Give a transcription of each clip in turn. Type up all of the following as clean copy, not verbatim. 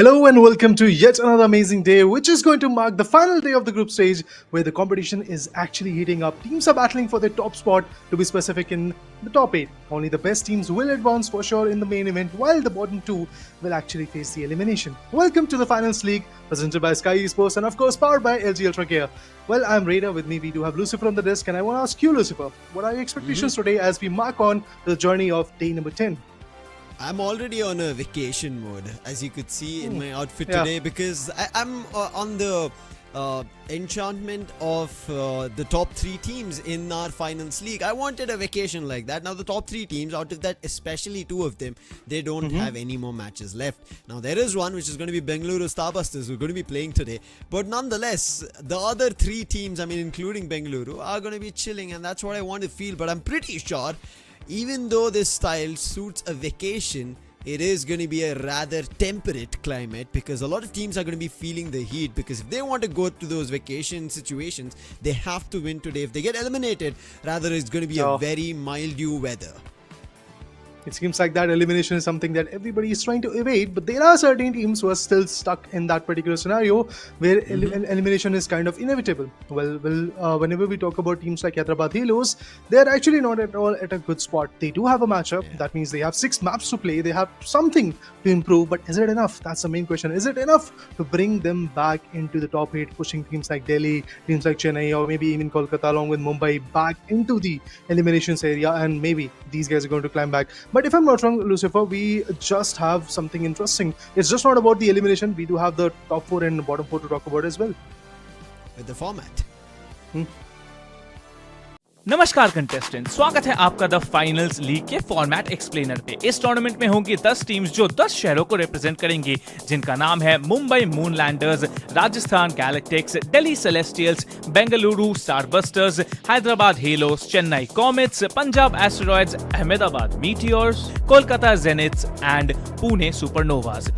Hello and welcome to yet another amazing day, which is going to mark the final day of the group stage, where the competition is actually heating up. Teams are battling for their top spot, to be specific, in the top 8. Only the best teams will advance for sure in the main event, while the bottom 2 will actually face the elimination. Welcome to the Finals League, presented by Skyesports and of course powered by LG Ultragear. Well, I'm Raider. With me we do have Lucifer on the desk, and I want to ask you, Lucifer, what are your expectations today as we mark on the journey of day number 10? I'm already on a vacation mode, as you could see in my outfit today, because I'm on the enchantment of the top 3 teams in our finals league. I wanted a vacation like that. Now the top 3 teams, out of that especially 2 of them, they don't have any more matches left. Now there is one which is going to be Bengaluru Starbusters, who are going to be playing today, but nonetheless the other 3 teams, I mean including Bengaluru, are going to be chilling, and that's what I want to feel. But I'm pretty sure, even though this style suits a vacation, it is going to be a rather temperate climate, because a lot of teams are going to be feeling the heat, because if they want to go to those vacation situations, they have to win today. If they get eliminated, rather it's going to be a very mild weather. It seems like that elimination is something that everybody is trying to evade, but there are certain teams who are still stuck in that particular scenario where elimination is kind of inevitable. Well, whenever we talk about teams like Hyderabad Halos, they're actually not at all at a good spot. They do have a matchup. That means they have 6 maps to play. They have something to improve, but is it enough? That's the main question. Is it enough to bring them back into the top 8, pushing teams like Delhi, teams like Chennai, or maybe even Kolkata along with Mumbai back into the eliminations area, and maybe these guys are going to climb back. But if I'm not wrong, Lucifer, we just have something interesting. It's just not about the elimination. We do have the top 4 and bottom 4 to talk about as well. With the format. नमस्कार contestant, स्वागत है आपका the finals league के format explainer पे। इस tournament में होंगी 10 teams जो 10 शहरों को रिप्रेजेंट करेंगी, जिनका नाम है Mumbai Moonlanders, Rajasthan Galactics, Delhi Celestials, Bengaluru Starbusters, Hyderabad Halos, Chennai Comets, Punjab Asteroids, Ahmedabad Meteors, Kolkata Zeniths and Pune Supernovas.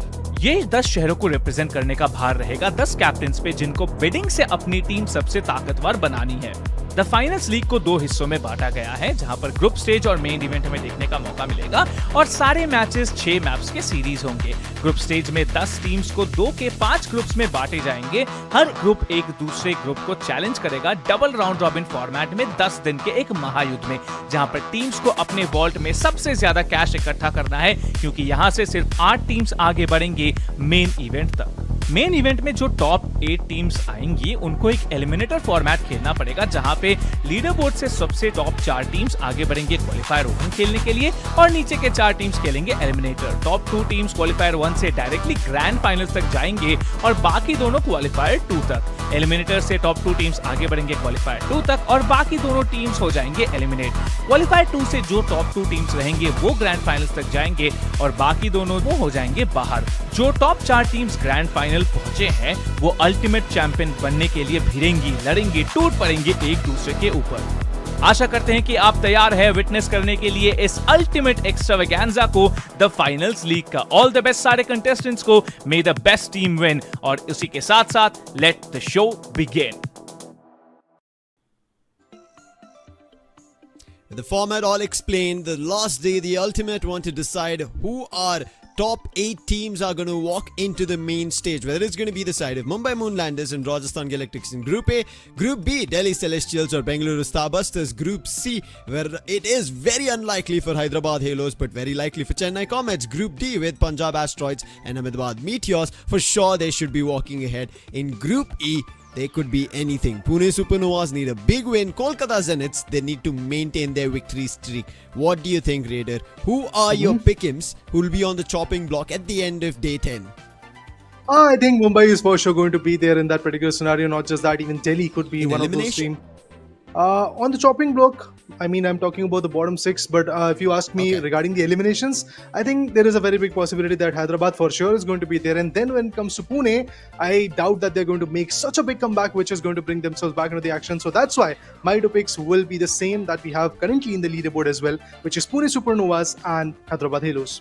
ये 10 शहरों को रिप्रेजेंट करने का भार रहेगा 10 कैप्टन्स पे, जिनको बिडिंग से अपनी टीम सबसे ताकतवर बनानी है। द फाइनल्स लीग को 2 हिस्सों में बांटा गया है, जहां पर ग्रुप स्टेज और मेन इवेंट में देखने का मौका मिलेगा, और सारे मैचेस 6 मैप्स के सीरीज होंगे। ग्रुप स्टेज में 10 टीम्स को 2 के 5 ग्रुप्स में बांटे जाएंगे। हर ग्रुप एक दूसरे ग्रुप को चैलेंज करेगा डबल राउंड रॉबिन फॉर्मेट में 10 दिन के एक महायुद्ध में, जहां पर टीम्स को अपने वॉल्ट में सबसे ज्यादा कैश इकट्ठा करना है, क्योंकि यहां से सिर्फ 8 टीम्स आगे बढ़ेंगे मेन इवेंट तक। मेन इवेंट में जो टॉप 8 टीम्स आएंगी, उनको एक एलिमिनेटर फॉर्मेट खेलना पड़ेगा, जहां पे लीडर बोर्ड से सबसे टॉप 4 टीम्स आगे बढ़ेंगे क्वालिफायर 1 खेलने के लिए, और नीचे के 4 टीम्स खेलेंगे एलिमिनेटर। टॉप 2 टीम्स क्वालिफायर 1 से डायरेक्टली ग्रैंड फाइनल्स तक जाएंगे, और बाकी दोनों क्वालिफायर 2 तक। एलिमिनेटर से टॉप 2 टीम्स आगे बढ़ेंगे क्वालिफायर 2 तक, और बाकी दोनों टीम्स हो जाएंगे एलिमिनेट। क्वालिफायर 2 से जो टॉप 2 टीम्स रहेंगे वो ग्रैंड फाइनल्स तक जाएंगे, और बाकी दोनों वो हो जाएंगे बाहर। जो टॉप 4 टीम्स ग्रैंड फाइनल पहुंचे हैं, वो अल्टीमेट चैंपियन बनने के लिए भिड़ेंगी, लड़ेंगी, टूट पड़ेंगे एक दूसरे के ऊपर। आशा करते हैं कि आप तैयार हैं विटनेस करने के लिए इस अल्टीमेट एक्स्ट्रावेगेंजा को, द फाइनल्स लीग का। ऑल द बेस्ट सारे कंटेस्टेंट्स को, मे द बेस्ट टीम विन, और उसी के साथ साथ let the show begin. The format all explained. The last day, the ultimate want to decide who are top 8 teams are going to walk into the main stage, whether it's going to be the side of Mumbai Moonlanders and Rajasthan Galactics in Group A, Group B, Delhi Celestials or Bengaluru Starbusters, Group C, where it is very unlikely for Hyderabad Halos but very likely for Chennai Comets, Group D with Punjab Asteroids and Ahmedabad Meteors. For sure they should be walking ahead. In Group E, they could be anything. Pune Supernovas need a big win. Kolkata Zeniths, they need to maintain their victory streak. What do you think, Raider? Who are your pick'ems who will be on the chopping block at the end of day 10? I think Mumbai is for sure going to be there in that particular scenario. Not just that, even Delhi could be one of those teams. On the chopping block, I mean, I'm talking about the bottom 6, but if you ask me regarding the eliminations, I think there is a very big possibility that Hyderabad for sure is going to be there. And then when it comes to Pune, I doubt that they're going to make such a big comeback, which is going to bring themselves back into the action. So that's why my 2 picks will be the same that we have currently in the leaderboard as well, which is Pune Supernovas and Hyderabad Halos.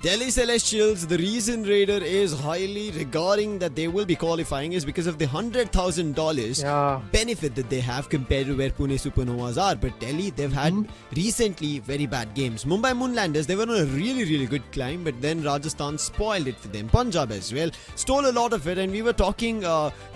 Delhi Celestials, the reason Raider is highly regarding that they will be qualifying is because of the $100,000 benefit that they have compared to where Pune Supernovas are. But Delhi, they've had recently very bad games. Mumbai Moonlanders, they were on a really good climb, but then Rajasthan spoiled it for them. Punjab as well stole a lot of it, and we were talking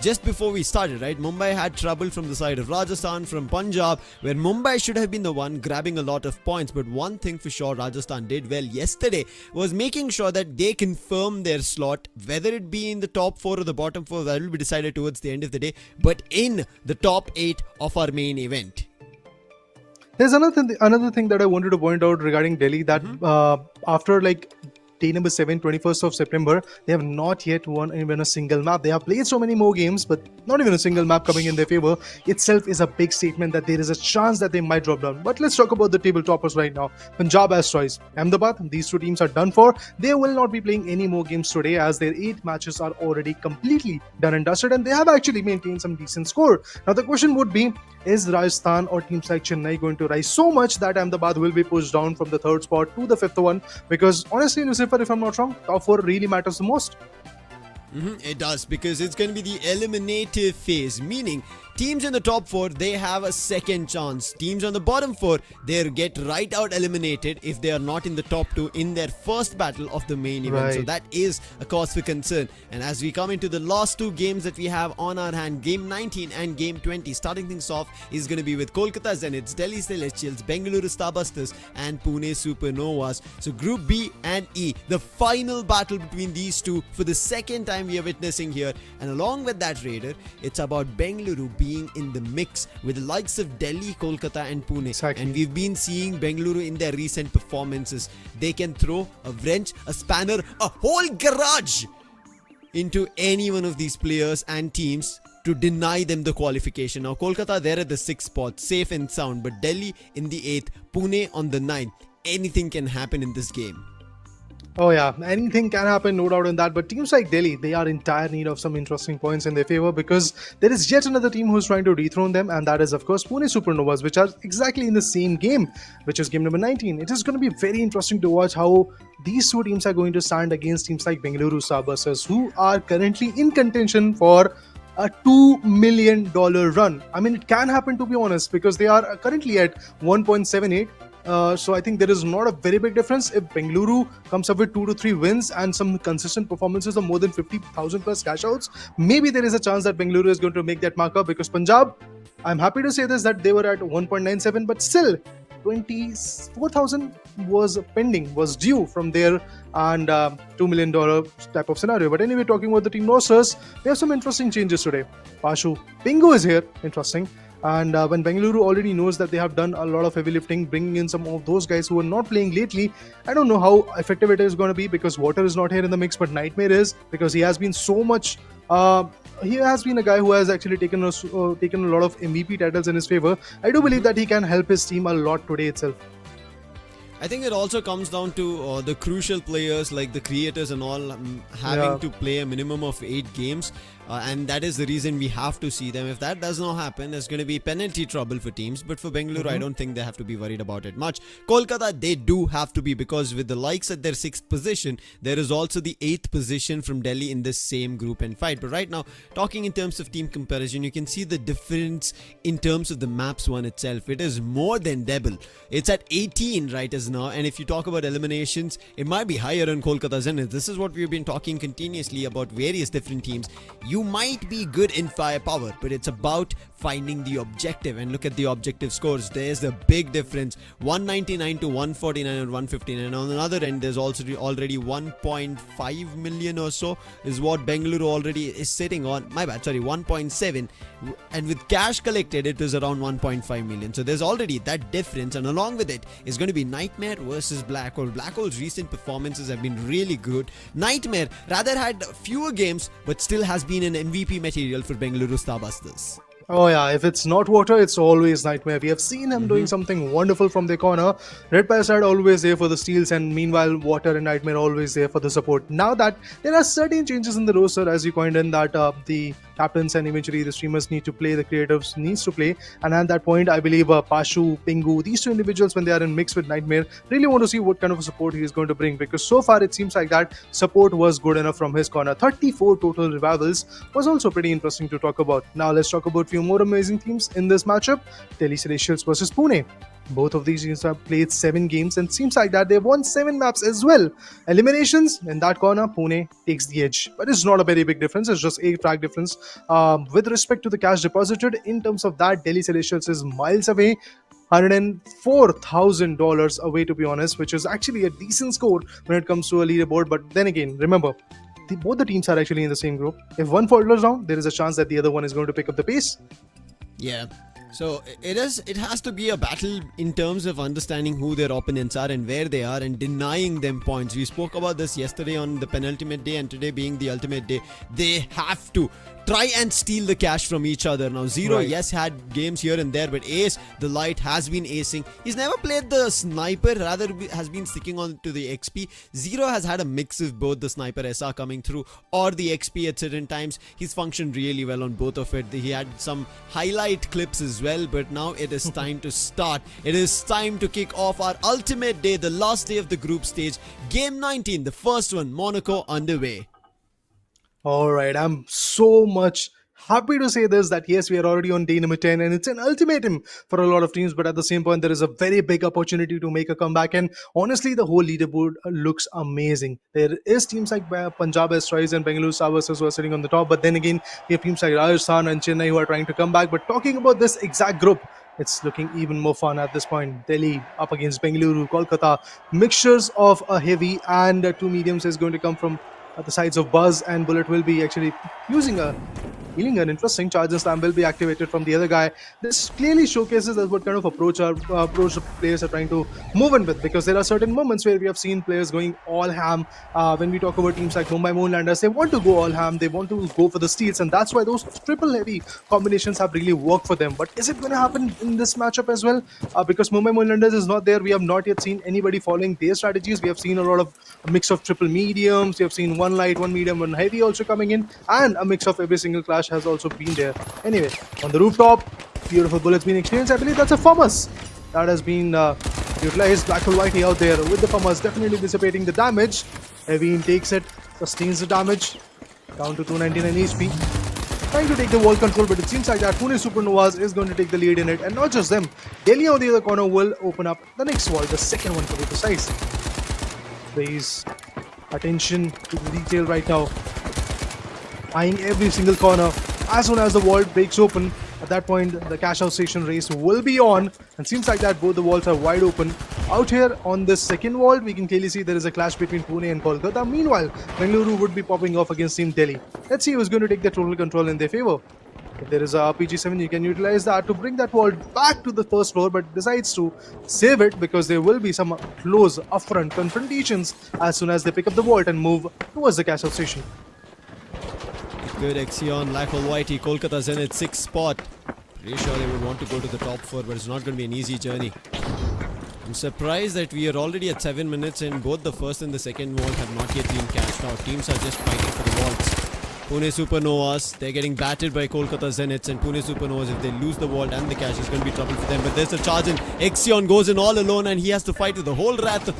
just before we started, right? Mumbai had trouble from the side of Rajasthan, from Punjab, where Mumbai should have been the one grabbing a lot of points. But one thing for sure Rajasthan did well yesterday was making sure that they confirm their slot, whether it be in the top 4 or the bottom 4, that will be decided towards the end of the day, but in the top 8 of our main event. There's another thing that I wanted to point out regarding Delhi, that after like day number 7, 21st of September, they have not yet won even a single map. They have played so many more games, but not even a single map coming in their favor itself is a big statement that there is a chance that they might drop down. But let's talk about the table toppers right now. Punjab Asteroids, Ahmedabad, these two teams are done for. They will not be playing any more games today as their 8 matches are already completely done and dusted, and they have actually maintained some decent score. Now the question would be, is Rajasthan or teams like Chennai going to rise so much that Ahmedabad will be pushed down from the 3rd spot to the 5th one? Because honestly, Lucifer, if I'm not wrong, top 4 really matters the most. It does, because it's going to be the eliminative phase, meaning teams in the top 4, they have a second chance. Teams on the bottom 4, they get right out eliminated if they are not in the top 2 in their first battle of the main event. Right. So that is a cause for concern. And as we come into the last 2 games that we have on our hand, game 19 and game 20, starting things off is going to be with Kolkata Zeniths, Delhi Celestials, Bengaluru Starbusters and Pune Supernovas. So Group B and E, the final battle between these two for the second time we are witnessing here. And along with that, Raider, it's about Bengaluru being in the mix with the likes of Delhi, Kolkata and Pune. Exactly. And we've been seeing Bengaluru in their recent performances. They can throw a wrench, a spanner, a whole garage into any one of these players and teams to deny them the qualification. Now Kolkata, they're at the 6th spot, safe and sound, but Delhi in the 8th, Pune on the 9th. Anything can happen in this game. Oh yeah, anything can happen, no doubt in that. But teams like Delhi, they are in dire need of some interesting points in their favor, because there is yet another team who's trying to dethrone them, and that is of course Pune Supernovas, which are exactly in the same game, which is game number 19. It is going to be very interesting to watch how these two teams are going to stand against teams like Bengaluru Starbusters, who are currently in contention for a $2 million run. I mean, it can happen, to be honest, because they are currently at 1.78. So I think there is not a very big difference. If Bengaluru comes up with 2 to 3 wins and some consistent performances of more than 50,000 plus cash outs, maybe there is a chance that Bengaluru is going to make that marker, because Punjab, I'm happy to say this, that they were at 1.97, but still 24,000 was pending, was due from there, and $2 million type of scenario. But anyway, talking about the team rosters, we have some interesting changes today. Pashu Pingu is here, interesting. And when Bengaluru already knows that they have done a lot of heavy lifting, bringing in some of those guys who are not playing lately, I don't know how effective it is going to be, because Water is not here in the mix, but Nightmare is, because he has been so much. He has been a guy who has actually taken a lot of MVP titles in his favor. I do believe that he can help his team a lot today itself. I think it also comes down to the crucial players like the creators and all having to play a minimum of 8 games. And that is the reason we have to see them. If that does not happen, there's going to be penalty trouble for teams. But for Bengaluru, I don't think they have to be worried about it much. Kolkata, they do have to be, because with the likes at their 6th position, there is also the 8th position from Delhi in this same group and fight. But right now, talking in terms of team comparison, you can see the difference in terms of the maps one itself. It is more than double. It's at 18 right as now. And if you talk about eliminations, it might be higher on Kolkata Zeniths. This is what we've been talking continuously about various different teams. You might be good in firepower, but it's about finding the objective. And look at the objective scores. There's a big difference, 199 to 149 and 159. And on the other end, there's also already 1.5 million or so is what Bengaluru already is sitting on. My bad, sorry, 1.7. And with cash collected, it is around 1.5 million. So there's already that difference. And along with it is going to be Nightmare versus Black Hole. Black Hole's recent performances have been really good. Nightmare rather had fewer games, but still has been an MVP material for Bengaluru Starbusters. Oh yeah, if it's not water, it's always nightmare. We have seen him doing something wonderful from the corner. Red Parasite always there for the steals, and meanwhile, Water and Nightmare always there for the support. Now that there are certain changes in the roster, as you coined in that the captains and eventually the streamers need to play, the creatives needs to play, and at that point, I believe Pashu, Pingu, these two individuals when they are in mix with Nightmare, really want to see what kind of support he is going to bring, because so far it seems like that support was good enough from his corner. 34 total revivals was also pretty interesting to talk about. Now let's talk about few more amazing teams in this matchup. Delhi Celestials versus Pune. Both of these teams have played 7 games and seems like that they've won 7 maps as well. Eliminations in that corner, Pune takes the edge, but it's not a very big difference. It's just 8 frag difference. With respect to the cash deposited, in terms of that, Delhi Celestials is miles away. $104,000 away, to be honest, which is actually a decent score when it comes to a leaderboard. But then again, remember, both the teams are actually in the same group. If one falters down, there is a chance that the other one is going to pick up the pace. Yeah. So it has to be a battle in terms of understanding who their opponents are and where they are and denying them points. We spoke about this yesterday on the penultimate day, and today being the ultimate day. They have to try and steal the cash from each other. Now Zero, Right. yes, had games here and there, but Ace, the light, has been acing. He's never played the sniper, rather has been sticking on to the XP. Zero has had a mix of both the sniper SR coming through or the XP at certain times. He's functioned really well on both of it. He had some highlight clips as well, but now it is time to start. It is time to kick off our ultimate day, the last day of the group stage. Game 19, the first one, Monaco, underway. All right, I'm so much happy to say this, that yes, we are already on day number 10 and it's an ultimatum for a lot of teams, but at the same point there is a very big opportunity to make a comeback, and honestly the whole leaderboard looks amazing. There is teams like Punjab Asteroids and Bengaluru Starbusters who are sitting on the top, but then again we have teams like Rajasthan and Chennai who are trying to come back. But talking about this exact group, it's looking even more fun at this point. Delhi up against Bengaluru, Kolkata, mixtures of a heavy and 2 mediums is going to come from the sides of Buzz, and Bullet will be actually healing an interesting charge and slam will be activated from the other guy. This clearly showcases us what kind of approach the players are trying to move in with, because there are certain moments where we have seen players going all ham. When we talk about teams like Mumbai Moonlanders, they want to go all ham, they want to go for the steals, and that's why those triple heavy combinations have really worked for them. But is it going to happen in this matchup as well? Because Mumbai Moonlanders is not there, we have not yet seen anybody following their strategies. We have seen a lot of a mix of triple mediums, we have seen one light, one medium, one heavy also coming in, and a mix of every single clash has also been there. Anyway, on the rooftop, beautiful bullets being exchanged. I believe that's a FAMAS that has been utilized. Black and Whitey out there with the FAMAS, definitely dissipating the damage. Heavy takes it, sustains the damage, down to 299 HP. Trying to take the wall control, but it seems like that Pune Supernovas is going to take the lead in it, and not just them. Delhi on the other corner will open up the next wall, the second one to be precise. Please, attention to the detail right now. Eyeing every single corner. As soon as the wall breaks open, at that point the cash out station race will be on, and seems like that both the walls are wide open. Out here on this second wall, we can clearly see there is a clash between Pune and Kolkata. Meanwhile, Bengaluru would be popping off against Team Delhi. Let's see who's going to take the total control in their favor. If there is a RPG-7, you can utilize that to bring that wall back to the first floor, but decides to save it because there will be some close upfront confrontations as soon as they pick up the vault and move towards the cash out station. Good Exion, Lackle Whitey, Kolkata Zeniths, 6th spot. Pretty sure they would want to go to the top 4, but it's not going to be an easy journey. I'm surprised that we are already at 7 minutes and both the first and the second vault have not yet been cashed out. Teams are just fighting for the vaults. Pune Supernovas, they're getting battered by Kolkata Zeniths, and Pune Supernovas, if they lose the vault and the cash, it's going to be trouble for them. But there's a charge and Exion goes in all alone and he has to fight with the whole Wrath,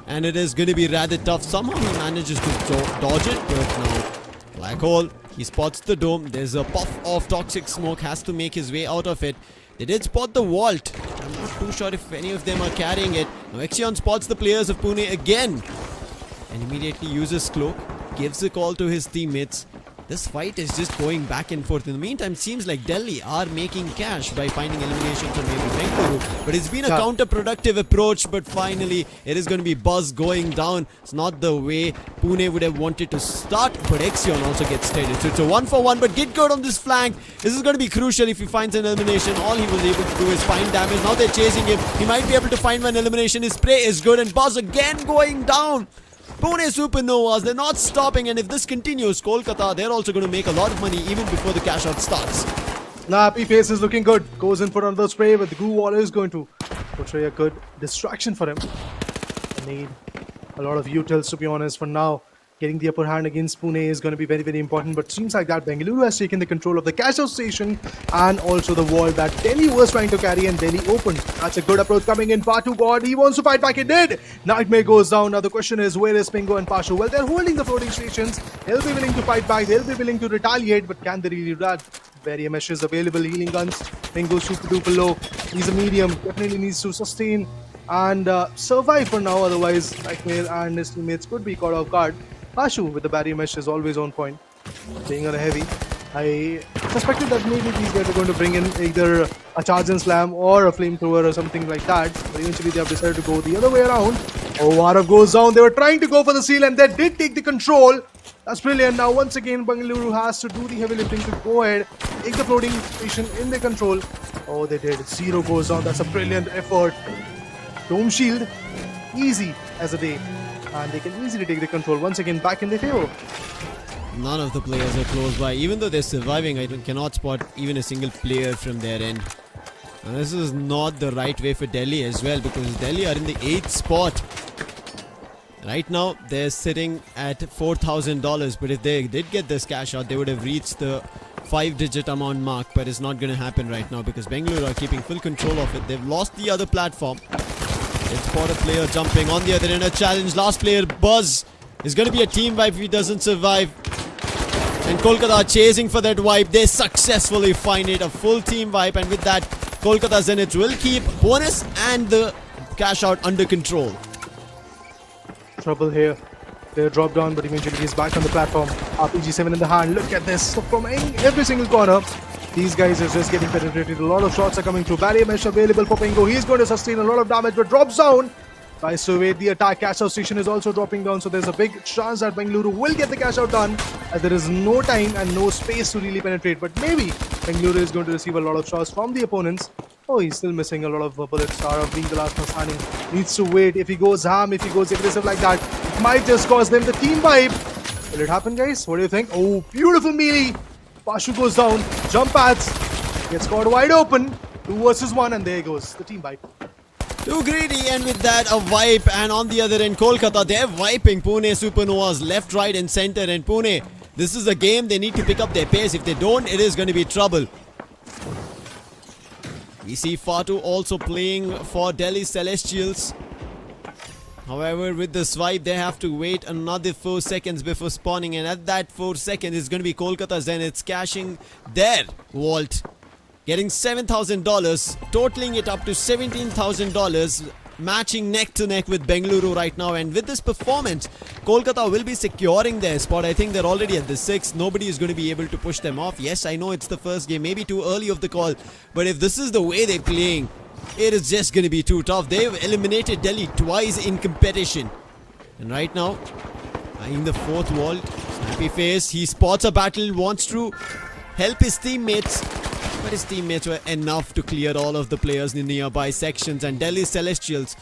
and it is going to be rather tough. Somehow he manages to dodge it, but now Black Hole, he spots the dome. There's a puff of toxic smoke, has to make his way out of it. They did spot the vault. I'm not too sure if any of them are carrying it. Now Exion spots the players of Pune again and immediately uses cloak, gives a call to his teammates. This fight is just going back and forth. In the meantime, it seems like Delhi are making cash by finding eliminations on maybe Bengaluru. But it's been a counterproductive approach, but finally it is going to be Buzz going down. It's not the way Pune would have wanted to start, but Exion also gets steadied. So it's a 1-for-1, but get good on this flank. This is going to be crucial if he finds an elimination. All he was able to do is find damage. Now they're chasing him. He might be able to find one elimination. His spray is good, and Buzz again going down. Pune Supernovas, they're not stopping, and if this continues, Kolkata, they're also going to make a lot of money even before the cash out starts. Snappy face is looking good. Goes in for another spray, but the goo wall is going to portray a good distraction for him. Need a lot of utils, to be honest, for now. Getting the upper hand against Pune is going to be very, very important. But seems like that Bengaluru has taken the control of the CashOut station and also the wall that Delhi was trying to carry, and Delhi opened. That's a good approach coming in. Patu God, he wants to fight back. He did. Nightmare goes down. Now the question is, where is Pingo and Pashu? Well, they're holding the floating stations. They'll be willing to fight back. They'll be willing to retaliate. But can they really do that? Barrier mesh is available. Healing guns. Pingo super duper low. He's a medium. Definitely needs to sustain and survive for now. Otherwise, Nightmare and his teammates could be caught off guard. Pashu with the barrier mesh is always on point. Playing on a heavy. I suspected that maybe these guys are going to bring in either a charge and slam or a flamethrower or something like that. But eventually they have decided to go the other way around. Oh, Arav goes down. They were trying to go for the seal and they did take the control. That's brilliant. Now once again Bengaluru has to do the heavy lifting to go ahead, take the floating station in their control. Oh, they did. Zero goes down. That's a brilliant effort. Dome shield, easy as a day. And they can easily take the control once again back in their favor. None of the players are close by. Even though they're surviving, I cannot spot even a single player from their end. And this is not the right way for Delhi as well, because Delhi are in the 8th spot. Right now, they're sitting at $4,000. But if they did get this cash out, they would have reached the 5-digit amount mark. But it's not going to happen right now because Bengaluru are keeping full control of it. They've lost the other platform. They spot a player jumping on the other end. A challenge. Last player, Buzz, is going to be a team wipe if he doesn't survive. And Kolkata chasing for that wipe. They successfully find it. A full team wipe. And with that, Kolkata Zeniths will keep bonus and the cash out under control. Trouble here. They're dropped down, but eventually he's back on the platform. RPG-7 in the hand. Look at this. From every single corner. These guys are just getting penetrated. A lot of shots are coming through. Barrier mesh available for Pingo. He's going to sustain a lot of damage, but drops down. Tries to evade the attack. Cash out station is also dropping down, so there's a big chance that Bengaluru will get the cash out done, as there is no time and no space to really penetrate. But maybe Bengaluru is going to receive a lot of shots from the opponents. Oh, he's still missing a lot of bullets. Arav being the last one standing. Needs to wait. If he goes ham, if he goes aggressive like that, it might just cause them the team wipe. Will it happen, guys? What do you think? Oh, beautiful melee. Pashu goes down. Jump pads. Gets caught wide open. 2 versus 1, and there goes the team wipe. Too greedy, and with that, a wipe. And on the other end, Kolkata, they're wiping Pune Supernovas left, right, and center. And Pune, this is a game they need to pick up their pace. If they don't, it is going to be trouble. We see Fatu also playing for Delhi Celestials. However, with the swipe, they have to wait another 4 seconds before spawning. And at that 4 seconds, it's going to be Kolkata Zeniths cashing their vault. Getting $7,000, totaling it up to $17,000. Matching neck to neck with Bengaluru right now. And with this performance, Kolkata will be securing their spot. I think they're already at the 6th. Nobody is going to be able to push them off. Yes, I know it's the first game. Maybe too early of the call. But if this is the way they're playing, it is just going to be too tough. They've eliminated Delhi twice in competition. And right now, eyeing the 4th wall. Snappy face. He spots a battle. Wants to help his teammates. But his teammates were enough to clear all of the players in the nearby sections. And Delhi Celestials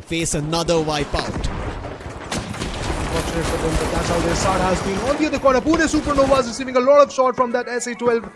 face another wipeout. Unfortunate for them, but that's how their start has been. On the other corner, Pune Supernovas receiving a lot of shot from that SA-12.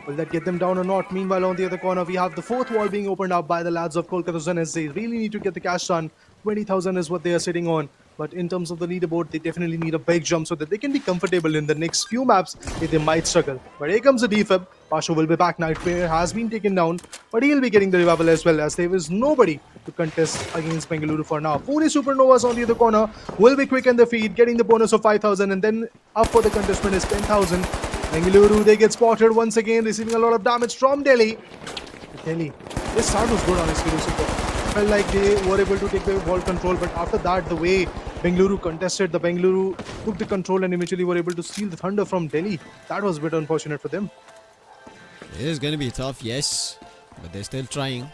Will that get them down or not? Meanwhile, on the other corner, we have the 4th wall being opened up by the lads of Kolkata Zeniths. They really need to get the cash done. 20,000 is what they are sitting on. But in terms of the leaderboard, they definitely need a big jump so that they can be comfortable in the next few maps if they might struggle. But here comes the defib. Pashu will be back. Nightmare has been taken down, but he'll be getting the revival as well, as there is nobody to contest against Bengaluru for now. Pune Supernovas on the other corner will be quick on the feet, getting the bonus of 5,000, and then up for the contestment is 10,000. Bengaluru, they get spotted once again, receiving a lot of damage from Delhi. Delhi, this start was good honestly. Felt like they were able to take the ball control, but after that, the way Bengaluru contested, the Bengaluru took the control and eventually were able to steal the thunder from Delhi. That was a bit unfortunate for them. It is going to be tough, yes, but they're still trying.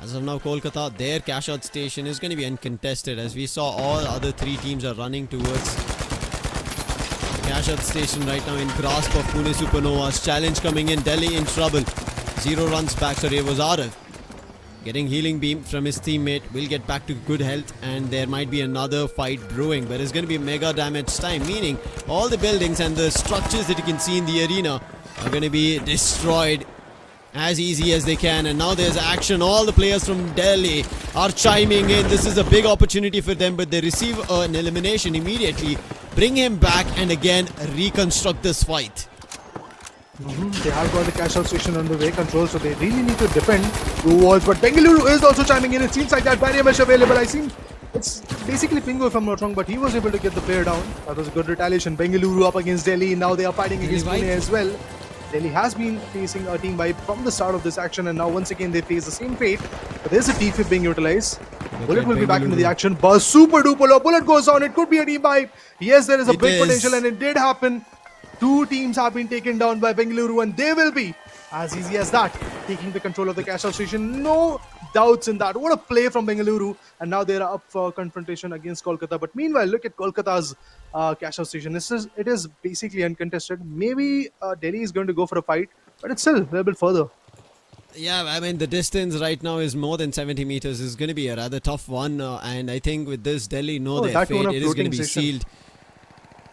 As of now, Kolkata, their cash out station is going to be uncontested, as we saw all other 3 teams are running towards the cash out station right now in grasp of Pune Supernovas. Challenge coming in, Delhi in trouble. 0 runs back, so it was Arav getting healing beam from his teammate. Will get back to good health, and there might be another fight brewing, but it's going to be mega damage time, meaning all the buildings and the structures that you can see in the arena are going to be destroyed as easy as they can. And now there's action. All the players from Delhi are chiming in. This is a big opportunity for them, but they receive an elimination immediately. Bring him back and again reconstruct this fight. They have got the cash out station on the way control, so they really need to defend two walls. But Bengaluru is also chiming in. It seems like that barrier mesh available. I think it's basically Pingo if I'm not wrong, but he was able to get the player down. That was a good retaliation. Bengaluru up against Delhi. Now they are fighting against Pune as well. Delhi has been facing a team wipe from the start of this action, and now once again they face the same fate. But there's a T-Flip being utilized. Bullet will be back into the action. Buzz super duper low. Bullet goes on. It could be a team wipe. Yes, there is a big potential, and it did happen. Two teams have been taken down by Bengaluru, and they will be as easy as that, taking the control of the cash out station. No doubts in that. What a play from Bengaluru, and now they are up for confrontation against Kolkata. But meanwhile, look at Kolkata's cash out station. It is basically uncontested. Maybe Delhi is going to go for a fight, but it's still a little bit further. Yeah, I mean, the distance right now is more than 70 meters. It's going to be a rather tough one, and I think with this, Delhi know their fate. It is going to be sealed.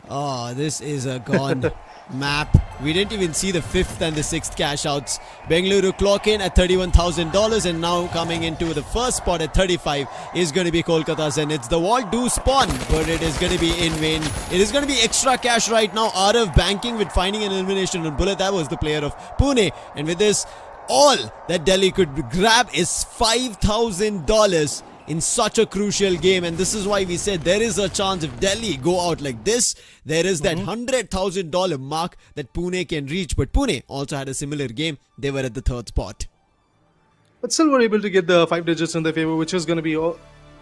Oh, this is a gone map. We didn't even see the 5th and the 6th cash outs. Bengaluru clock in at $31,000, and now coming into the first spot at 35 is going to be Kolkata Zeniths. The wall do spawn, but it is going to be in vain. It is going to be extra cash right now. Arav banking with finding an elimination on Bullet. That was the player of Pune, and with this, all that Delhi could grab is $5,000 in such a crucial game. And this is why we said there is a chance if Delhi go out like this, there is that $100,000 mark that Pune can reach. But Pune also had a similar game. They were at the 3rd spot. But still were able to get the 5 digits in their favor, which is going to be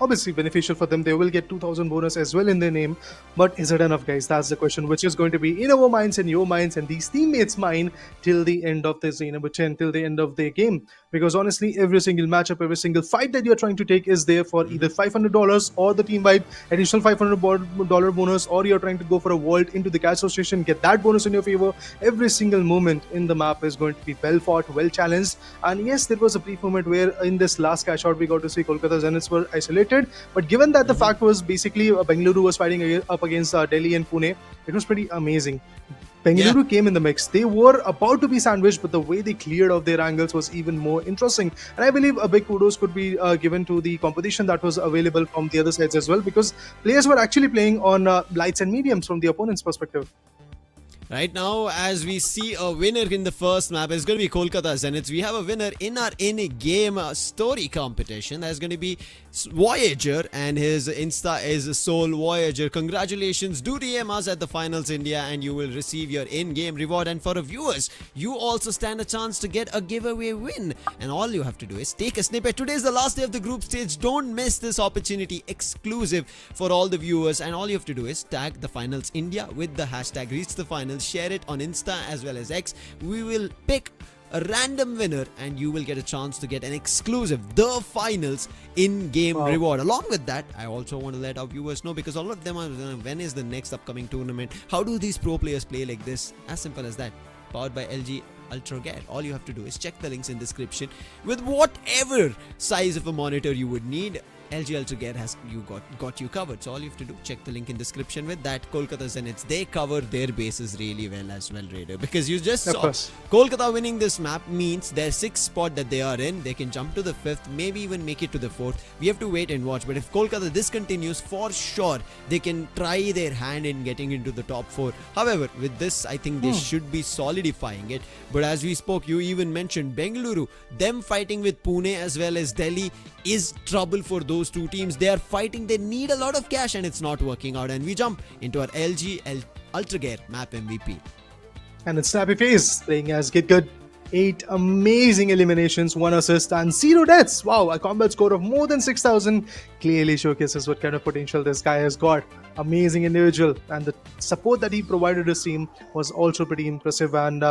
obviously beneficial for them. They will get 2,000 bonus as well in their name. But is it enough, guys? That's the question, which is going to be in our minds and your minds and these teammates' mind till the end of this number 10, till the end of their game. Because honestly, every single matchup, every single fight that you're trying to take is there for either $500 or the team vibe, additional $500 bonus, or you're trying to go for a vault into the cash station, get that bonus in your favor. Every single moment in the map is going to be well fought, well challenged. And yes, there was a brief moment where in this last cash out, we got to see Kolkata Zeniths were isolated. But given that the fact was basically Bengaluru was fighting up against Delhi and Pune, it was pretty amazing. Bengaluru came in the mix. They were about to be sandwiched, but the way they cleared off their angles was even more interesting. And I believe a big kudos could be given to the competition that was available from the other sides as well, because players were actually playing on lights and mediums from the opponent's perspective. Right now, as we see a winner in the first map, it's going to be Kolkata Zeniths. We have a winner in our in-game story competition. That's going to be Voyager, and his Insta is Soul Voyager. Congratulations. Do DM us at the Finals India and you will receive your in-game reward. And for our viewers, you also stand a chance to get a giveaway win. And all you have to do is take a snippet. Today is the last day of the group stage. Don't miss this opportunity, exclusive for all the viewers. And all you have to do is tag the Finals India with the hashtag Reach the Finals. Share it on Insta as well as X. We will pick a random winner and you will get a chance to get an exclusive The Finals in-game reward. Along with that, I also want to let our viewers know, because all of them are when is the next upcoming tournament, how do these pro players play like this? As simple as that. Powered by LG Ultragear. All you have to do is check the links in description with whatever size of a monitor you would need. LG Ultragear has got you covered. So all you have to do, check the link in description. With that, Kolkata Zeniths, they cover their bases really well as well, Raider. Because you just saw Kolkata winning this map means their 6th spot that they are in, they can jump to the 5th, maybe even make it to the 4th. We have to wait and watch. But if Kolkata this continues, for sure they can try their hand in getting into the top 4. However, with this, I think they should be solidifying it. But as we spoke, you even mentioned Bengaluru, them fighting with Pune as well as Delhi is trouble for those two teams. They are fighting, they need a lot of cash and it's not working out. And we jump into our LG Ultragear map MVP. And it's Snappy Face playing as Get Good. 8 amazing eliminations, 1 assist and 0 deaths. Wow, a combat score of more than 6,000 clearly showcases what kind of potential this guy has got. Amazing individual, and the support that he provided his team was also pretty impressive. And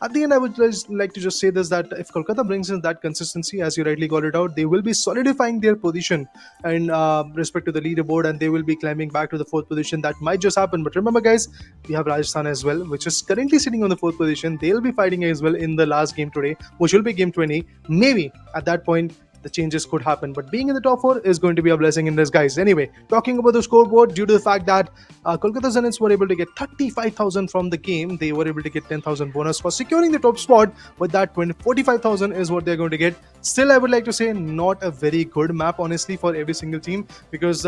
at the end, I would just like to just say this, that if Kolkata brings in that consistency, as you rightly got it out, they will be solidifying their position in respect to the leaderboard, and they will be climbing back to the 4th position. That might just happen. But remember, guys, we have Rajasthan as well, which is currently sitting on the 4th position. They'll be fighting as well in the last game today, which will be game 20. Maybe at that point, the changes could happen. But being in the top 4 is going to be a blessing in disguise. Anyway, talking about the scoreboard, due to the fact that Kolkata Zeniths were able to get 35,000 from the game, they were able to get 10,000 bonus for securing the top spot. With that, 45,000 is what they're going to get. Still, I would like to say not a very good map, honestly, for every single team, because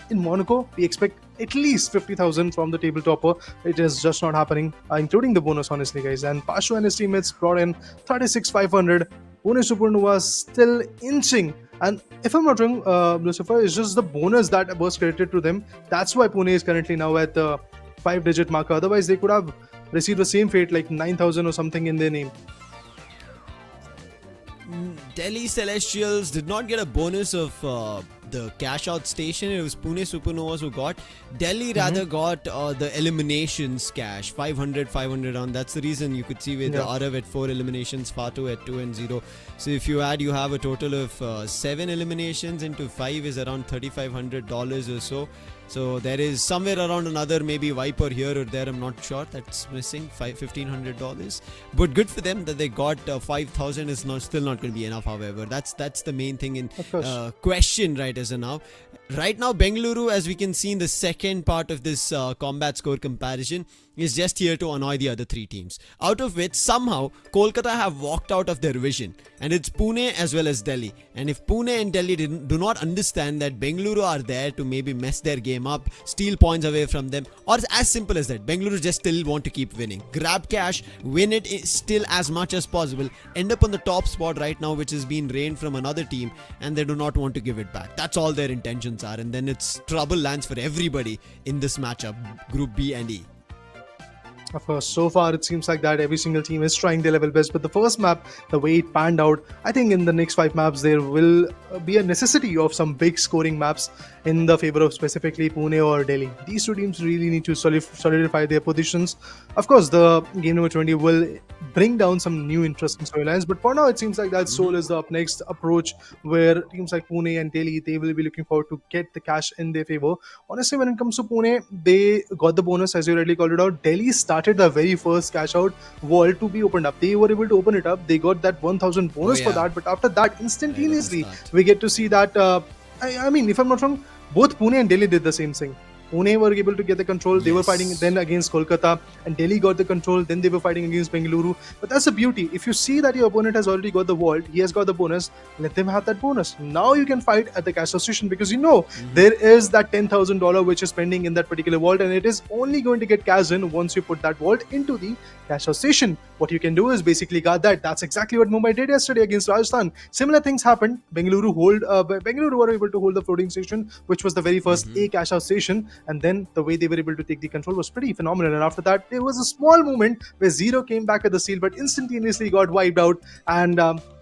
in Monaco, we expect at least 50,000 from the table topper. It is just not happening, including the bonus, honestly, guys. And Pashu and his teammates brought in 36,500. Pune Supernovas still inching. And if I'm not wrong, Lucifer, it's just the bonus that was credited to them. That's why Pune is currently now at the 5-digit marker. Otherwise, they could have received the same fate, like 9,000 or something in their name. Delhi Celestials did not get a bonus of the cash out station. It was Pune Supernovas who got. Delhi rather got the eliminations cash, 500 on. That's the reason you could see with the Arav at 4 eliminations, Fatu at 2 and 0. So if you add, you have a total of 7 eliminations into 5 is around $3,500 or so. So there is somewhere around another maybe wiper here or there, I'm not sure, that's missing $1,500. But good for them that they got 5,000 is still not going to be enough, however. That's the main thing in question right as of now. Right now, Bengaluru, as we can see in the second part of this combat score comparison, is just here to annoy the other 3 teams. Out of which, somehow, Kolkata have walked out of their vision. And it's Pune as well as Delhi. And if Pune and Delhi do not understand that Bengaluru are there to maybe mess their game up, steal points away from them, or it's as simple as that, Bengaluru just still want to keep winning. Grab cash, win it still as much as possible, end up on the top spot right now, which is being reigned from another team, and they do not want to give it back. That's all their intentions are. And then it's trouble lands for everybody in this matchup, Group B and E. Of course, so far it seems like that every single team is trying their level best. But the first map, the way it panned out, I think in the next 5 maps there will be a necessity of some big scoring maps in the favor of specifically Pune or Delhi. These 2 teams really need to solidify their positions. Of course, the game number 20 will bring down some new interesting storylines. But for now, it seems like that Seoul is the up next approach, where teams like Pune and Delhi, they will be looking forward to get the cash in their favor. Honestly, when it comes to Pune, they got the bonus, as you already called it out. Delhi started the very first cash out wall to be opened up. They were able to open it up. They got that 1,000 bonus for that. But after that, instantaneously, we get to see that, I mean, if I'm not wrong, both Pune and Delhi did the same thing. Pune were able to get the control. They were fighting then against Kolkata, and Delhi got the control. Then they were fighting against Bengaluru. But that's the beauty. If you see that your opponent has already got the vault, he has got the bonus, let them have that bonus. Now you can fight at the cash out station, because you know there is that $10,000 which is pending in that particular vault, and it is only going to get cashed in once you put that vault into the cash out station. What you can do is basically guard that. That's exactly what Mumbai did yesterday against Rajasthan. Similar things happened. Bengaluru were able to hold the floating station, which was the very first A cash out station. And then the way they were able to take the control was pretty phenomenal. And after that, there was a small moment where Zero came back at the seal, but instantaneously got wiped out. And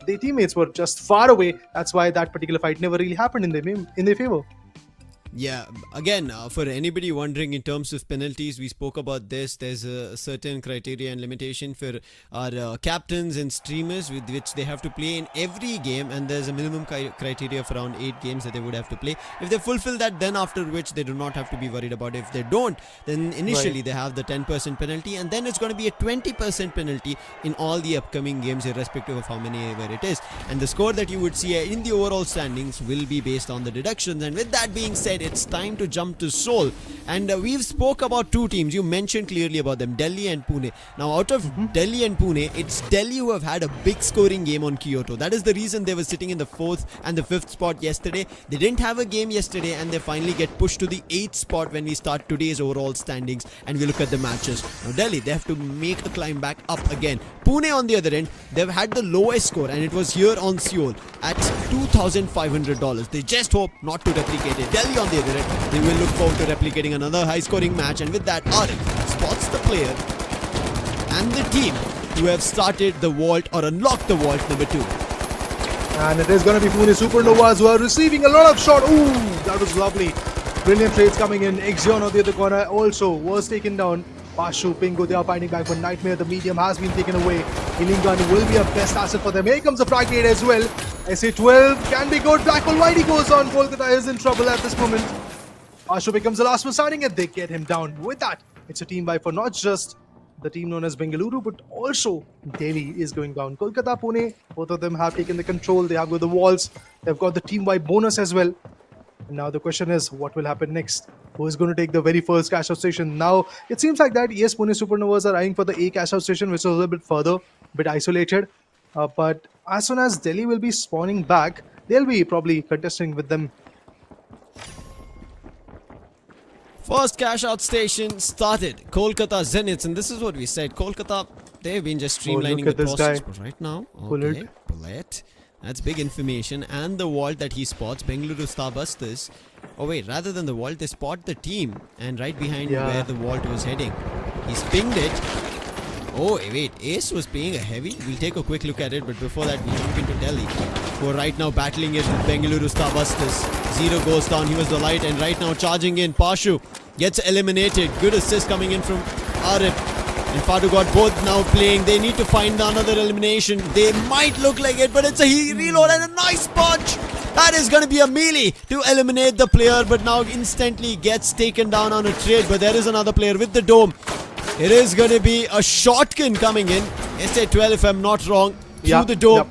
their teammates were just far away. That's why that particular fight never really happened in their favor. Yeah, again, for anybody wondering in terms of penalties, we spoke about this. There's a certain criteria and limitation for our captains and streamers with which they have to play in every game, and there's a minimum criteria of around 8 games that they would have to play. If they fulfill that, then after which they do not have to be worried about it. If they don't, then initially they have the 10% penalty, and then it's going to be a 20% penalty in all the upcoming games, irrespective of how many ever it is. And the score that you would see in the overall standings will be based on the deductions. And with that being said, it's time to jump to Seoul, and we've spoke about 2 teams. You mentioned clearly about them, Delhi and Pune. Now out of Delhi and Pune, it's Delhi who have had a big scoring game on Kyoto. That is the reason they were sitting in the 4th and the 5th spot yesterday. They didn't have a game yesterday, and they finally get pushed to the 8th spot when we start today's overall standings and we look at the matches. Now Delhi, they have to make a climb back up again. Pune on the other end, they've had the lowest score, and it was here on Seoul at $2,500. They just hope not to replicate it. Delhi on the other end, they will look forward to replicating another high scoring match, and with that, Arif spots the player and the team who have started the vault or unlocked the vault number 2. And it is going to be Pune Supernovas who are receiving a lot of shots. Ooh, that was lovely. Brilliant trades coming in. Ixion on the other corner also was taken down. Pashu, Pingu, they are fighting back, but Nightmare, the medium, has been taken away. Healing gun will be a best asset for them. Here comes the frag gate as well. SA-12 can be good. Black hole Whitey goes on. Kolkata is in trouble at this moment. Pashu becomes the last one standing, and they get him down. With that, it's a team buy for not just the team known as Bengaluru, but also Delhi is going down. Kolkata, Pune, both of them have taken the control. They have got the walls. They've got the team-wide bonus as well. And now the question is, what will happen next? Who is going to take the very first cash out station? Now, it seems like that, yes, Pune Supernovas are eyeing for the A cash out station, which is a little bit further, a bit isolated. But as soon as Delhi will be spawning back, they'll be probably contesting with them. First cash out station started. Kolkata Zeniths, and this is what we said. Kolkata, they've been just streamlining look at the this process. guy. But right now, Bullet. Bullet. That's big information. And the vault that he spots, Bengaluru Starbusters. Oh wait, rather than the vault, they spot the team. And right behind where the vault was heading. He's pinged it. Oh wait, Ace was paying a heavy. We'll take a quick look at it. But before that, we jump into Delhi, who are right now battling it with Bengaluru Starbusters. Zero goes down. He was the light. And right now charging in. Pashu gets eliminated. Good assist coming in from Arif. And Fadu got both now playing. They need to find another elimination. They might look like it, but it's a reload and a nice punch. That is going to be a melee to eliminate the player, but now instantly gets taken down on a trade. But there is another player with the dome. It is going to be a shotgun coming in. SA-12, if I'm not wrong, through the dome.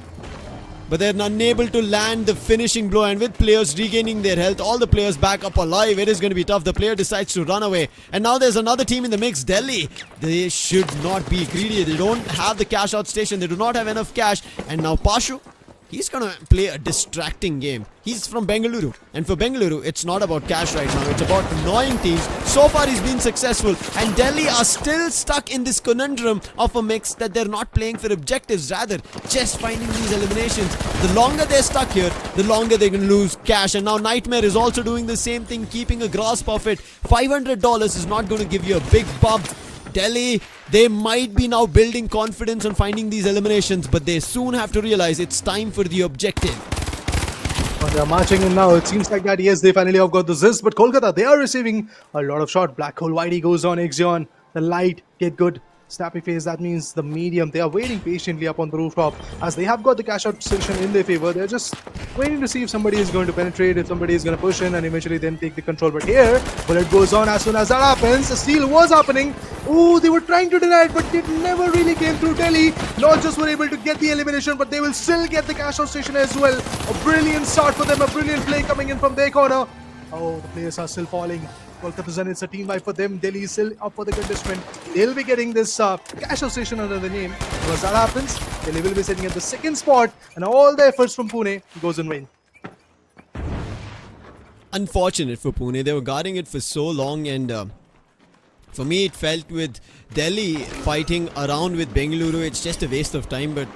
But they're unable to land the finishing blow, and with players regaining their health, all the players back up alive, it is going to be tough. The player decides to run away, and now there's another team in the mix, Delhi. They should not be greedy. They don't have the cash out station. They do not have enough cash, and now Pashu, he's going to play a distracting game. He's from Bengaluru, and for Bengaluru, it's not about cash right now. It's about annoying teams. So far, he's been successful, and Delhi are still stuck in this conundrum of a mix that they're not playing for objectives, rather just finding these eliminations. The longer they're stuck here, the longer they can lose cash. And now Nightmare is also doing the same thing, keeping a grasp of it. $500 is not going to give you a big bump. Delhi, they might be now building confidence on finding these eliminations, but they soon have to realize it's time for the objective. They're marching in now. It seems like that, yes, they finally have got the Ziz, but Kolkata, they are receiving a lot of shot. Black hole Whitey goes on, Ixion, the light, get good. Snappy face, that means the medium. They are waiting patiently up on the rooftop as they have got the cash out station in their favor. They're just waiting to see if somebody is going to penetrate, if somebody is going to push in and eventually then take the control. But here, bullet goes on. As soon as that happens, a steal was happening. Oh, they were trying to deny it, but it never really came through. Delhi not just were able to get the elimination, but they will still get the cash out station as well. A brilliant start for them, a brilliant play coming in from their corner. Oh, the players are still falling. Kolkata Zeniths, it's a team fight for them. Delhi is still up for the contestment. They'll be getting this cash out station under the name. Once that happens, Delhi will be sitting at the second spot, and all the efforts from Pune goes in vain. Unfortunate for Pune. They were guarding it for so long, and for me, it felt with Delhi fighting around with Bengaluru, it's just a waste of time. But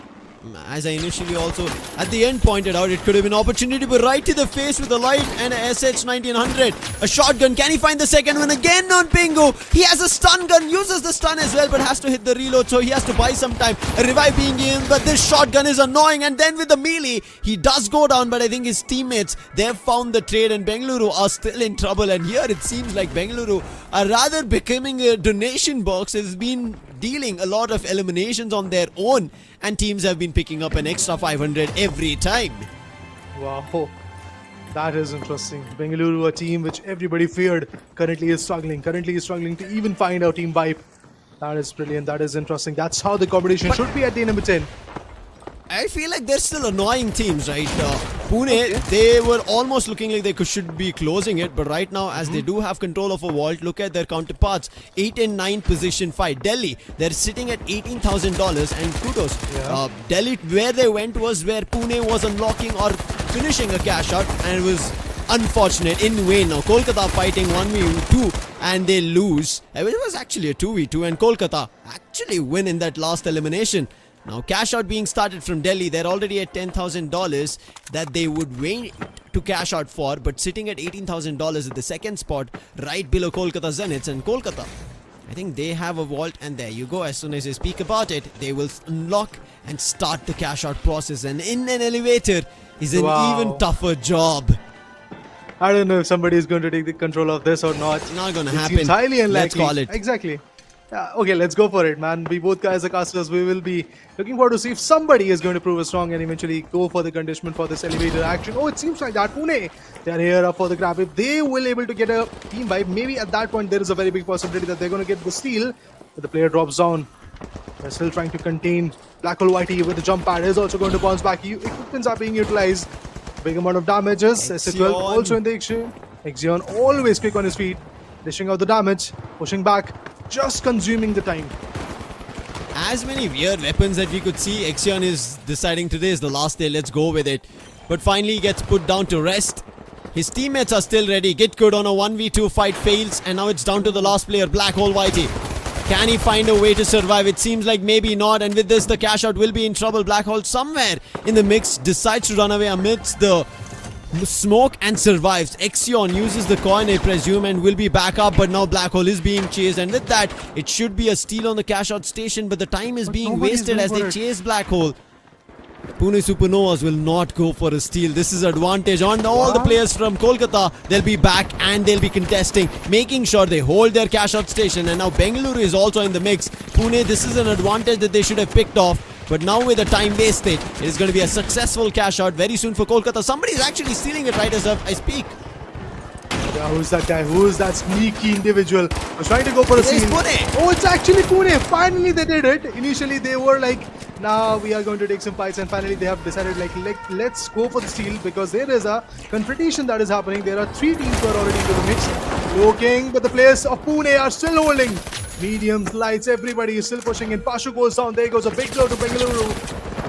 as I initially also at the end pointed out, it could have been an opportunity, but right to the face with a light and a SH1900. A shotgun. Can he find the second one again on Bingo? He has a stun gun, uses the stun as well, but has to hit the reload, so he has to buy some time. A revive being given, but this shotgun is annoying, and then with the melee, he does go down, but I think his teammates, they've found the trade, and Bengaluru are still in trouble. And here it seems like Bengaluru are rather becoming a donation box. Has been dealing a lot of eliminations on their own, and teams have been picking up an extra 500 every time. Wow, that is interesting. Bengaluru, a team which everybody feared, currently is struggling to even find our team vibe. That is brilliant. That is interesting. That's how the competition should be at day number 10. I feel like they're still annoying teams, right? Pune, they were almost looking like they should be closing it, but right now, as they do have control of a vault, look at their counterparts. 8 and 9 position fight. Delhi, they're sitting at $18,000, and kudos. Delhi, where they went was where Pune was unlocking or finishing a cash out, and it was unfortunate in vain. Now Kolkata fighting 1v2 and they lose. It was actually a 2v2, and Kolkata actually win in that last elimination. Now cash out being started from Delhi. They're already at $10,000 that they would wait to cash out for, but sitting at $18,000 at the second spot, right below Kolkata Zeniths. And Kolkata, I think they have a vault, and there you go. As soon as they speak about it, they will unlock and start the cash out process. And in an elevator is an even tougher job. I don't know if somebody is going to take the control of this or not. It's not going to It happen. seems highly unlikely. Let's call it. Exactly. Yeah, okay, let's go for it, man. We both guys are casters. We will be looking forward to see if somebody is going to prove us wrong and eventually go for the contestment for this elevator action. Oh, it seems like that Pune, they're here up for the grab. If they will able to get a team vibe, maybe at that point there is a very big possibility that they're going to get the steal. but the player drops down. They're still trying to contain Black Hole Whitey with the jump pad. Is also going to bounce back. Equipments are being utilized. Big amount of damages. SC12 also in the exchange. Exion always quick on his feet. Dishing out the damage. Pushing back. Just consuming the time. As many weird weapons that we could see, Exion is deciding today is the last day, let's go with it. But finally he gets put down to rest. His teammates are still ready. Get good on a 1v2 fight fails, and now it's down to the last player, Black Hole Whitey. Can he find a way to survive? It seems like maybe not, and with this the CashOut will be in trouble. Black Hole somewhere in the mix decides to run away amidst the smoke and survives. Exion uses the coin, I presume, and will be back up, but now Black Hole is being chased, and with that it should be a steal on the CashOut station, but the time is being wasted as they chase Black Hole. Pune Supernovas will not go for a steal. This is advantage on all the players from Kolkata. They'll be back and they'll be contesting, making sure they hold their CashOut station, and now Bengaluru is also in the mix. Pune, this is an advantage that they should have picked off. But now with the time wasted, it is going to be a successful CashOut very soon for Kolkata. Somebody is actually stealing it right as I speak. Yeah, who's that guy? Who's that sneaky individual who's trying to go for a steal? Pune. Oh, it's actually Pune. Finally they did it. Initially they were like, nah, we are going to take some fights, and finally they have decided like, let's go for the steal, because there is a confrontation that is happening. There are 3 teams who are already into the mix. Looking, but the players of Pune are still holding. Mediums, lights, everybody is still pushing in. Pashu goes down. There goes a big blow to Bengaluru.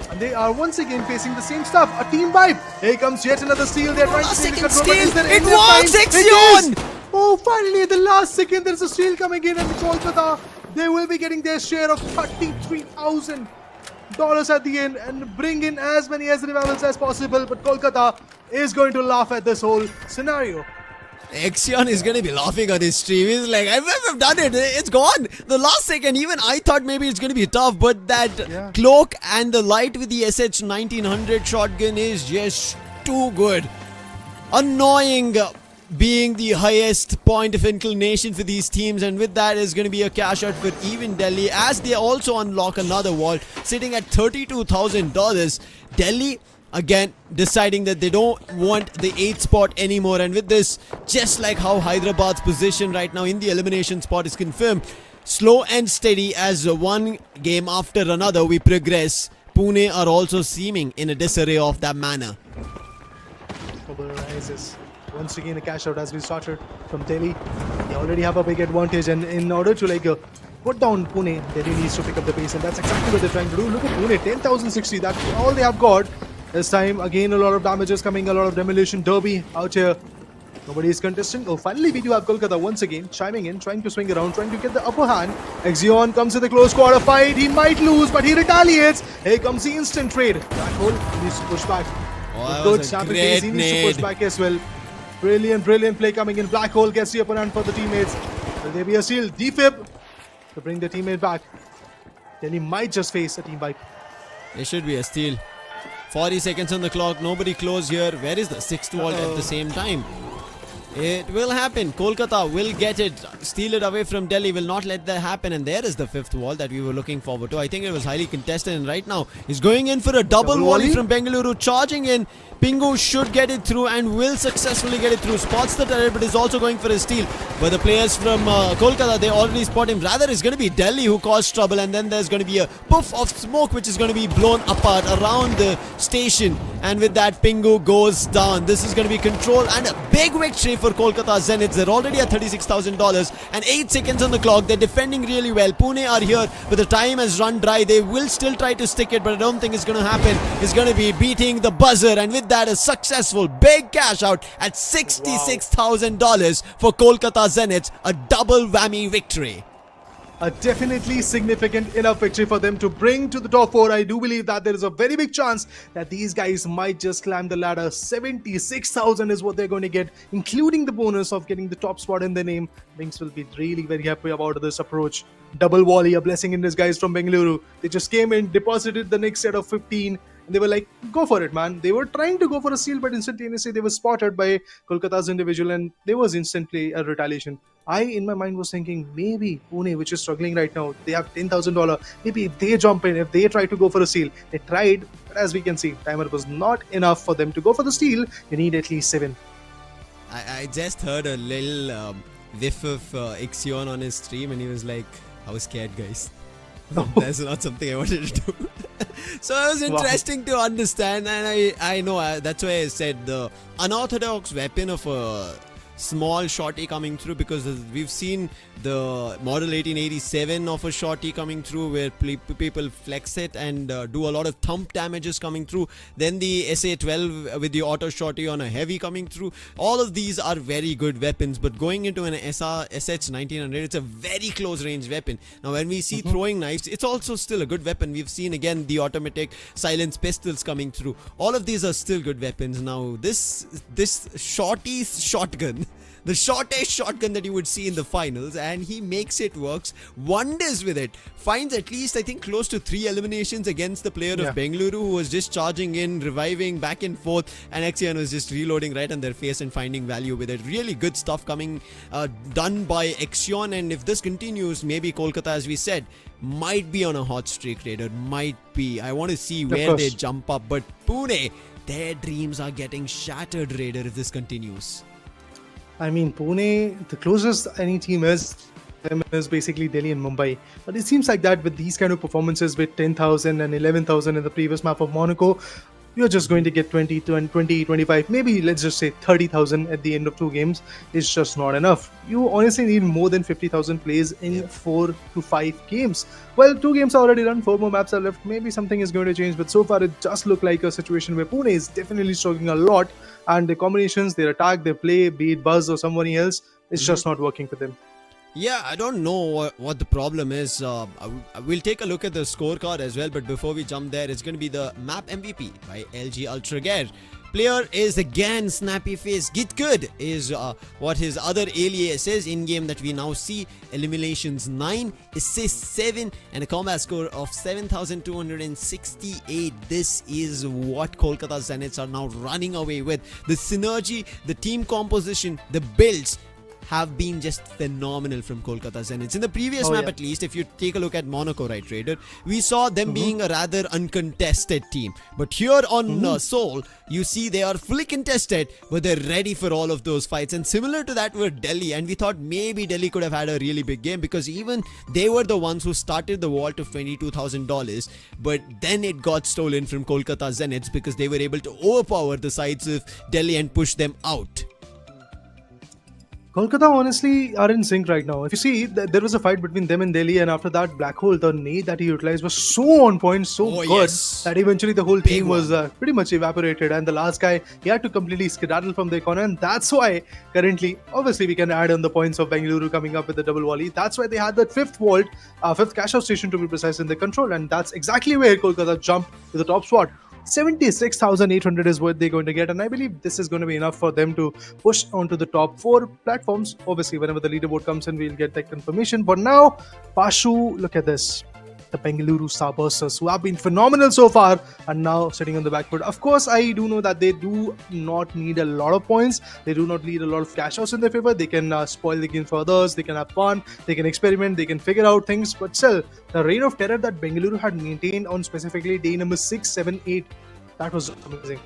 And they are once again facing the same stuff. A team vibe. Here comes yet another steal. They're trying to steal the control. It works, Exion! Oh, finally at the last second there's a steal coming in, and Kolkata, they will be getting their share of $33,000 at the end and bring in as many as revivals as possible. But Kolkata is going to laugh at this whole scenario. Exion is going to be laughing on his stream. He's like, I've done it. It's gone. The last second, even I thought maybe it's going to be tough, but that cloak and the light with the SH 1900 shotgun is just too good. Annoying being the highest point of inclination for these teams, and with that is going to be a CashOut for even Delhi as they also unlock another wall sitting at $32,000. Delhi again deciding that they don't want the 8th spot anymore, and with this, just like how Hyderabad's position right now in the elimination spot is confirmed, slow and steady as one game after another we progress. Pune are also seeming in a disarray of that manner. Rises once again a CashOut as we started from Delhi. They already have a big advantage, and in order to put down Pune, Delhi needs to pick up the pace, and that's exactly what they're trying to do. Look at Pune, 10,060. That's all they have got. This time, again, a lot of damages coming, a lot of demolition derby out here. Nobody is contesting. Oh, finally, we do have Kolkata once again chiming in, trying to swing around, trying to get the upper hand. Exion comes with a close quarter fight. He might lose, but he retaliates. Here comes the instant trade. Black Hole needs to push back. Oh, Good champion phase. He needs to push back as well. Brilliant play coming in. Black Hole gets the upper hand for the teammates. Will there be a steal? Defib to bring the teammate back. Then he might just face a team wipe. There should be a steal. 40 seconds on the clock, nobody close here. Where is the 6th vault at the same time? It will happen. Kolkata will get it, steal it away from Delhi, will not let that happen, and there is the 5th wall that we were looking forward to. I think it was highly contested, and right now he's going in for a double volley from Bengaluru, charging in. Pingu should get it through and will successfully get it through. Spots the turret, but is also going for a steal. But the players from Kolkata, they already spot him. Rather, it's going to be Delhi who caused trouble, and then there's going to be a puff of smoke which is going to be blown apart around the station. And with that, Pingu goes down. This is going to be control and a big victory for Kolkata Zeniths. They're already at $36,000 and 8 seconds on the clock. They're defending really well. Pune are here, but the time has run dry. They will still try to stick it, but I don't think it's going to happen. It's going to be beating the buzzer, and with that, a successful big cash out at $66,000 for Kolkata Zeniths. A double whammy victory. A definitely significant enough victory for them to bring to the top 4. I do believe that there is a very big chance that these guys might just climb the ladder. 76,000 is what they're going to get, including the bonus of getting the top spot in their name. Wings will be really very happy about this approach. Double volley, a blessing in disguise from Bengaluru. They just came in, deposited the next set of 15. And they were like, go for it, man. They were trying to go for a steal, but instantaneously they were spotted by Kolkata's individual, and there was instantly a retaliation. I, in my mind, was thinking maybe Pune, which is struggling right now, they have $10,000. Maybe if they jump in, if they try to go for a steal. They tried, but as we can see, timer was not enough for them to go for the steal. You need at least 7. I just heard a little whiff of Ixion on his stream, and he was like, I was scared, guys. No. That's not something I wanted to do. So it was interesting to understand, and I know that's why I said the unorthodox weapon of a small shorty coming through, because we've seen the model 1887 of a shorty coming through where people flex it and do a lot of thump damages coming through. Then the SA12 with the auto shorty on a heavy coming through. All of these are very good weapons, but going into an SH 1900, it's a very close range weapon. Now when we see throwing knives, it's also still a good weapon. We've seen again the automatic silence pistols coming through. All of these are still good weapons. Now this shorty shotgun, the shortest shotgun that you would see in the finals, and he makes it works wonders with it. Finds at least, I think, close to 3 eliminations against the player of Bengaluru, who was just charging in, reviving back and forth, and Axion was just reloading right on their face and finding value with it. Really good stuff coming done by Axion, and if this continues, maybe Kolkata, as we said, might be on a hot streak, Raider. Might be. I want to see where they jump up, but Pune, their dreams are getting shattered, Raider, if this continues. I mean, Pune, the closest any team is basically Delhi and Mumbai. But it seems like that with these kind of performances with 10,000 and 11,000 in the previous map of Monaco, you're just going to get 20, 25, maybe let's just say 30,000 at the end of 2 games. It's just not enough. You honestly need more than 50,000 plays in 4 to 5 games. Well, 2 games are already done, 4 more maps are left. Maybe something is going to change, but so far it just looked like a situation where Pune is definitely struggling a lot, and the combinations, their attack, their play, be it Buzz or somebody else, it's just not working for them. Yeah, I don't know what the problem is. We'll take a look at the scorecard as well, but before we jump there, it's going to be the map MVP by LG Ultragear. Player is again Snappy Face. Git Good is what his other alias is in game that we now see. Eliminations 9, assists 7, and a combat score of 7,268. This is what Kolkata Zeniths are now running away with. The synergy, the team composition, the builds have been just phenomenal from Kolkata Zeniths. In the previous map, at least, if you take a look at Monaco, right, Raider, we saw them being a rather uncontested team. But here on Seoul, you see they are fully contested, but they're ready for all of those fights. And similar to that were Delhi, and we thought maybe Delhi could have had a really big game, because even they were the ones who started the vault of $22,000, but then it got stolen from Kolkata Zeniths because they were able to overpower the sides of Delhi and push them out. Kolkata honestly are in sync right now. If you see, there was a fight between them and Delhi, and after that, Black Hole, the nade that he utilized was so on point, so good, that eventually the whole team was pretty much evaporated, and the last guy, he had to completely skedaddle from the corner, and that's why currently, obviously we can add on the points of Bengaluru coming up with the double volley. That's why they had that 5th vault, 5th cash-out station to be precise in the control, and that's exactly where Kolkata jumped to the top spot. 76,800 is what they're going to get, and I believe this is going to be enough for them to push onto the top 4 platforms. Obviously, whenever the leaderboard comes in, we'll get that confirmation. For now, Pashu, look at this. The Bengaluru Starbusters, who have been phenomenal so far, are now sitting on the back foot. Of course, I do know that they do not need a lot of points. They do not need a lot of cash outs in their favor. They can spoil the game for others. They can have fun. They can experiment. They can figure out things. But still, the reign of terror that Bengaluru had maintained on specifically day number 6, 7, 8, that was amazing.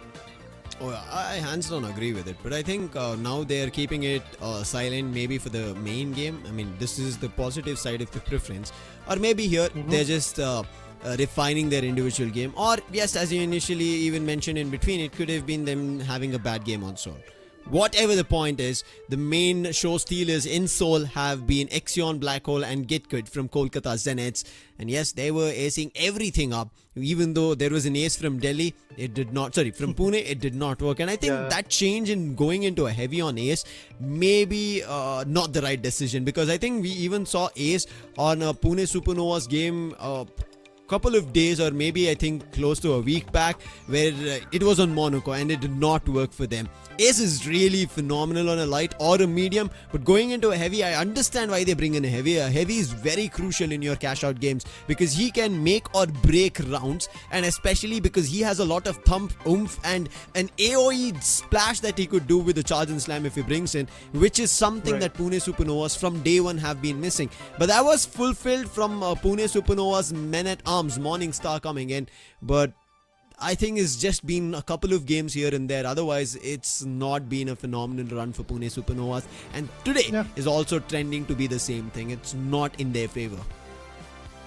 Oh, I hands down agree with it, but I think now they are keeping it silent maybe for the main game. I mean, this is the positive side of the preference, or maybe here they're just refining their individual game, or yes, as you initially even mentioned in between, it could have been them having a bad game on Seoul. Whatever the point is, the main show stealers in Seoul have been Axion, Black Hole and Git Good from Kolkata Zeniths. And yes, they were acing everything up. Even though there was an ace from Delhi, from Pune, it did not work. And I think that change in going into a heavy on ace maybe not the right decision, because I think we even saw ace on a Pune Supernovas game couple of days, or maybe I think close to a week back, where it was on Monaco and it did not work for them. Ace is really phenomenal on a light or a medium, but going into a heavy, I understand why they bring in a heavy. A heavy is very crucial in your cash out games, because he can make or break rounds, and especially because he has a lot of thump, oomph and an AoE splash that he could do with the charge and slam if he brings in, which is something that Pune Supernovas from day one have been missing. But that was fulfilled from Pune Supernovas men at arms, Morning Star coming in, but I think it's just been a couple of games here and there. Otherwise, it's not been a phenomenal run for Pune Supernovas. And today is also trending to be the same thing. It's not in their favor.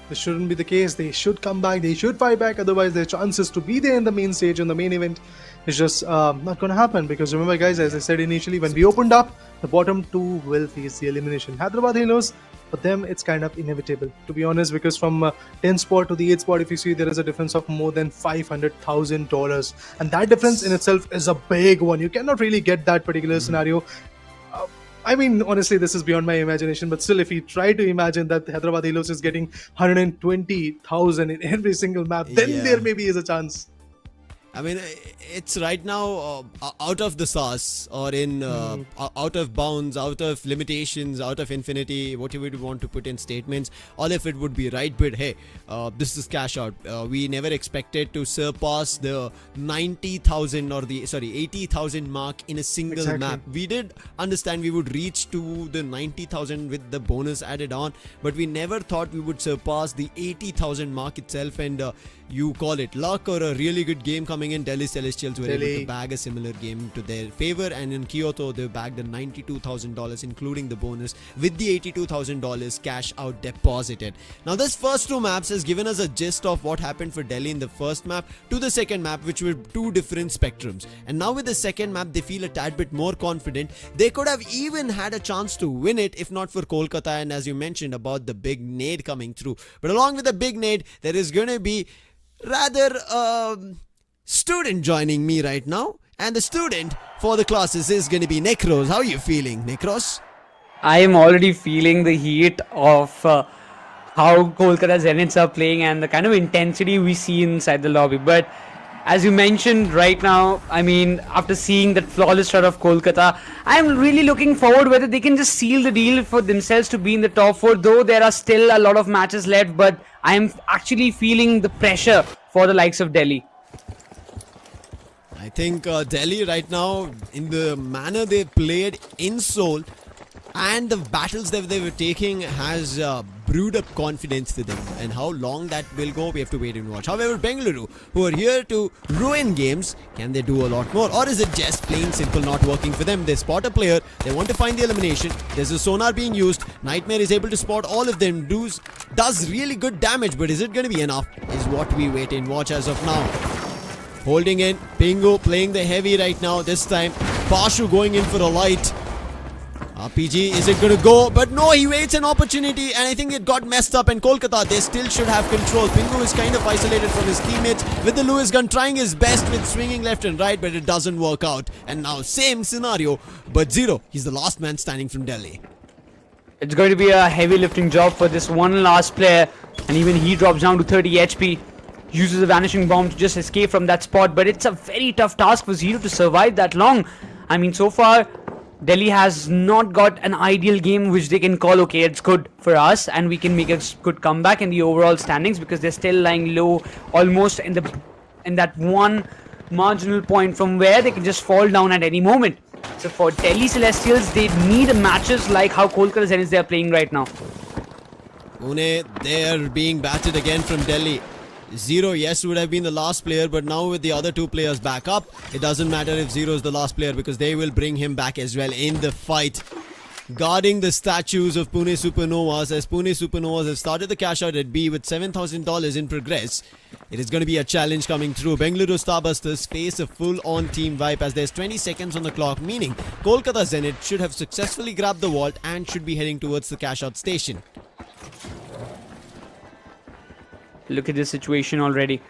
This shouldn't be the case. They should come back. They should fight back. Otherwise, their chances to be there in the main stage, in the main event, is just not going to happen. Because remember, guys, as I said initially, when we opened up, the bottom two will face the elimination. Hyderabad Halos, for them, it's kind of inevitable, to be honest. Because from 10th spot to the 8th spot, if you see, there is a difference of more than $500,000, and that difference in itself is a big one. You cannot really get that particular scenario. I mean, honestly, this is beyond my imagination, but still, if you try to imagine that Hyderabad Halos is getting 120,000 in every single map, then there maybe is a chance. I mean, it's right now out of the sauce, or in out of bounds, out of limitations, out of infinity, whatever you want to put in statements. All of it would be right, but hey, this is CashOut. We never expected to surpass the 90,000 or the 80,000 mark in a single map. We did understand we would reach to the 90,000 with the bonus added on, but we never thought we would surpass the 80,000 mark itself. And you call it luck or a really good game coming in. Delhi Celestials were able to bag a similar game to their favor, and in Kyoto they bagged the $92,000 including the bonus, with the $82,000 cash out deposited. Now this first two maps has given us a gist of what happened for Delhi in the first map to the second map, which were two different spectrums. And now with the second map, they feel a tad bit more confident. They could have even had a chance to win it if not for Kolkata, and as you mentioned about the big nade coming through. But along with the big nade, there is going to be rather student joining me right now, and the student for the classes is going to be Necros. How are you feeling, Necros? I am already feeling the heat of how Kolkata Zeniths are playing and the kind of intensity we see inside the lobby. But as you mentioned right now, I mean, after seeing that flawless start of Kolkata, I am really looking forward whether they can just seal the deal for themselves to be in the top 4, though there are still a lot of matches left. But I am actually feeling the pressure for the likes of Delhi. I think Delhi right now, in the manner they played in Seoul and the battles that they were taking, has brewed up confidence with them. And how long that will go, we have to wait and watch. However, Bengaluru, who are here to ruin games, can they do a lot more? Or is it just plain simple not working for them? They spot a player, they want to find the elimination, there's a sonar being used, Nightmare is able to spot all of them, does really good damage, but is it going to be enough? Is what we wait and watch as of now. Holding in, Pingu playing the heavy right now. This time, Pashu going in for a light. RPG, is it going to go? But no, he waits an opportunity, and I think it got messed up. And Kolkata, they still should have control. Pingu is kind of isolated from his teammates with the Lewis gun, trying his best with swinging left and right, but it doesn't work out. And now same scenario, but Zero, he's the last man standing from Delhi. It's going to be a heavy lifting job for this one last player, and even he drops down to 30 HP. Uses a vanishing bomb to just escape from that spot, but it's a very tough task for Zero to survive that long. I mean, so far Delhi has not got an ideal game which they can call, okay, it's good for us and we can make a good comeback in the overall standings, because they're still lying low, almost in that one marginal point from where they can just fall down at any moment. So for Delhi Celestials, they need matches like how Kolkata Zeniths they are playing right now. Pune, they're being battered again from Delhi. Zero, yes, would have been the last player, but now with the other two players back up, it doesn't matter if Zero is the last player, because they will bring him back as well in the fight. Guarding the statues of Pune Supernovas, as Pune Supernovas have started the cash out at B with $7,000 in progress. It is going to be a challenge coming through. Bengaluru Starbusters face a full-on team wipe as there's 20 seconds on the clock, meaning Kolkata Zenith should have successfully grabbed the vault and should be heading towards the cash out station. Look at this situation already.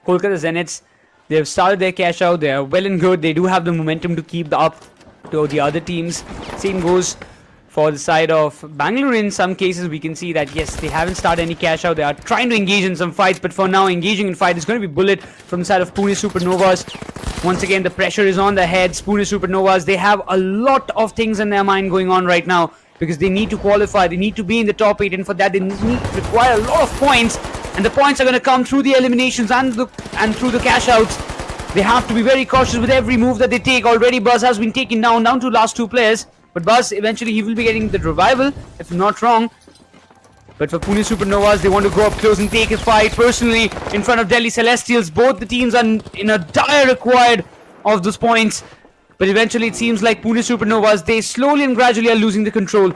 Kolkata Zeniths, they have started their cash out. They are well and good. They do have the momentum to keep up to the other teams. Same goes for the side of Bangalore. In some cases, we can see that yes, they haven't started any cash out. They are trying to engage in some fights, but for now, engaging in fight is going to be Bullet from the side of Pune Supernovas. Once again, the pressure is on their heads. Pune Supernovas, they have a lot of things in their mind going on right now, because they need to qualify, they need to be in the top 8, and for that they require a lot of points, and the points are going to come through the eliminations and through the cash outs. They have to be very cautious with every move that they take. Already Buzz has been taken down to last two players, but Buzz eventually he will be getting the revival, if I'm not wrong. But for Pune Supernovas, they want to go up close and take a fight personally in front of Delhi Celestials. Both the teams are in a dire required of those points. But eventually it seems like Pune Supernovas, they slowly and gradually are losing the control.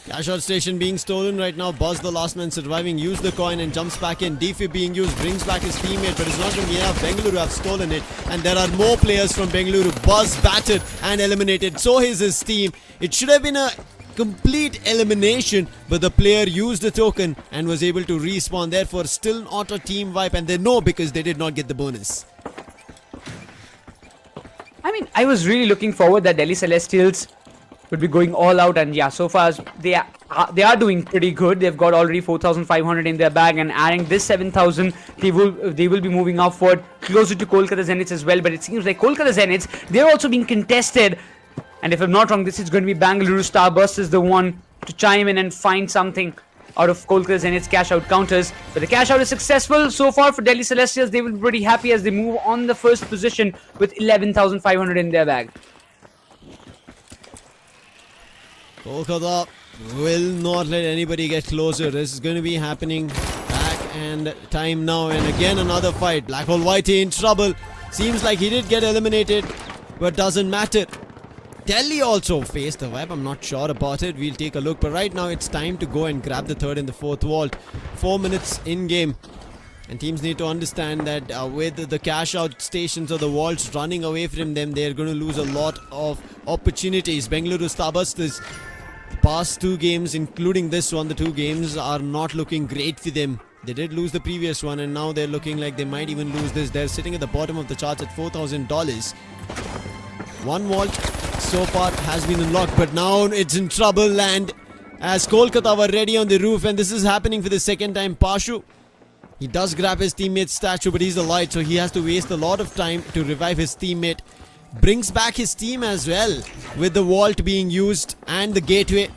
CashOut station being stolen right now. Buzz, the last man surviving, used the coin and jumps back in. Defib being used, brings back his teammate, but it's not going to be enough. Bengaluru have stolen it, and there are more players from Bengaluru. Buzz battered and eliminated. So is his team. It should have been a complete elimination, but the player used the token and was able to respawn. Therefore, still not a team wipe, and they know because they did not get the bonus. I mean, I was really looking forward that Delhi Celestials would be going all out, and yeah, so far they are doing pretty good. They've got already 4,500 in their bag, and adding this 7,000, they will be moving upward closer to Kolkata Zeniths as well. But it seems like Kolkata Zeniths, they're also being contested, and if I'm not wrong, this is going to be Bengaluru Starbusters, the one to chime in and find something out of Kolkata Zenith's cash out counters. But the cash out is successful so far for Delhi Celestials. They will be pretty happy as they move on the first position with 11,500 in their bag. Kolkata will not let anybody get closer. This is going to be happening back and time now. And again another fight. Black Hole Whitey in trouble. Seems like he did get eliminated, but doesn't matter. Delhi also faced a wipe. I'm not sure about it. We'll take a look. But right now it's time to go and grab the third and the fourth vault. 4 minutes in game. And teams need to understand that with the cash out stations or the vaults running away from them, they're going to lose a lot of opportunities. Bengaluru Starbusters, the past 2 games, including this one, the 2 games are not looking great for them. They did lose the previous one, and now they're looking like they might even lose this. They're sitting at the bottom of the charts at $4,000. One vault so far has been unlocked, but now it's in trouble. And as Kolkata were ready on the roof, and this is happening for the second time, Pashu, he does grab his teammate's statue, but he's alive, so he has to waste a lot of time to revive his teammate. Brings back his team as well, with the vault being used and the gateway.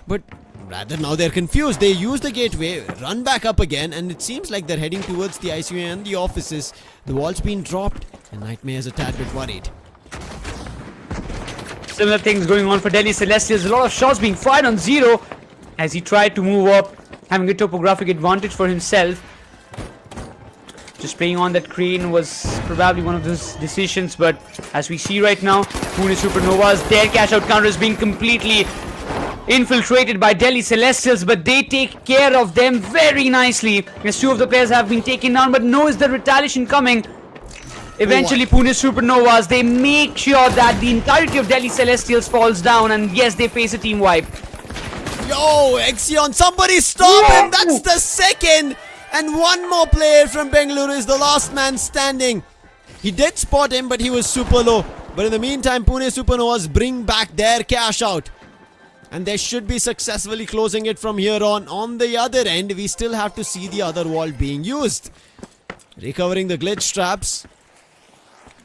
But rather now they're confused. They use the gateway, run back up again, and it seems like they're heading towards the ICU and the offices. The vault's been dropped, and Nightmare is a tad bit worried. Similar things going on for Delhi Celestials. A lot of shots being fired on Zero as he tried to move up, having a topographic advantage for himself. Just playing on that crane was probably one of those decisions, but as we see right now, Pune Supernovas, their cash out counter is being completely infiltrated by Delhi Celestials, but they take care of them very nicely as 2 of the players have been taken down. But no, is the retaliation coming? Eventually, Pune Supernovas, they make sure that the entirety of Delhi Celestials falls down, and yes, they face a team wipe. Yo, Exion, somebody stop him! That's the second! And one more player from Bengaluru is the last man standing. He did spot him, but he was super low. But in the meantime, Pune Supernovas bring back their cash out. And they should be successfully closing it from here on. On the other end, we still have to see the other vault being used. Recovering the glitch traps.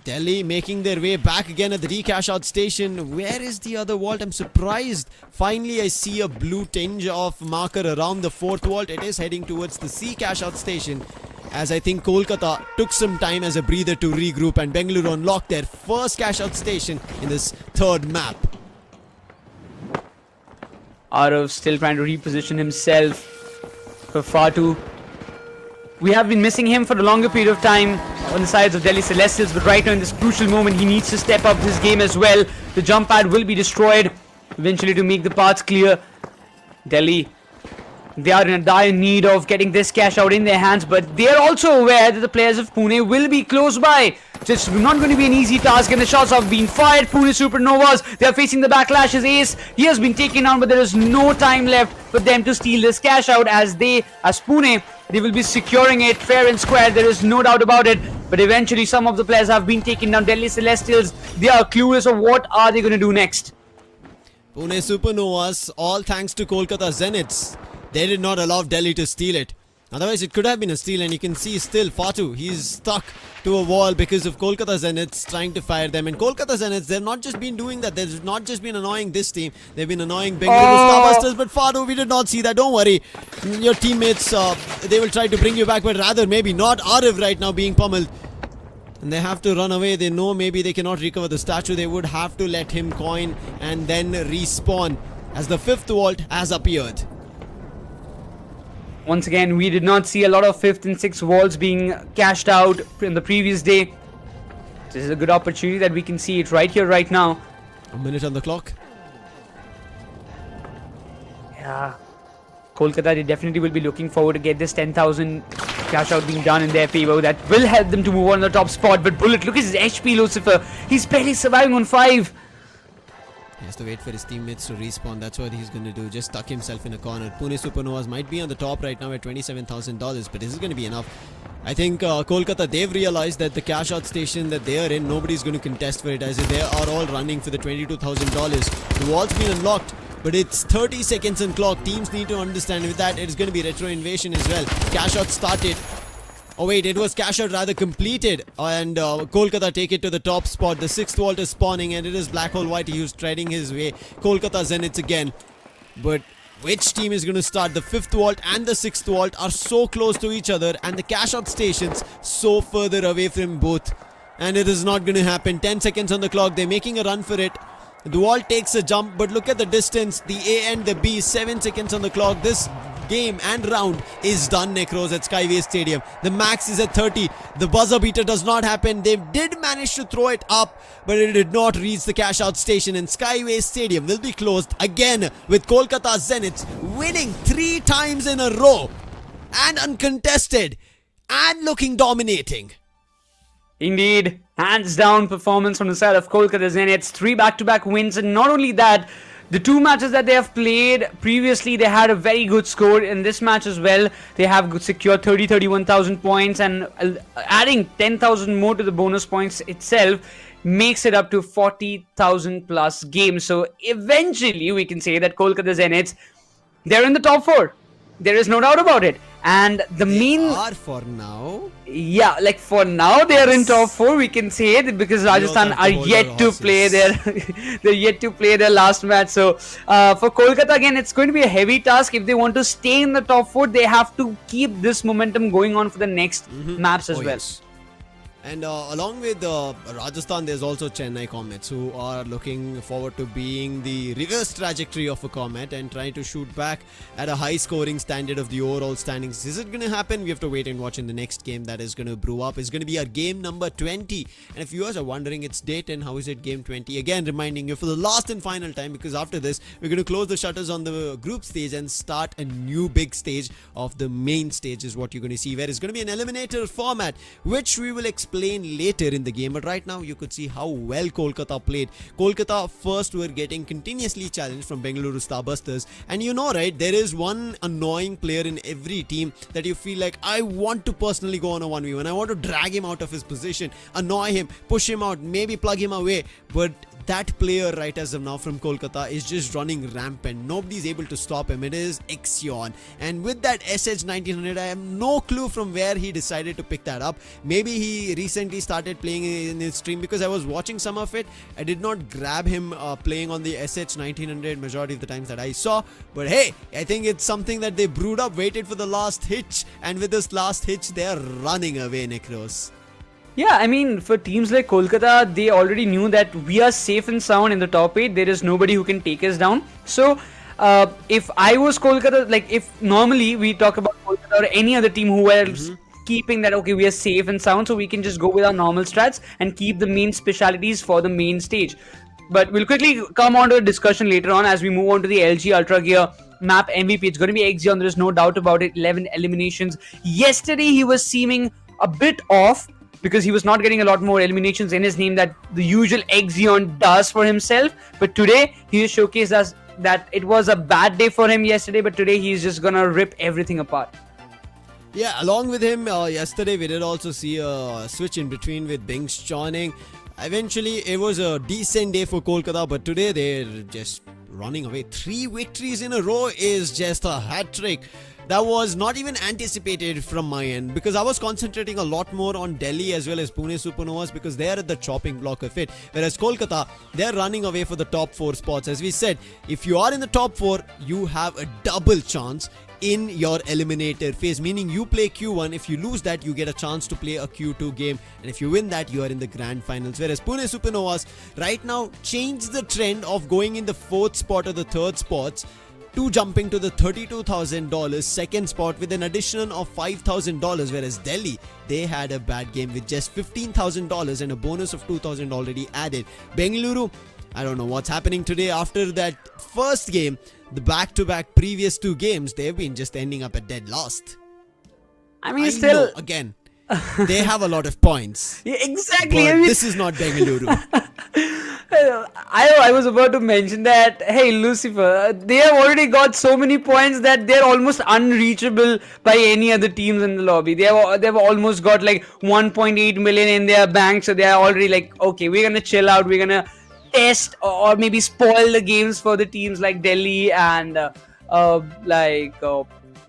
Delhi making their way back again at the recash out station. Where is the other vault? I'm surprised. Finally, I see a blue tinge of marker around the 4th vault. It is heading towards the C cash out station, as I think Kolkata took some time as a breather to regroup, and Bengaluru unlocked their first cash out station in this 3rd map. Arav still trying to reposition himself for Fatu. We have been missing him for a longer period of time on the sides of Delhi Celestials, but right now in this crucial moment, he needs to step up his game as well. The jump pad will be destroyed eventually to make the paths clear. Delhi, they are in a dire need of getting this cash out in their hands, but they are also aware that the players of Pune will be close by. So it's not going to be an easy task, and the shots have been fired. Pune Supernovas, they are facing the backlash as Ace. He has been taken down, but there is no time left for them to steal this cash out, as Pune, they will be securing it fair and square. There is no doubt about it. But eventually some of the players have been taken down. Delhi Celestials, they are clueless of what are they going to do next. Pune Supernovas, all thanks to Kolkata Zeniths. They did not allow Delhi to steal it. Otherwise, it could have been a steal, and you can see still Fatu, he's stuck to a wall because of Kolkata Zeniths trying to fire them. And Kolkata Zeniths, they've not just been doing that. They've not just been annoying this team. They've been annoying Bengaluru Starbusters. But Fatu, we did not see that. Don't worry. Your teammates, they will try to bring you back, but rather maybe not. Arif right now being pummeled. And they have to run away. They know maybe they cannot recover the statue. They would have to let him coin and then respawn as the 5th vault has appeared. Once again, we did not see a lot of 5th and 6th vaults being cashed out in the previous day. This is a good opportunity that we can see it right here, right now. A minute on the clock. Yeah. Kolkata, they definitely will be looking forward to get this 10,000 cash out being done in their favor. That will help them to move on the top spot. But Bullet, look at his HP, Lucifer. He's barely surviving on 5. He has to wait for his teammates to respawn. That's what he's going to do. Just stuck himself in a corner. Pune Supernovas might be on the top right now at $27,000, but is it going to be enough? I think Kolkata, they've realized that the cash out station that they are in, nobody's going to contest for it, as they are all running for the $22,000. The wall's been unlocked, but it's 30 seconds on clock. Teams need to understand with that it's going to be retro invasion as well. Cash out started. Oh wait, it was cash out rather completed, and Kolkata take it to the top spot. The 6th vault is spawning, and it is Black Hole White who's treading his way. Kolkata Zeniths again, but which team is going to start? The 5th vault and the 6th vault are so close to each other, and the cash out stations so further away from both, and it is not going to happen. 10 seconds on the clock. They're making a run for it. The wall takes a jump, but look at the distance. The A and the B, 7 seconds on the clock. This game and round is done, Necros, at Skyway Stadium. The max is at 30. The buzzer beater does not happen. They did manage to throw it up, but it did not reach the cash out station, and Skyway Stadium will be closed again with Kolkata Zeniths winning 3 times in a row and uncontested and looking dominating. Indeed, hands down performance from the side of Kolkata Zeniths. 3 back-to-back wins, and not only that, the 2 matches that they have played previously, they had a very good score. In this match as well, they have secured 31,000 points, and adding 10,000 more to the bonus points itself makes it up to 40,000 plus games. So eventually, we can say that Kolkata Zeniths, they're in the top 4. There is no doubt about it. And the main are for now. Yeah, like for now they are in top 4. We can say it because Rajasthan are yet to play their they're yet to play their last match. So for Kolkata again, it's going to be a heavy task. If they want to stay in the top 4, they have to keep this momentum going on for the next maps as well. Yes. And along with Rajasthan, there's also Chennai Comets, who are looking forward to being the reverse trajectory of a Comet and trying to shoot back at a high scoring standard of the overall standings. Is it going to happen? We have to wait and watch in the next game that is going to brew up. It's going to be our game number 20. And if viewers are wondering, it's day 10, how is it game 20? Again, reminding you for the last and final time, because after this, we're going to close the shutters on the group stage and start a new big stage of the main stage is what you're going to see, where it's going to be an eliminator format, which we will explain later in the game. But right now you could see how well Kolkata played. Kolkata first were getting continuously challenged from Bengaluru Starbusters, and you know, right, there is one annoying player in every team that you feel like, I want to personally go on a 1v1, I want to drag him out of his position, annoy him, push him out, maybe plug him away, but that player right as of now from Kolkata is just running rampant. Nobody's able to stop him. It is Ixion. And with that SH1900, I have no clue from where he decided to pick that up. Maybe he recently started playing in his stream, because I was watching some of it. I did not grab him playing on the SH1900 majority of the times that I saw. But hey, I think it's something that they brewed up, waited for the last hitch, and with this last hitch, they are running away, Necros. Yeah, I mean, for teams like Kolkata, they already knew that we are safe and sound in the top 8. There is nobody who can take us down. So, if I was Kolkata, like if normally we talk about Kolkata or any other team who were keeping that, okay, we are safe and sound, so we can just go with our normal strats and keep the main specialities for the main stage. But we'll quickly come on to a discussion later on as we move on to the LG Ultragear map MVP. It's going to be Exion, there is no doubt about it. 11 eliminations. Yesterday, he was seeming a bit off, because he was not getting a lot more eliminations in his name that the usual Exion does for himself. But today, he has showcased us that it was a bad day for him yesterday, but today he's just gonna rip everything apart. Yeah, along with him, yesterday we did also see a switch in between with Bings joining. Eventually, it was a decent day for Kolkata, but today they're just running away. 3 victories in a row is just a hat trick. That was not even anticipated from my end, because I was concentrating a lot more on Delhi as well as Pune Supernovas, because they are at the chopping block of it. Whereas Kolkata, they're running away for the top 4 spots. As we said, if you are in the top 4, you have a double chance in your eliminator phase, meaning you play Q1. If you lose that, you get a chance to play a Q2 game, and if you win that, you are in the grand finals. Whereas Pune Supernovas right now changed the trend of going in the 4th spot or the 3rd spots to jumping to the $32,000 second spot with an addition of $5,000, whereas Delhi, they had a bad game with just $15,000 and a bonus of $2,000 already added. Bengaluru, I don't know what's happening today. After that first game, the back-to-back previous 2 games, they've been just ending up at dead last. I mean, I still. know, again, they have a lot of points. Yeah, exactly. But I mean, this is not Bengaluru. I was about to mention that, hey, Lucifer, they have already got so many points that they're almost unreachable by any other teams in the lobby. They've almost got like 1.8 million in their bank, so they are already like, okay, we're gonna chill out, we're gonna test or maybe spoil the games for the teams like Delhi and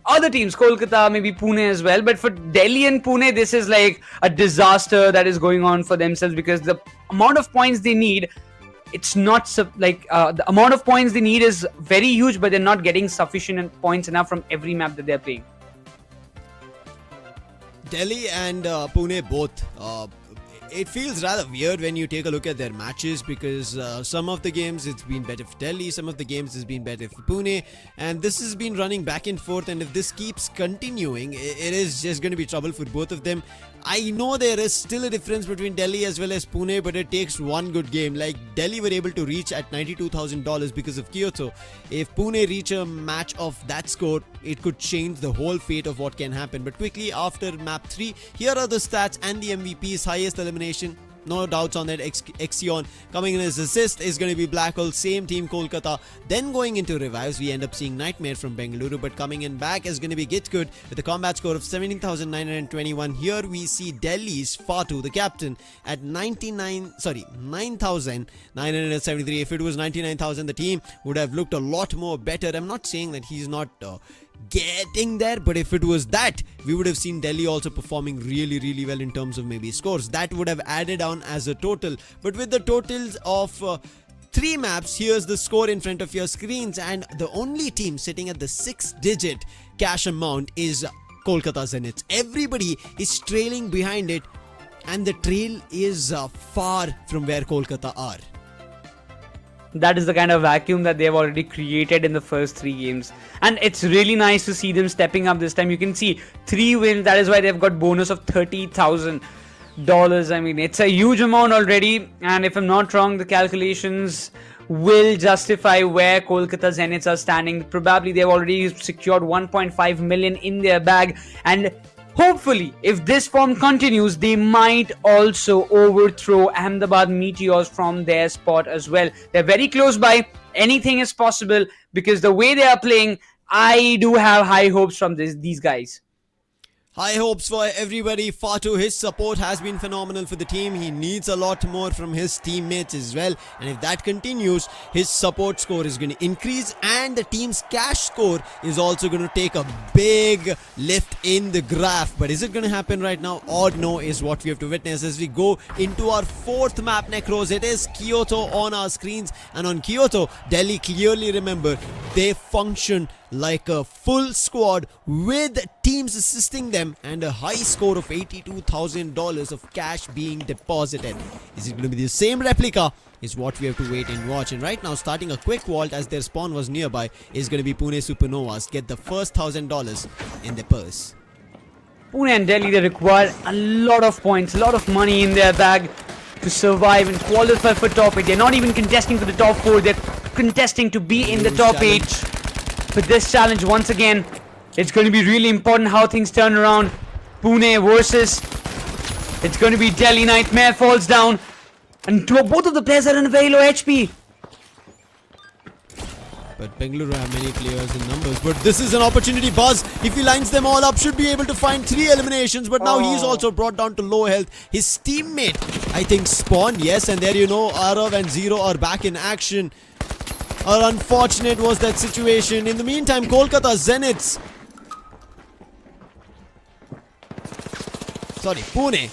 other teams, Kolkata, maybe Pune as well. But for Delhi and Pune, this is like a disaster that is going on for themselves, because the amount of points they need, it's not the amount of points they need is very huge, but they're not getting sufficient points enough from every map that they're playing. Delhi and Pune both. It feels rather weird when you take a look at their matches, because some of the games it's been better for Delhi, some of the games it's been better for Pune, and this has been running back and forth, and if this keeps continuing, it is just going to be trouble for both of them. I know there is still a difference between Delhi as well as Pune, but it takes one good game. Like Delhi were able to reach at $92,000 because of Kyoto. If Pune reach a match of that score, it could change the whole fate of what can happen. But quickly after map 3, here are the stats and the MVP's highest elimination. No doubts on that. Exion coming in as assist is going to be Black Hole, same team Kolkata. Then going into revives, we end up seeing Nightmare from Bengaluru, but coming in back is going to be Get Good with a combat score of 17,921. Here we see Delhi's Fatu, the captain, at 9,973. If it was 99,000, the team would have looked a lot more better. I'm not saying that he's not getting there, but if it was that, we would have seen Delhi also performing really well in terms of maybe scores. That would have added on as a total. But with the totals of 3 maps, here's the score in front of your screens, and the only team sitting at the 6-digit cash amount is Kolkata Zeniths. Everybody is trailing behind it, and the trail is far from where Kolkata are. That is the kind of vacuum that they've already created in the first 3 games. And it's really nice to see them stepping up this time. You can see 3 wins. That is why they've got bonus of $30,000. I mean, it's a huge amount already. And if I'm not wrong, the calculations will justify where Kolkata Zeniths are standing. Probably they've already secured 1.5 million in their bag. And hopefully, if this form continues, they might also overthrow Ahmedabad Meteors from their spot as well. They're very close by. Anything is possible, because the way they are playing, I do have high hopes from these guys. High hopes for everybody. Fatu, his support has been phenomenal for the team. He needs a lot more from his teammates as well. And if that continues, his support score is going to increase, and the team's cash score is also going to take a big lift in the graph. But is it going to happen right now or no is what we have to witness as we go into our 4th map, Necros. It is Kyoto on our screens. And on Kyoto, Delhi, clearly remember, they function like a full squad with teams assisting them, and a high score of $82,000 of cash being deposited. Is it going to be the same replica? Is what we have to wait and watch. And right now, starting a quick vault as their spawn was nearby, is going to be Pune Supernovas. Get the first $1,000 in their purse. Pune and Delhi, they require a lot of points, a lot of money in their bag to survive and qualify for top 8. They're not even contesting for the top 4. They're contesting to be in the top 8. For this challenge, once again, it's going to be really important how things turn around. Pune versus, it's going to be Delhi. Nightmare falls down, and both of the players are in a very low HP. But Bengaluru have many players in numbers. But this is an opportunity. Buzz, if he lines them all up, should be able to find 3 eliminations. But now he's also brought down to low health. His teammate, I think, spawned. Yes, and there you know, Arav and Zero are back in action. How unfortunate was that situation. In the meantime, Kolkata Zeniths. Pune.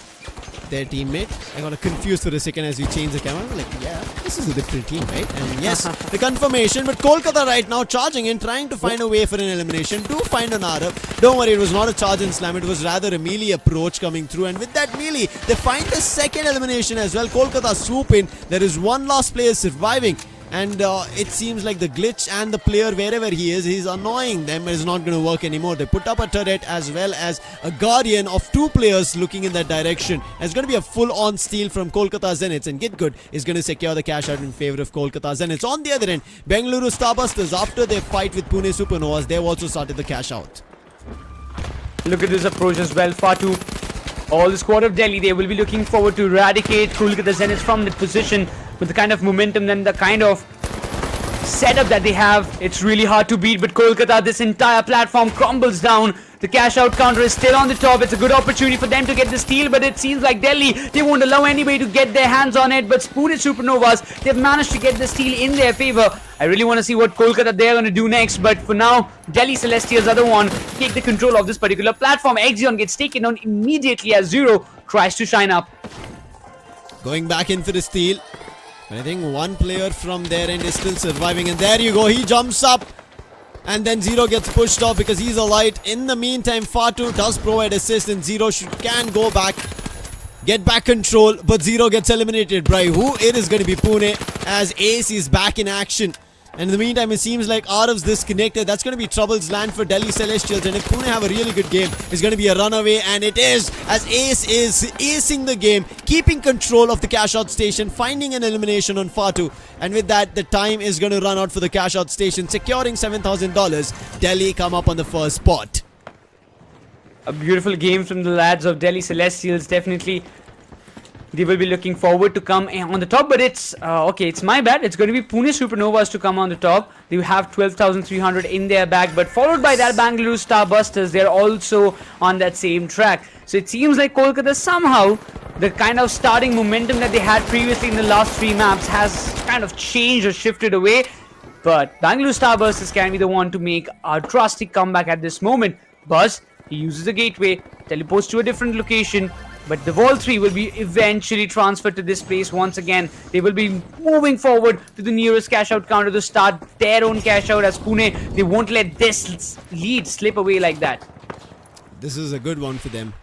Their teammate. I got confused for a second as we changed the camera. Like, yeah, this is a different team, right? And yes, the confirmation. But Kolkata right now charging in, trying to find a way for an elimination. Do find an Arab. Don't worry, it was not a charge and slam. It was rather a melee approach coming through. And with that melee, they find the second elimination as well. Kolkata swoop in. There is one last player surviving. and it seems like the glitch and the player wherever he is, he's annoying them. It's not going to work anymore. They put up a turret as well as a guardian of 2 players looking in that direction. And it's going to be a full-on steal from Kolkata Zeniths, and Get Good is going to secure the cash out in favor of Kolkata Zeniths. On the other end, Bengaluru Starbusters, after their fight with Pune Supernovas, they've also started the cash out. Look at this approach as well. Fatu, all the squad of Delhi, they will be looking forward to eradicate Kolkata Zeniths from that position. With the kind of momentum and the kind of setup that they have, it's really hard to beat. But Kolkata, this entire platform crumbles down. The cash out counter is still on the top. It's a good opportunity for them to get the steal, but it seems like Delhi, they won't allow anybody to get their hands on it. But Pune Supernovas, they've managed to get the steal in their favor. I really want to see what Kolkata they're going to do next, but for now, Delhi Celestials are the one to take the control of this particular platform. Exion gets taken down immediately as Zero tries to shine up. Going back in for the steal. I think one player from their end is still surviving, and there you go, he jumps up and then Zero gets pushed off because he's a light. In the meantime, Fatu does provide assist and Zero can go back, get back control, but Zero gets eliminated by who? It is going to be Pune as Ace is back in action. And in the meantime, it seems like Arav's disconnected. That's going to be Trouble's land for Delhi Celestials. And if Pune have a really good game, it's going to be a runaway. And it is, as Ace is acing the game, keeping control of the cash out station, finding an elimination on Fatu. And with that, the time is going to run out for the cash out station, securing $7,000. Delhi come up on the first spot. A beautiful game from the lads of Delhi Celestials, definitely. They will be looking forward to come on the top, but it's okay, it's my bad. It's going to be Pune Supernovas to come on the top. They have 12,300 in their bag, but followed by that Bengaluru Starbusters. They're also on that same track. So it seems like Kolkata somehow, the kind of starting momentum that they had previously in the last 3 maps has kind of changed or shifted away. But Bengaluru Starbusters can be the one to make a drastic comeback at this moment. Buzz, he uses a gateway, teleports to a different location. But the Wall 3 will be eventually transferred to this place once again. They will be moving forward to the nearest cash out counter to start their own cash out as Pune. They won't let this lead slip away like that. This is a good one for them.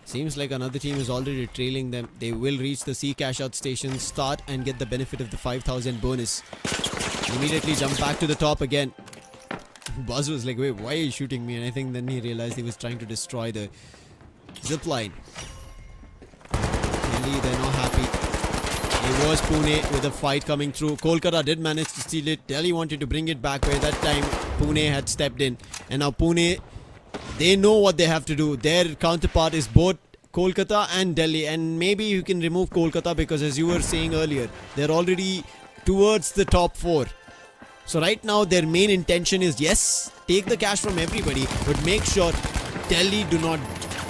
Seems like another team is already trailing them. They will reach the C cash out station, start and get the benefit of the 5,000 bonus. Immediately jump back to the top again. Buzz was like, wait, why are you shooting me? And I think then he realized he was trying to destroy the zip line. They're not happy. It was Pune with a fight coming through. Kolkata did manage to steal it. Delhi wanted to bring it back, where that time Pune had stepped in. And now Pune, they know what they have to do. Their counterpart is both Kolkata and Delhi. And maybe you can remove Kolkata because, as you were saying earlier, they're already towards the top 4. So right now their main intention is, yes, take the cash from everybody, but make sure Delhi do not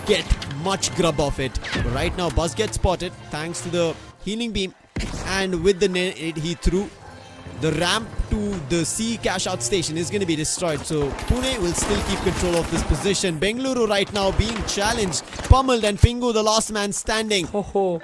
get much grub off it. But right now Buzz gets spotted thanks to the healing beam, and with the nade he threw, the ramp to the C cash out station is going to be destroyed. So Pune will still keep control of this position. Bengaluru right now being challenged, pummeled, and Pingu the last man standing. Ho.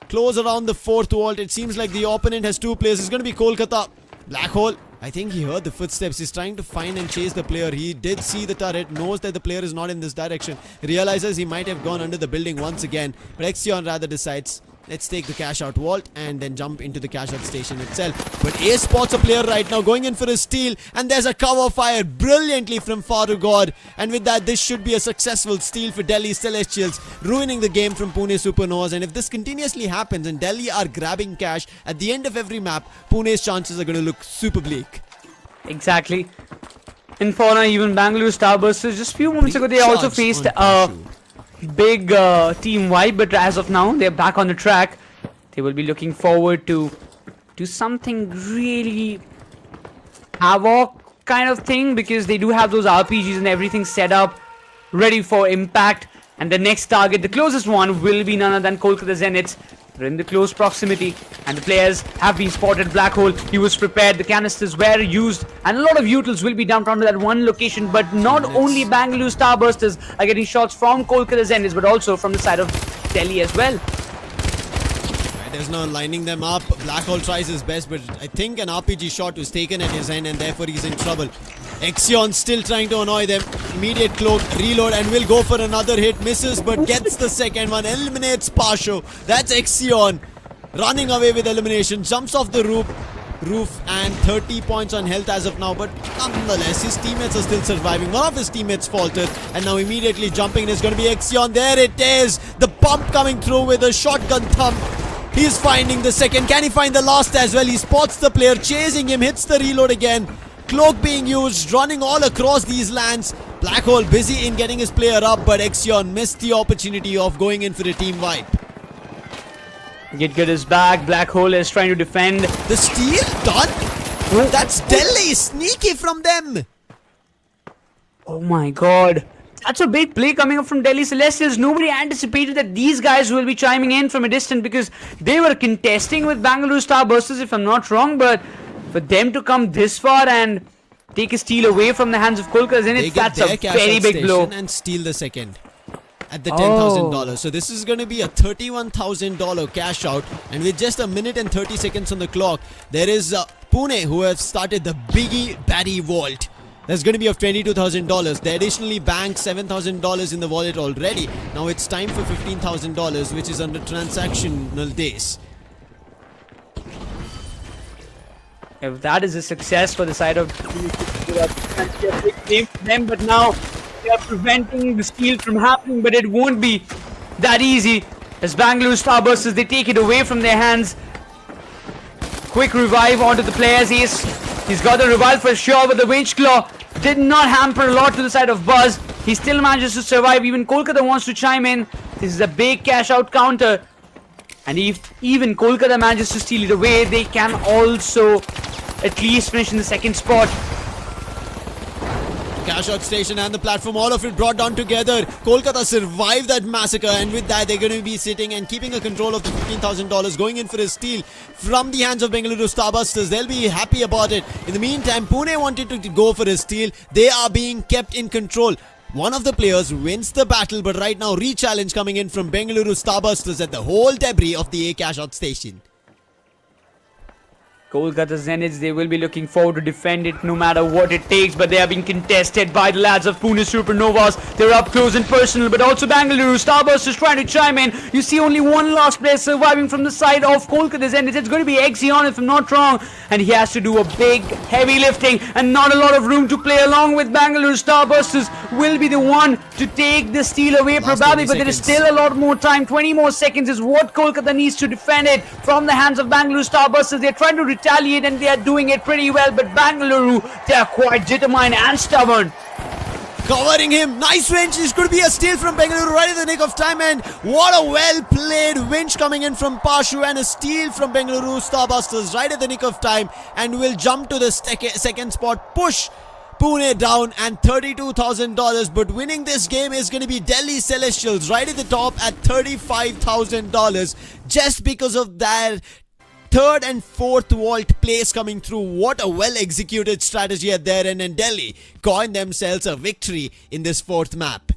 Close around the 4th vault. It seems like the opponent has 2 players. It's going to be Kolkata. Black hole. I think he heard the footsteps. He's trying to find and chase the player. He did see the turret, knows that the player is not in this direction, realizes he might have gone under the building once again. But Exion rather decides, let's take the cash out vault and then jump into the cash out station itself. But Ace spots a player right now going in for a steal, and there's a cover fire brilliantly from Faru God. And with that, this should be a successful steal for Delhi Celestials, ruining the game from Pune Supernovas. And if this continuously happens and Delhi are grabbing cash at the end of every map, Pune's chances are going to look super bleak. Exactly. In Fauna, even Bengaluru Starbusters, just a few moments ago, they also faced a big team wipe, but as of now, they're back on the track. They will be looking forward to something really havoc kind of thing, because they do have those RPGs and everything set up, ready for impact. And the next target, the closest one, will be none other than Kolkata Zeniths. They're in the close proximity, and the players have been spotted. Black hole, he was prepared, the canisters were used, and a lot of utils will be dumped onto that one location. But not only Bengaluru Starbusters are getting shots from Kolkata Zeniths, but also from the side of Delhi as well. There's no lining them up. Black hole tries his best, but I think an RPG shot was taken at his end, and therefore he's in trouble. Exion still trying to annoy them. Immediate cloak, reload, and will go for another hit. Misses, but gets the second one. Eliminates Pasho. That's Exion running away with elimination. Jumps off the roof. roof and 30 points on health as of now, but nonetheless his teammates are still surviving. One of his teammates faltered and now immediately jumping in is going to be Exion. There it is, the pump coming through with a shotgun thump. He's finding the second. Can he find the last as well? He spots the player chasing him, hits the reload again. Cloak being used, running all across these lands. Black Hole busy in getting his player up, but Exion missed the opportunity of going in for a team wipe. Gitgit is back. Black Hole is trying to defend. The steal done? That's Delhi. Sneaky from them. Oh my god. That's a big play coming up from Delhi Celestials. Nobody anticipated that these guys will be chiming in from a distance because they were contesting with Bengaluru Starbusters, if I'm not wrong. But for them to come this far and take a steal away from the hands of Kolkata Zeniths, that's a very big blow. And steal the second at the $10,000. So this is going to be a $31,000 cash out. And with just a minute and 30 seconds on the clock, there is Pune who have started the Biggie Batty Vault. That's going to be of $22,000. They additionally banked $7,000 in the wallet already. Now it's time for $15,000, which is under transactional days. If that is a success for the side of them, but now they are preventing the steal from happening, but it won't be that easy as Bengaluru Starbusters, they take it away from their hands. Quick revive onto the players. He's got the revive for sure, but the Winch Claw did not hamper a lot to the side of Buzz. He still manages to survive. Even Kolkata wants to chime in. This is a big cash out counter. And if even Kolkata manages to steal it away, they can also at least finish in the second spot. Cash out station and the platform, all of it brought down together. Kolkata survived that massacre, and with that they're going to be sitting and keeping a control of the $15,000, going in for a steal from the hands of Bengaluru Starbusters. They'll be happy about it. In the meantime, Pune wanted to go for a steal. They are being kept in control. One of the players wins the battle, but right now re-challenge coming in from Bengaluru Starbusters at the whole debris of the A cash out station. Kolkata Zeniths, they will be looking forward to defend it no matter what it takes, but they are being contested by the lads of Pune Supernovas. They're up close and personal, but also Bengaluru Starbusters trying to chime in. You see only one last player surviving from the side of Kolkata Zeniths. It's going to be Exion, if I'm not wrong, and he has to do a big heavy lifting and not a lot of room to play along with. Bengaluru Starbusters will be the one to take the steal away probably, but there is still a lot more time. 20 more seconds is what Kolkata needs to defend it from the hands of Bengaluru Starbusters. They're trying to retaliate and they are doing it pretty well, but Bengaluru, they are quite determined and stubborn. Covering him, nice winch. This could be a steal from Bengaluru right in the nick of time, and what a well played winch coming in from Pashu, and a steal from Bengaluru Starbusters right at the nick of time, and will jump to the second spot, push Pune down, and $32,000. But winning this game is going to be Delhi Celestials right at the top at $35,000, just because of that third and fourth vault place coming through. What a well executed strategy at their end, and Delhi coined themselves a victory in this fourth map.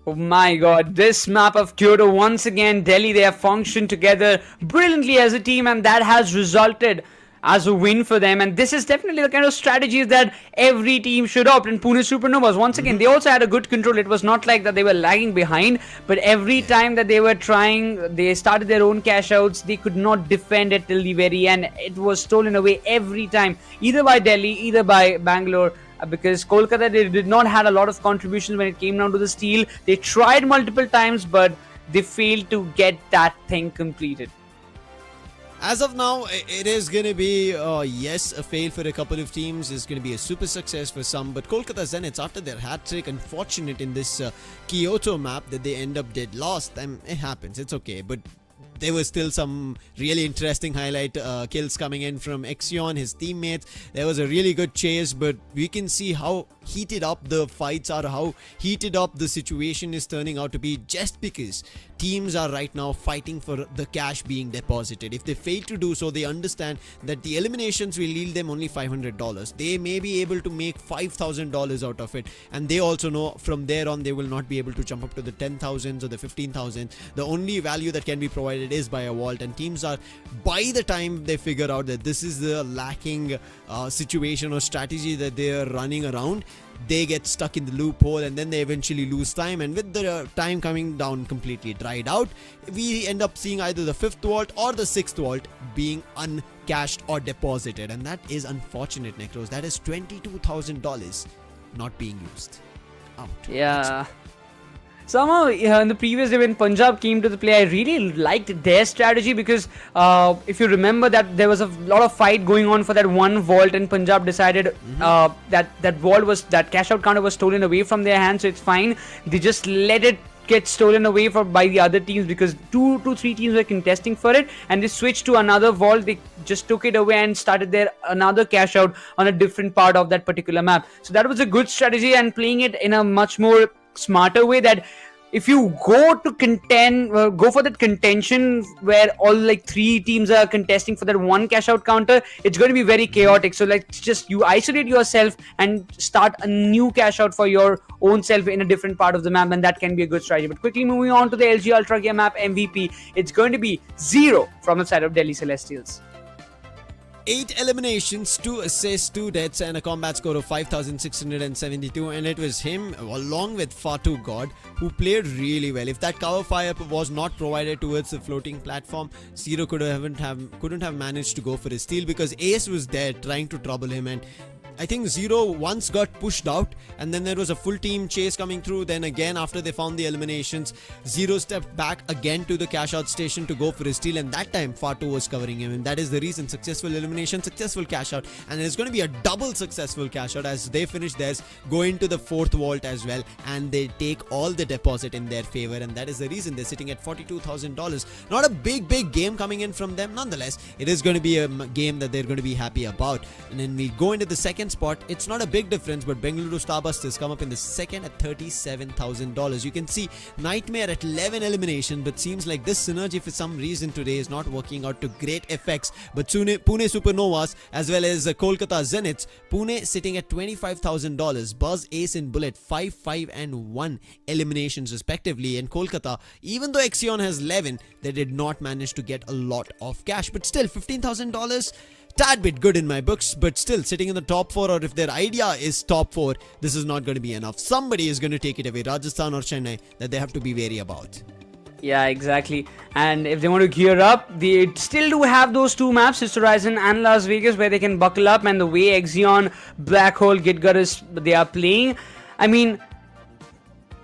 Oh my god, this map of Kyoto, once again Delhi, they have functioned together brilliantly as a team, and that has resulted as a win for them. And this is definitely the kind of strategies that every team should opt. And Pune Supernovas, once again, they also had a good control. It was not like that they were lagging behind, but every time that they were trying, they started their own cash outs, they could not defend it till the very end. It was stolen away every time, either by Delhi, either by Bangalore, because Kolkata, they did not have a lot of contributions when it came down to the steal. They tried multiple times, but they failed to get that thing completed. As of now, it is going to be, yes, a fail for a couple of teams. It's going to be a super success for some. But Kolkata Zeniths, after their hat-trick, unfortunate in this Kyoto map that they end up dead lost. It happens. It's okay. But there was still some really interesting highlight kills coming in from Exion, his teammates. There was a really good chase, but we can see how heated up the fights are, how heated up the situation is turning out to be, just because teams are right now fighting for the cash being deposited. If they fail to do so, they understand that the eliminations will yield them only $500. They may be able to make $5,000 out of it, and they also know from there on they will not be able to jump up to the 10,000s or the 15,000. The only value that can be provided is by a vault, and teams are, by the time they figure out that this is the lacking situation or strategy that they are running around, they get stuck in the loophole, and then they eventually lose time. And with the time coming down completely dried out, we end up seeing either the 5th vault or the 6th vault being cashed or deposited, and that is unfortunate, Necros. That is $22,000 not being used. Out. Yeah. Somehow, in the previous day when Punjab came to the play, I really liked their strategy because if you remember that there was a lot of fight going on for that one vault, and Punjab decided that cash out counter was stolen away from their hands, so it's fine. They just let it get stolen away by the other teams because two to three teams were contesting for it, and they switched to another vault. They just took it away and started their another cash out on a different part of that particular map. So that was a good strategy, and playing it in a much more smarter way, that if you go to go for that contention where all like three teams are contesting for that one cash out counter, it's going to be very chaotic. So like just you isolate yourself and start a new cash out for your own self in a different part of the map, and that can be a good strategy. But quickly moving on to the LG Ultragear map MVP, it's going to be 0 from the side of Delhi Celestials. 8 eliminations, 2 assists, 2 deaths, and a combat score of 5,672. And it was him, along with Fatu God, who played really well. If that cover fire was not provided towards the floating platform, Zero couldn't have managed to go for his steal, because Ace was there trying to trouble him, and I think Zero once got pushed out, and then there was a full team chase coming through. Then again, after they found the eliminations, Zero stepped back again to the cash out station to go for his steal, and that time Fatu was covering him, and that is the reason. Successful elimination, successful cash out, and it's going to be a double successful cash out as they finish theirs, go into the fourth vault as well, and they take all the deposit in their favor, and that is the reason they're sitting at $42,000. Not a big game coming in from them. Nonetheless, it is going to be a game that they're going to be happy about. And then we go into the second spot. It's not a big difference, but Bengaluru Starbusters come up in the second at $37,000. You can see Nightmare at 11 elimination, but seems like this synergy for some reason today is not working out to great effects. But Pune Supernovas as well as Kolkata Zeniths, Pune sitting at $25,000, Buzz, Ace and Bullet 5, 5 and 1 eliminations respectively, and Kolkata, even though Exion has 11, they did not manage to get a lot of cash, but still $15,000, tad bit good in my books, but still sitting in the top 4, or if their idea is top 4, this is not going to be enough. Somebody is going to take it away, Rajasthan or Chennai, that they have to be wary about. Yeah, exactly. And if they want to gear up, they still do have those two maps, Sister Horizon and Las Vegas, where they can buckle up. And the way Exion, Black Hole, Gitgar they are playing, I mean,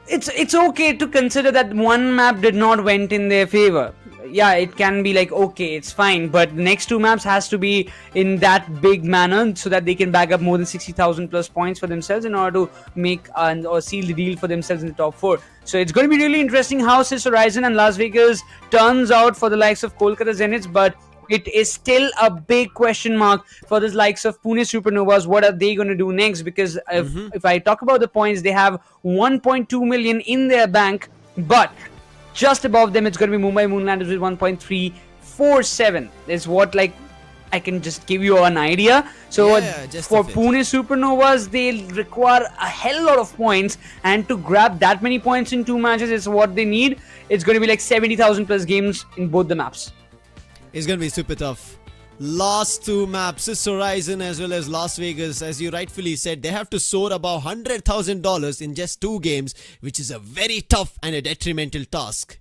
it's okay to consider that one map did not went in their favor. Yeah, it can be like, okay, it's fine, but next two maps has to be in that big manner so that they can bag up more than 60,000 plus points for themselves in order to make or seal the deal for themselves in the top 4. So it's going to be really interesting how Sister Horizon and Las Vegas turns out for the likes of Kolkata Zeniths, but it is still a big question mark for the likes of Pune Supernovas. What are they going to do next? Because if I talk about the points, they have 1.2 million in their bank, but just above them, it's going to be Mumbai Moonlanders with 1.347. Is what, like, I can just give you an idea. So for Pune Supernovas, they require a hell lot of points, and to grab that many points in 2 matches is what they need. It's going to be like 70,000 plus games in both the maps. It's going to be super tough. Last 2 maps, Sister Horizon as well as Las Vegas, as you rightfully said, they have to soar above $100,000 in just 2 games, which is a very tough and a detrimental task.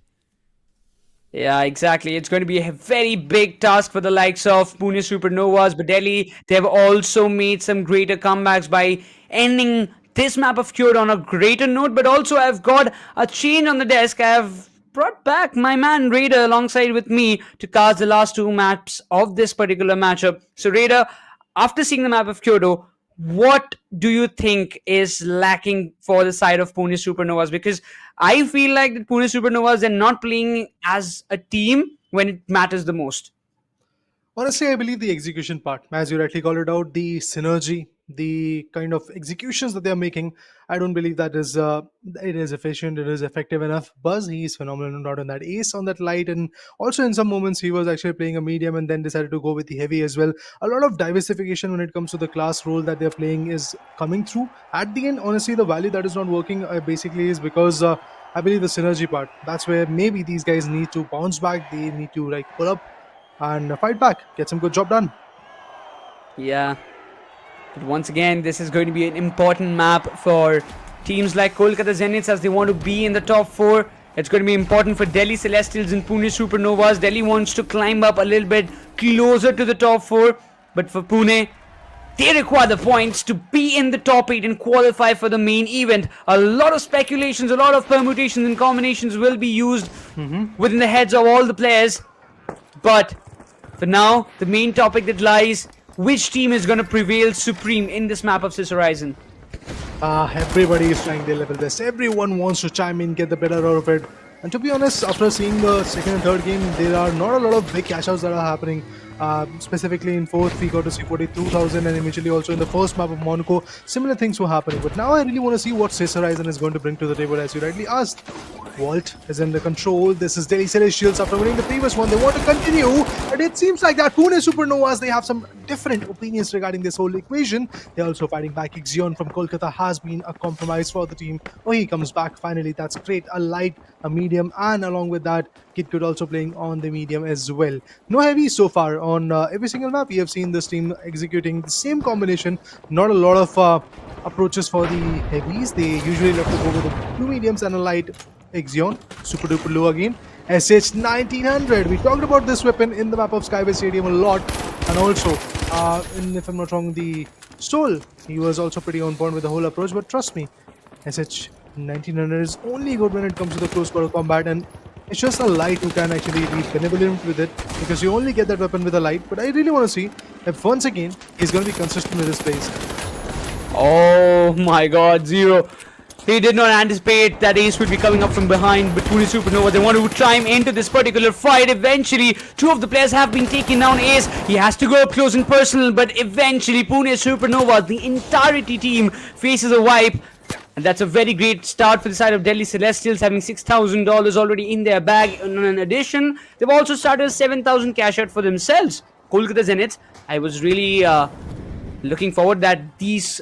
Yeah, exactly. It's going to be a very big task for the likes of Pune Supernovas, but Delhi, they have also made some greater comebacks by ending this map of Cure on a greater note, but also I've got a change on the desk. I've brought back my man Raider alongside with me to cast the last 2 maps of this particular matchup. So Raider, after seeing the map of Kyoto, what do you think is lacking for the side of Pune Supernovas? Because I feel like the Pune Supernovas are not playing as a team when it matters the most. Honestly, I believe the execution part, as you rightly called it out, the synergy, the kind of executions that they're making, I don't believe that is it is efficient, it is effective enough. Buzz, he is phenomenal, no doubt on that. Ace on that light, and also in some moments he was actually playing a medium and then decided to go with the heavy as well. A lot of diversification when it comes to the class role that they're playing is coming through. At the end, honestly, the value that is not working basically is because I believe the synergy part. That's where maybe these guys need to bounce back. They need to like pull up and fight back, get some good job done. Yeah. But once again, this is going to be an important map for teams like Kolkata Zeniths as they want to be in the top 4. It's going to be important for Delhi Celestials and Pune Supernovas. Delhi wants to climb up a little bit closer to the top 4. But for Pune, they require the points to be in the top 8 and qualify for the main event. A lot of speculations, a lot of permutations and combinations will be used within the heads of all the players. But for now, the main topic that lies, which team is going to prevail supreme in this map of Sis Horizon? Everybody is trying their level best. Everyone wants to chime in, get the better out of it. And to be honest, after seeing the second and third game, there are not a lot of big cash outs that are happening. Specifically in fourth, we got to see 42,000, and eventually also in the first map of Monaco, similar things were happening. But now I really want to see what Sis Horizon is going to bring to the table, as you rightly asked. Vault is in the control. This is Delhi Celestials after winning the previous one. They want to continue, but it seems like that Pune Supernovas, they have some different opinions regarding this whole equation. They're also fighting back. Ixion from Kolkata has been a compromise for the team. Oh, he comes back finally. That's great. A light, a medium, and along with that, Kid Could also playing on the medium as well. No heavy so far on every single map. We have seen this team executing the same combination. Not a lot of approaches for the heavies. They usually love to go with the two mediums and a light. Ixion, super duper low again. SH 1900. We talked about this weapon in the map of Skyway Stadium a lot, and also, if I'm not wrong, the Stole. He was also pretty on point with the whole approach. But trust me, SH 1900 is only good when it comes to the close quarter combat, and it's just a light who can actually be benevolent with it, because you only get that weapon with a light. But I really want to see if once again he's going to be consistent with his plays. Oh my god, Zero. He did not anticipate that Ace would be coming up from behind, but Pune Supernova, they want to chime into this particular fight. Eventually, two of the players have been taking down Ace. He has to go up close and personal, but eventually Pune Supernova, the entirety team, faces a wipe. And that's a very great start for the side of Delhi Celestials, having $6,000 already in their bag. And in addition, they've also started a 7,000 cash out for themselves. Kolkata Zeniths, I was really looking forward that these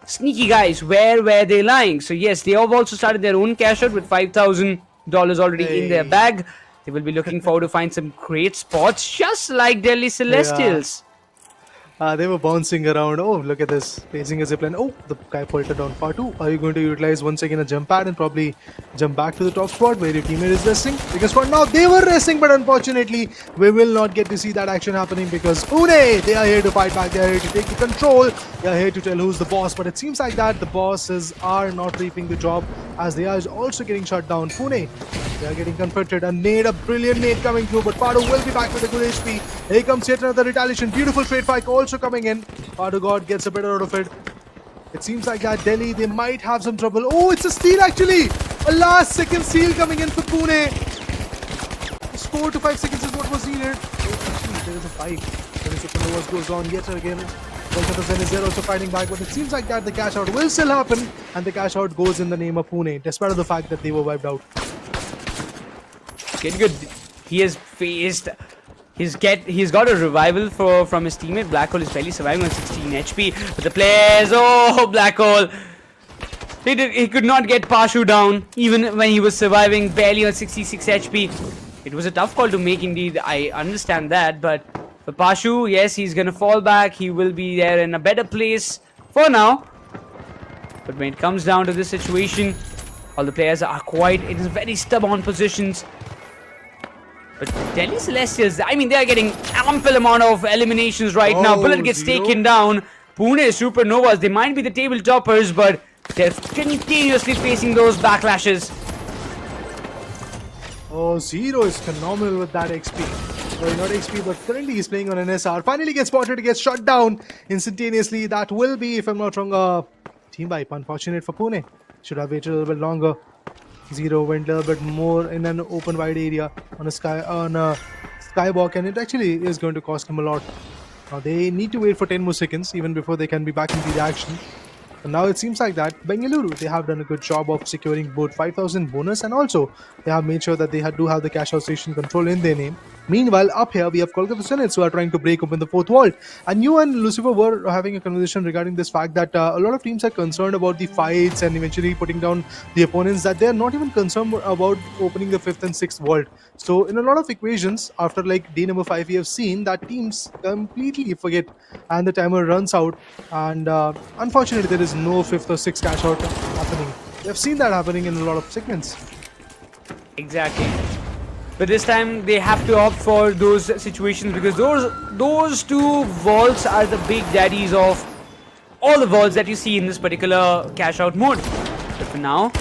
sneaky guys, where were they lying? So yes, they have also started their own cash out with $5,000 already in their bag. They will be looking forward to find some great spots, just like Delhi Celestials. They were bouncing around. Oh, look at this. Facing a zipline. Oh, the guy faltered down far too. Are you going to utilize once again a jump pad and probably jump back to the top spot where your teammate is resting? Because for now, they were resting, but unfortunately, we will not get to see that action happening because Pune, they are here to fight back. They are here to take the control. They are here to tell who's the boss. But it seems like that the bosses are not reaping the job as they are also getting shut down. Pune, they are getting confronted. A nade, a brilliant nade coming through, but Padu will be back with a good HP. Here comes yet another retaliation. Beautiful trade fight also coming in. Padu God gets a bit out of it. It seems like that Delhi, they might have some trouble. Oh, it's a steal actually. A last second steal coming in for Pune. Just 4 to 5 seconds is what was needed. Oh, actually, there is a fight. Then Supernovas goes on yet again. Kolkata Zeniths, they're also fighting back, but it seems like that the cash out will still happen, and the cash out goes in the name of Pune, despite of the fact that they were wiped out. Getting good. He has faced. He's got a revival from his teammate. Black Hole is barely surviving on 16 HP. But the players, oh, Black Hole. He could not get Pashu down, even when he was surviving barely on 66 HP. It was a tough call to make indeed. I understand that, but for Pashu, yes, he's gonna fall back. He will be there in a better place for now. But when it comes down to this situation, all the players are quite in very stubborn positions. But Delhi Celestials, I mean, they are getting ample amount of eliminations right now. Bullet gets taken down. Pune Supernovas, they might be the table toppers, but they're continuously facing those backlashes. Oh, Zero is phenomenal with that XP. Well, not XP, but currently he's playing on an SR. Finally gets spotted, gets shot down instantaneously. That will be, if I'm not wrong, team wipe. Unfortunate for Pune. Should have waited a little bit longer. Zero went a little bit more in an open wide area on a skywalk, and it actually is going to cost him a lot. Now they need to wait for 10 more seconds even before they can be back into the action. And now it seems like that Bengaluru, they have done a good job of securing both 5,000 bonus, and also they have made sure that they do have the cash out station control in their name. Meanwhile, up here we have Kolkata Zeniths who are trying to break open the fourth wall. And you and Lucifer were having a conversation regarding this fact that a lot of teams are concerned about the fights and eventually putting down the opponents, that they are not even concerned about opening the 5th and 6th vault. So in a lot of equations, after like day number 5, we have seen that teams completely forget and the timer runs out, and unfortunately there is no 5th or 6th cash out happening. We have seen that happening in a lot of segments. Exactly. But this time they have to opt for those situations because those two vaults are the big daddies of all the vaults that you see in this particular cash out mode. But for now,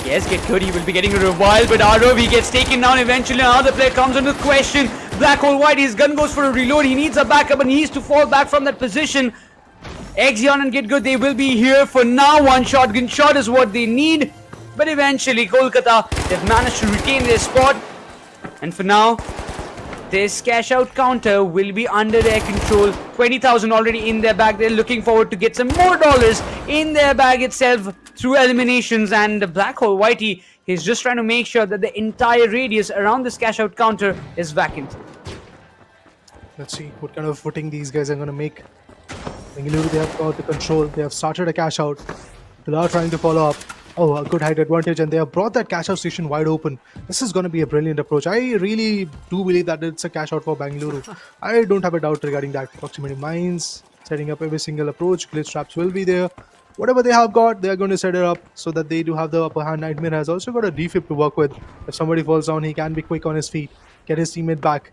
yes, Get Good, he will be getting a revive, but ROV gets taken down eventually. Another player comes into question. Black Hole White, his gun goes for a reload. He needs a backup and he needs to fall back from that position. Exion and Get Good, they will be here for now. One shotgun shot is what they need. But eventually, Kolkata, they've managed to retain their spot. And for now, this cash out counter will be under their control. 20,000 already in their bag. They're looking forward to get some more dollars in their bag itself through eliminations. And the Black Hole Whitey is just trying to make sure that the entire radius around this cash out counter is vacant. Let's see what kind of footing these guys are going to make. Bengaluru, they have got the control. They have started a cash out. They are trying to follow up. Oh, a good height advantage, and they have brought that cash out station wide open. This is going to be a brilliant approach. I really do believe that it's a cash out for Bengaluru. I don't have a doubt regarding that. Proximity mines, setting up every single approach. Glitch traps will be there. Whatever they have got, they are going to set it up so that they do have the upper hand. Nightmare has also got a defib to work with. If somebody falls down, he can be quick on his feet, get his teammate back.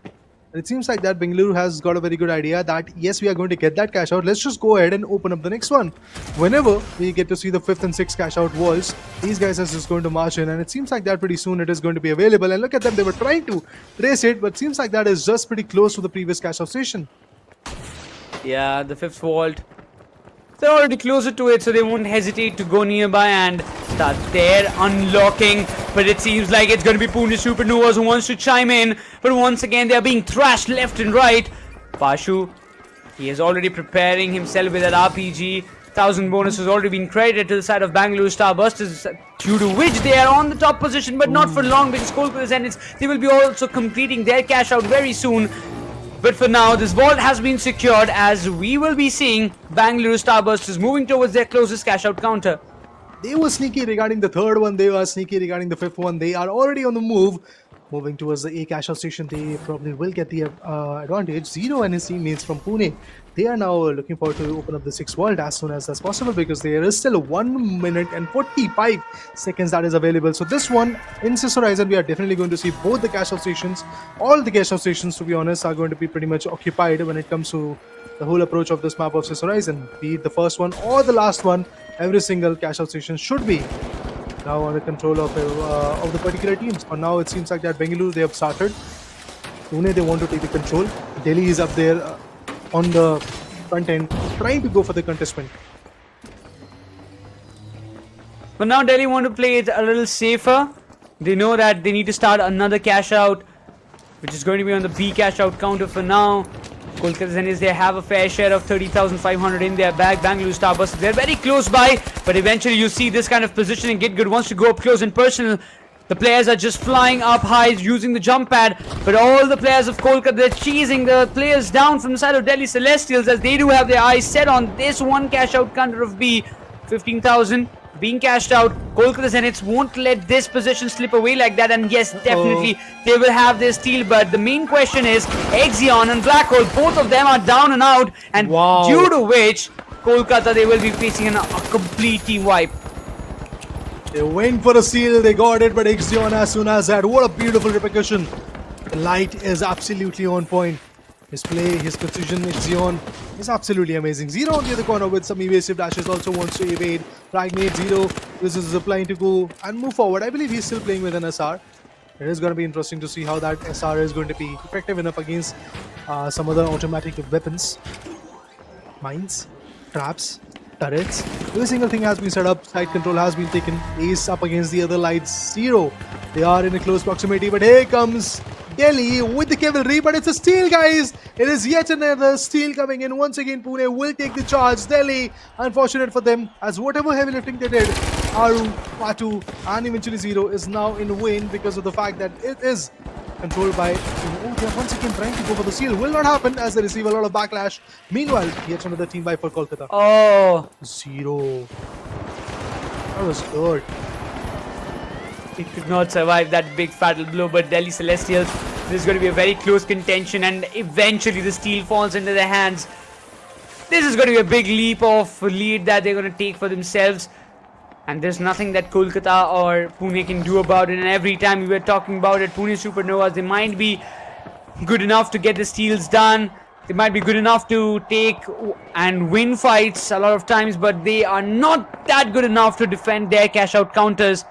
It seems like that Bengaluru has got a very good idea that yes, we are going to get that cash out. Let's just go ahead and open up the next one. Whenever we get to see the 5th and 6th cash out walls, these guys are just going to march in, and it seems like that pretty soon it is going to be available. And look at them, they were trying to trace it, but seems like that is just pretty close to the previous cash out station. Yeah, the 5th vault. They're already closer to it, so they won't hesitate to go nearby and start there unlocking. But it seems like it's going to be Pune Supernovas who wants to chime in. But once again, they are being thrashed left and right. Pashu, he is already preparing himself with that RPG. 1,000 bonus has already been credited to the side of Bengaluru Starbusters, due to which they are on the top position, but not for long because Kolkata Zeniths, they will be also completing their cash out very soon. But for now, this vault has been secured as we will be seeing Bengaluru Starbusters moving towards their closest cash out counter. They were sneaky regarding the 3rd one. They were sneaky regarding the 5th one. They are already on the move. Moving towards the A cash out station, they probably will get the advantage. Zero and his teammates from Pune, they are now looking forward to open up the 6th vault as soon as that's possible because there is still 1 minute and 45 seconds that is available. So this one, in Sis Horizon, we are definitely going to see both the cash out stations. All the cash out stations, to be honest, are going to be pretty much occupied when it comes to the whole approach of this map of Sis Horizon. Be it the first one or the last one, every single cash out station should be now under control of the particular teams. For now, it seems like that Bengaluru, they have started. Pune, they want to take the control. Delhi is up there on the front end, trying to go for the contestment. But now Delhi want to play it a little safer. They know that they need to start another cash out, which is going to be on the B cash out counter for now. Kolkata Zeniths, they have a fair share of 30,500 in their bag. Bengaluru Starbusters, they're very close by, but eventually you see this kind of positioning. Get Good wants to go up close and personal. The players are just flying up high using the jump pad, but all the players of Kolkata, they're cheesing the players down from the side of Delhi Celestials as they do have their eyes set on this one cash out counter of B. 15,000 being cashed out. Kolkata Zeniths won't let this position slip away like that, and yes, definitely they will have their steal. But the main question is Exion and Black Hole, both of them are down and out, and due to which Kolkata, they will be facing a complete team wipe. They went for a steal, they got it, but Exion as soon as that, what a beautiful repercussion. The light is absolutely on point. His play, his precision, Exion is absolutely amazing. Zero on the other corner with some evasive dashes, also wants to evade. Fragnate Zero, this is applying to go and move forward. I believe he's still playing with an SR. It is going to be interesting to see how that SR is going to be effective enough against some other automatic weapons. Mines, traps, turrets. Every single thing has been set up. Side control has been taken. Ace up against the other lights. Zero. They are in a close proximity, but here comes Delhi with the cavalry, but it's a steal, guys. It is yet another steal coming in. Once again, Pune will take the charge. Delhi, unfortunate for them, as whatever heavy lifting they did, Aru, Patu, and eventually Zero is now in win because of the fact that it is controlled by... Oh, they are once again trying to go for the steal. Will not happen as they receive a lot of backlash. Meanwhile, yet another team wipe for Kolkata. Oh, Zero. That was good. it could not survive that big fatal blow, but Delhi Celestials, this is going to be a very close contention, and eventually the steal falls into their hands. This is going to be a big leap of lead that they're going to take for themselves. And there's nothing that Kolkata or Pune can do about it. And every time we were talking about it, Pune Supernovas, they might be good enough to get the steals done. They might be good enough to take and win fights a lot of times, but they are not that good enough to defend their cash out counters.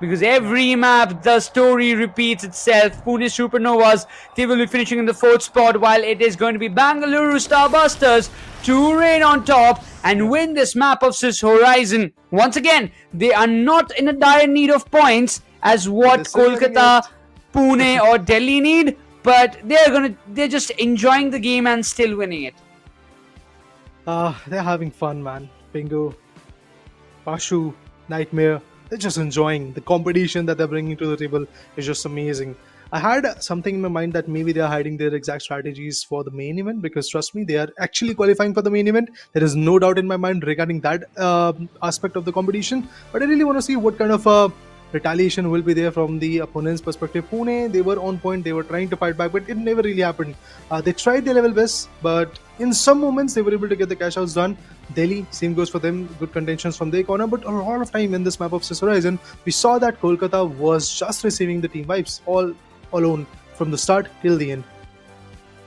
Because every map, the story repeats itself. Pune Supernovas, they will be finishing in the 4th spot, while it is going to be Bengaluru Starbusters to reign on top and win this map of Sis Horizon. Once again, they are not in a dire need of points as what Kolkata, Pune or Delhi need, but they're just enjoying the game and still winning it. They're having fun, man. Bingo, Pashu, Nightmare. They're just enjoying the competition that they're bringing to the table. Is just amazing. I had something in my mind that maybe they're hiding their exact strategies for the main event, because trust me, they are actually qualifying for the main event. There is no doubt in my mind regarding that aspect of the competition. But I really want to see what kind of retaliation will be there from the opponent's perspective. Pune, they were on point, they were trying to fight back, but it never really happened. They tried their level best, but in some moments they were able to get the cash outs done. Delhi, same goes for them, good contentions from their corner, but a lot of time in this map of Sis Horizon, we saw that Kolkata was just receiving the team vibes all alone from the start till the end.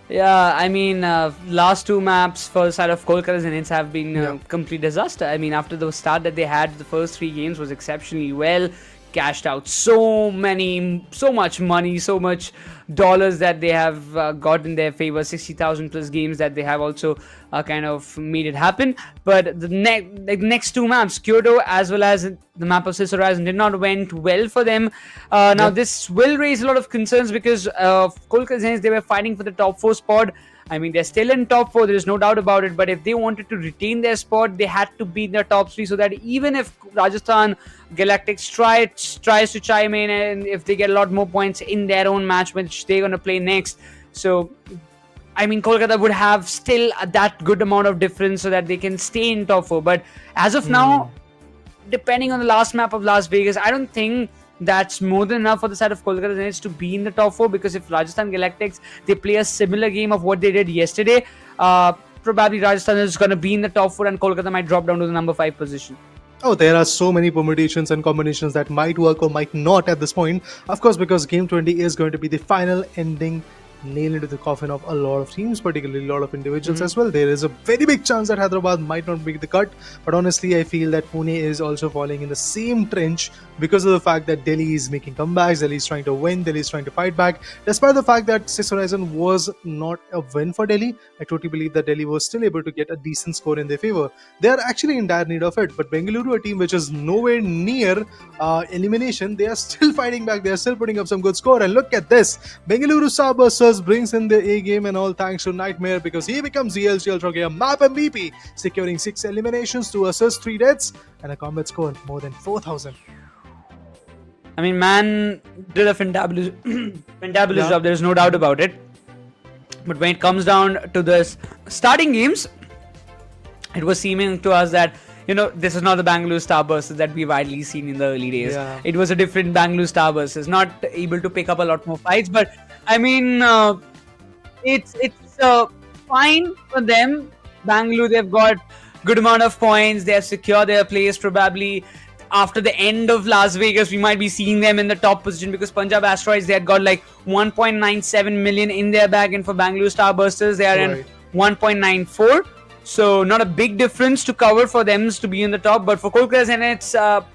Yeah, I mean, last 2 maps for the side of Kolkata Zeniths have been complete disaster. I mean, after the start that they had, the first 3 games was exceptionally well. Cashed out so much money, so much dollars that they have got in their favor. 60,000 plus games that they have also kind of made it happen. But the next 2 maps, Kyoto as well as the map of Sis Horizon, did not went well for them. Now this will raise a lot of concerns because Kolkata Zeniths, they were fighting for the top 4 spot. I mean, they're still in top 4, there is no doubt about it, but if they wanted to retain their spot, they had to be in the top 3, so that even if Rajasthan Galactics tries to chime in, and if they get a lot more points in their own match, which they're going to play next, so I mean, Kolkata would have still that good amount of difference so that they can stay in top 4. But as of now, depending on the last map of Las Vegas, I don't think that's more than enough for the side of Kolkata Zeniths to be in the top 4, because if Rajasthan Galactics, they play a similar game of what they did yesterday, probably Rajasthan is going to be in the top 4 and Kolkata might drop down to the number 5 position. Oh, there are so many permutations and combinations that might work or might not at this point. Of course, because Game 20 is going to be the final ending nail into the coffin of a lot of teams, particularly a lot of individuals as well. There is a very big chance that Hyderabad might not make the cut, but honestly I feel that Pune is also falling in the same trench because of the fact that Delhi is making comebacks, Delhi is trying to win, Delhi is trying to fight back. Despite the fact that Sis Horizon was not a win for Delhi, I totally believe that Delhi was still able to get a decent score in their favor. They are actually in dire need of it, but Bengaluru, a team which is nowhere near elimination, they are still fighting back, they are still putting up some good score. And look at this, Bengaluru Starbusters brings in the A game, and all thanks to Nightmare, because he becomes the Ultragear map MVP, securing 6 eliminations, 2 assists, 3 deaths, and a combat score more than 4,000. I mean, man did a fantabulous job, there is no doubt about it. But when it comes down to the starting games, it was seeming to us that, you know, this is not the Bengaluru Starbursters that we've widely seen in the early days. Yeah. It was a different Bengaluru Starbursters, not able to pick up a lot more fights. But I mean, it's fine for them. Bengaluru, they've got good amount of points. They have secured their place. Probably after the end of Las Vegas, we might be seeing them in the top position, because Punjab Asteroids, they had got like 1.97 million in their bag, and for Bengaluru Starbusters, they are in 1.94. So not a big difference to cover for them to be in the top. But for Kolkata Zeniths,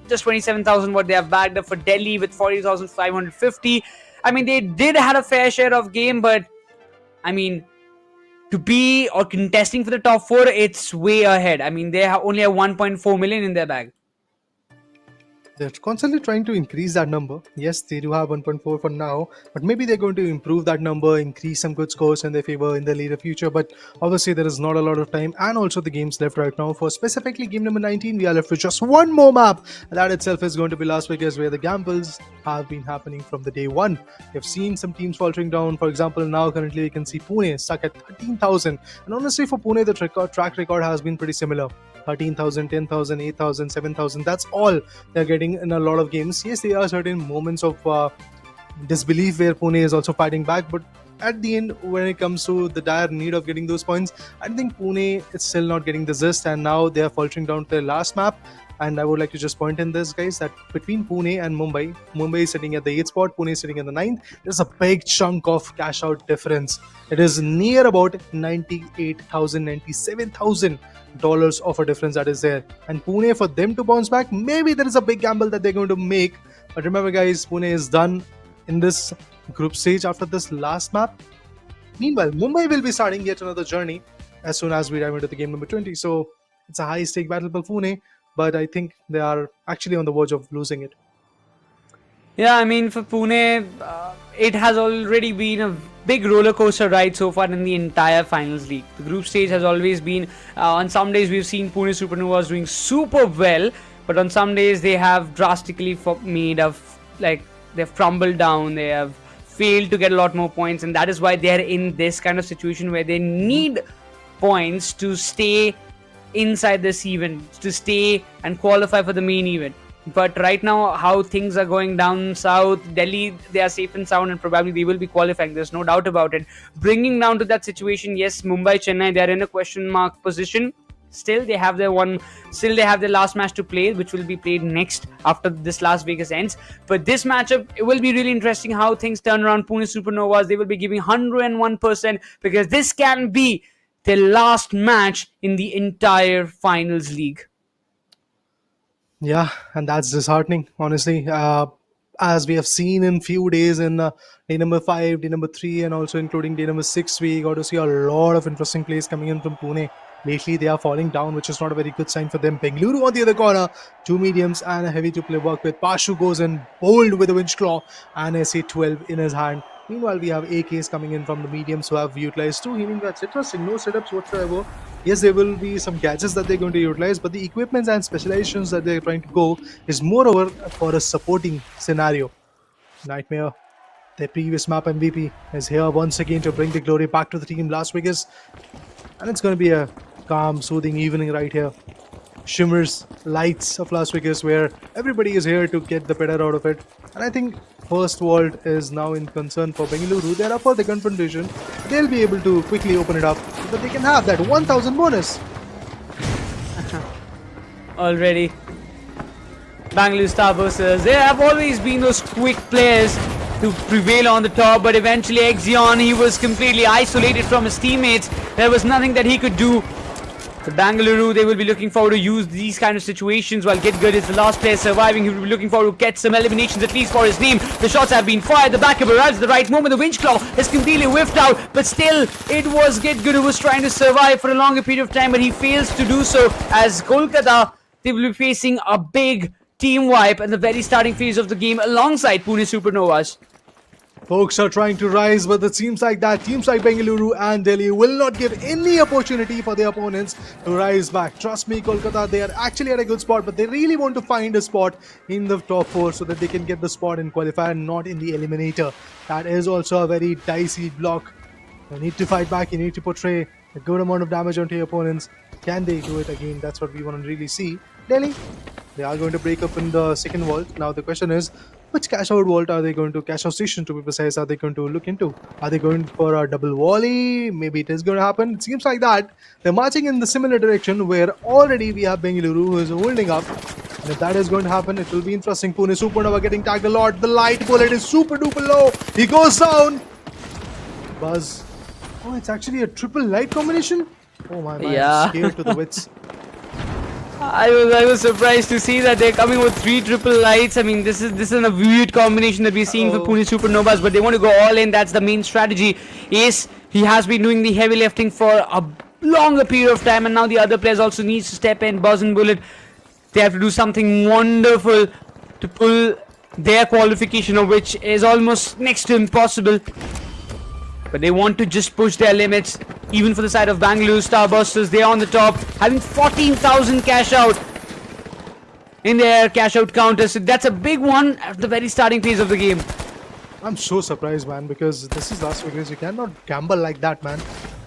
just 27,000 what they have bagged up. For Delhi with 40,550. I mean, they did have a fair share of game, but I mean, to be or contesting for the top 4, it's way ahead. I mean, they only have 1.4 million in their bag. They're constantly trying to increase that number. Yes, they do have 1.4 for now, but maybe they're going to improve that number, increase some good scores in their favor in the later future. But obviously, there is not a lot of time, and also the games left right now. For specifically game number 19, we are left with just one more map, and that itself is going to be Las Vegas, where the gambles have been happening from the day one. We've seen some teams faltering down. For example, now currently we can see Pune stuck at 13,000, and honestly, for Pune, the track record has been pretty similar. 13,000, 10,000, 8,000, 7,000. That's all they're getting in a lot of games. Yes, there are certain moments of disbelief where Pune is also fighting back, but at the end, when it comes to the dire need of getting those points, I think Pune is still not getting the zest, and now they are faltering down to their last map. And I would like to just point in this, guys, that between Pune and Mumbai is sitting at the 8th spot, Pune is sitting at the 9th. There's a big chunk of cash out difference. It is near about $97,000 of a difference that is there. And Pune, for them to bounce back, maybe there is a big gamble that they're going to make. But remember, guys, Pune is done in this group stage after this last map. Meanwhile, Mumbai will be starting yet another journey as soon as we dive into the game number 20. So it's a high-stake battle for Pune, but I think they are actually on the verge of losing it. Yeah, I mean, for Pune, it has already been a big roller coaster ride so far in the entire finals league. The group stage has always been, on some days we've seen Pune Supernovas doing super well, but on some days they have drastically they've crumbled down, they have failed to get a lot more points, and that is why they're in this kind of situation where they need points to stay inside this event, to stay and qualify for the main event. But right now, how things are going down south, Delhi, they are safe and sound and probably they will be qualifying. There's no doubt about it. Bringing down to that situation, yes, Mumbai, Chennai, they are in a question mark position. Still, they have their last match to play, which will be played next after this Las Vegas ends. But this matchup, it will be really interesting how things turn around. Pune Supernovas, they will be giving 101% because this can be their last match in the entire finals league. Yeah, and that's disheartening, honestly. As we have seen in few days in day number 5, day number 3, and also including day number 6, we got to see a lot of interesting plays coming in from Pune. Lately, they are falling down, which is not a very good sign for them. Bengaluru on the other corner, 2 mediums and a heavy to play work with. Pashu goes in bold with a winch claw and SA-12 in his hand. Meanwhile, we have AKs coming in from the mediums who have utilized 2 healing. That's interesting. No setups whatsoever. Yes, there will be some gadgets that they're going to utilize, but the equipments and specializations that they're trying to go is moreover for a supporting scenario. Nightmare, their previous map MVP, is here once again to bring the glory back to the team Las Vegas. And it's going to be a calm, soothing evening right here. Shimmers, lights of Las Vegas, where everybody is here to get the better out of it. And I think First World is now in concern for Bengaluru. They're up for the confrontation. They'll be able to quickly open it up so that they can have that 1000 bonus. Already. Bengaluru Starbusters, they have always been those quick players to prevail on the top, but eventually Exion, he was completely isolated from his teammates. There was nothing that he could do. For Bengaluru, they will be looking forward to use these kind of situations, while Get Good is the last player surviving. He will be looking forward to get some eliminations at least for his name. The shots have been fired, the backup arrives at the right moment. The winch claw is completely whiffed out, but still it was Get Good who was trying to survive for a longer period of time, but he fails to do so as Kolkata, they will be facing a big team wipe in the very starting phase of the game alongside Pune Supernovas. Folks are trying to rise, but it seems like that teams like Bengaluru and Delhi will not give any opportunity for their opponents to rise back. Trust me, Kolkata, they are actually at a good spot, but they really want to find a spot in the top 4 so that they can get the spot in qualifier and not in the eliminator. That is also a very dicey block. You need to fight back, you need to portray a good amount of damage onto your opponents. Can they do it again? That's what we want to really see. Delhi, they are going to break up in the second vault. Now the question is, which cash out vault are they going to, cash out station to be precise, are they going to look into? Are they going for a double volley? Maybe it is going to happen. It seems like that. They're marching in the similar direction where already we have Bengaluru who is holding up. And if that is going to happen, it will be interesting. Pune Supernova getting tagged a lot. The light bullet is super duper low. He goes down. Buzz. Oh, it's actually a triple light combination? Oh my man, Yeah. scared to the wits. I was surprised to see that they're coming with 3 triple lights. I mean, this is a weird combination that we're seeing for Pune Supernovas, but they want to go all in. That's the main strategy. Ace, he has been doing the heavy lifting for a longer period of time, and now the other players also needs to step in. Buzz and Bullet, they have to do something wonderful to pull their qualification, of which is almost next to impossible. But they want to just push their limits. Even for the side of Bengaluru Starbusters, they are on the top, having 14,000 cash out in their cash out counter. So that's a big one at the very starting phase of the game. I'm so surprised, man, because this is Las Vegas. You cannot gamble like that, man.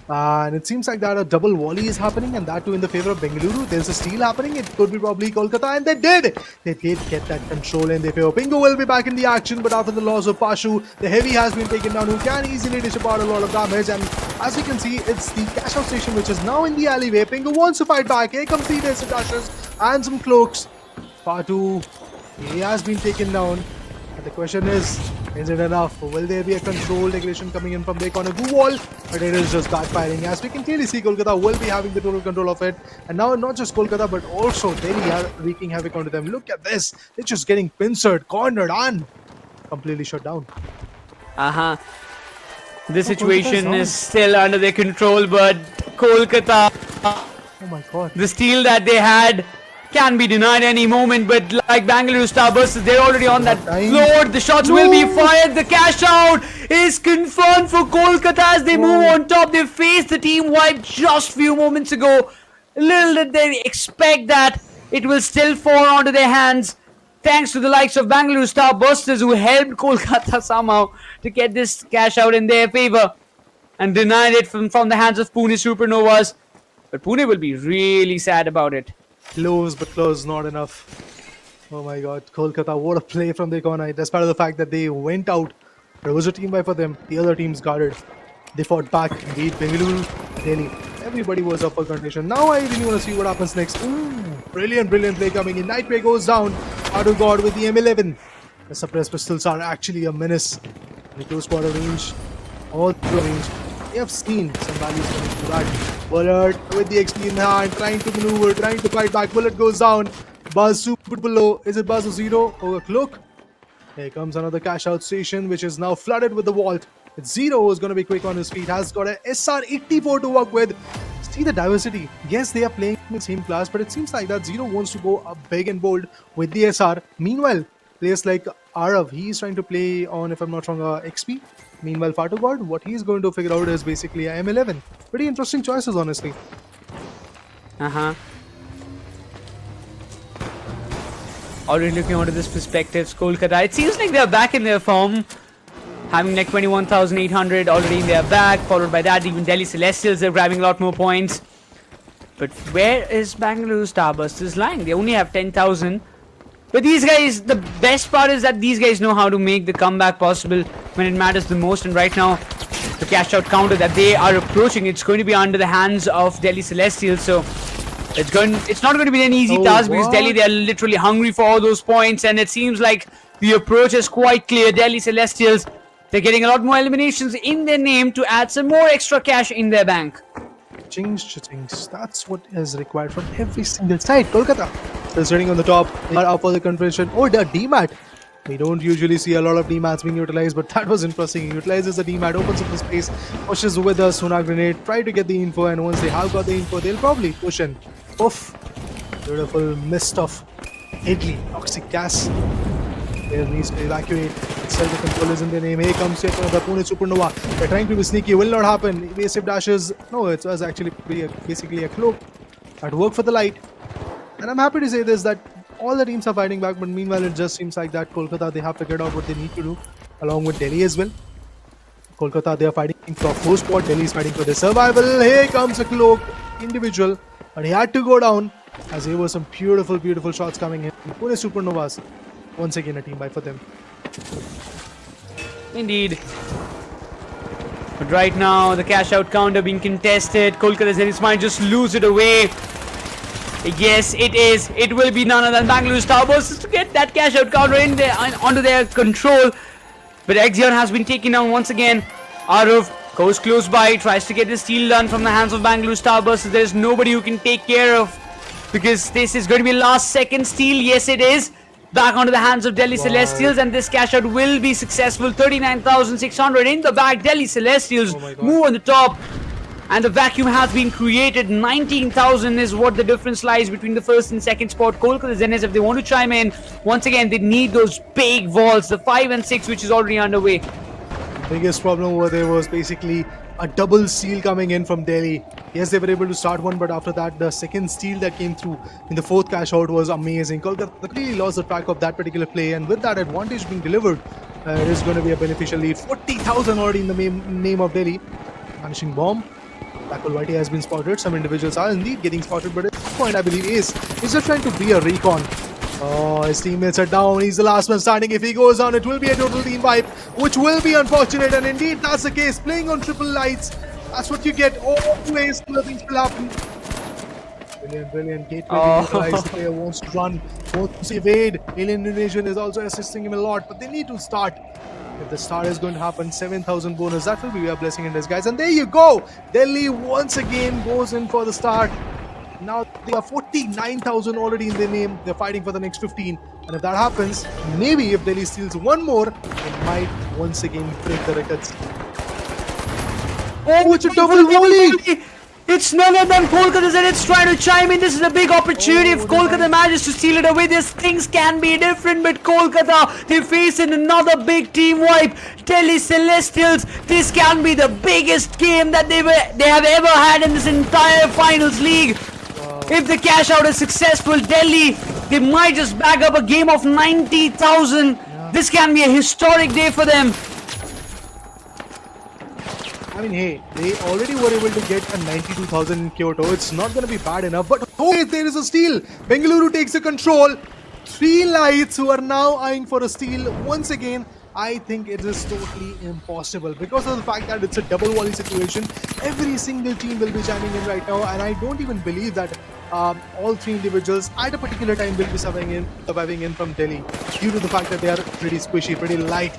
And it seems like that a double volley is happening, and that too in the favor of Bengaluru. There's a steal happening. It could be probably Kolkata, and they did. They did get that control in their favor. Pingu will be back in the action, but after the loss of Pashu, the heavy has been taken down, who can easily dish out a lot of damage. And as you can see, it's the cash-out station which is now in the alleyway. Pingu wants to fight back. Here comes the dashes and some cloaks. Fatu, he has been taken down. And the question is it enough? Will there be a controlled aggression coming in from their corner? Good wall, but it is just backfiring. As we can clearly see, Kolkata will be having the total control of it. And now not just Kolkata, but also Delhi are wreaking havoc onto them. Look at this. They're just getting pincered, cornered, and completely shut down. This Oh, situation Kolkata's is still under their control, but Kolkata, Oh my god. the steal that they had can be denied any moment, but like Bengaluru Starbusters, they're already on that time. floor. The shots will be fired. The cash out is confirmed for Kolkata as they move on top. They faced the team wipe just few moments ago. Little did they expect that it will still fall onto their hands, thanks to the likes of Bengaluru Starbusters who helped Kolkata somehow to get this cash out in their favor and denied it from the hands of Pune Supernovas. But Pune will be really sad about it. Close, but close, not enough. Oh my god, Kolkata, what a play from their corner. Despite of the fact that they went out, there was a team fight for them. The other teams guarded. They fought back, beat Bengaluru, Delhi. Everybody was up for contention. Now I really want to see what happens next. Ooh, brilliant play coming in. Nightmare goes down. Adu God with the M11. The suppressed pistols are actually a menace. The close quarter range, all through range. We have seen some values coming through that. Bullet with the XP in hand, trying to maneuver, trying to fight back. Bullet goes down. Buzz super below. Is it Buzz or Zero? Oh, a cloak. Here comes another cash out station, which is now flooded with the vault. It's Zero who's going to be quick on his feet. Has got a SR84 to work with. See the diversity. Yes, they are playing in the same class, but it seems like that Zero wants to go up big and bold with the SR. Meanwhile, players like Arav, he's trying to play on, if I'm not wrong, XP. Meanwhile, Fatu God, what he's going to figure out is basically a M11. Pretty interesting choices, honestly. Already looking onto this perspective, Kolkata, it seems like they're back in their form, having like 21,800 already in their bag, followed by that even Delhi Celestials are grabbing a lot more points. But where is Bengaluru Starbusters lying? They only have 10,000. But these guys, the best part is that these guys know how to make the comeback possible when it matters the most. And right now, the cash out counter that they are approaching, it's going to be under the hands of Delhi Celestials. So it's not going to be an easy task because Delhi, they are literally hungry for all those points. And it seems like the approach is quite clear. Delhi Celestials, they're getting a lot more eliminations in their name to add some more extra cash in their bank. Change things. That's what is required from every single side. Kolkata still sitting on the top. They are up for the conversion. Oh, the DMAT. We don't usually see a lot of DMATs being utilized, but that was interesting. He utilizes the DMAT, opens up the space, pushes with a Suna grenade, try to get the info, and once they have got the info, they'll probably push in. Oof. Beautiful mist of deadly toxic gas. There needs to evacuate. Still the control is in their name. Here comes yet another Pune Supernova. They're trying to be sneaky. Will not happen. Evasive dashes. No, it was actually basically a cloak that worked for the light. And I'm happy to say this, that all the teams are fighting back, but meanwhile it just seems like that Kolkata, they have figured out what they need to do, along with Delhi as well. Kolkata, they are fighting for a fourth spot. Delhi is fighting for their survival. Here comes a cloak individual, but he had to go down as there were some beautiful shots coming in. Pune Supernovas, once again a team buy for them. Indeed. But right now, the cash out counter being contested. Kolkata Zeniths might just lose it away. Yes, it is. It will be none other than Bengaluru Starbusters to get that cash out counter in there, under their control. But Exxon has been taken down once again. Arav goes close by, tries to get the steal done from the hands of Bengaluru Starbusters. There is nobody who can take care of, because this is going to be last second steal. Yes, it is. Back onto the hands of Delhi Celestials, and this cash out will be successful. 39,600 in the bag. Delhi Celestials move on the top, and the vacuum has been created. 19,000 is what the difference lies between the first and second spot. Kolkata Zeniths, if they want to chime in, once again, they need those big vaults, the 5 and 6, which is already underway. Biggest problem over there was basically a double steal coming in from Delhi. Yes, they were able to start one, but after that, the second steal that came through in the fourth cash out was amazing. Kolkata really lost the track of that particular play, and with that advantage being delivered, it is going to be a beneficial lead. 40,000 already in the name of Delhi. Vanishing bomb. Black Whitey has been spotted. Some individuals are indeed getting spotted, but at this point, I believe he's just trying to be a recon. Oh, his teammates are down. He's the last one standing. If he goes on, it will be a total team wipe, which will be unfortunate. And indeed, that's the case. Playing on triple lights, that's what you get. Always things will happen. Brilliant. Gateway Oh. being utilized. The player wants to run, wants to evade. Alien Invasion is also assisting him a lot, but they need to start. If the start is going to happen, 7,000 bonus, that will be a blessing in disguise. And there you go! Delhi once again goes in for the start. Now they are 49,000 already in their name. They're fighting for the next 15. And if that happens, maybe if Delhi steals one more, they might once again break the records. Oh, it's a double volley! It's none other than Kolkata Zeniths trying to chime in. This is a big opportunity. If Kolkata manages to steal it away, these things can be different. But Kolkata, they face in another big team wipe. Delhi Celestials, this can be the biggest game that they have ever had in this entire finals league. If the cash out is successful, Delhi, they might just bag up a game of 90,000. This can be a historic day for them. I mean, hey, they already were able to get a 92,000 in Kyoto. It's not going to be bad enough. But oh, there is a steal. Bengaluru takes the control. 3 lights who are now eyeing for a steal once again. I think it is totally impossible because of the fact that it's a double volley situation. Every single team will be chiming in right now, and I don't even believe that all 3 individuals at a particular time will be surviving in from Delhi due to the fact that they are pretty squishy, pretty light.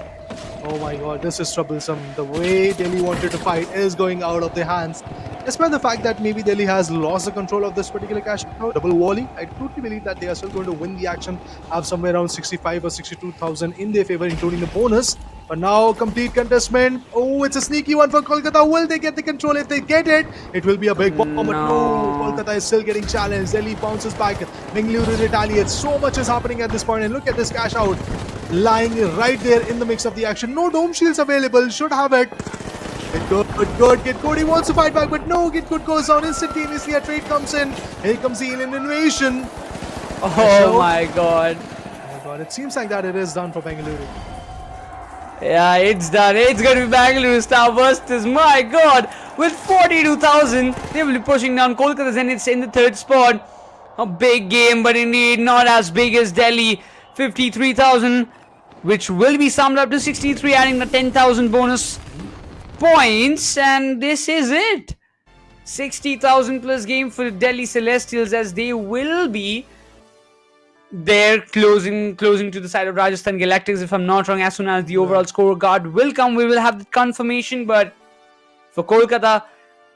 Oh my god, this is troublesome. The way Delhi wanted to fight is going out of their hands. Despite the fact that maybe Delhi has lost the control of this particular cash out, double volley, I totally believe that they are still going to win the action, have somewhere around 65 or 62,000 in their favor, including the bonus. But now, complete contestment. Oh, it's a sneaky one for Kolkata. Will they get the control? If they get it, it will be a big bomb. But no, Kolkata is still getting challenged. Delhi bounces back. Bengaluru retaliates. So much is happening at this point. And look at this cash out. Lying right there in the mix of the action. No dome shields available. Should have it. Good. Get Good. He wants to fight back, but no. Get Good goes down instantaneously. A trade comes in. Here comes the alien invasion. Oh my god. Oh my god. It seems like that it is done for Bengaluru. Yeah, it's done. It's going to be Bengaluru Starbusters. My god. With 42,000, they will be pushing down Kolkata Zeniths in the 3rd spot. A big game, but indeed not as big as Delhi. 53,000, which will be summed up to 63, adding the 10,000 bonus points, and this is it. 60,000 plus game for Delhi Celestials, as they will be there closing to the side of Rajasthan Galactics, if I'm not wrong. As soon as the overall scorecard will come, we will have the confirmation. But for Kolkata,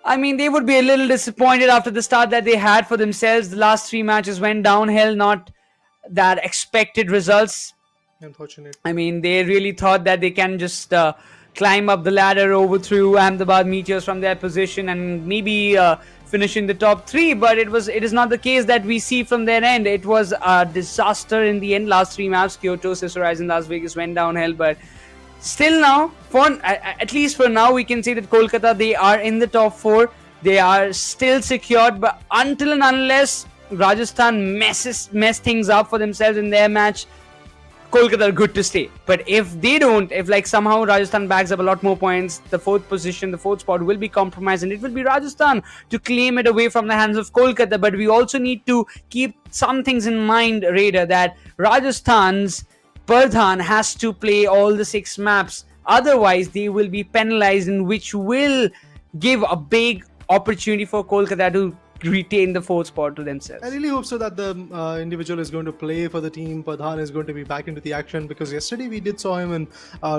I mean, they would be a little disappointed after the start that they had for themselves. The last 3 matches went downhill, not that expected results. Unfortunate. I mean, they really thought that they can just climb up the ladder, overthrow Ahmedabad Meteors from their position, and maybe finish in the top 3. But it is not the case that we see from their end. It was a disaster in the end. Last 3 maps, Kyoto, Sister Rise, and Las Vegas went downhill. But still now, at least for now, we can say that Kolkata, they are in the top 4. They are still secured. But until and unless Rajasthan mess things up for themselves in their match, Kolkata are good to stay. But if they don't, if like somehow Rajasthan bags up a lot more points, the 4th spot will be compromised, and it will be Rajasthan to claim it away from the hands of Kolkata. But we also need to keep some things in mind, Raider, that Rajasthan's Pradhan has to play all the 6 maps. Otherwise, they will be penalized, in which will give a big opportunity for Kolkata to retain the 4th spot to themselves. I really hope so that the individual is going to play for the team. Pradhan is going to be back into the action, because yesterday we did saw him in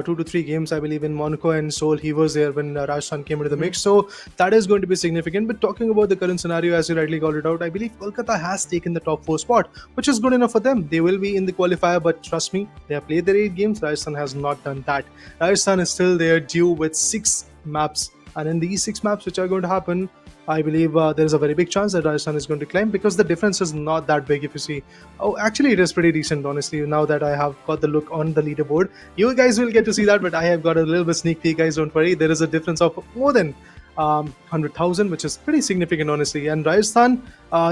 2 to 3 games, I believe, in Monaco and Seoul. He was there when Rajasthan came into the mix, so that is going to be significant. But talking about the current scenario, as you rightly called it out, I believe Kolkata has taken the top 4 spot, which is good enough for them. They will be in the qualifier, but trust me, they have played their 8 games. Rajasthan has not done that. Rajasthan is still there, due with 6 maps, and in these 6 maps which are going to happen, I believe there is a very big chance that Rajasthan is going to climb, because the difference is not that big if you see. Oh, actually it is pretty decent, honestly, now that I have got the look on the leaderboard. You guys will get to see that, but I have got a little bit sneak peek, guys, don't worry. There is a difference of more than 100,000, which is pretty significant, honestly. And Rajasthan,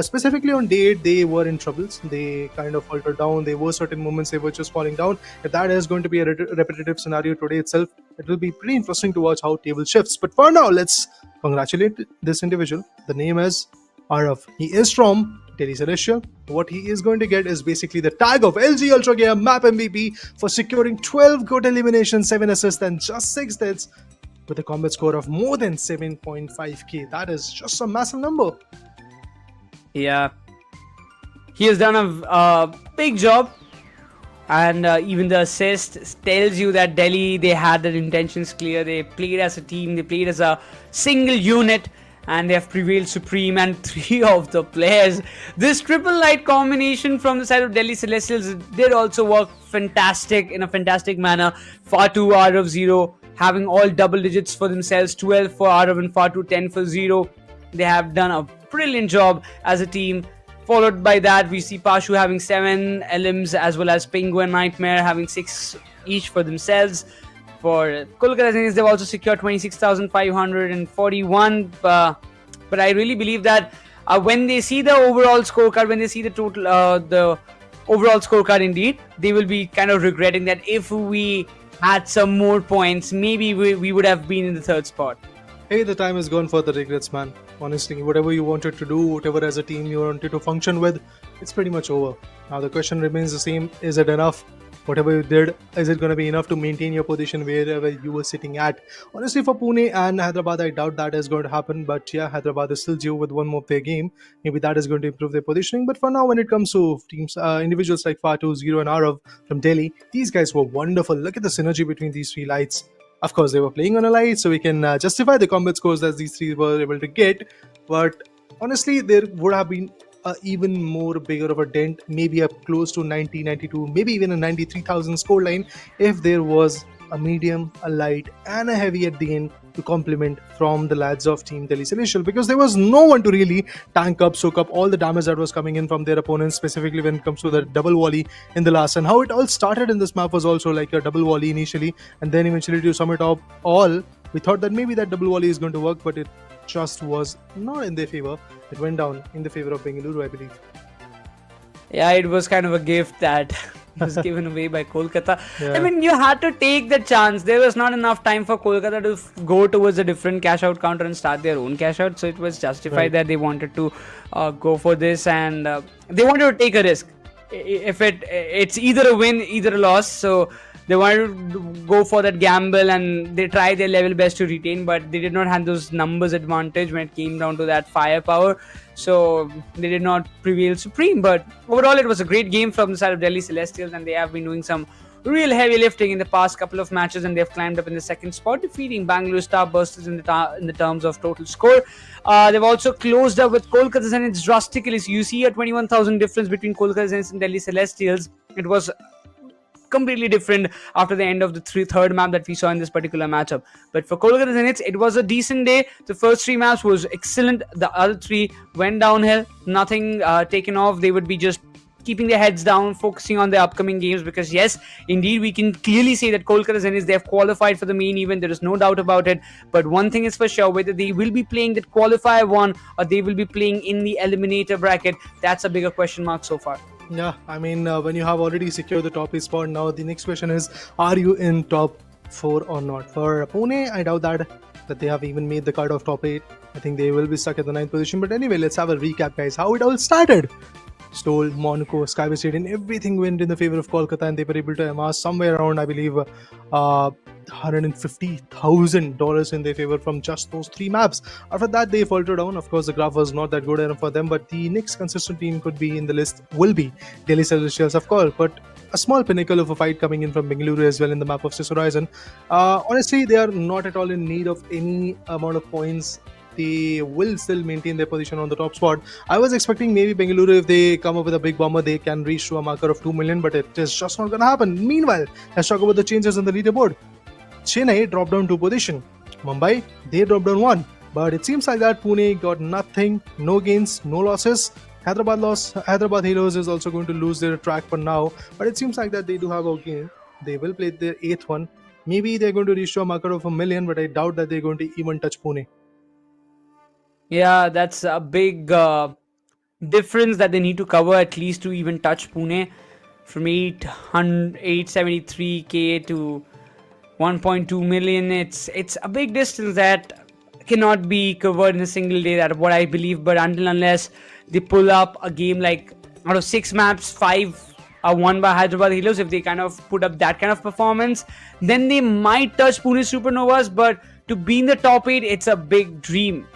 specifically on day 8, they were in troubles. They kind of faltered down. There were certain moments they were just falling down. If that is going to be a repetitive scenario today itself, it will be pretty interesting to watch how table shifts. But for now, let's congratulate this individual. The name is Arav. He is from Delhi Celestial. What he is going to get is basically the tag of LG Ultragear Map MVP for securing 12 good eliminations, 7 assists, and just 6 deaths, with a combat score of more than 7.5k. That is just a massive number. Yeah, he has done a big job, and even the assist tells you that Delhi, they had their intentions clear. They played as a team, they played as a single unit, and they have prevailed supreme. And three of the players, this triple light combination from the side of Delhi Celestials did also work fantastic in a fantastic manner. Fatu out of 0, having all double digits for themselves, 12 for Arav and Fatu, 10 for 0. They have done a brilliant job as a team. Followed by that, we see Pashu having 7 LMs, as well as Penguin Nightmare having 6 each for themselves. For Kolkata Zeniths, they've also secured 26,541. But I really believe that when they see the overall scorecard, when they see the total, the overall scorecard indeed, they will be kind of regretting that if we had some more points, maybe we would have been in the 3rd spot. Hey, the time is gone for the regrets, man. Honestly, whatever you wanted to do, whatever as a team you wanted to function with, it's pretty much over. Now the question remains the same: is it enough? Whatever you did, is it going to be enough to maintain your position wherever you were sitting at? Honestly, for Pune and Hyderabad, I doubt that is going to happen. But yeah, Hyderabad is still due with one more play game. Maybe that is going to improve their positioning. But for now, when it comes to teams, individuals like Fatu, Zero, and Arav from Delhi, these guys were wonderful. Look at the synergy between these 3 lights. Of course, they were playing on a light, so we can justify the combat scores that these 3 were able to get. But honestly, there would have been even more bigger of a dent, maybe up close to 90, 92, maybe even a 93,000 scoreline if there was a medium, a light, and a heavy at the end to complement from the lads of Team Delhi Celestial, because there was no one to really tank up, soak up all the damage that was coming in from their opponents, specifically when it comes to the double volley in the last. And how it all started in this map was also like a double volley initially, and then eventually to sum it up all, we thought that maybe that double volley is going to work, but it just was not in their favor. It went down in the favor of Bengaluru, I believe. Yeah, it was kind of a gift that was given away by Kolkata. Yeah. I mean, you had to take the chance. There was not enough time for Kolkata to go towards a different cash out counter and start their own cash out. So it was justified that they wanted to go for this, and they wanted to take a risk. If it's either a win, either a loss. So they wanted to go for that gamble, and they tried their level best to retain, but they did not have those numbers advantage when it came down to that firepower. So they did not prevail supreme. But overall, it was a great game from the side of Delhi Celestials, and they have been doing some real heavy lifting in the past couple of matches, and they've climbed up in the 2nd spot, defeating Bengaluru Starbusters in the terms of total score. They've also closed up with Kolkata Zeniths drastically. So you see a 21,000 difference between Kolkata Zeniths and Delhi Celestials. It was completely different after the end of the 3rd map that we saw in this particular matchup. But for Kolkata Zeniths, it was a decent day. The first 3 maps was excellent. The other 3 went downhill. Nothing taken off. They would be just keeping their heads down, focusing on their upcoming games, because yes, indeed, we can clearly say that Kolkata Zeniths, they have qualified for the main event. There is no doubt about it. But one thing is for sure, whether they will be playing that qualifier 1 or they will be playing in the eliminator bracket, that's a bigger question mark so far. Yeah, I mean, when you have already secured the top 8 spot, now the next question is, are you in top 4 or not? For Pune, I doubt that they have even made the cut of top 8. I think they will be stuck at the 9th position. But anyway, let's have a recap, guys. How it all started. Stole, Monaco, Skyesports, and everything went in the favor of Kolkata, and they were able to amass somewhere around, I believe, $150,000 in their favor from just those 3 maps. After that, they faltered down. Of course, the graph was not that good enough for them, but the next consistent team could be in the list will be Delhi Celestials, of course. But a small pinnacle of a fight coming in from Bengaluru as well in the map of Sis Horizon. Honestly, they are not at all in need of any amount of points. They will still maintain their position on the top spot. I was expecting maybe Bengaluru, if they come up with a big bomber, they can reach to a marker of 2 million, but it is just not going to happen. Meanwhile, let's talk about the changes on the leaderboard. Chennai dropped down 2 positions. Mumbai, they dropped down 1. But it seems like that Pune got nothing, no gains, no losses. Hyderabad Halos is also going to lose their track for now. But it seems like that they do have a game. They will play their 8th one. Maybe they're going to reach to a marker of 1 million, but I doubt that they're going to even touch Pune. Yeah, that's a big difference that they need to cover, at least to even touch Pune. From 873k to 1.2 million, it's a big distance that cannot be covered in a single day. That's what I believe. But unless they pull up a game like out of 6 maps, 5 are won by Hyderabad Halos, if they kind of put up that kind of performance, then they might touch Pune Supernovas. But to be in the top 8, it's a big dream.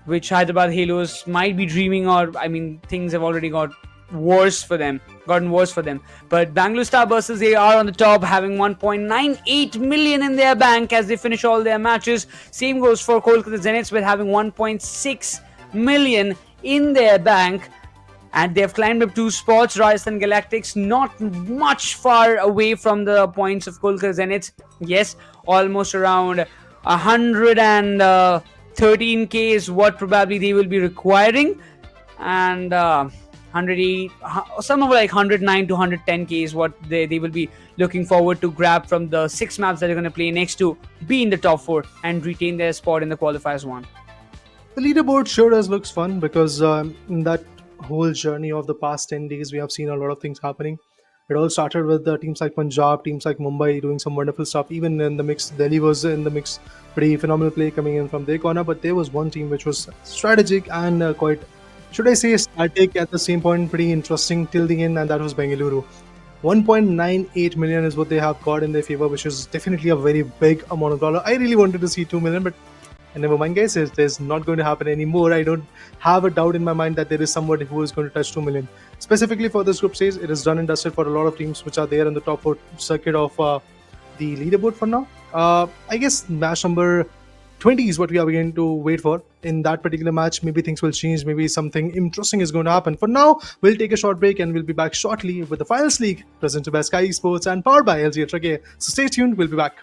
which Hyderabad Halos might be dreaming, or I mean, things have already gotten worse for them. But Bengaluru Starbusters, they are on the top, having 1.98 million in their bank as they finish all their matches. Same goes for Kolkata Zeniths, with having 1.6 million in their bank. And they've climbed up 2 spots. Rajasthan Galactics not much far away from the points of Kolkata Zeniths. Yes, almost around 113k is what probably they will be requiring, and 108, some of like 109 to 110k is what they will be looking forward to grab from the 6 maps that they're going to play next to be in the top 4 and retain their spot in the qualifiers 1. The leaderboard sure does looks fun because in that whole journey of the past 10 days, we have seen a lot of things happening. It all started with teams like Punjab, teams like Mumbai doing some wonderful stuff. Even in the mix, Delhi was in the mix. Pretty phenomenal play coming in from their corner. But there was one team which was strategic and quite, should I say, static at the same point, pretty interesting till the end, and that was Bengaluru. 1.98 million is what they have got in their favor, which is definitely a very big amount of dollar. I really wanted to see 2 million, but never mind, guys. There's not going to happen anymore. I don't have a doubt in my mind that there is somebody who is going to touch 2 million. Specifically for this group stage, it is done and dusted for a lot of teams which are there in the top 4 circuit of the leaderboard for now. I guess match number 20 is what we are going to wait for. In that particular match, maybe things will change. Maybe something interesting is going to happen. For now, we'll take a short break and we'll be back shortly with the finals league presented by Skyesports and powered by LG Ultragear. So stay tuned. We'll be back.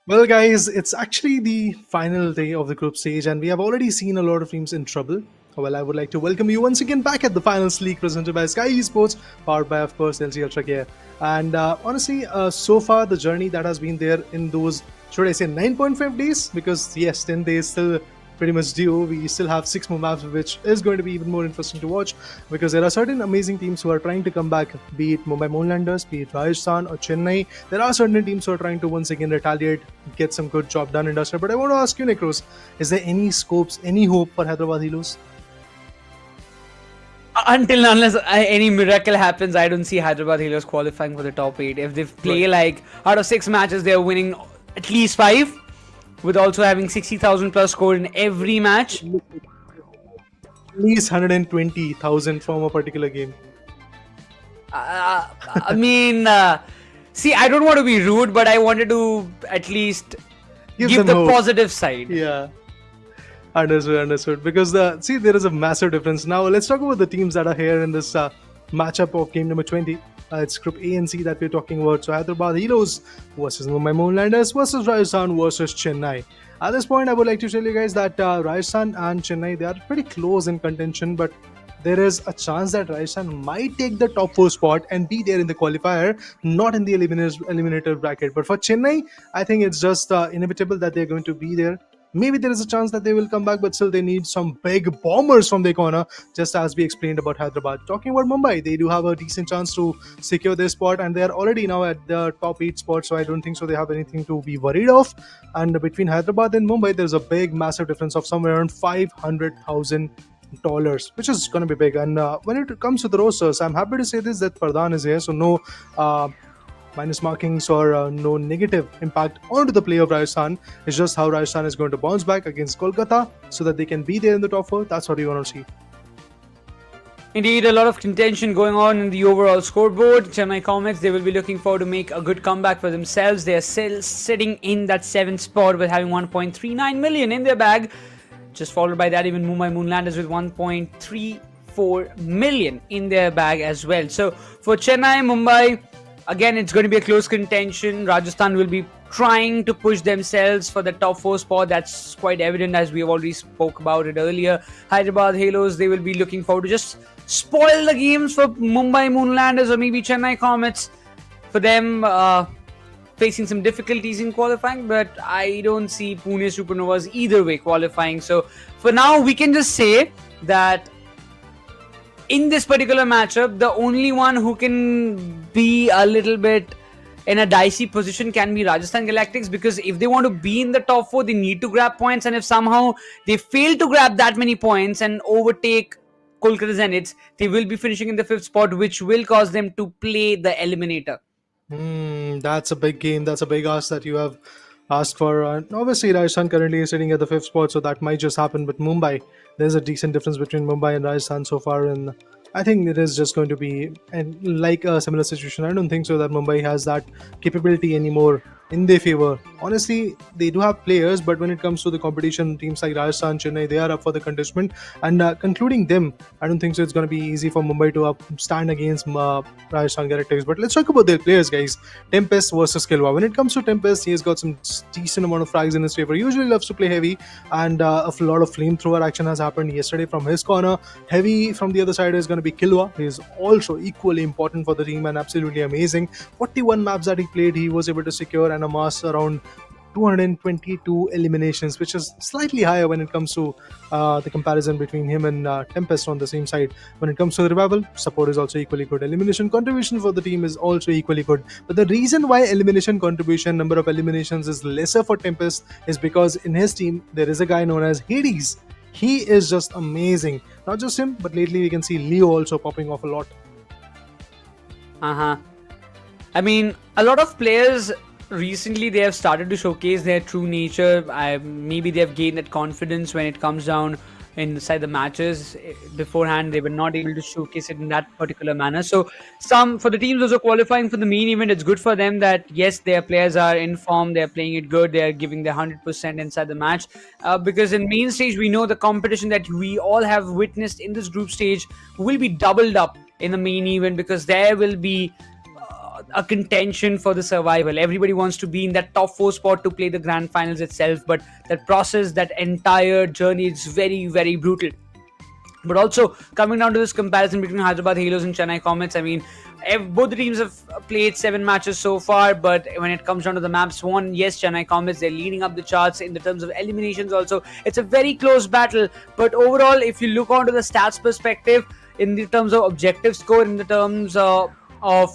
Well, guys, it's actually the final day of the group stage, and we have already seen a lot of teams in trouble. Well, I would like to welcome you once again back at the finals league presented by Skyesports, powered by, of course, LG Ultragear. And honestly, so far the journey that has been there in those, should I say, 9.5 days? Because yes, 10 days still pretty much due. We still have 6 more maps, which is going to be even more interesting to watch because there are certain amazing teams who are trying to come back, be it Mumbai Moonlanders, be it Rajasthan or Chennai. There are certain teams who are trying to once again retaliate, get some good job done in Duster. But I want to ask you, Nikros, is there any scopes, any hope for Hyderabad Halos? Until unless any miracle happens, I don't see Hyderabad Halos qualifying for the top 8. If they play like out of 6 matches, they're winning at least 5, with also having 60,000 plus score in every match. At least 120,000 from a particular game. I mean, see, I don't want to be rude, but I wanted to at least give them the hope. positive side. Yeah. Understood. Because there is a massive difference. Now let's talk about the teams that are here in this matchup of game number 20. It's Group A and C that we're talking about. So Hyderabad Halos versus Mumbai Moonlanders versus Rajasthan versus Chennai. At this point, I would like to tell you guys that Rajasthan and Chennai, they are pretty close in contention, but there is a chance that Rajasthan might take the top 4 spot and be there in the qualifier, not in the eliminator bracket. But for Chennai, I think it's just inevitable that they're going to be there. Maybe there is a chance that they will come back, but still they need some big bombers from their corner, just as we explained about Hyderabad. Talking about Mumbai, they do have a decent chance to secure their spot, and they are already now at the top 8 spot, so I don't think so they have anything to be worried of. And between Hyderabad and Mumbai, there's a big, massive difference of somewhere around $500,000, which is going to be big. And when it comes to the rosters, I'm happy to say this, that Pradhan is here, so no minus markings or no negative impact onto the play of Rajasthan. It's just how Rajasthan is going to bounce back against Kolkata so that they can be there in the top 4. That's what we want to see. Indeed, a lot of contention going on in the overall scoreboard. Chennai Comets, they will be looking forward to make a good comeback for themselves. They are still sitting in that 7th spot with having 1.39 million in their bag. Just followed by that, even Mumbai Moonlanders with 1.34 million in their bag as well. So for Chennai, Mumbai, again, it's going to be a close contention. Rajasthan will be trying to push themselves for the top 4 spot. That's quite evident, as we have already spoke about it earlier. Hyderabad Halos, they will be looking forward to just spoil the games for Mumbai Moonlanders or maybe Chennai Comets. For them, facing some difficulties in qualifying, but I don't see Pune Supernovas either way qualifying. So for now, we can just say that in this particular matchup, the only one who can be a little bit in a dicey position can be Rajasthan Galactics, because if they want to be in the top 4, they need to grab points, and if somehow they fail to grab that many points and overtake Kolkata Zeniths, they will be finishing in the 5th spot, which will cause them to play the eliminator. That's a big game. That's a big ask that you have asked for. Obviously, Rajasthan currently is sitting at the 5th spot, so that might just happen. But Mumbai, there's a decent difference between Mumbai and Rajasthan so far, and I think it is just going to be like a similar situation. I don't think so that Mumbai has that capability anymore in their favor. Honestly, they do have players, but when it comes to the competition, teams like Rajasthan, Chennai, they are up for the contestment. And concluding them, I don't think so it's going to be easy for Mumbai to stand against Rajasthan Galactics. But let's talk about their players, guys. Tempest versus Kilwa. When it comes to Tempest, he has got some decent amount of frags in his favor. He usually loves to play heavy, and a lot of flamethrower action has happened yesterday from his corner. Heavy from the other side is going to be Kilwa. He is also equally important for the team and absolutely amazing. 41 maps that he played, he was able to secure and amass around 222 eliminations, which is slightly higher when it comes to the comparison between him and Tempest on the same side. When it comes to the revival, support is also equally good. Elimination contribution for the team is also equally good. But the reason why elimination contribution, number of eliminations, is lesser for Tempest is because in his team there is a guy known as Hades. He is just amazing. Not just him, but lately we can see Leo also popping off a lot. I mean, a lot of players recently, they have started to showcase their true nature. Maybe they have gained that confidence when it comes down inside the matches. Beforehand, they were not able to showcase it in that particular manner. So for the teams also qualifying for the main event, it's good for them that yes, their players are in form, they're playing it good, they're giving their 100% inside the match, because in main stage, we know the competition that we all have witnessed in this group stage will be doubled up in the main event, because there will be a contention for the survival. Everybody wants to be in that top 4 spot to play the grand finals itself, but that process, that entire journey is very, very brutal. But also, coming down to this comparison between Hyderabad Halos and Chennai Comets, I mean, both the teams have played 7 matches so far, but when it comes down to the maps won, yes, Chennai Comets, they're leading up the charts in the terms of eliminations also. It's a very close battle, but overall, if you look onto the stats perspective, in the terms of objective score, in the terms of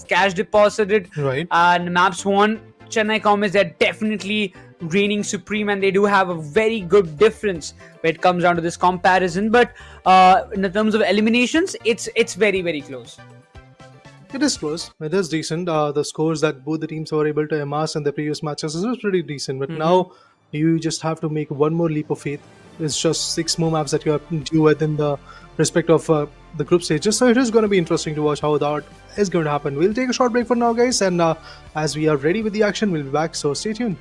cash deposited, Right. and maps won, Chennai Comets, they're definitely reigning supreme, and they do have a very good difference when it comes down to this comparison. But in the terms of eliminations, it's very, very close. It is close. It is decent. The scores that both the teams were able to amass in the previous matches is pretty decent. But now you just have to make one more leap of faith. It's just 6 more maps that you have to deal with in the respect of the group stages. So it is going to be interesting to watch how that is going to happen. We'll take a short break for now, guys. And as we are ready with the action, we'll be back. So stay tuned.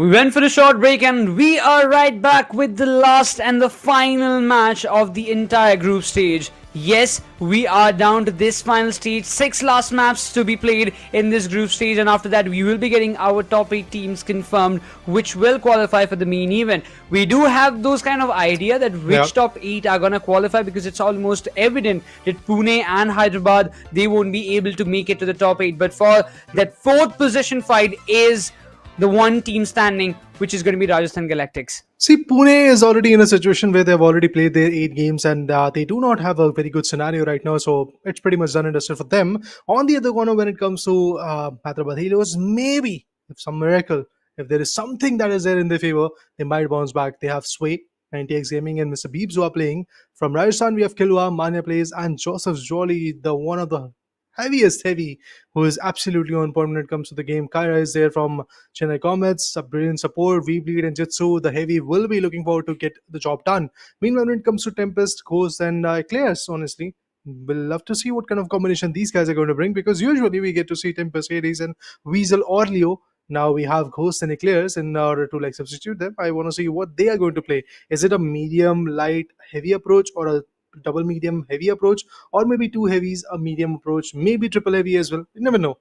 We went for a short break and we are right back with the last and the final match of the entire group stage. Yes, we are down to this final stage. 6 last maps to be played in this group stage, and after that we will be getting our top 8 teams confirmed which will qualify for the main event. We do have those kind of idea that which top 8 are gonna qualify, because it's almost evident that Pune and Hyderabad, they won't be able to make it to the top 8. But for that 4th position fight is the one team standing, which is going to be Rajasthan Galactics. See, Pune is already in a situation where they've already played their 8 games, and they do not have a very good scenario right now, so it's pretty much done and dusted for them. On the other corner, when it comes to Hyderabad Halos, maybe, if some miracle, if there is something that is there in their favor, they might bounce back. They have Sway, 90X Gaming, and Mr. Beebs who are playing. From Rajasthan, we have Kilwa, Manya plays, and Joseph Jolly, the one of the heaviest heavy, who is absolutely on point when it comes to the game. Kyra is there from Chennai Comets, a brilliant support. Weebleed and Jitsu, the heavy, will be looking forward to get the job done. Meanwhile, when it comes to Tempest, Ghost, and Eclairs, honestly, we'll love to see what kind of combination these guys are going to bring, because usually we get to see Tempest, Hades, and Weasel or Leo. Now we have Ghost and Eclairs in order to substitute them. I want to see what they are going to play. Is it a medium, light, heavy approach, or a double medium heavy approach, or maybe 2 heavies, a medium approach, maybe triple heavy as well? You never know.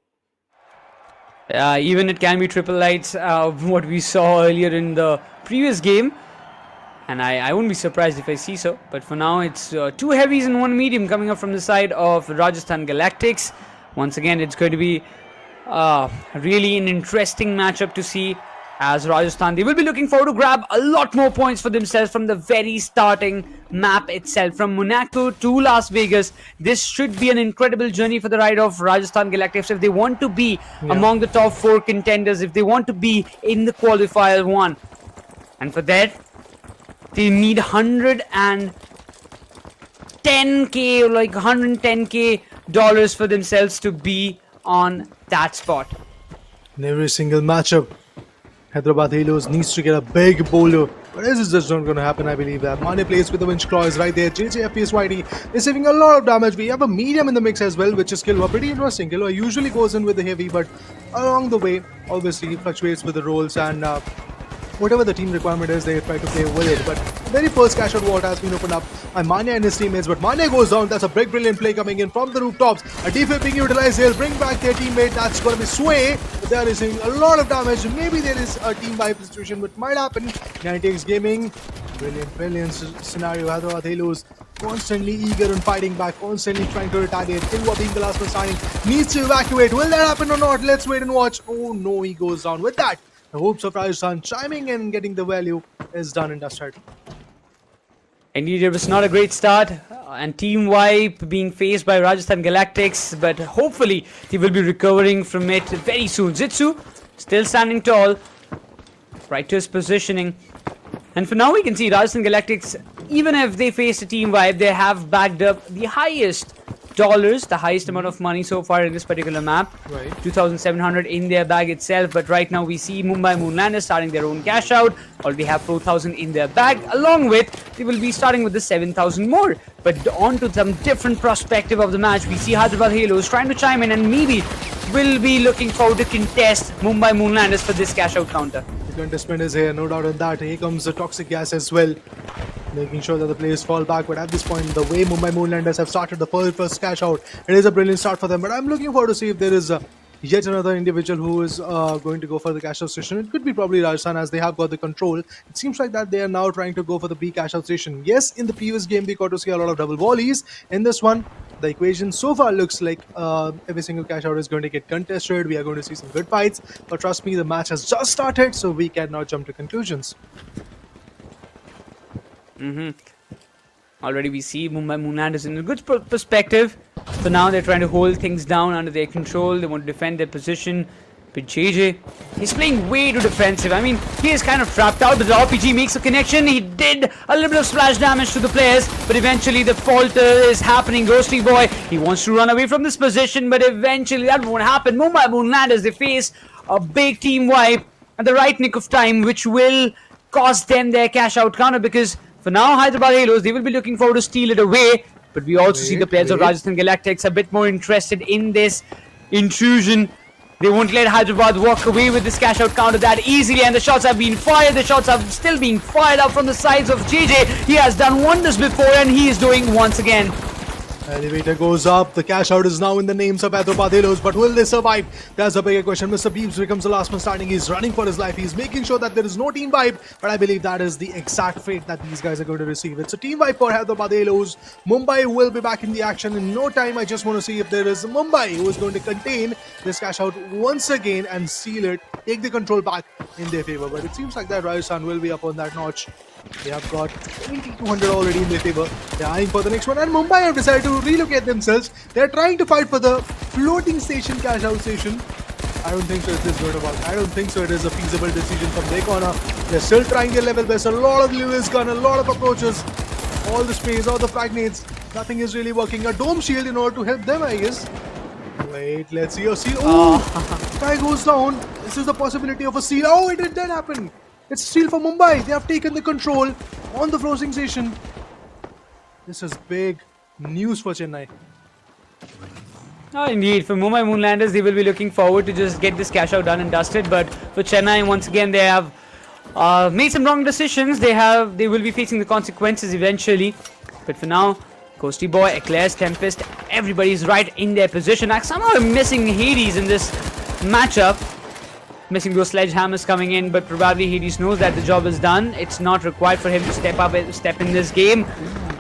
Even it can be triple lights, what we saw earlier in the previous game, and I wouldn't be surprised if I see so. But for now, it's 2 heavies and 1 medium coming up from the side of Rajasthan Galactics. Once again, it's going to be really an interesting matchup to see, as Rajasthan, they will be looking forward to grab a lot more points for themselves from the very starting map itself. From Monaco to Las Vegas, this should be an incredible journey for the ride of Rajasthan Galactics if they want to be among the top 4 contenders, if they want to be in the qualifier 1. And for that, they need 110k, like $110k for themselves to be on that spot. In every single matchup, Hyderabad Halos needs to get a big bowler, but this is just not going to happen. I believe that Mane plays with the winch claws right there. JJFPS YD receiving a lot of damage. We have a medium in the mix as well, which is Kilwa. Pretty interesting. Kilwa usually goes in with the heavy, but along the way, obviously, fluctuates with the rolls, and whatever the team requirement is, they try to play with it. But very first cash out vault has been opened up by Manya and his teammates, but Manya goes down. That's a big brilliant play coming in from the rooftops. A defib being utilized. They'll bring back their teammate. That's going to be Sway. They are receiving a lot of damage. Maybe there is a team wipe situation, but might happen. 90X Gaming, brilliant scenario. Hyderabad Halos constantly eager and fighting back, constantly trying to retaliate. Kilwa being the last one standing, needs to evacuate. Will that happen or not? Let's wait and watch. Oh no, he goes down. With that, the hopes of Rajasthan chiming in and getting the value is done and dusted. Indeed, it was not a great start, and team wipe being faced by Rajasthan Galactics, but hopefully they will be recovering from it very soon. Zitsu still standing tall, right to his positioning. And for now, we can see Rajasthan Galactics, even if they face a team wipe, they have bagged up the highest dollars, the highest amount of money so far in this particular map. Right. 2,700 in their bag itself, but right now we see Mumbai Moonlanders starting their own cash out. Already have 4,000 in their bag, along with they will be starting with the 7,000 more. But on to some different perspective of the match, we see Hyderabad Halos trying to chime in and maybe will be looking forward to contest Mumbai Moonlanders for this cash out counter. The contestment is here, no doubt in that. Here comes the toxic gas as well, making sure that the players fall back. But at this point, the way Mumbai Moonlanders have started the first cash out, it is a brilliant start for them. But I'm looking forward to see if there is yet another individual who is going to go for the cash out station. It could be probably Rajasthan, as they have got the control. It seems like that they are now trying to go for the B cash out station. Yes, in the previous game we got to see a lot of double volleys. In this one, the equation so far looks like every single cash out is going to get contested. We are going to see some good fights, but trust me, the match has just started, so we cannot jump to conclusions. Already we see Mumbai Moonlanders in a good perspective. So now they're trying to hold things down under their control. They want to defend their position. But JJ, he's playing way too defensive. I mean, he is kind of trapped out, but the RPG makes a connection. He did a little bit of splash damage to the players, but eventually the falter is happening. Ghosty Boy, he wants to run away from this position, but eventually that won't happen. Mumbai Moonlanders, they face a big team wipe at the right nick of time, which will cost them their cash out counter, because for now, Hyderabad Halos, they will be looking forward to steal it away. But we also see the players of Rajasthan Galactics a bit more interested in this intrusion. They won't let Hyderabad walk away with this cash out counter that easily, and the shots have been fired. The shots are still being fired up from the sides of JJ. He has done wonders before, and he is doing once again. Elevator goes up. The cash out is now in the names of Hyderabad Halos, but will they survive? That's a bigger question. Mr. Beebs becomes the last man standing. He's running for his life. He's making sure that there is no team wipe, but I believe that is the exact fate that these guys are going to receive. It's a team wipe for Hyderabad Halos. Mumbai will be back in the action in no time. I just want to see if there is Mumbai who is going to contain this cash out once again and seal it, take the control back in their favor. But it seems like that Rajasthan will be up on that notch. They have got 2200 already in their favor. They're eyeing for the next one, and Mumbai have decided to relocate themselves. They're trying to fight for the floating station, cash out station. I don't think so it is going to work. I don't think so it is a feasible decision from their corner. They're still trying their level best. A lot of Lewis gun, a lot of approaches. All the sprays, all the frag nades. Nothing is really working. A dome shield in order to help them, I guess. Wait, let's see a seal. Oh, guy goes down. This is the possibility of a seal. Oh, it did happen. It's a steal for Mumbai. They have taken the control on the floating station. This is big news for Chennai. Oh, indeed. For Mumbai Moonlanders, they will be looking forward to just get this cash out done and dusted. But for Chennai, once again, they have made some wrong decisions. They will be facing the consequences eventually. But for now, Coasty Boy, Eclairs, Tempest, everybody's right in their position. Somehow I'm missing Hades in this matchup. Missing those sledgehammers coming in, but probably Hades knows that the job is done. It's not required for him to step in this game,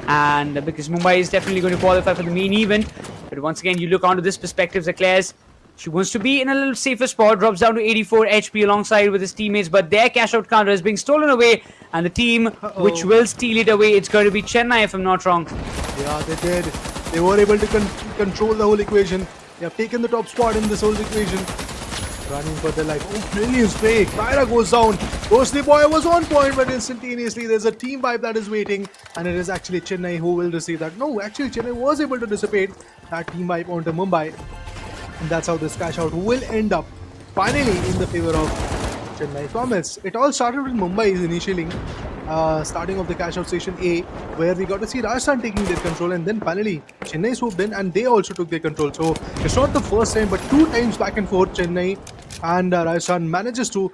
and because Mumbai is definitely going to qualify for the main event. But once again, you look onto this perspective, Eclairs, she wants to be in a little safer spot, drops down to 84 HP alongside with his teammates, but their cash out counter is being stolen away, and the team which will steal it away, it's going to be Chennai if I'm not wrong. Yeah, they did. They were able to control the whole equation. They have taken the top spot in this whole equation. Running for their life. Oh, brilliant spray. Kyra goes down. Ghostly Boy was on point, but instantaneously there's a team vibe that is waiting, and it is actually Chennai who will receive that. No, actually Chennai was able to dissipate that team vibe onto Mumbai, and that's how this cash out will end up finally in the favor of Chennai Comets. It all started with Mumbai initially, starting off the cash out station A, where we got to see Rajasthan taking their control, and then finally Chennai swooped in and they also took their control. So it's not the first time, but 2 times back and forth Chennai and Rajasthan manages to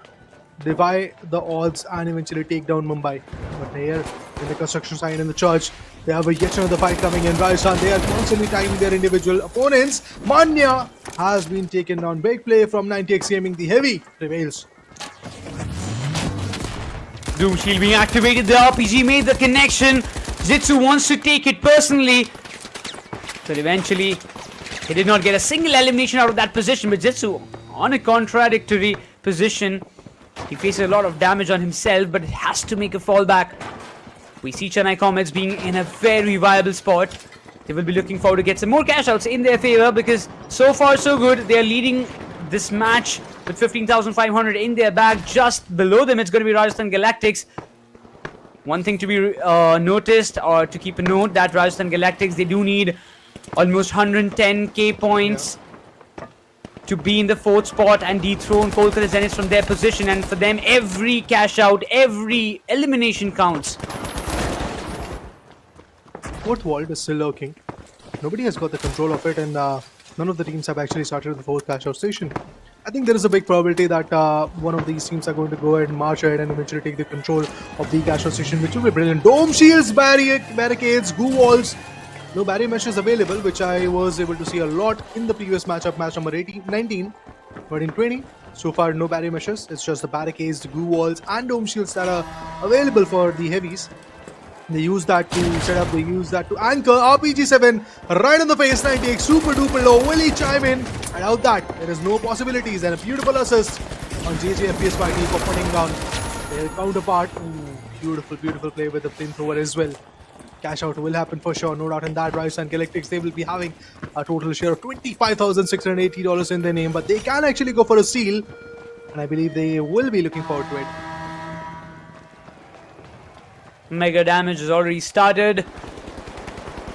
defy the odds and eventually take down Mumbai. But here in the construction site in the church, they have yet another fight coming in. Rajasthan, they are constantly timing their individual opponents. Manya has been taken down. Big play from 90x Gaming. The heavy prevails. Doom Shield being activated. The RPG made the connection. Zitsu wants to take it personally, but eventually he did not get a single elimination out of that position. But Zitsu on a contradictory position. He faces a lot of damage on himself, but has to make a fallback. We see Chennai Comets being in a very viable spot. They will be looking forward to get some more cash outs in their favor, because so far so good. They are leading this match with 15,500 in their bag. Just below them, it's going to be Rajasthan Galactics. One thing to be noticed, or to keep a note, that Rajasthan Galactics, they do need almost 110k points to be in the 4th spot and dethrone Kolkata Zeniths from their position. And for them, every cash out, every elimination counts. 4th vault is still lurking. Nobody has got the control of it, and none of the teams have actually started the 4th cash out station. I think there is a big probability that one of these teams are going to go ahead and march ahead and eventually take the control of the cash out station, which will be brilliant. Dome shields, barricades, goo walls. No barrier meshes available, which I was able to see a lot in the previous matchup, match number 19. But in 20, so far no barrier meshes. It's just the barricades, the goo walls, and dome shields that are available for the heavies. They use that to set up, they use that to anchor. RPG7 right on the face, 98, super duper low. Will he chime in? I doubt that. There is no possibilities, and a beautiful assist on JJFPS party for putting down their counterpart. Ooh, beautiful play with the flamethrower as well. Cash out will happen for sure, no doubt in that. Rajasthan Galactics, they will be having a total share of $25,680 in their name, but they can actually go for a steal, and I believe they will be looking forward to it. Mega damage has already started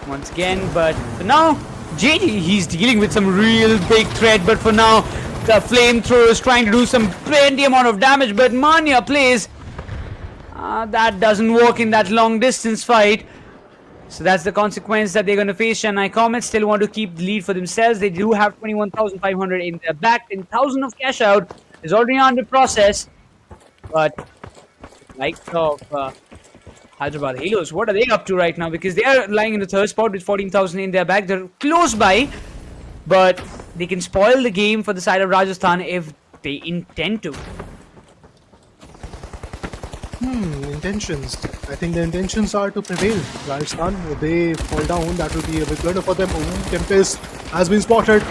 once again, but for now, JD, he's dealing with some real big threat, but for now, the flamethrower is trying to do some plenty amount of damage, but Manya plays. That doesn't work in that long distance fight. So that's the consequence that they're going to face. Chennai Comets still want to keep the lead for themselves. They do have 21,500 in their back. 10,000 of cash out is already under process. But like of Hyderabad Halos, what are they up to right now? Because they are lying in the third spot with 14,000 in their back. They're close by, but they can spoil the game for the side of Rajasthan if they intend to. Intentions. I think the intentions are to prevail. Rajasthan, if they fall down, that will be a big blunder for them. Tempest has been spotted.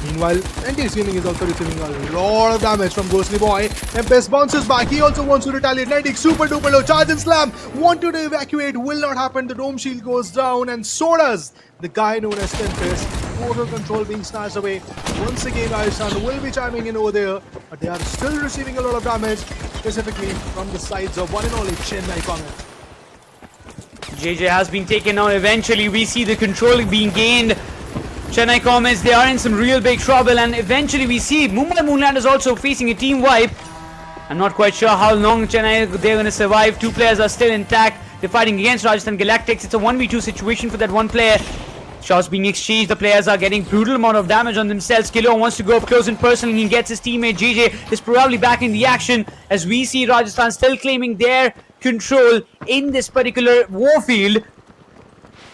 Meanwhile, NTX Gaming is also receiving a lot of damage from Ghostly Boy. Tempest bounces back. He also wants to retaliate. NTX super duper low. Charge and slam. Wanted to evacuate. Will not happen. The dome shield goes down, and so does the guy known as Tempest. Total control being snatched away. Once again, Rajasthan will be chiming in over there, but they are still receiving a lot of damage, specifically from the sides of one and only Chennai Comets. JJ has been taken out. Eventually, we see the control being gained. Chennai Comets, they are in some real big trouble, and eventually we see Mumbai Moonlanders also facing a team wipe. I'm not quite sure how long Chennai they're going to survive. Two players are still intact. They're fighting against Rajasthan Galactics. It's a 1v2 situation for that one player. Shots being exchanged. The players are getting brutal amount of damage on themselves. Kilo wants to go up close and personal. He gets his teammate. JJ is probably back in the action as we see Rajasthan still claiming their control in this particular warfield.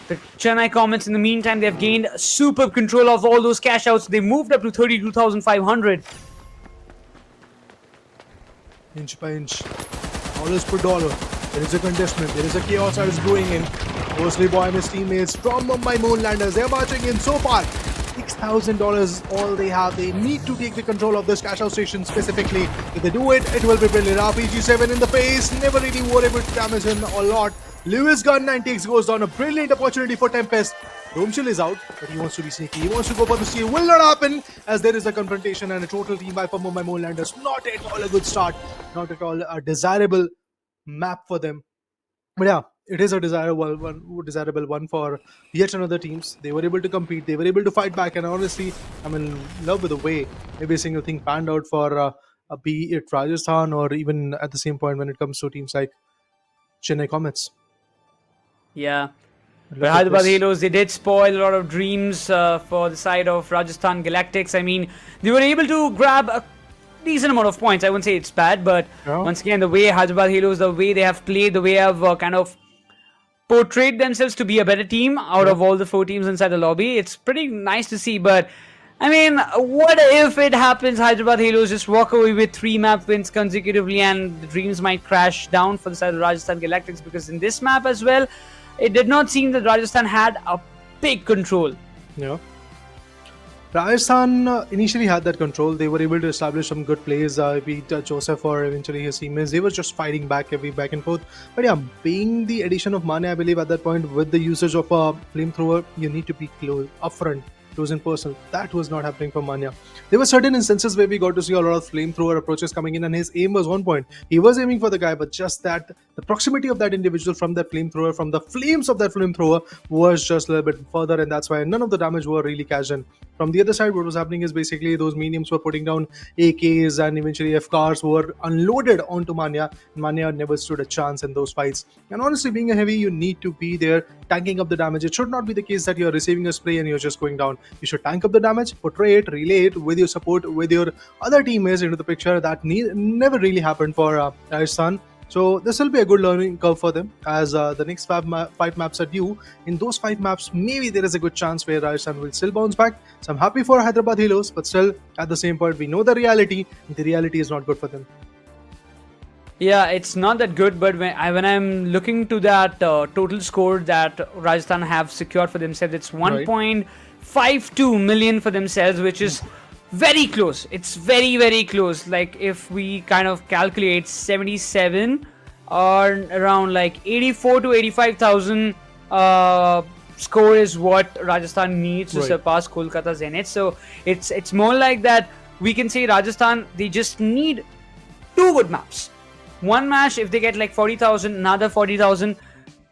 The Chennai Comets, in the meantime, they've gained superb control of all those cash outs. They moved up to 32,500. Inch by inch, dollars per dollar. There is a contestment. There is a chaos that is going in. Ghostly Boy and his teammates from Mumbai Moonlanders, they're marching in so far. $6,000 all they have. They need to take the control of this cash out station specifically. If they do it, it will be brilliant. RPG-7 in the face. Never really were able to damage him a lot. Lewis gun 96 goes down. A brilliant opportunity for Tempest. Dome Shield is out, but he wants to be sneaky. He wants to go for the steal. Will not happen as there is a confrontation and a total team wipe for Mumbai Moonlanders. Not at all a good start. Not at all a desirable map for them. But yeah, it is a desirable one for yet another teams. They were able to compete. They were able to fight back. And honestly, I'm in love with the way every single thing panned out for be it Rajasthan or even at the same point when it comes to teams like Chennai Comets. Yeah. But Hyderabad Halos, they did spoil a lot of dreams for the side of Rajasthan Galactics. I mean, they were able to grab a decent amount of points. I wouldn't say it's bad, but once again, the way Hyderabad Halos, the way they have played, the way they have kind of portrayed themselves to be a better team out of all the four teams inside the lobby, it's pretty nice to see. But I mean, what if it happens, Hyderabad Halos just walk away with 3 map wins consecutively and the dreams might crash down for the side of Rajasthan Galactics? Because in this map as well, it did not seem that Rajasthan had a big control. Yeah. Rajasthan initially had that control. They were able to establish some good plays. Beat Joseph or eventually his teammates. They were just fighting back every back and forth. But yeah, being the addition of Mane, I believe at that point with the usage of a flamethrower, you need to be close, upfront, close and personal. That was not happening for Manya. There were certain instances where we got to see a lot of flamethrower approaches coming in and his aim was on point. He was aiming for the guy, but just that the proximity of that individual from that flamethrower, from the flames of that flamethrower was just a little bit further, and that's why none of the damage were really cashed in. From the other side, what was happening is basically those mediums were putting down AKs and eventually FCARs were unloaded onto Manya. Manya never stood a chance in those fights. And honestly, being a heavy, you need to be there tanking up the damage. It should not be the case that you're receiving a spray and you're just going down. You should tank up the damage, portray it, relay it with your support, with your other teammates into the picture. That never really happened for Rajasthan. So this will be a good learning curve for them as the next 5 maps are due. In those 5 maps, maybe there is a good chance where Rajasthan will still bounce back. So I'm happy for Hyderabad Halos, but still at the same point, we know the reality. The reality is not good for them. Yeah, it's not that good, but when I'm looking to that total score that Rajasthan have secured for themselves, it's 1.52 million for themselves, which is very close. It's very, very close. Like if we kind of calculate 77 or around like 84 to 85,000 score is what Rajasthan needs to surpass Kolkata Zeniths. So it's more like that. We can say Rajasthan, they just need 2 good maps. One match, if they get like 40,000, another 40,000.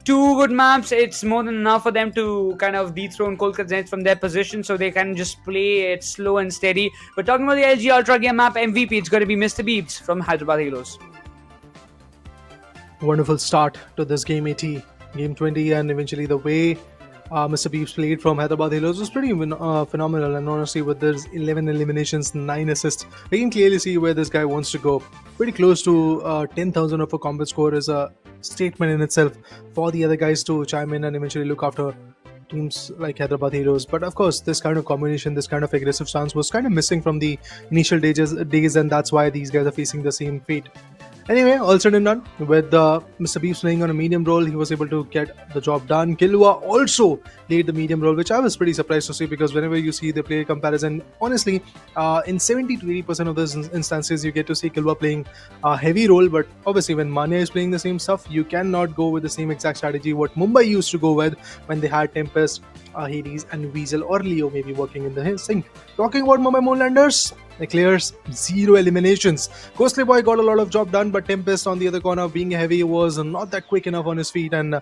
2 good maps, it's more than enough for them to kind of dethrone Kolkata Zeniths from their position, so they can just play it slow and steady. But talking about the LG Ultragear map MVP, it's going to be Mr. Beebs from Hyderabad Halos. Wonderful start to this game, AT. Game 20, and eventually the way Mr. Beeps played from Hyderabad Halos was pretty phenomenal. And honestly, with there's 11 eliminations, 9 assists, we can clearly see where this guy wants to go. Pretty close to 10,000 of a combat score is a statement in itself for the other guys to chime in and eventually look after teams like Hyderabad Heroes. But of course, this kind of combination, this kind of aggressive stance was kind of missing from the initial days, and that's why these guys are facing the same fate. Anyway, all said and done, with Mr. Beast playing on a medium role, he was able to get the job done. Killua also played the medium role, which I was pretty surprised to see, because whenever you see the player comparison, honestly, in 70 to 80% of those instances, you get to see Killua playing a heavy role. But obviously, when Manya is playing the same stuff, you cannot go with the same exact strategy what Mumbai used to go with when they had Tempest, Hades, and Weasel or Leo maybe working in the sync. Talking about Mumbai Moonlanders, the clears 0 eliminations. Ghostly Boy got a lot of job done, but Tempest on the other corner, being heavy, was not that quick enough on his feet and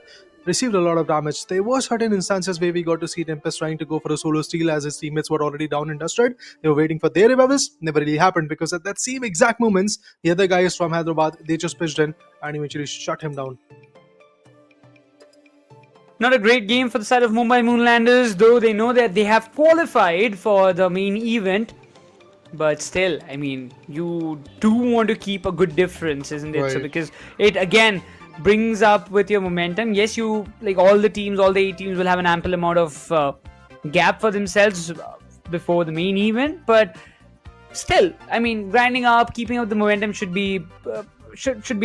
received a lot of damage. There were certain instances where we got to see Tempest trying to go for a solo steal as his teammates were already down and dusted. They were waiting for their revivals. Never really happened, because at that same exact moments, the other guys from Hyderabad, they just pitched in and eventually shut him down. Not a great game for the side of Mumbai Moonlanders, though they know that they have qualified for the main event. But still, I mean, you do want to keep a good difference, isn't it? Right. So because it again brings up with your momentum. Yes, you like all the 8 teams will have an ample amount of gap for themselves before the main event. But still, I mean, grinding up, keeping up the momentum should be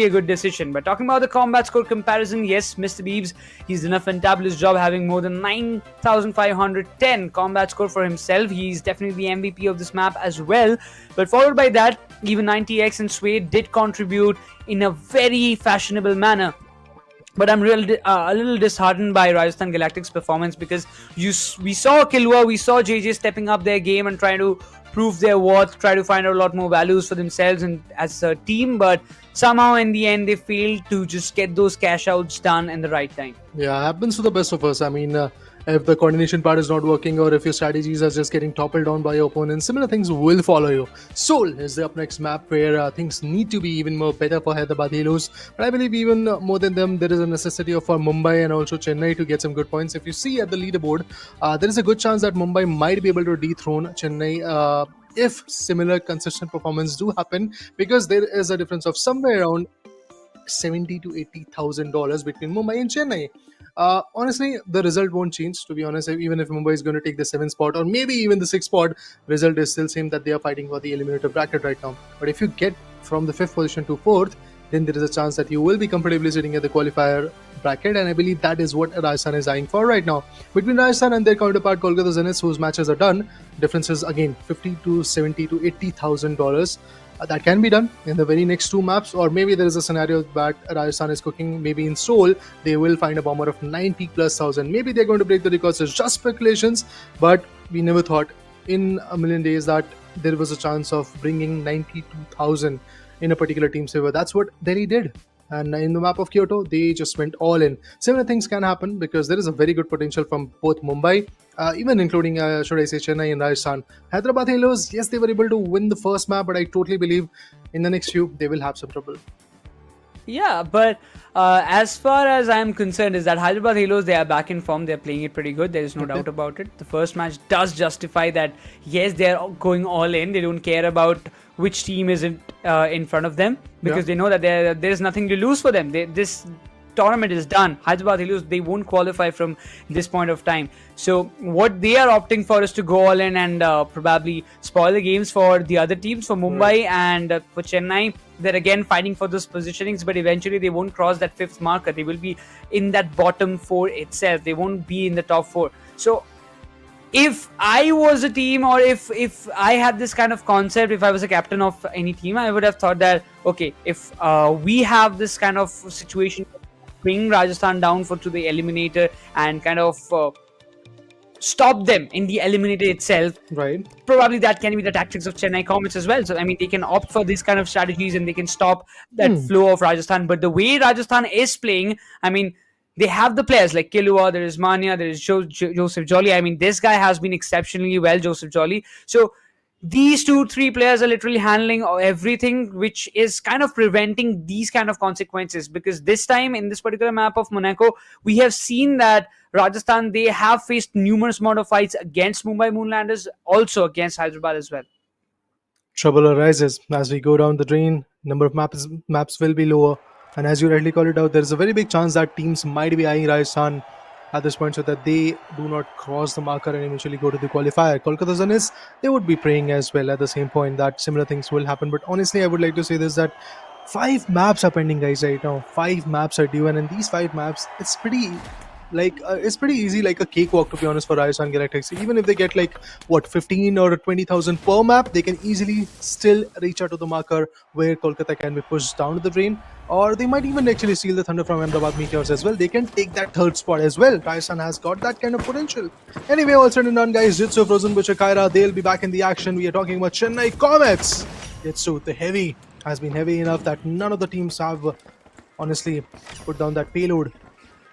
a good decision. But talking about the combat score comparison, yes, Mr. Beebs, he's done a fantabulous job having more than 9,510 combat score for himself. He's definitely the MVP of this map as well. But followed by that, even 90X and Sway did contribute in a very fashionable manner. But I'm a little disheartened by Rajasthan Galactics' performance, because we saw Killua, we saw JJ stepping up their game and trying to prove their worth, try to find out a lot more values for themselves and as a team, but somehow in the end they failed to just get those cash outs done in the right time. Yeah, happens to the best of us. I mean, if the coordination part is not working, or if your strategies are just getting toppled down by your opponents, similar things will follow you. Seoul is the up next map where things need to be even more better for Hyderabad Halos. But I believe even more than them, there is a necessity for Mumbai and also Chennai to get some good points. If you see at the leaderboard, there is a good chance that Mumbai might be able to dethrone Chennai if similar consistent performance do happen, because there is a difference of somewhere around $70,000 to $80,000 between Mumbai and Chennai. Honestly, the result won't change, to be honest. Even if Mumbai is going to take the 7th spot or maybe even the 6th spot, result is still same, that they are fighting for the eliminator bracket right now. But if you get from the 5th position to 4th, then there is a chance that you will be comfortably sitting at the qualifier bracket, and I believe that is what Rajasthan is eyeing for right now. Between Rajasthan and their counterpart Kolkata Zeniths, whose matches are done, differences again $50,000 to $70,000 to $80,000. That can be done in the very next 2 maps, or maybe there is a scenario that Rajasthan is cooking. Maybe in Seoul they will find a bomber of 90,000+. Maybe they're going to break the records. It's just speculations, but we never thought in a million days that there was a chance of bringing 92,000 in a particular team server. That's what Delhi did. And in the map of Kyoto, they just went all in. Similar things can happen, because there is a very good potential from both Mumbai, even including, should I say, Chennai and Rajasthan. Hyderabad Halos, yes, they were able to win the first map, but I totally believe in the next few, they will have some trouble. Yeah, but as far as I'm concerned, is that Hyderabad Halos, they are back in form. They're playing it pretty good. There is no doubt about it. The first match does justify that, yes, they're going all in. They don't care about which team is in front of them, because they know that there's nothing to lose for them. This tournament is done. Hyderabad Halos, they won't qualify from this point of time. So what they are opting for is to go all in and probably spoil the games for the other teams, for Mumbai and for Chennai. They're again fighting for those positionings, but eventually they won't cross that 5th marker. They will be in that bottom 4 itself. They won't be in the top 4. So if I was a team, or if I had this kind of concept, if I was a captain of any team, I would have thought that, okay, if we have this kind of situation, bring Rajasthan down to the eliminator and kind of stop them in the eliminator itself. Right. Probably that can be the tactics of Chennai Comets as well. So, I mean, they can opt for these kind of strategies and they can stop that flow of Rajasthan. But the way Rajasthan is playing, I mean, they have the players like Killua, there is Manya, there is Joseph Jolly. I mean, this guy has been exceptionally well, Joseph Jolly. So these 2-3 players are literally handling everything, which is kind of preventing these kind of consequences. Because this time in this particular map of Monaco, we have seen that Rajasthan, they have faced numerous amount of fights against Mumbai Moonlanders, also against Hyderabad as well. Trouble arises as we go down the drain. Number of maps will be lower, and as you rightly call it out, there is a very big chance that teams might be eyeing Rajasthan at this point so that they do not cross the marker and eventually go to the qualifier. Kolkata Zeniths, they would be praying as well at the same point that similar things will happen. But honestly, I would like to say this, that 5 maps are pending, guys, right now. 5 maps are due, and in these 5 maps, it's pretty easy, like a cakewalk, to be honest, for Rajasthan Galactics. Even if they get like 15 or 20,000 per map, they can easily still reach out to the marker where Kolkata can be pushed down to the drain, or they might even actually steal the thunder from Ahmedabad Meteors as well. They can take that third spot as well. Rajasthan has got that kind of potential. Anyway, all said and done, guys, Jitsu, Frozen Butcher, Kyra, they'll be back in the action. We are talking about Chennai Comets. Jitsu, the heavy, has been heavy enough that none of the teams have honestly put down that payload.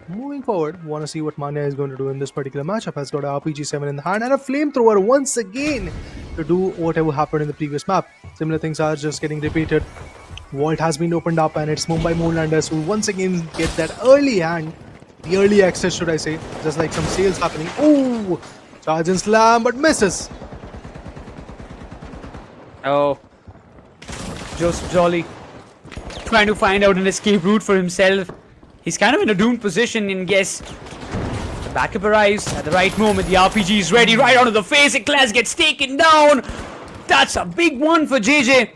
Moving forward, want to see what Manya is going to do in this particular matchup. Has got a RPG-7 in the hand and a flamethrower once again to do whatever happened in the previous map. Similar things are just getting repeated. Vault has been opened up, and it's Mumbai Moonlanders who once again get that early hand, the early access, should I say, just like some sales happening. Oh, charge and slam, but misses. Oh, Joseph Jolly trying to find out an escape route for himself. He's kind of in a doomed position, and guess the backup arrives at the right moment. The RPG is ready, right onto the face. Class gets taken down. That's a big one for JJ.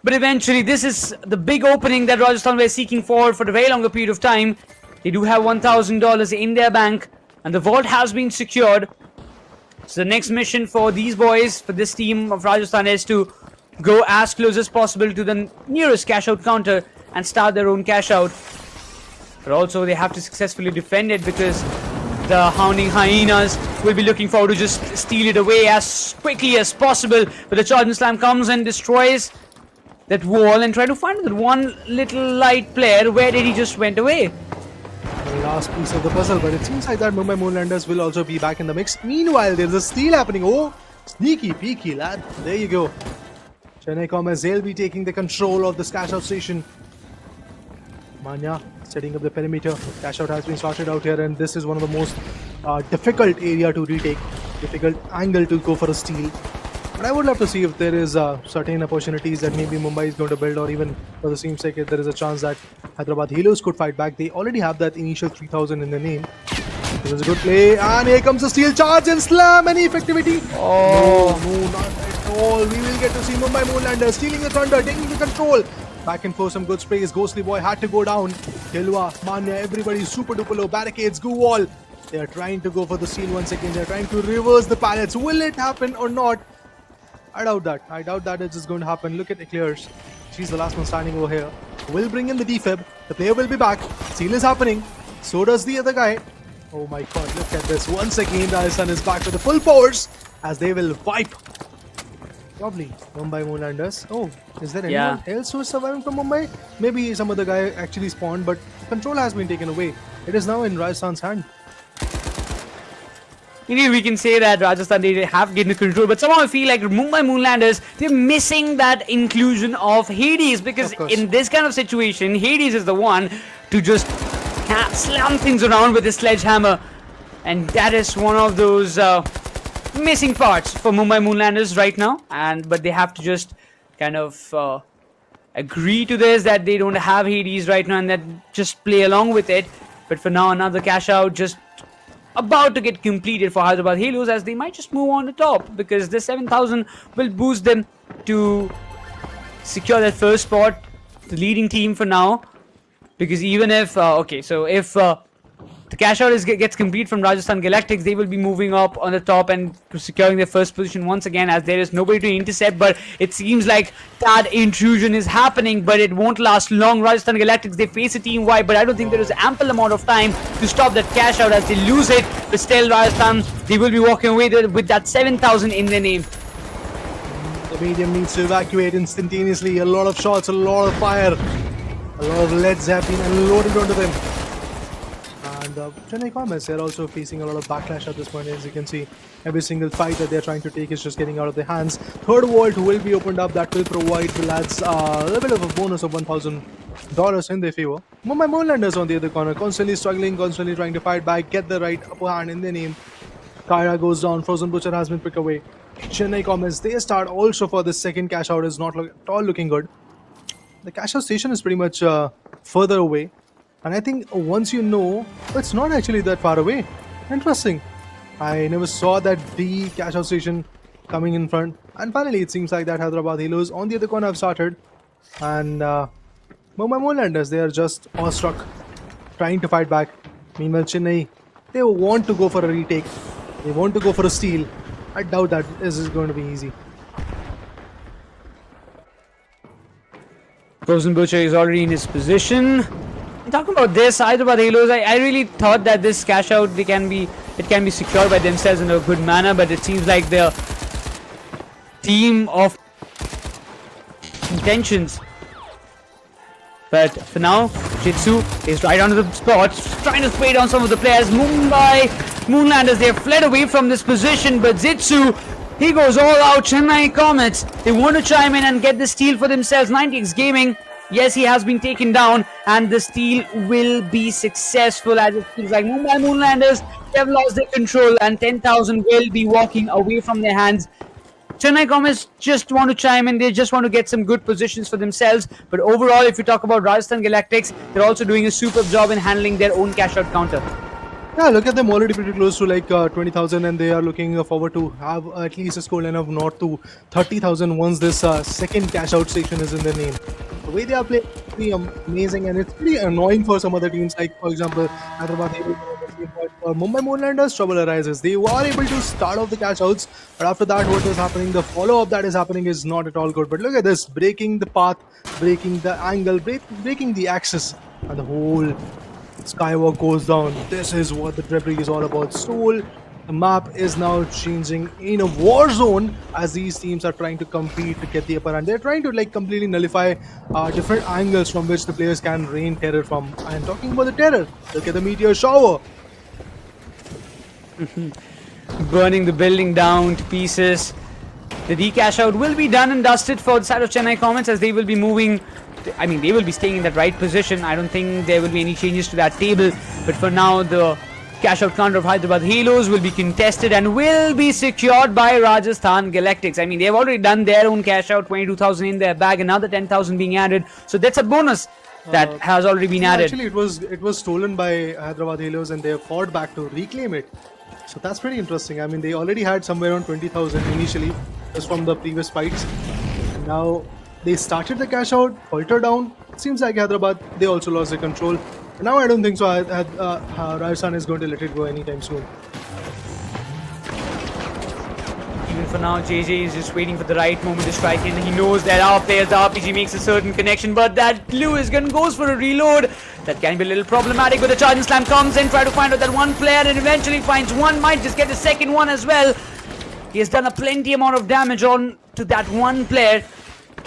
But eventually, this is the big opening that Rajasthan were seeking for a very longer period of time. They do have $1,000 in their bank, and the vault has been secured. So the next mission for these boys, for this team of Rajasthan, is to go as close as possible to the nearest cash out counter and start their own cash out. But also they have to successfully defend it, because the hounding hyenas will be looking forward to just steal it away as quickly as possible. But the charge and slam comes and destroys that wall and try to find that one little light player. Where did he just went away? The last piece of the puzzle, but it seems like that Mumbai Moonlanders will also be back in the mix. Meanwhile, there's a steal happening. Oh, sneaky peeky lad. There you go. Chennai Comets, they'll be taking the control of this cash out station. Manya setting up the perimeter. Cash out has been sorted out here, and this is one of the most difficult area to retake. Difficult angle to go for a steal. But I would love to see if there is certain opportunities that maybe Mumbai is going to build, or even for the same sake, if there is a chance that Hyderabad Halos could fight back. They already have that initial 3,000 in the name. This is a good play, and here comes the steal, charge and slam. Any effectivity? Oh, No, not at all. We will get to see Mumbai Moonlanders stealing the thunder, taking the control. Back and forth, some good sprays. Ghostly Boy had to go down. Hilwa, Manya, everybody super duper low. Barricades, go wall. They are trying to go for the steal once again. They are trying to reverse the pallets. Will it happen or not? I doubt that. I doubt that it's just going to happen. Look at Eclairs. She's the last one standing over here. Will bring in the defib. The player will be back. Steal is happening. So does the other guy. Oh my god, look at this. Once again, Rajasthan is back with the full force as they will wipe. Probably Mumbai Moonlanders. Oh, is there anyone else who is surviving from Mumbai? Maybe some other guy actually spawned, but control has been taken away. It is now in Rajasthan's hand. Indeed, we can say that Rajasthan, they have gained the control, but somehow I feel like Mumbai Moonlanders, they're missing that inclusion of Hades, because in this kind of situation, Hades is the one to just slam things around with his sledgehammer, and that is one of those missing parts for Mumbai Moonlanders right now. But they have to just kind of agree to this, that they don't have Hades right now, and that just play along with it. But for now, another cash out just about to get completed for Hyderabad Halos, as they might just move on the top, because the 7,000 will boost them to secure that first spot, the leading team for now. Because even if if the cash out gets complete from Rajasthan Galactics, they will be moving up on the top and securing their first position once again, as there is nobody to intercept. But it seems like that intrusion is happening, but it won't last long. Rajasthan Galactics, they face a team wide, but I don't think there is ample amount of time to stop that cash out as they lose it. But still, Rajasthan, they will be walking away with that 7,000 in their name. The medium needs to evacuate instantaneously. A lot of shots, a lot of fire, a lot of leads have been unloaded onto them. And the Chennai Comets, they're also facing a lot of backlash at this point. As you can see, every single fight that they're trying to take is just getting out of their hands. Third vault will be opened up. That will provide the lads a little bit of a bonus of $1,000 in their favor. Mumbai Moonlanders on the other corner, constantly struggling, constantly trying to fight back, get the right upper hand in their name. Kyra goes down. Frozen Butcher has been picked away. Chennai Comets, they start also for the second cash out is not at all looking good. The cash out station is pretty much further away. And I think once you know, it's not actually that far away. Interesting. I never saw that D cash out station coming in front. And finally, it seems like that Hyderabad Halos on the other corner have started. And Mumbai Moonlanders, they are just awestruck, trying to fight back. Meanwhile, Chennai, they want to go for a retake. They want to go for a steal. I doubt that this is going to be easy. Frozen Butcher is already in his position. Talking about this, Hyderabad Halos, I really thought that this cash out it can be secured by themselves in a good manner, but it seems like their team of intentions. But for now, Jitsu is right onto the spot, trying to spray down some of the players. Mumbai Moonlanders, they have fled away from this position, but Jitsu, he goes all out. Chennai Comets, they want to chime in and get the steal for themselves. 90x Gaming, yes, he has been taken down, and the steal will be successful as it feels like Mumbai Moonlanders, they have lost their control, and 10,000 will be walking away from their hands. Chennai Comets just want to chime in, they just want to get some good positions for themselves. But overall, if you talk about Rajasthan Galactics, they're also doing a superb job in handling their own cash out counter. Yeah, look at them already pretty close to like 20,000, and they are looking forward to have at least a score line of north to 30,000 once this second cash out station is in their name. The way they are playing is pretty amazing, and it's pretty annoying for some other teams, like for example Hyderabad Halos. For Mumbai Moonlanders, trouble arises. They were able to start off the cash outs, but after that, what is happening, the follow up that is happening is not at all good. But look at this, breaking the path, breaking the angle, breaking the axis, and the whole skywalk goes down. This is what the debris is all about. Soul, the map is now changing in a war zone as these teams are trying to compete to get the upper hand. They're trying to like completely nullify different angles from which the players can rain terror from. I'm talking about the terror. Look at the meteor shower. Burning the building down to pieces. The decash out will be done and dusted for the side of Chennai Comets as they will be moving. I mean, they will be staying in that right position. I don't think there will be any changes to that table. But for now, the cash out counter of Hyderabad Halos will be contested and will be secured by Rajasthan Galactics. I mean, they've already done their own cash out, 22,000 in their bag, another 10,000 being added. So that's a bonus that has already been added. Actually, it was stolen by Hyderabad Halos, and they have fought back to reclaim it. So that's pretty interesting. I mean, they already had somewhere around 20,000 initially, just from the previous fights. And now they started the cash out, faltered down. It seems like Hyderabad, they also lost their control. And now I don't think so. Rajasthan is going to let it go anytime soon. Even for now, JJ is just waiting for the right moment to strike in. He knows that our players, the RPG makes a certain connection, but that Lewis gun goes for a reload. That can be a little problematic, but the charging slam comes in, try to find out that one player and eventually finds one, might just get the second one as well. He has done a plenty amount of damage on to that one player,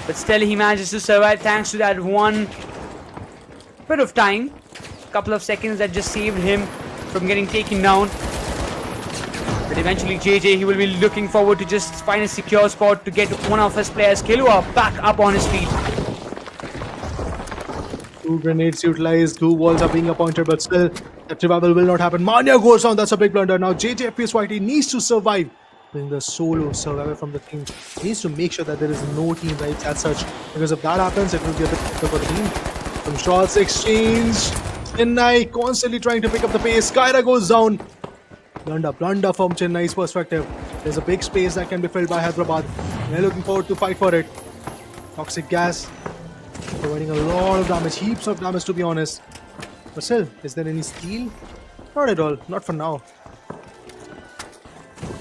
but still he manages to survive thanks to that one bit of time. Couple of seconds that just saved him from getting taken down. But eventually JJ, he will be looking forward to just find a secure spot to get one of his players, Kilua, back up on his feet. 2 grenades utilized, 2 walls are being appointed, but still that revival will not happen. Manya goes down, that's a big blunder. Now JJ FPSYT needs to survive. Being the solo survivor from the team, he needs to make sure that there is no team rights as such, because if that happens, it will be a bit tougher for the team. Some shots exchanged. Chennai constantly trying to pick up the pace. Kyra goes down. Blunder from Chennai's perspective. There's a big space that can be filled by Hyderabad. They're looking forward to fight for it. Toxic gas providing a lot of damage, heaps of damage to be honest. But still, is there any steal? Not at all, not for now.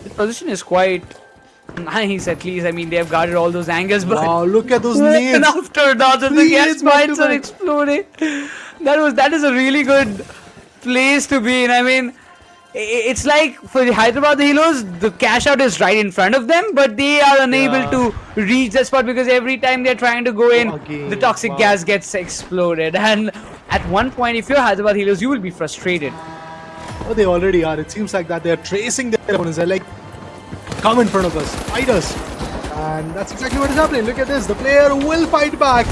The position is quite nice, at least. I mean, they have guarded all those angles, but wow, look at those nades. and after another, the gas mines are exploding. That is a really good place to be in. I mean, it's like for the Hyderabad Halos, the cash out is right in front of them, but they are unable to reach that spot because every time they're trying to go in, the toxic gas gets exploded. And at one point, if you're Hyderabad Halos, you will be frustrated. Oh, they already are. It seems like that they are tracing their opponents. They're like, come in front of us, fight us. And that's exactly what is happening. Look at this. The player will fight back.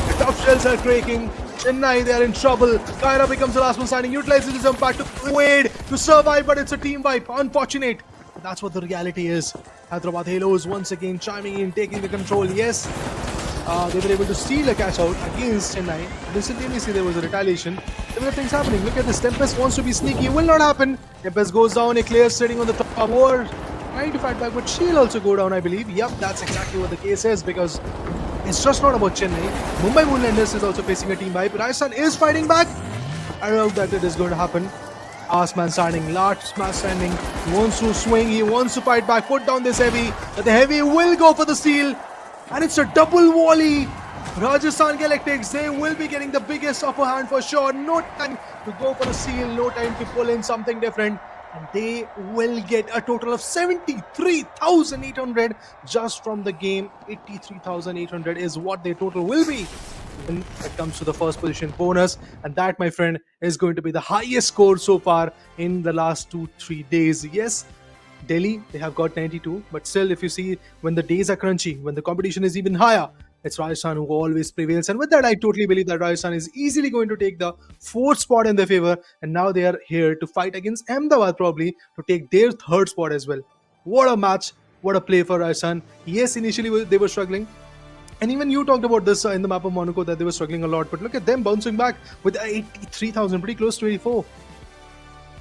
The top shells are cracking. Chennai, they are in trouble. Kaira becomes the last one standing. Utilizes his impact to wade, to survive, but it's a team wipe. Unfortunate. But that's what the reality is. Hyderabad Halos once again chiming in, taking the control. Yes, they were able to steal a catch out against Chennai. Instantaneously, there was a retaliation. Similar things happening. Look at this. Tempest wants to be sneaky. Will not happen. Tempest goes down. Eclair sitting on the top. Or trying to fight back, but she'll also go down, I believe. Yep, that's exactly what the case is, because it's just not about Chennai. Mumbai Moonlanders is also facing a team wipe. Rajasthan is fighting back. I don't know that it is going to happen. Last man standing, last man standing. He wants to swing, he wants to fight back, put down this heavy. But the heavy will go for the steal. And it's a double volley. Rajasthan Galactics, they will be getting the biggest upper hand for sure. No time to go for a steal, no time to pull in something different. And they will get a total of 73,800 just from the game. 83,800 is what their total will be when it comes to the first position bonus. And that, my friend, is going to be the highest score so far in the last 2-3 days. Yes, Delhi, they have got 92. But still, if you see, when the days are crunchy, when the competition is even higher, it's Rajasthan who always prevails. And with that, I totally believe that Rajasthan is easily going to take the 4th spot in their favor. And now they are here to fight against Ahmedabad, probably to take their 3rd spot as well. What a match. What a play for Rajasthan. Yes, initially they were struggling. And even you talked about this in the map of Monaco, that they were struggling a lot. But look at them bouncing back with 83,000, pretty close to 84.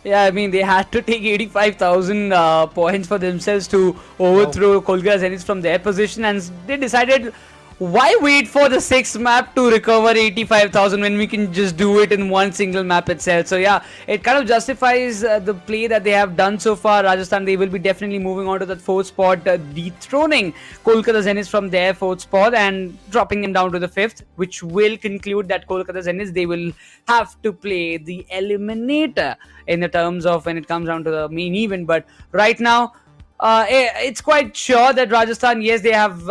Yeah, I mean, they had to take 85,000 points for themselves to overthrow Kolkata Zeniths from their position. And they decided, why wait for the 6th map to recover 85,000 when we can just do it in one single map itself? So yeah, it kind of justifies the play that they have done so far. Rajasthan, they will be definitely moving on to that 4th spot, dethroning Kolkata Zeniths from their 4th spot and dropping them down to the 5th, which will conclude that Kolkata Zeniths, they will have to play the eliminator in the terms of when it comes down to the main event. But right now, it's quite sure that Rajasthan, yes, they have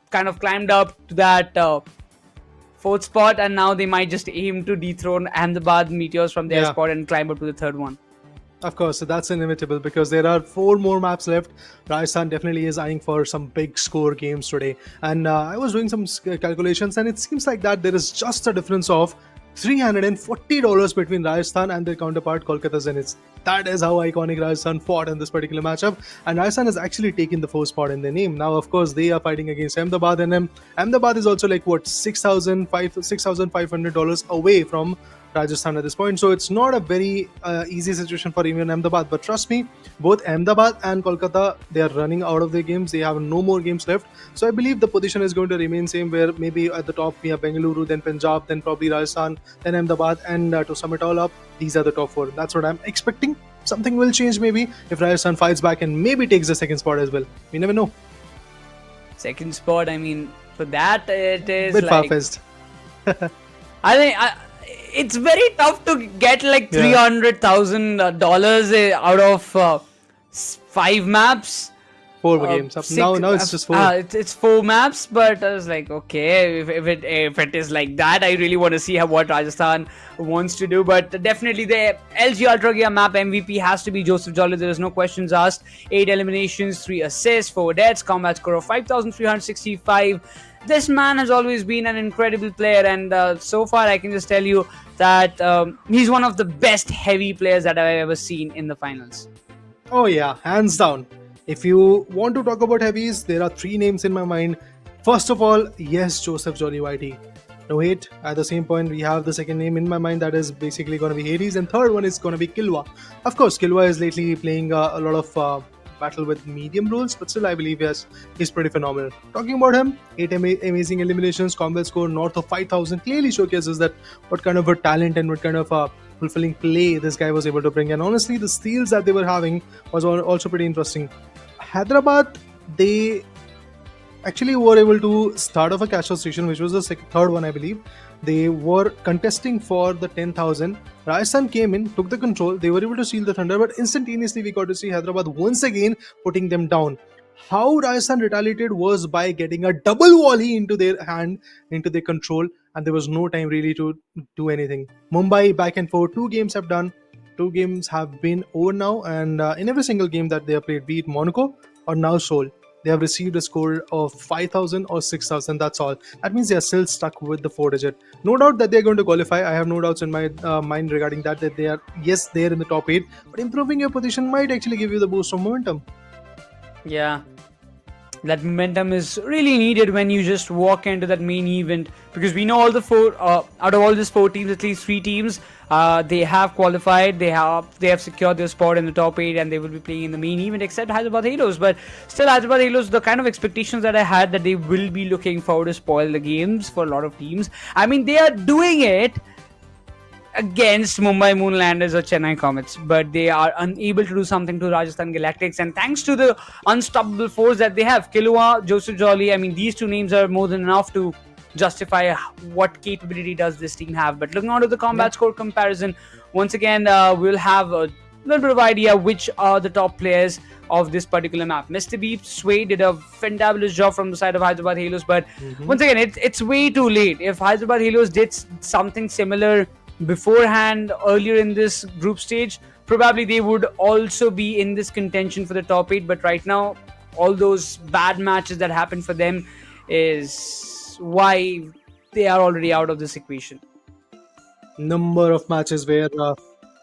kind of climbed up to that 4th spot, and now they might just aim to dethrone Ahmedabad Meteors from their spot and climb up to the 3rd one. Of course, so that's inevitable because there are 4 more maps left. Rajasthan definitely is eyeing for some big score games today. And I was doing some calculations, and it seems like that there is just a difference of $340 between Rajasthan and their counterpart Kolkata Zeniths. That is how iconic Rajasthan fought in this particular matchup. And Rajasthan has actually taken the 4th spot in their name. Now, of course, they are fighting against Ahmedabad, and Ahmedabad is also like what, $6,500 away from Rajasthan at this point. So it's not a very easy situation for even Ahmedabad. But trust me, both Ahmedabad and Kolkata, they are running out of their games. They have no more games left. So I believe the position is going to remain same, where maybe at the top we have Bengaluru, then Punjab, then probably Rajasthan, then Ahmedabad, and to sum it all up, these are the top 4. That's what I'm expecting. Something will change maybe if Rajasthan fights back and maybe takes the 2nd spot as well. We never know. 2nd spot, I mean, for that it is bit like, far-fetched. I think it's very tough to get like $300,000 out of 5 maps. 4 games. Now it's just 4. It's 4 maps, but I was like, okay, if it is like that, I really want to see what Rajasthan wants to do. But definitely the LG Ultragear map MVP has to be Joseph Jolly. There is no questions asked. 8 eliminations, 3 assists, 4 deaths, combat score of 5,365. This man has always been an incredible player, and so far I can just tell you that he's one of the best heavy players that I've ever seen in the finals. Oh yeah, hands down. If you want to talk about heavies, there are 3 names in my mind. First of all, yes, Joseph Jolly Whitey. No hate. At the same point, we have the second name in my mind, that is basically going to be Hades, and third one is going to be Kilwa. Of course, Kilwa is lately playing a lot of battle with medium roles, but still I believe yes, he's pretty phenomenal. Talking about him, 8 amazing eliminations, combat score north of 5,000 clearly showcases that what kind of a talent and what kind of a fulfilling play this guy was able to bring. And honestly, the steals that they were having was also pretty interesting. Hyderabad, they actually were able to start off a CashOut station, which was the 3rd one, I believe. They were contesting for the 10,000. Rajasthan came in, took the control. They were able to steal the thunder, but instantaneously we got to see Hyderabad once again putting them down. How Rajasthan retaliated was by getting a double volley into their hand, into their control, and there was no time really to do anything. Mumbai back and forth, 2 games have done. 2 games have been over now, and in every single game that they have played, be it Monaco or now Seoul, they have received a score of 5,000 or 6,000. That's all. That means they are still stuck with the 4 digit. No doubt that they are going to qualify. I have no doubts in my mind regarding that. That they are, yes, they are in the top 8, but improving your position might actually give you the boost of momentum. Yeah, that momentum is really needed when you just walk into that main event, because we know all the out of all these 4 teams, at least 3 teams they have qualified, they have secured their spot in the top 8, and they will be playing in the main event, except Hyderabad Halos. But still, Hyderabad Halos, the kind of expectations that I had, that they will be looking forward to spoil the games for a lot of teams. I mean, they are doing it against Mumbai Moonlanders or Chennai Comets, but they are unable to do something to Rajasthan Galactics. And thanks to the unstoppable force that they have, Kilua, Joseph Jolly, I mean, these 2 names are more than enough to justify what capability does this team have. But looking on to the combat score comparison, once again, we'll have a little bit of idea which are the top players of this particular map. Mr. Beep, Sway did a fantabulous job from the side of Hyderabad Halos, but once again, it's way too late. If Hyderabad Halos did something similar beforehand, earlier in this group stage, probably they would also be in this contention for the top 8. But right now, all those bad matches that happened for them is why they are already out of this equation. Number of matches where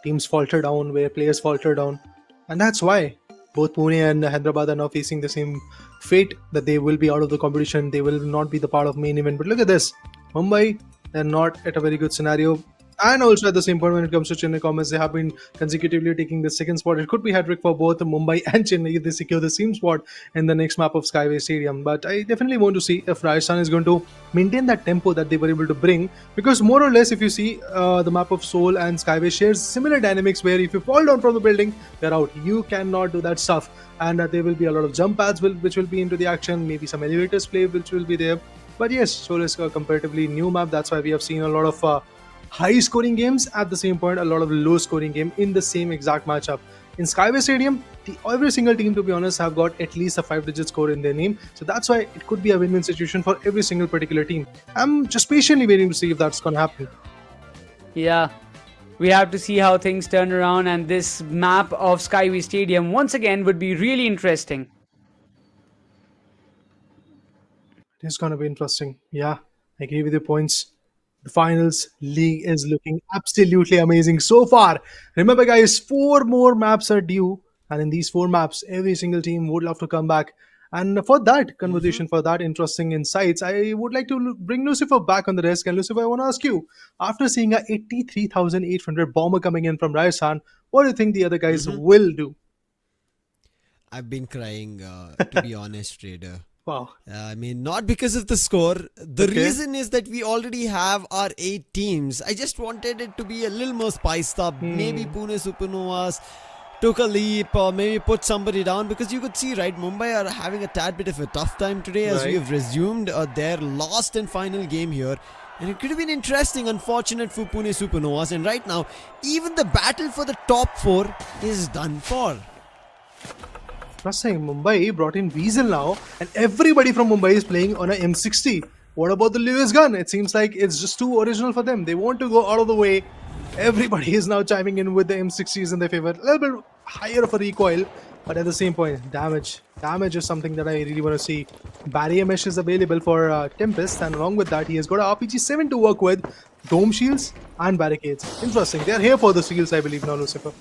teams falter down, where players falter down, and that's why both Pune and Hyderabad are now facing the same fate, that they will be out of the competition. They will not be the part of main event. But look at this, Mumbai, they're not at a very good scenario. And also at the same point, when it comes to Chennai Comets, they have been consecutively taking the second spot. It could be hat-trick for both Mumbai and Chennai if they secure the same spot in the next map of Skyway Stadium. But I definitely want to see if Rajasthan is going to maintain that tempo that they were able to bring. Because more or less, if you see the map of Seoul and Skyway shares similar dynamics, where if you fall down from the building, you're out. You cannot do that stuff. And there will be a lot of jump pads which will be into the action. Maybe some elevators play which will be there. But yes, Seoul is a comparatively new map. That's why we have seen a lot of high scoring games, at the same point a lot of low scoring game in the same exact matchup. In Skyway Stadium, every single team, to be honest, have got at least a 5-digit score in their name, so that's why it could be a win-win situation for every single particular team. I'm just patiently waiting to see if that's gonna happen. Yeah, we have to see how things turn around, and this map of Skyway Stadium once again would be really interesting. It is gonna be interesting. Yeah, I agree with your points. The finals league is looking absolutely amazing so far. Remember, guys, 4 more maps are due, and in these 4 maps, every single team would love to come back. And for that conversation, for that interesting insights, I would like to bring Lucifer back on the desk. And Lucifer, I want to ask you, after seeing a 83,800 bomber coming in from Rajasthan, what do you think the other guys will do? I've been crying, to be honest, Trader. Wow. I mean, not because of the score. The Okay. reason is that we already have our 8 teams. I just wanted it to be a little more spiced up. Maybe Pune Supernovas took a leap, or maybe put somebody down, because you could see, right, Mumbai are having a tad bit of a tough time today, as we Right. have resumed their last and final game here. And it could have been interesting, unfortunate for Pune Supernovas. And right now, even the battle for the top 4 is done for. Interesting. Mumbai brought in Weasel now, and everybody from Mumbai is playing on a M60. What about the Lewis gun? It seems like it's just too original for them. They want to go out of the way. Everybody is now chiming in with the M60s in their favor. A little bit higher of a recoil, but at the same point, damage. Damage is something that I really want to see. Barrier mesh is available for Tempest, and along with that, he has got an RPG-7 to work with, dome shields and barricades. Interesting. They are here for the shields, I believe, now, Lucifer.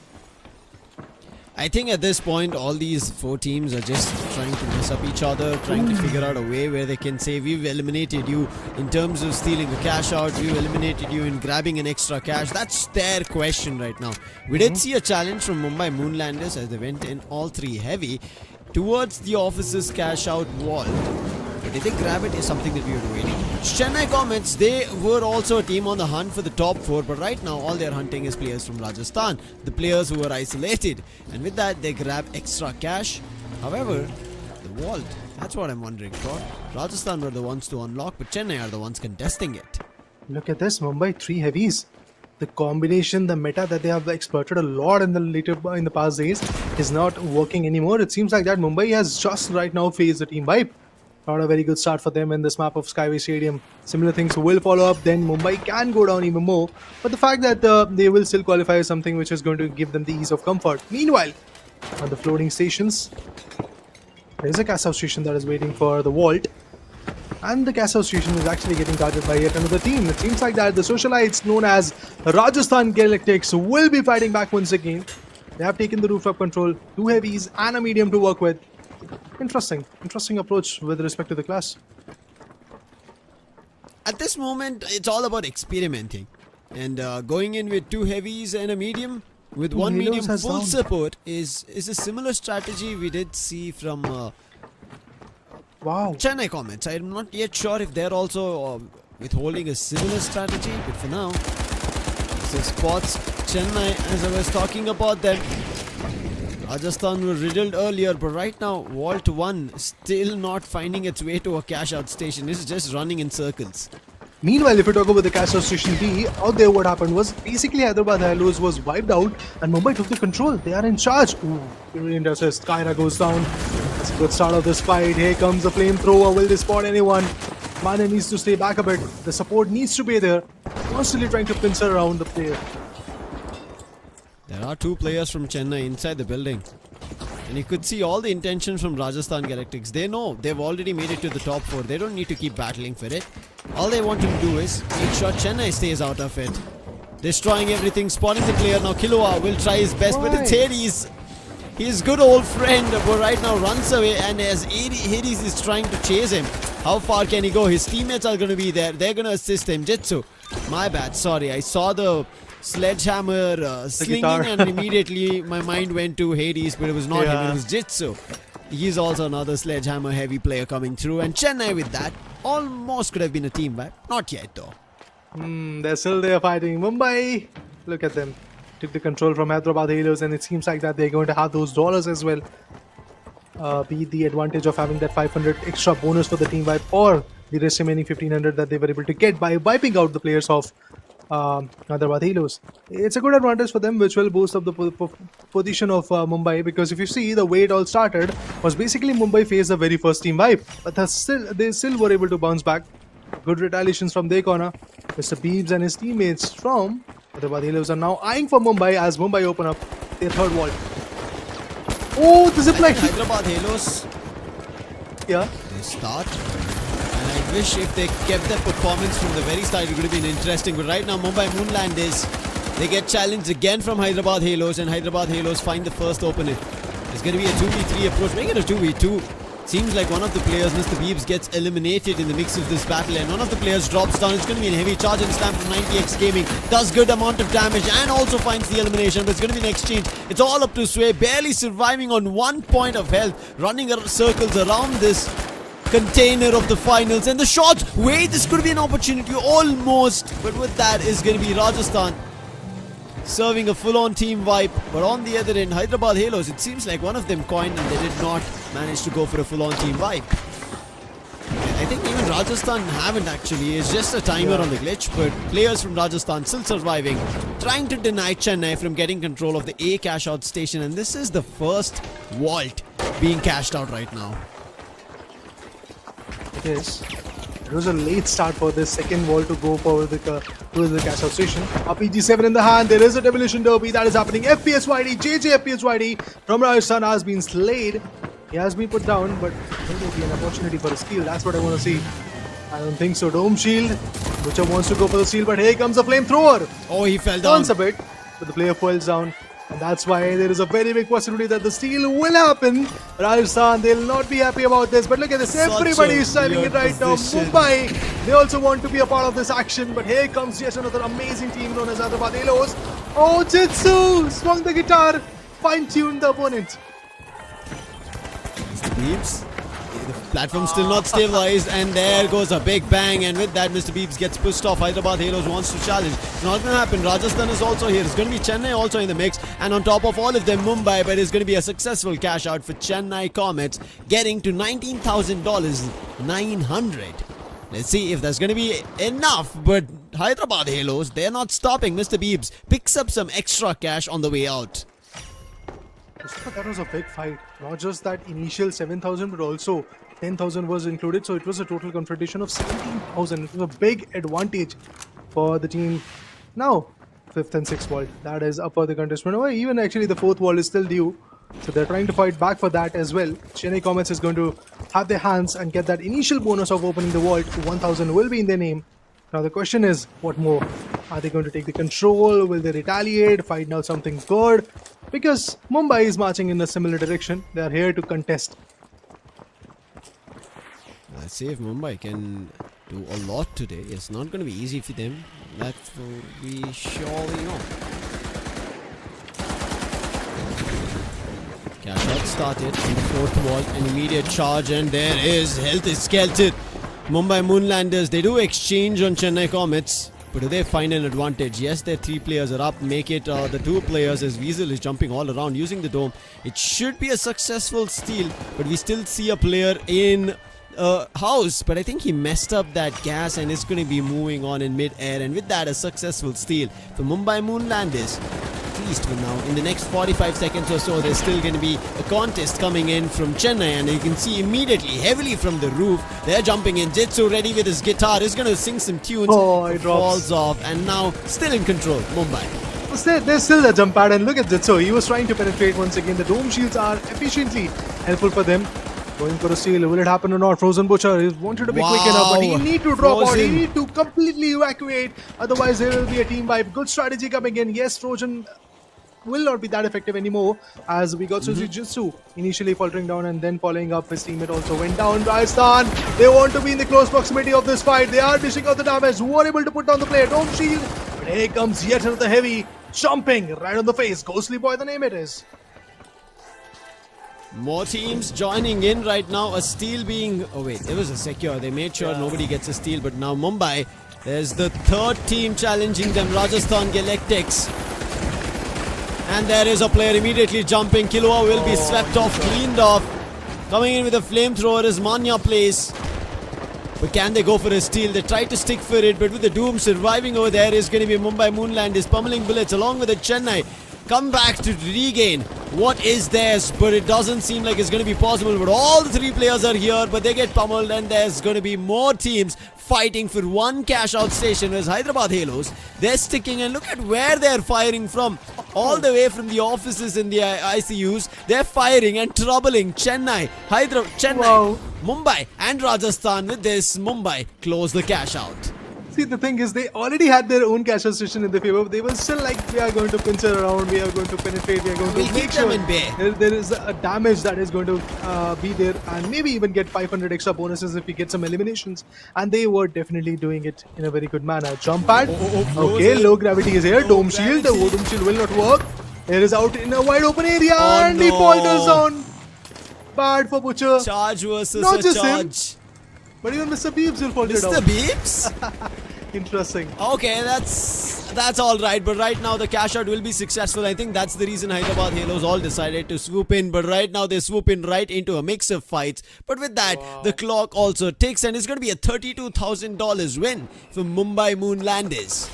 I think at this point, all these 4 teams are just trying to mess up each other, trying to figure out a way where they can say, we've eliminated you in terms of stealing the cash out, we've eliminated you in grabbing an extra cash. That's their question right now. We did see a challenge from Mumbai Moonlanders as they went in all 3 heavy towards the officer's cash out wall. But did they grab it is something that we were waiting. Chennai Comets, they were also a team on the hunt for the top 4, but right now all they're hunting is players from Rajasthan, the players who were isolated, and with that they grab extra cash. However, the vault, that's what I'm wondering for. Rajasthan were the ones to unlock, but Chennai are the ones contesting it. Look at this, Mumbai 3 heavies. The combination, the meta that they have exploited a lot in the past days is not working anymore. It seems like that Mumbai has just right now faced the team wipe. Not a very good start for them in this map of Skyway Stadium. Similar things will follow up, then Mumbai can go down even more. But the fact that they will still qualify is something which is going to give them the ease of comfort. Meanwhile, on the floating stations, there's a CashOut station that is waiting for the vault. And the CashOut station is actually getting guarded by yet another team. It seems like that the socialites known as Rajasthan Galactics will be fighting back once again. They have taken the rooftop control, 2 heavies and a medium to work with. Interesting approach with respect to the class. At this moment, it's all about experimenting. And going in with 2 heavies and a medium, with 1 Halos medium has full down. support, is a similar strategy we did see from Wow. Chennai Comets. I'm not yet sure if they're also withholding a similar strategy, but for now, Skyesports, Chennai, as I was talking about them, Rajasthan were riddled earlier, but right now, Vault 1 still not finding its way to a cash-out station. It's just running in circles. Meanwhile, if you talk about the CashOut Station B, out there what happened was basically Hyderabad Halos was wiped out and Mumbai took the control. They are in charge. Ooh, brilliant assist. Kyra goes down. That's a good start of this fight. Here comes the flamethrower. Will they spot anyone? Mane needs to stay back a bit. The support needs to be there. Constantly trying to pincer around the player. There are 2 players from Chennai inside the building. And you could see all the intentions from Rajasthan Galactics. They know they've already made it to the top 4. They don't need to keep battling for it. All they want to do is make sure Chennai stays out of it. Destroying everything, spotting the player. Now Killua will try his best, but it's Hades. His good old friend, but right now runs away, and as Hades is trying to chase him, how far can he go? His teammates are going to be there. They're going to assist him. Jitsu, my bad, sorry. I saw the sledgehammer slinging guitar. and immediately my mind went to Hades, but it was not him, it was Jitsu. He's also another sledgehammer heavy player coming through, and Chennai with that almost could have been a team wipe. Not yet though. They're still there fighting. Mumbai, look at them. Took the control from Hyderabad Halos, and it seems like that they're going to have those dollars as well. Be the advantage of having that 500 extra bonus for the team wipe, or the rest remaining 1500 that they were able to get by wiping out the players of Hyderabad Halos. It's a good advantage for them, which will boost up the position of Mumbai, because if you see the way it all started was basically Mumbai faced the very first team wipe, but they still were able to bounce back. Good retaliations from their corner. Mr. Beebs and his teammates from Hyderabad Halos are now eyeing for Mumbai as Mumbai open up their third vault. Oh, the zip line! Hyderabad Halos, Yeah. they start. And I wish if they kept their performance from the very start, it would have been interesting. But right now, Mumbai Moonlanders, they get challenged again from Hyderabad Halos, and Hyderabad Halos find the first opening. It's going to be a 2v3 approach, make it a 2v2. Seems like one of the players, Mr. Beebs, gets eliminated in the mix of this battle, and one of the players drops down. It's going to be a heavy charge and slam from 90x Gaming. Does good amount of damage and also finds the elimination, but it's going to be an exchange. It's all up to Sway, barely surviving on 1 point of health, running circles around this container of the finals. And the shots, wait, this could be an opportunity almost, but with that is going to be Rajasthan serving a full-on team wipe. But on the other end, Hyderabad Halos, it seems like one of them coined and they did not manage to go for a full-on team wipe. I think even Rajasthan haven't actually. It's just a timer on the glitch, but players from Rajasthan still surviving, trying to deny Chennai from getting control of the A cash-out station, and this is the first vault being cashed out right now. Yes. It was a late start for this second wall to go for towards the cash out station. RPG7 in the hand. There is a demolition derby that is happening. FPSYD, JJ FPSYD from Rajasthan has been slayed. He has been put down, but will there be an opportunity for a steal? That's what I want to see. I don't think so. Dome shield. Butcher wants to go for the steal, but here comes the flamethrower. Oh, he fell down. Turns a bit, but the player falls down. And that's why there is a very big possibility that the steal will happen. Rajasthan, they'll not be happy about this. But look at this, Such everybody a is driving it weird right position. now. Mumbai, they also want to be a part of this action. But here comes yet another amazing team known as Hyderabad Halos. Oh, Jitsu swung the guitar, fine-tuned the opponent. Mr. Beebs, the platform still not stabilized, and there goes a big bang, and with that Mr. Beebs gets pushed off. Hyderabad Halos wants to challenge. It's not going to happen. Rajasthan is also here. It's going to be Chennai also in the mix, and on top of all of them Mumbai, but it's going to be a successful cash out for Chennai Comets, getting to $19,000, 900. Let's see if that's going to be enough, but Hyderabad Halos, they're not stopping. Mr. Beebs picks up some extra cash on the way out. That was a big fight. Not just that initial 7,000, but also 10,000 was included, so it was a total confrontation of 17,000. It was a big advantage for the team. Now, 5th and 6th vault, that is up for the contestant. Or even actually the 4th vault is still due. So they're trying to fight back for that as well. Chennai Comets is going to have their hands and get that initial bonus of opening the vault. 1,000 will be in their name. Now the question is, what more? Are they going to take the control? Will they retaliate? Find out something good? Because Mumbai is marching in a similar direction. They are here to contest. Let's see if Mumbai can do a lot today. It's not going to be easy for them. That we surely know. CashOut started in the 4th wall. An immediate charge, and there is Health is Skelted. Mumbai Moonlanders, they do exchange on Chennai Comets. But do they find an advantage? Yes, their 3 players are up. Make it the 2 players as Weasel is jumping all around using the dome. It should be a successful steal, but we still see a player in house. But I think he messed up that gas and is going to be moving on in mid-air. And with that, a successful steal for Mumbai Moonlanders. At least for now, in the next 45 seconds or so, there's still going to be a contest coming in from Chennai, and you can see immediately, heavily from the roof, they're jumping in. Jitsu ready with his guitar, is going to sing some tunes. Oh, it falls off, and now still in control, Mumbai. There's still a jump pad, and look at Jitsu. He was trying to penetrate once again. The dome shields are efficiently helpful for them. Going for a steal. Will it happen or not? Frozen Butcher is wanted to be quick enough, but he need to drop out. He need to completely evacuate. Otherwise, there will be a team wipe. Good strategy coming in. Yes, Frozen will not be that effective anymore, as we got Suzy Jitsu initially faltering down and then following up. His teammate also went down. Rajasthan, they want to be in the close proximity of this fight. They are dishing out the damage. Who are able to put down the player? Dome shield. But here comes yet another heavy, jumping right on the face. Ghostly Boy, the name it is. More teams joining in right now. A steal being... Oh wait, there was a secure. They made sure nobody gets a steal. But now Mumbai, there's the 3rd team challenging them. Rajasthan Galactics. And there is a player immediately jumping. Kilua will be swept off, cleaned off. Coming in with a flamethrower is Manya Place. But can they go for a steal? They try to stick for it, but with the Doom surviving over there is going to be Mumbai Moonlanders pummeling bullets along with the Chennai. Come back to regain what is theirs, but it doesn't seem like it's going to be possible. But all the 3 players are here, but they get pummeled, and there's going to be more teams fighting for one cash-out station. As Hyderabad Halos, they're sticking, and look at where they're firing from. All the way from the offices in the ICUs, they're firing and troubling Chennai, Mumbai and Rajasthan. With this, Mumbai close the cash-out. See, the thing is, they already had their own cash out station in their favor. They were still like, we are going to pincer around, we are going to penetrate, we are going to make sure there is a damage that is going to be there, and maybe even get 500 extra bonuses if we get some eliminations. And they were definitely doing it in a very good manner. Jump pad. Okay, low gravity is here. Dome shield. The dome shield will not work. It is out in a wide open area, and he falters down. Bad for Butcher. Charge versus not a just charge. Him, but even Mr. Beeps will falter down. Mr. Beeps? Interesting. Okay, that's all right. But right now the cash out will be successful. I think that's the reason Hyderabad Halos all decided to swoop in. But right now they swoop in right into a mix of fights. But with that, the clock also ticks, and it's going to be a $32,000 win for Mumbai Moonlanders.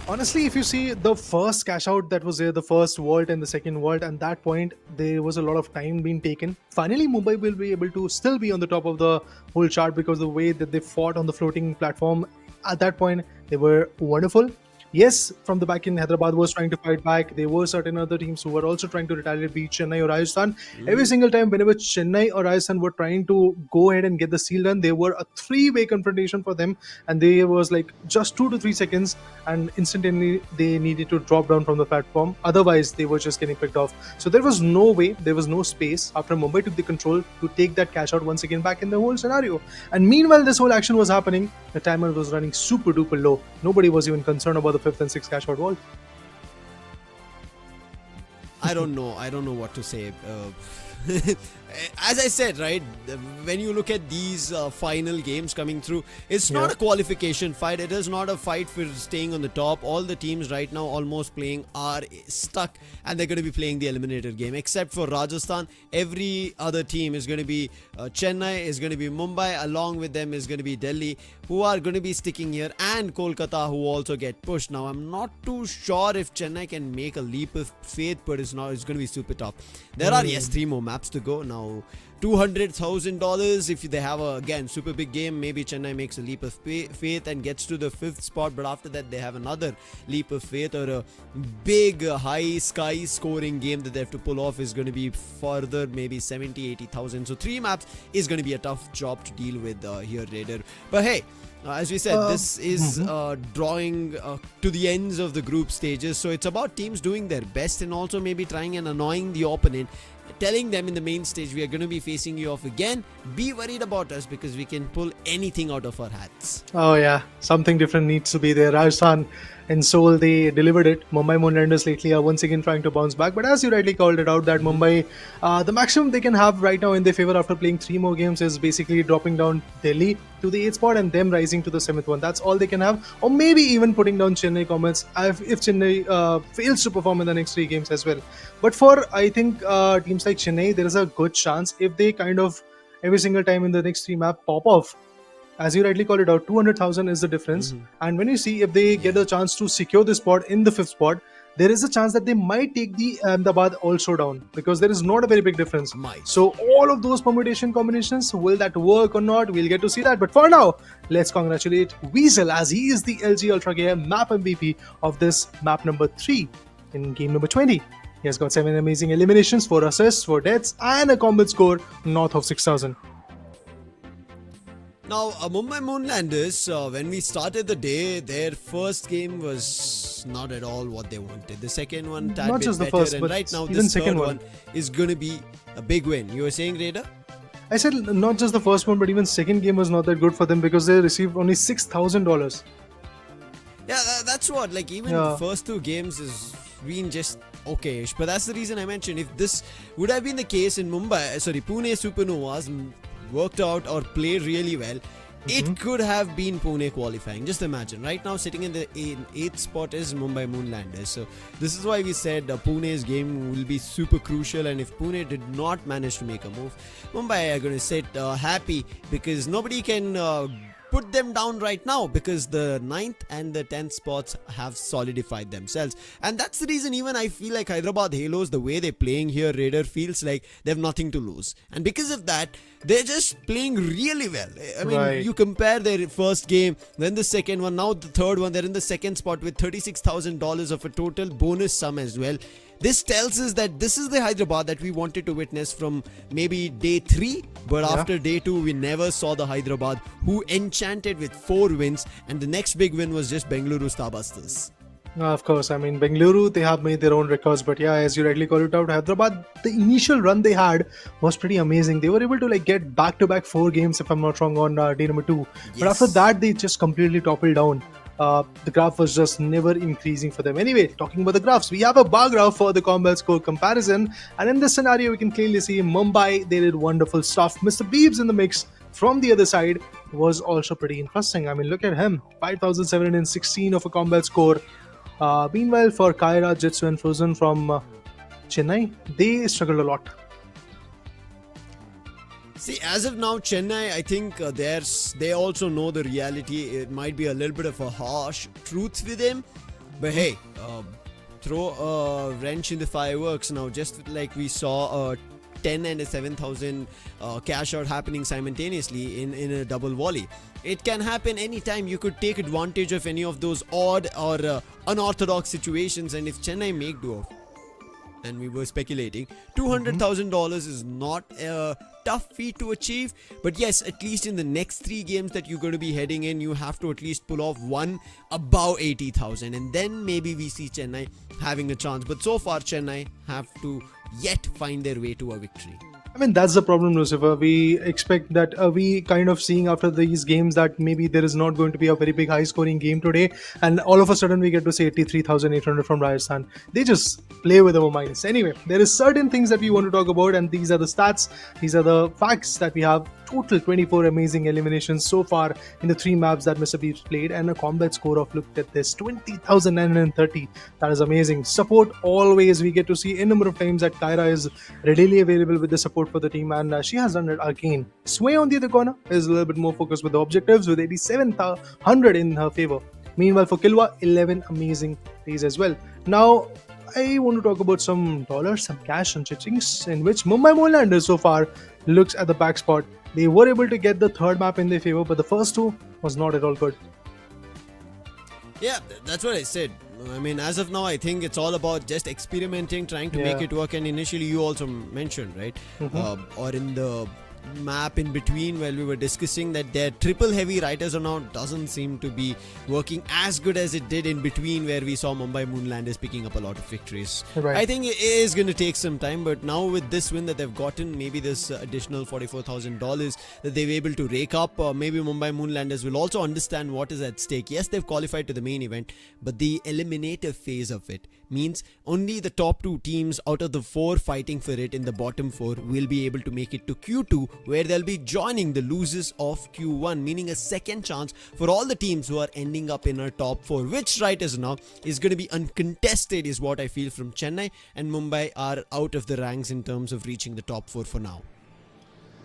Honestly, if you see the first cash out that was there, the first vault and the second vault, at that point there was a lot of time being taken. Finally, Mumbai will be able to still be on the top of the whole chart because the way that they fought on the floating platform at that point, they were wonderful. Yes, from the back end, Hyderabad was trying to fight back. There were certain other teams who were also trying to retaliate, be Chennai or Rajasthan. Every single time, whenever Chennai or Rajasthan were trying to go ahead and get the seal done, there were a 3-way confrontation for them, and there was like just 2 to 3 seconds, and instantly they needed to drop down from the platform. Otherwise, they were just getting picked off. So there was no way, there was no space after Mumbai took the control to take that cash out once again back in the whole scenario. And meanwhile, this whole action was happening. The timer was running super duper low. Nobody was even concerned about the 5th and 6th cash out vault. I don't know what to say. As I said, right, when you look at these final games coming through, it's not a qualification fight. It is not a fight for staying on the top. All the teams right now almost playing are stuck, and they're going to be playing the eliminator game. Except for Rajasthan, every other team is going to be Chennai, is going to be Mumbai. Along with them is going to be Delhi, who are going to be sticking here, and Kolkata, who also get pushed. Now, I'm not too sure if Chennai can make a leap of faith, but it's going to be super tough. There are, yes, 3 more maps to go. Now, now $200,000. If they have a, again, super big game, maybe Chennai makes a leap of faith and gets to the 5th spot, but after that they have another leap of faith, or a big high sky scoring game that they have to pull off is going to be further maybe 70,000-80,000. So 3 maps is going to be a tough job to deal with here, Raider. But hey, as we said, this is drawing to the ends of the group stages, so it's about teams doing their best and also maybe trying and annoying the opponent, telling them in the main stage, we are going to be facing you off again. Be worried about us because we can pull anything out of our hats. Oh yeah, something different needs to be there. Rajasthan and Seoul, they delivered it. Mumbai Moonlanders lately are once again trying to bounce back. But as you rightly called it out, that Mumbai, the maximum they can have right now in their favor after playing 3 more games is basically dropping down Delhi to the 8th spot and them rising to the 7th one. That's all they can have. Or maybe even putting down Chennai Comets if Chennai fails to perform in the next 3 games as well. But for, I think, teams like Chennai, there is a good chance if they kind of every single time in the next 3 map pop off. As you rightly called it out, 200,000 is the difference. And when you see if they get a chance to secure the spot in the 5th spot, there is a chance that they might take the Ahmedabad also down, because there is not a very big difference. So all of those permutation combinations, will that work or not? We'll get to see that. But for now, let's congratulate Weasel, as he is the LG Ultragear map MVP of this map number 3 in game number 20. He has got 7 amazing eliminations, 4 assists, 4 deaths, and a combat score north of 6,000. Now, Mumbai Moonlanders, when we started the day, their first game was not at all what they wanted. The second one, tad Not bit just the better, first, and but right now even this second third one. one is going to be a big win. You were saying, Raider? I said not just the first one, but even second game was not that good for them because they received only $6,000. Yeah, that's what. Like, even the first 2 games is been just okayish. But that's the reason I mentioned, if this would have been the case in Pune Supernovas worked out or played really well, it could have been Pune qualifying. Just imagine, right now sitting in the 8th spot is Mumbai Moonlanders. So this is why we said Pune's game will be super crucial, and if Pune did not manage to make a move, Mumbai are going to sit happy, because nobody can put them down right now, because the 9th and the 10th spots have solidified themselves. And that's the reason even I feel like Hyderabad Halos, the way they're playing here, Raider, feels like they have nothing to lose. And because of that, they're just playing really well. I mean, you compare their first game, then the second one, now the third one, they're in the 2nd spot with $36,000 of a total bonus sum as well. This tells us that this is the Hyderabad that we wanted to witness from maybe day 3, but after day 2 we never saw the Hyderabad who enchanted with 4 wins, and the next big win was just Bengaluru Starbusters. Of course, I mean, Bengaluru, they have made their own records, but yeah, as you rightly called it out, Hyderabad, the initial run they had was pretty amazing. They were able to get back-to-back 4 games, if I'm not wrong, on day number 2. But after that, they just completely toppled down. The graph was just never increasing for them. Anyway, talking about the graphs, we have a bar graph for the combat score comparison, and in this scenario, we can clearly see Mumbai, they did wonderful stuff. Mr. Beebs in the mix from the other side was also pretty interesting. I mean, look at him, 5,716 of a combat score. Meanwhile, for Kaira, Jitsu, and Frozen from Chennai, they struggled a lot. See, as of now, Chennai, I think they also know the reality. It might be a little bit of a harsh truth with them, but hey, throw a wrench in the fireworks now. Just like we saw 10 and a 7,000 cash out happening simultaneously in a double volley. It can happen anytime. You could take advantage of any of those odd or unorthodox situations, and if Chennai make do of, and we were speculating, $200,000 is not a tough feat to achieve, but yes, at least in the next 3 games that you're going to be heading in, you have to at least pull off one above 80,000, and then maybe we see Chennai having a chance. But so far, Chennai have to yet find their way to a victory. I mean, that's the problem, Lucifer. We expect that we kind of seeing after these games that maybe there is not going to be a very big high scoring game today, and all of a sudden we get to say 83,800 from Rajasthan. They just play with our minds. Anyway, there is certain things that we want to talk about, and these are the stats, these are the facts that we have. Total 24 amazing eliminations so far in the 3 maps that Mr. Beeps played, and a combat score of, look at this, 20,930. That is amazing. Support, always we get to see a number of times that Kyra is readily available with the support for the team, and she has done it again. Sway on the other corner is a little bit more focused with the objectives, with 87,100 in her favor. Meanwhile, for Kilwa, 11 amazing plays as well. Now, I want to talk about some dollars, some cash, and chings, in which Mumbai Moonlanders so far looks at the back spot. They were able to get the third map in their favor, but the first two was not at all good. Yeah, that's what I said. I mean, as of now, I think it's all about just experimenting, trying to make it work. And initially, you also mentioned, right? Or in the map in between, while we were discussing that their triple heavy right as of now doesn't seem to be working as good as it did in between, where we saw Mumbai Moonlanders picking up a lot of victories. Right. I think it is going to take some time, but now with this win that they've gotten, maybe this additional $44,000 that they're able to rake up, maybe Mumbai Moonlanders will also understand what is at stake. Yes, they've qualified to the main event, but the eliminator phase of it means only the top two teams out of the four fighting for it in the bottom four will be able to make it to Q2, where they'll be joining the losers of Q1, meaning a second chance for all the teams who are ending up in our top four, which right as now is going to be uncontested, is what I feel from Chennai, and Mumbai are out of the ranks in terms of reaching the top four for now.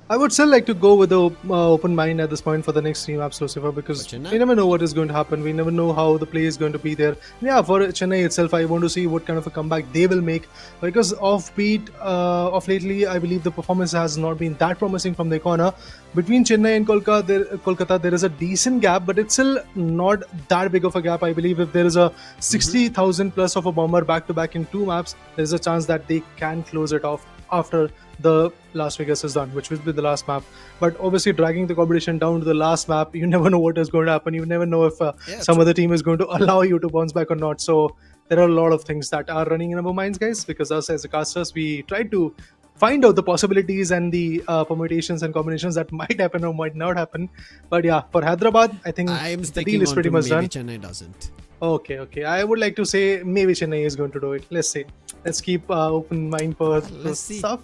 I would still like to go with the open mind at this point for the next 3 maps, Lucifer, because we never know what is going to happen. We never know how the play is going to be there. Yeah, for Chennai itself, I want to see what kind of a comeback they will make, because offbeat of lately, I believe the performance has not been that promising from their corner. Between Chennai and Kolkata, there is a decent gap, but it's still not that big of a gap. I believe if there is a 60,000 plus of a bomber back-to-back in 2 maps, there is a chance that they can close it off after the Las Vegas is done, which will be the last map. But obviously, dragging the competition down to the last map, you never know what is going to happen. You never know if some other team is going to allow you to bounce back or not. So there are a lot of things that are running in our minds, guys, because us as a casters, we try to find out the possibilities and the permutations and combinations that might happen or might not happen. But yeah, for Hyderabad, I think the deal is pretty much done. Chennai doesn't. Okay. I would like to say maybe Chennai is going to do it. Let's see. Let's keep open mind for this stuff.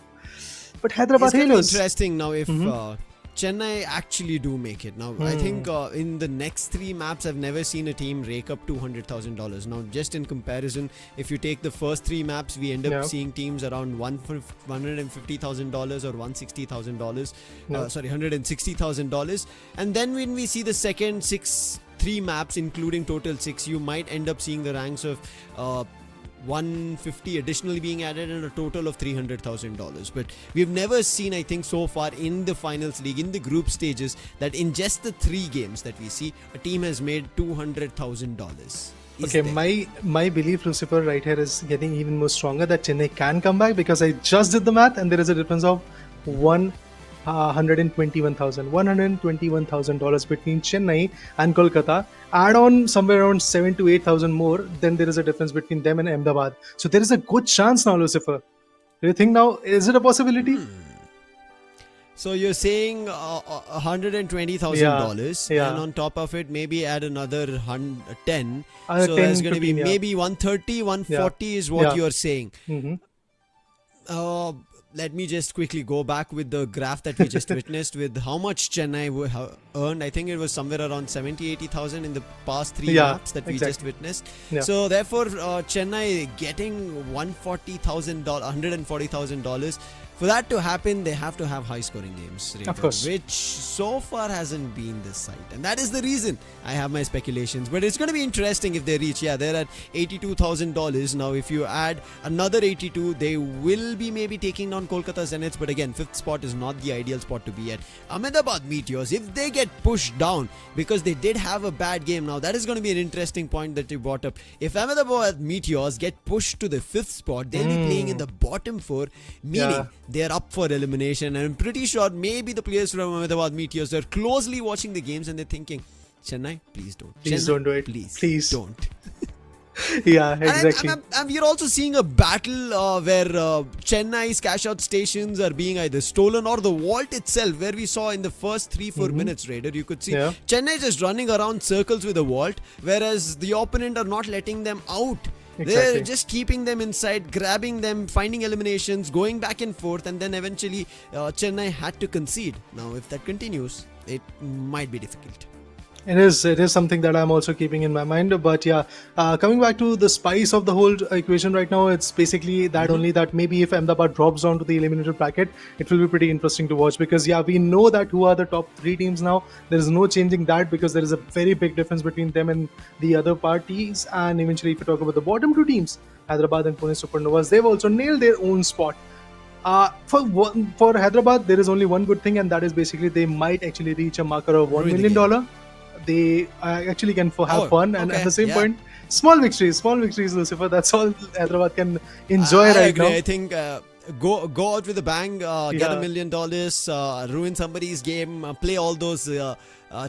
But Hyderabad Halos. Interesting now if Chennai actually do make it. Now, I think in the next 3 maps, I've never seen a team rake up $200,000. Now, just in comparison, if you take the first 3 maps, we end up seeing teams around $150,000 or $160,000. Sorry, $160,000. And then when we see the second 3 maps, including total 6, you might end up seeing the ranks of 150 additionally being added and a total of $300,000. But we've never seen, I think, so far in the finals league, in the group stages, that in just the 3 games that we see, a team has made $200,000. Okay, my belief, Lucifer, right here is getting even more stronger that Chennai can come back, because I just did the math and there is a difference of $121,000 between Chennai and Kolkata. Add on somewhere around 7,000 to 8,000 more, then there is a difference between them and Ahmedabad. So there is a good chance now, Lucifer. Do you think now, is it a possibility? So you're saying $120,000, and on top of it, maybe add another 10. So that's going to be maybe 130, 140 is what you're saying. Let me just quickly go back with the graph that we just witnessed with how much Chennai earned. I think it was somewhere around 70,000-80,000 in the past 3 maps that we just witnessed. So therefore, Chennai getting $140,000. For that to happen, they have to have high-scoring games, of course, which so far hasn't been this site, and that is the reason I have my speculations. But it's going to be interesting if they reach. They're at $82,000 now. If you add another 82, they will be maybe taking down Kolkata Zeniths. But again, 5th spot is not the ideal spot to be at. Ahmedabad Meteors, if they get pushed down because they did have a bad game, now that is going to be an interesting point that you brought up. If Ahmedabad Meteors get pushed to the 5th spot, they'll be playing in the bottom 4, meaning they're up for elimination. And I'm pretty sure maybe the players from Ahmedabad Meteors are closely watching the games and they're thinking, Chennai, please don't. Please don't do it. Please don't. Yeah, exactly. And we're also seeing a battle where Chennai's cash-out stations are being either stolen or the vault itself, where we saw in the first 3-4 minutes, Raider, you could see Chennai just running around circles with the vault, whereas the opponent are not letting them out. They're just keeping them inside, grabbing them, finding eliminations, going back and forth, and then eventually Chennai had to concede. Now, if that continues, it might be difficult. It is something that I'm also keeping in my mind. But yeah, coming back to the spice of the whole equation right now, it's basically that only that maybe if Ahmedabad drops down to the eliminator bracket, it will be pretty interesting to watch, because yeah, we know that who are the top three teams now. There is no changing that, because there is a very big difference between them and the other parties. And eventually, if you talk about the bottom two teams, Hyderabad and Pune Supernovas, they've also nailed their own spot. For Hyderabad, there is only one good thing, and that is basically they might actually reach a marker of $1 million. They actually can have fun, and at the same point, small victories, Lucifer. That's all Hyderabad can enjoy I right agree. now. I think go out with a bang, get $1 million, ruin somebody's game, play all those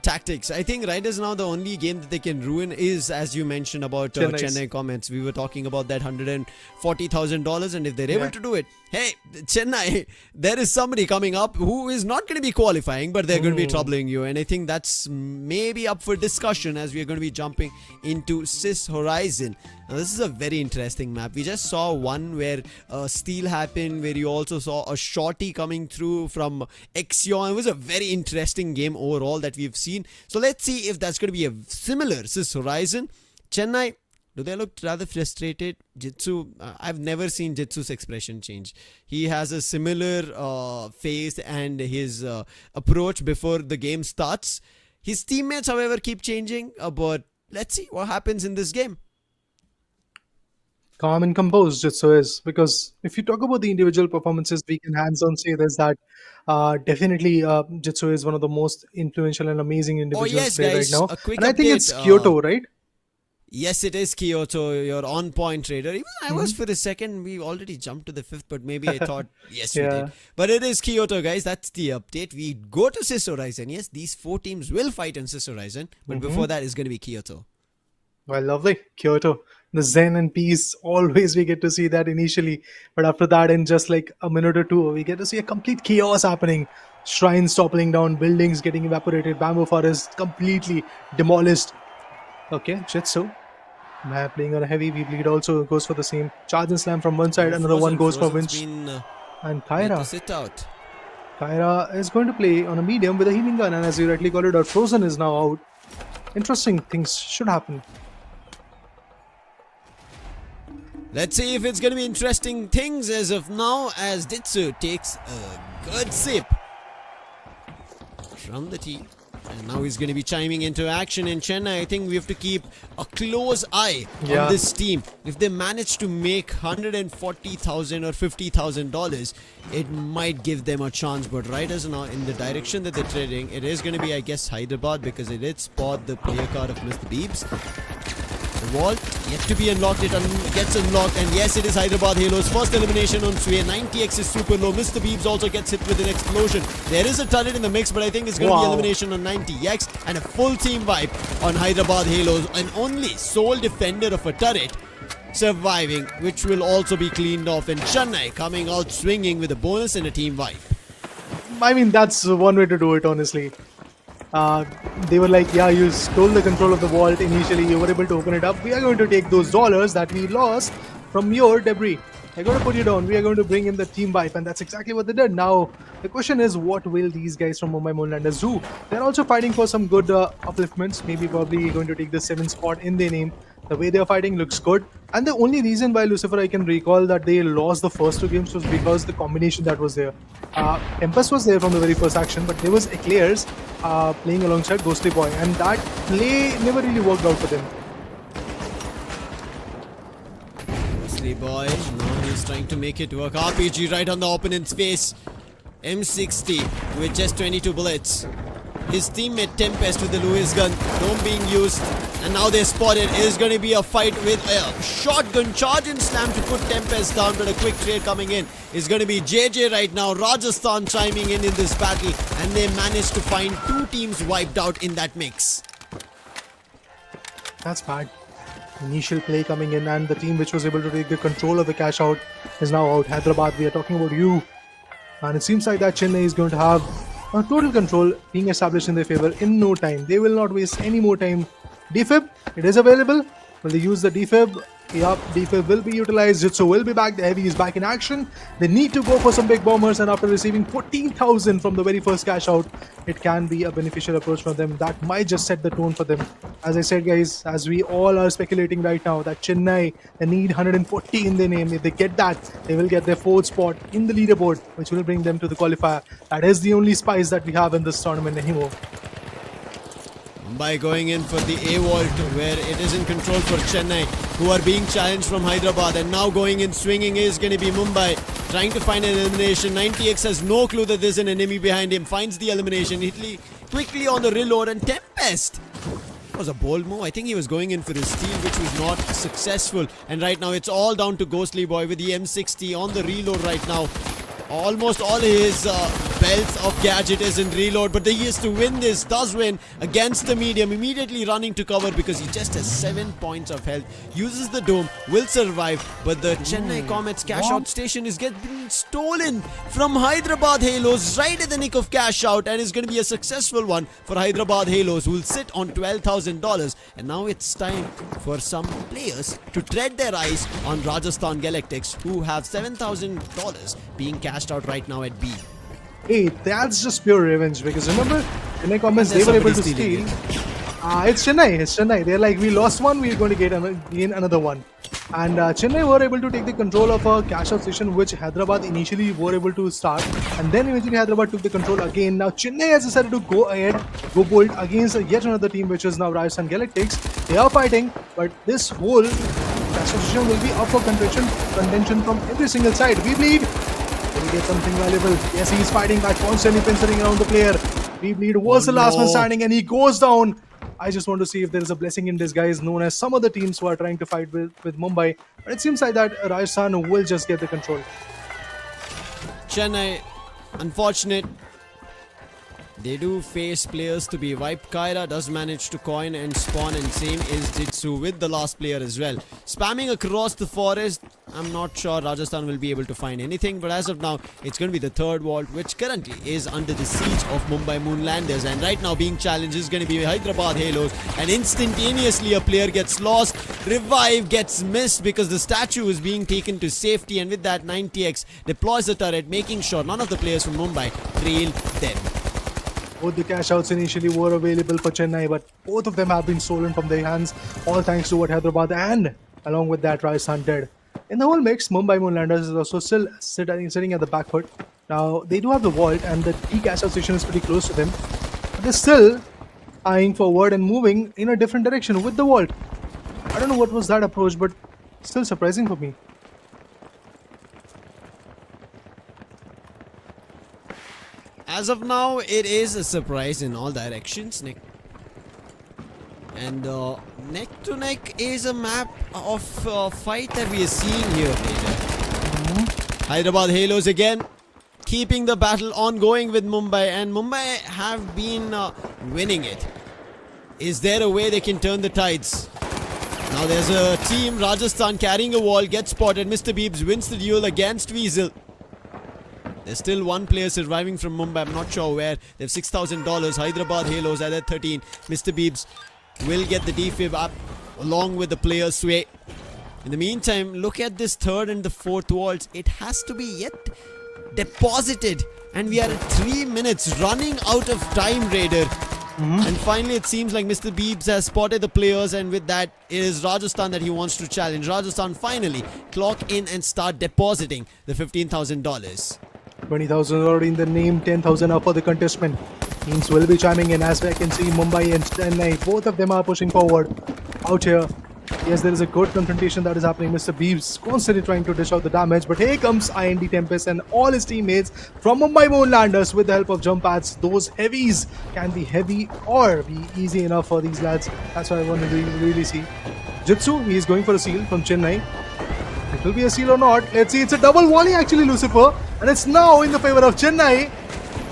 tactics. I think right is now the only game that they can ruin is, as you mentioned about Chennai Comets. We were talking about that $140,000, and if they're able to do it, hey, Chennai, there is somebody coming up who is not going to be qualifying, but they're going to be troubling you. And I think that's maybe up for discussion as we are going to be jumping into Cis Horizon. Now, this is a very interesting map. We just saw one where steal happened, where you also saw a shorty coming through from Exion. It was a very interesting game overall that we've seen. So let's see if that's going to be a similar Cis Horizon. Chennai, do they look rather frustrated? Jitsu, I've never seen Jitsu's expression change. He has a similar face and his approach before the game starts. His teammates, however, keep changing. But let's see what happens in this game. Calm and composed Jitsu is, because if you talk about the individual performances, we can hands-on say this, that definitely Jitsu is one of the most influential and amazing individuals there right now. A quick And I think update, it's Kyoto, right? Yes, it is Kyoto, your on-point trader. Even I was for a second, we already jumped to the fifth, but maybe I thought, yes, we did. But it is Kyoto, guys. That's the update. We go to Cis Horizon. Yes, these four teams will fight in Cis Horizon, but before that is going to be Kyoto. Well, lovely. Kyoto. The zen and peace, always we get to see that initially. But after that, in just like a minute or two, we get to see a complete chaos happening. Shrines toppling down, buildings getting evaporated, bamboo forest completely demolished. Okay, Jitsu. Playing on a heavy, we bleed also goes for the same. Charge and slam from one side, another one goes for Winch. And Kyra. Sit out. Kyra is going to play on a medium with a healing gun, and as you rightly called it out, Frozen is now out. Interesting things should happen. Let's see if it's going to be interesting things as of now, as Jitsu takes a good sip from the tea. And now he's going to be chiming into action in Chennai. I think we have to keep a close eye on this team. If they manage to make $140,000 or $50,000, it might give them a chance. But right as now, in the direction that they're trading, it is going to be, I guess, Hyderabad, because it did spot the player card of Mr. Beebs. The vault yet to be unlocked. It gets unlocked, and yes, it is Hyderabad Halos. First elimination on Sway. 90x is super low. Mr. Beebs also gets hit with an explosion. There is a turret in the mix, but I think it's going to be elimination on 90x and a full team wipe on Hyderabad Halos. And only sole defender of a turret surviving, which will also be cleaned off. And Chennai coming out swinging with a bonus and a team wipe. I mean, that's one way to do it, honestly. They were like, yeah, you stole the control of the vault initially, you were able to open it up. We are going to take those dollars that we lost from your debris. We're going to put you down. We are going to bring in the team wipe, and that's exactly what they did. Now, the question is, what will these guys from Mumbai Moonlanders do? They're also fighting for some good upliftments, maybe probably going to take the 7th spot in their name. The way they are fighting looks good. And the only reason why, Lucifer, I can recall that they lost the first two games was because the combination that was there. Tempest was there from the very first action, but there was Eclairs playing alongside Ghostly Boy, and that play never really worked out for them. Ghostly Boy, now he's trying to make it work. RPG right on the opponent's face. M60 with just 22 bullets. His teammate Tempest with the Lewis gun, dome being used, and now they're spotted. It is going to be a fight with a shotgun charge and slam to put Tempest down, but a quick trade coming in is going to be JJ right now. Rajasthan chiming in this battle, and they managed to find two teams wiped out in that mix. That's bad. Initial play coming in, and the team which was able to take the control of the cash out is now out. Hyderabad, we are talking about you. And it seems like that Chennai is going to have a total control being established in their favor in no time. They will not waste any more time. Defib, it is available. Will they use the defib? Yup, defib will be utilized. Jitsu will be back. The heavy is back in action. They need to go for some big bombers, and after receiving 14,000 from the very first cash out, it can be a beneficial approach for them. That might just set the tone for them. As I said, guys, as we all are speculating right now, that Chennai, they need 140 in their name. If they get that, they will get their fourth spot in the leaderboard, which will bring them to the qualifier. That is the only spice that we have in this tournament anymore. Mumbai going in for the A-Vault, where it is in control for Chennai, who are being challenged from Hyderabad, and now going in swinging is going to be Mumbai, trying to find an elimination. 90X has no clue that there's an enemy behind him, finds the elimination, Italy quickly on the reload, and Tempest was a bold move. I think he was going in for his steal, which was not successful, and right now it's all down to Ghostly Boy with the M60 on the reload right now. Almost all his belts of gadget is in reload, but he is to win this, does win against the medium, immediately running to cover because he just has 7 points of health, uses the dome, will survive, but the Chennai Comets cash out station is getting stolen from Hyderabad Halos right at the nick of cash out, and is going to be a successful one for Hyderabad Halos, who will sit on $12,000. And now it's time for some players to tread their eyes on Rajasthan Galactics, who have $7,000 being cashed out right now at B. Hey, that's just pure revenge, because remember, Chennai Comets, they were able to steal. It's Chennai. They're like, we lost one, we're going to gain another one. And Chennai were able to take the control of a cash out station, which Hyderabad initially were able to start. And then eventually Hyderabad took the control again. Now Chennai has decided to go ahead, go bold against yet another team, which is now Rajasthan Galactics. They are fighting, but this whole cash out station will be up for contention from every single side. We bleed. Will he get something valuable? Yes, he's fighting back, constantly pincering around the player. We bleed was the last man standing, and he goes down. I just want to see if there is a blessing in disguise known as some other teams who are trying to fight with Mumbai. But it seems like that Rajasthan will just get the control. Chennai, unfortunate. They do face players to be wiped. Kyra does manage to coin and spawn, and same is Jitsu with the last player as well. Spamming across the forest. I'm not sure Rajasthan will be able to find anything, but as of now, it's going to be the third vault, which currently is under the siege of Mumbai Moonlanders. And right now being challenged is going to be Hyderabad Halos, and instantaneously a player gets lost. Revive gets missed because the statue is being taken to safety, and with that 90X deploys the turret, making sure none of the players from Mumbai trail them. Both the cash outs initially were available for Chennai, but both of them have been stolen from their hands, all thanks to what Hyderabad and along with that Rajasthan did. In the whole mix, Mumbai Moonlanders is also still sitting at the back foot. Now, they do have the vault, and the D cash out station is pretty close to them. But they're still eyeing forward and moving in a different direction with the vault. I don't know what was that approach, but still surprising for me. As of now, it is a surprise in all directions, Nick. And neck to neck is a map of fight that we are seeing here. Hyderabad Halos again, keeping the battle ongoing with Mumbai, and Mumbai have been winning it. Is there a way they can turn the tides? Now there's a team, Rajasthan, carrying a wall, gets spotted. Mr. Beebs wins the duel against Weasel. There's still one player surviving from Mumbai. I'm not sure where. They have $6,000. Hyderabad Halos at 13. Mr. Beebs will get the defib up along with the player Sway. In the meantime, look at this third and the fourth vaults. It has to be yet deposited. And we are at 3 minutes running out of time, Raider. And finally, it seems like Mr. Beebs has spotted the players, and with that, it is Rajasthan that he wants to challenge. Rajasthan finally clock in and start depositing the $15,000. 20,000 already in the name, 10,000 up for the contestment. Teams will be chiming in, as I can see Mumbai and Chennai. Both of them are pushing forward out here. Yes, there is a good confrontation that is happening. Mr. Beebs constantly trying to dish out the damage, but here comes IND Tempest and all his teammates from Mumbai Moonlanders with the help of jump pads. Those heavies can be heavy or be easy enough for these lads. That's what I want to really see. Jitsu, he is going for a seal from Chennai. It will be a seal or not. Let's see. It's a double volley actually, Lucifer. And it's now in the favor of Chennai.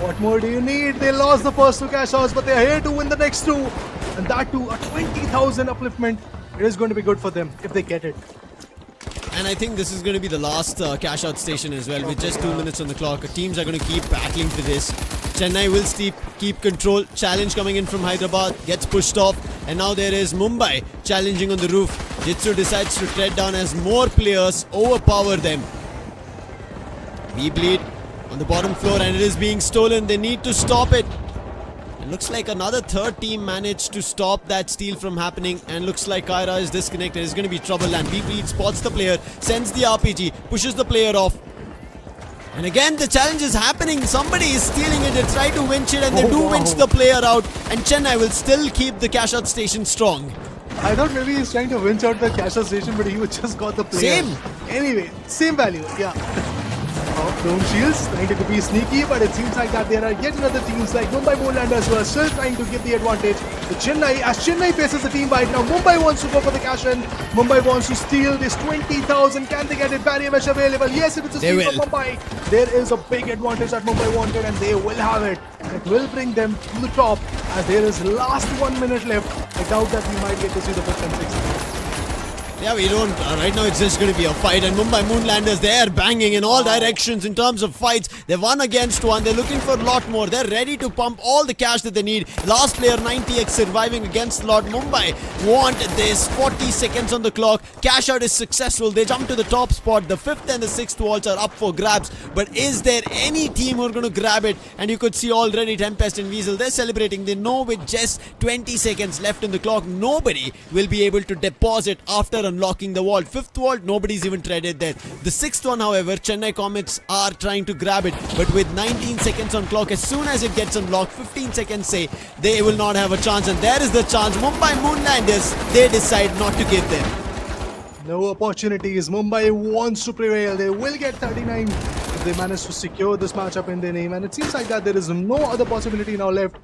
What more do you need? They lost the first two cash outs, but they are here to win the next two. And that too, a 20,000 upliftment. It is going to be good for them if they get it. And I think this is going to be the last cash out station as well, with just 2 minutes on the clock. Teams are going to keep battling for this. Chennai will keep control. Challenge coming in from Hyderabad, gets pushed off, and now there is Mumbai challenging on the roof. Jitsu decides to tread down as more players overpower them. We bleed on the bottom floor and it is being stolen. They need to stop it. It looks like another third team managed to stop that steal from happening, and looks like Kyra is disconnected. It's going to be trouble, and we bleed spots the player, sends the RPG, pushes the player off. And again, the challenge is happening. Somebody is stealing it. They try to winch it, and they do winch the player out. And Chennai will still keep the cash out station strong. I thought maybe he's trying to winch out the cash out station, but he just got the player. Same. Anyway, same value. Yeah. Dome Shields trying to be sneaky, but it seems like that there are yet another teams like Mumbai Moonlanders who are still trying to give the advantage to Chennai. As Chennai faces the team right now, Mumbai wants to go for the cash in. Mumbai wants to steal this 20,000. Can they get it? Barrier mesh available. Yes, if it's a steal from Mumbai, there is a big advantage that Mumbai wanted, and they will have it. It will bring them to the top as there is last 1 minute left. I doubt that we might get to see the 5th and 6th. Yeah, we don't. Right now it's just going to be a fight, and Mumbai Moonlanders, they're banging in all directions in terms of fights. They're 1 against 1. They're looking for a lot more. They're ready to pump all the cash that they need. Last player 90x surviving against a lot. Mumbai want this. 40 seconds on the clock. Cash out is successful. They jump to the top spot. The 5th and the 6th vaults are up for grabs. But is there any team who are going to grab it? And you could see already Tempest and Weasel, they're celebrating. They know with just 20 seconds left in the clock, nobody will be able to deposit after unlocking the vault. 5th vault, nobody's even treaded there. The 6th one, however, Chennai Comets are trying to grab it, but with 19 seconds on clock, as soon as it gets unlocked, 15 seconds say, they will not have a chance, and there is the chance. Mumbai Moonlanders, they decide not to give them. No opportunities. Mumbai wants to prevail. They will get 39 if they manage to secure this matchup in their name, and it seems like that there is no other possibility now left.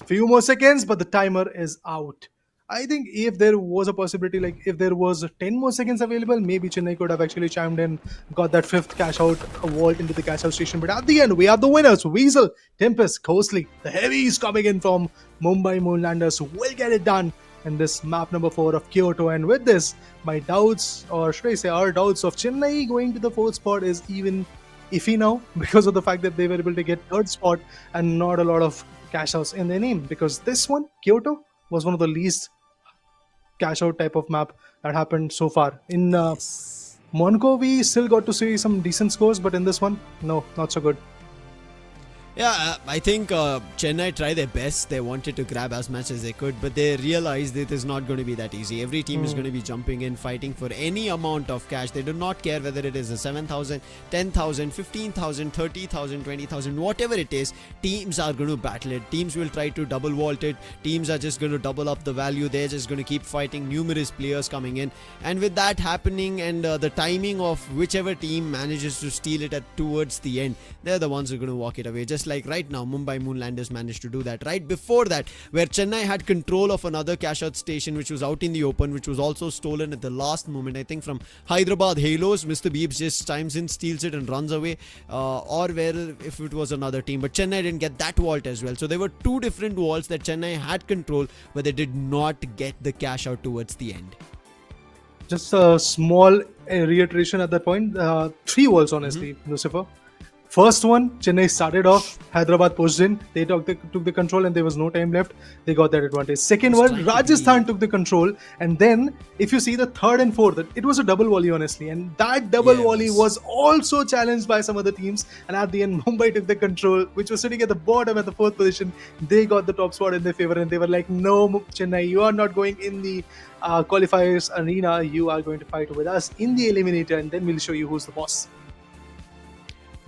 Few more seconds, but the timer is out. I think if there was a possibility, like if there was 10 more seconds available, maybe Chennai could have actually chimed in, got that 5th cash out vault into the cash out station. But at the end, we have the winners: Weasel, Tempest, Ghostly, the heavies coming in from Mumbai Moonlanders, who will get it done in this map number 4 of Kyoto. And with this, my doubts, or should I say our doubts, of Chennai going to the 4th spot is even iffy now, because of the fact that they were able to get 3rd spot and not a lot of cash outs in their name. Because this one, Kyoto, was one of the least cash out type of map that happened so far. In Monaco, we still got to see some decent scores, but in this one, no, not so good. Yeah, I think Chennai tried their best. They wanted to grab as much as they could, but they realized it is not going to be that easy. Every team is going to be jumping in, fighting for any amount of cash. They do not care whether it is a 7,000, 10,000, 15,000, 30,000, 20,000, whatever it is. Teams are going to battle it. Teams will try to double vault it. Teams are just going to double up the value. They're just going to keep fighting. Numerous players coming in, and with that happening, and the timing of whichever team manages to steal it towards the end, they're the ones who are going to walk it away. Just like right now, Mumbai Moonlanders managed to do that. Right before that, where Chennai had control of another cash out station which was out in the open, which was also stolen at the last moment, I think from Hyderabad Halos. Mr. Beebs just chimes in, steals it and runs away, or where if it was another team, but Chennai didn't get that vault as well. So there were 2 different vaults that Chennai had control, but they did not get the cash out towards the end. Just a small reiteration at that point. 3 vaults, honestly, Lucifer. First one, Chennai started off, Hyderabad pushed in, they took the control, and there was no time left. They got that advantage. Second one, Rajasthan took the control, and then if you see the 3rd and 4th, it was a double volley, honestly, and that double volley was also challenged by some other teams, and at the end, Mumbai took the control, which was sitting at the bottom at the 4th position. They got the top spot in their favor, and they were like, no, Chennai, you are not going in the qualifiers arena, you are going to fight with us in the eliminator, and then we'll show you who's the boss.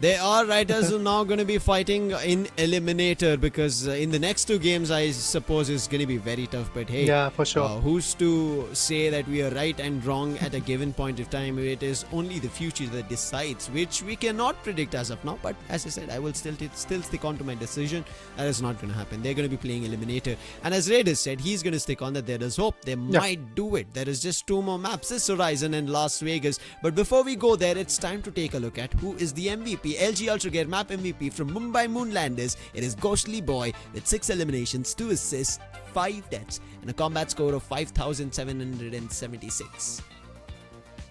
They are riders who are now going to be fighting in Eliminator, because in the next 2 games, I suppose it's going to be very tough. But hey, yeah, for sure. Who's to say that we are right and wrong at a given point of time? It is only the future that decides, which we cannot predict as of now. But as I said, I will still stick on to my decision. That is not going to happen. They're going to be playing Eliminator. And as Raiders said, he's going to stick on that. There is hope. They might do it. There is just 2 more maps. This Horizon and Las Vegas. But before we go there, it's time to take a look at who is the MVP. LG Ultragear map MVP from Mumbai Moonlanders. It is Ghostly Boy with 6 eliminations, 2 assists, 5 deaths, and a combat score of 5,776.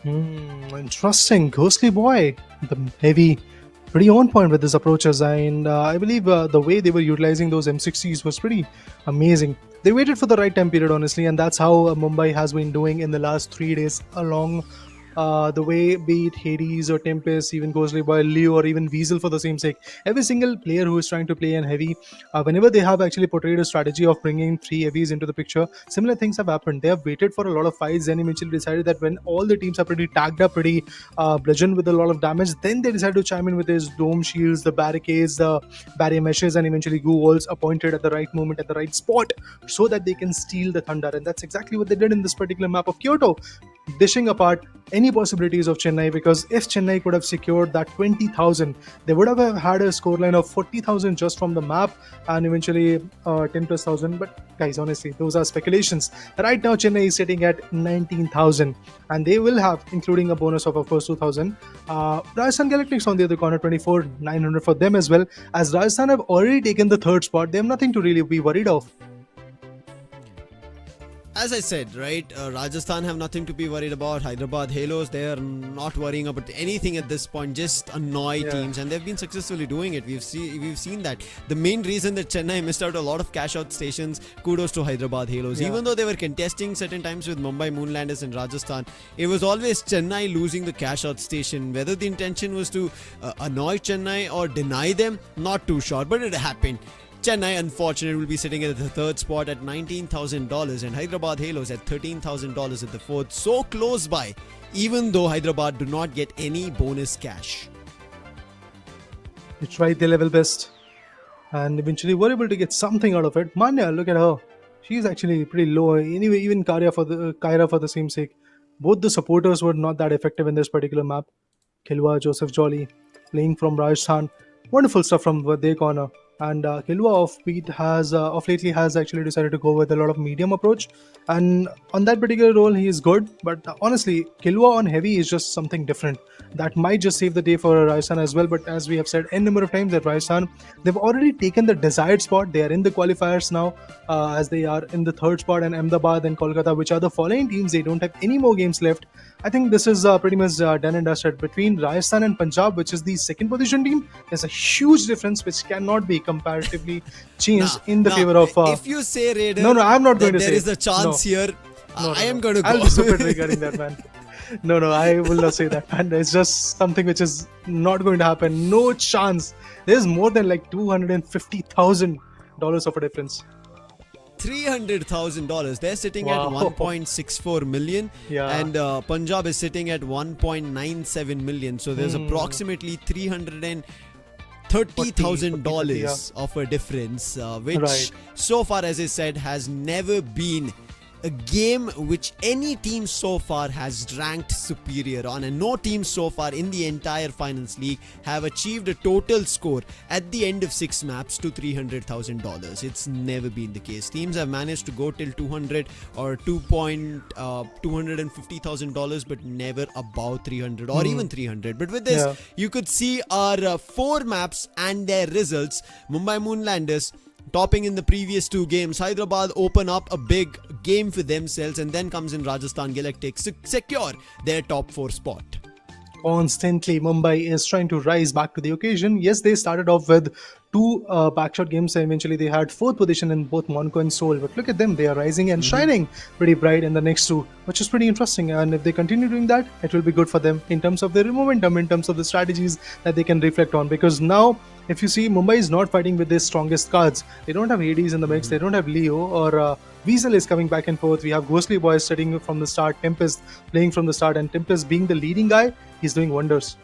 Interesting. Ghostly Boy, the heavy pretty on point with his approaches, and I believe the way they were utilizing those M60s was pretty amazing. They waited for the right time period, honestly, and that's how Mumbai has been doing in the last 3 days along. The way, be it Hades or Tempest, even Ghostly Boy, Leo, or even Weasel for the same sake, every single player who is trying to play in heavy, whenever they have actually portrayed a strategy of bringing three heavies into the picture, similar things have happened. They have waited for a lot of fights, and eventually decided that when all the teams are pretty tagged up, pretty bludgeoned with a lot of damage, then they decide to chime in with his dome shields, the barricades, the barrier meshes, and eventually goo walls appointed at the right moment, at the right spot, so that they can steal the thunder. And that's exactly what they did in this particular map of Kyoto, dishing apart any possibilities of Chennai, because if Chennai could have secured that 20,000, they would have had a scoreline of 40,000 just from the map, and eventually 10 plus thousand. But guys, honestly, those are speculations. Right now, Chennai is sitting at 19,000, and they will have, including a bonus of course 2,000. Rajasthan Galactics on the other corner, 24,900 for them as well. As Rajasthan have already taken the third spot, they have nothing to really be worried of. As I said, right, Rajasthan have nothing to be worried about. Hyderabad Halos, they are not worrying about anything at this point, just annoy teams, and they've been successfully doing it. We've seen that. The main reason that Chennai missed out a lot of cash out stations, kudos to Hyderabad Halos. Even though they were contesting certain times with Mumbai Moonlanders and Rajasthan, it was always Chennai losing the cash out station. Whether the intention was to annoy Chennai or deny them, not too sure, but it happened. Chennai, unfortunately, will be sitting at the third spot at $19,000, and Hyderabad Halos at $13,000 at the fourth. So close by, even though Hyderabad do not get any bonus cash. They tried their level best, and eventually were able to get something out of it. Manya, look at her. She's actually pretty low. Anyway, even Kyra for the same sake. Both the supporters were not that effective in this particular map. Khilwa, Joseph Jolly, playing from Rajasthan. Wonderful stuff from their corner. And Khilwa of lately has actually decided to go with a lot of medium approach, and on that particular role he is good. But honestly, Khilwa on heavy is just something different that might just save the day for Rajasthan as well. But as we have said n number of times, that Rajasthan, they've already taken the desired spot. They are in the qualifiers now, as they are in the third spot, and Ahmedabad and Kolkata, which are the following teams, they don't have any more games left. I think this is pretty much done and dusted. Between Rajasthan and Punjab, which is the second position team, there's a huge difference which cannot be comparatively changed in the favor of. If you say Raider, no, I'm not going to say. There is a chance here. I am going to go. I'll be stupid regarding that, man. No, I will not say that, man. It's just something which is not going to happen. No chance. There's more than like $250,000 of a difference. $300,000. They're sitting at 1.64 million, and Punjab is sitting at 1.97 million. So there's approximately $330,000 of a difference, which so far, as I said, has never been a game which any team so far has ranked superior on, and no team so far in the entire finals league have achieved a total score at the end of 6 maps to $300,000. It's never been the case. Teams have managed to go till 200 or $250,000, but never above 300 or even 300. But with this, you could see our 4 maps and their results. Mumbai Moonlanders topping in the previous 2 games. Hyderabad open up a big game for themselves, and then comes in Rajasthan Galactics to secure their top 4 spot. Constantly, Mumbai is trying to rise back to the occasion. Yes, they started off with 2 backshot games, and eventually they had 4th position in both Monaco and Seoul. But look at them, they are rising and shining pretty bright in the next 2, which is pretty interesting. And if they continue doing that, it will be good for them in terms of their momentum, in terms of the strategies that they can reflect on. Because now, if you see, Mumbai is not fighting with their strongest cards. They don't have Hades in the mix, they don't have Leo, or Weasel is coming back and forth. We have Ghostly Boy sitting from the start, Tempest playing from the start, and Tempest being the leading guy, he's doing wonders.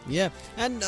Yeah, and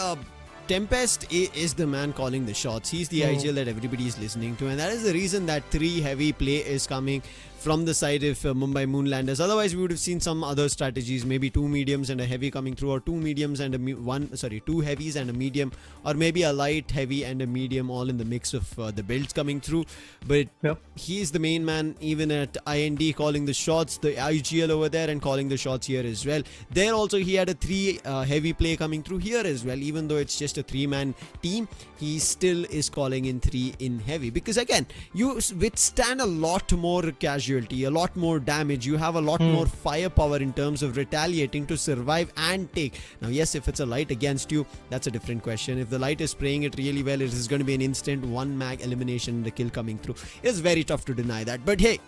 Tempest is the man calling the shots. He's the IGL that everybody is listening to, and that is the reason that 3 heavy play is coming from the side of Mumbai Moonlanders. Otherwise, we would have seen some other strategies, maybe 2 mediums and a heavy coming through, or 2 mediums and 2 heavies and a medium, or maybe a light, heavy and a medium, all in the mix of the builds coming through. But he's the main man, even at IND, calling the shots, the IGL over there, and calling the shots here as well. There also, he had a 3 heavy play coming through here as well. Even though it's just a 3-man team, he still is calling in 3 in heavy, because again, you withstand a lot more casual casualty, a lot more damage. You have a lot more firepower in terms of retaliating to survive and take. Now, yes, if it's a light against you, that's a different question. If the light is spraying it really well, it is going to be an instant one mag elimination, the kill coming through. It's very tough to deny that. But hey,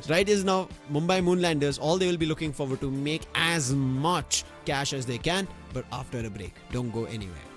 right is now Mumbai Moonlanders, all they will be looking forward to make as much cash as they can, but after a break. Don't go anywhere.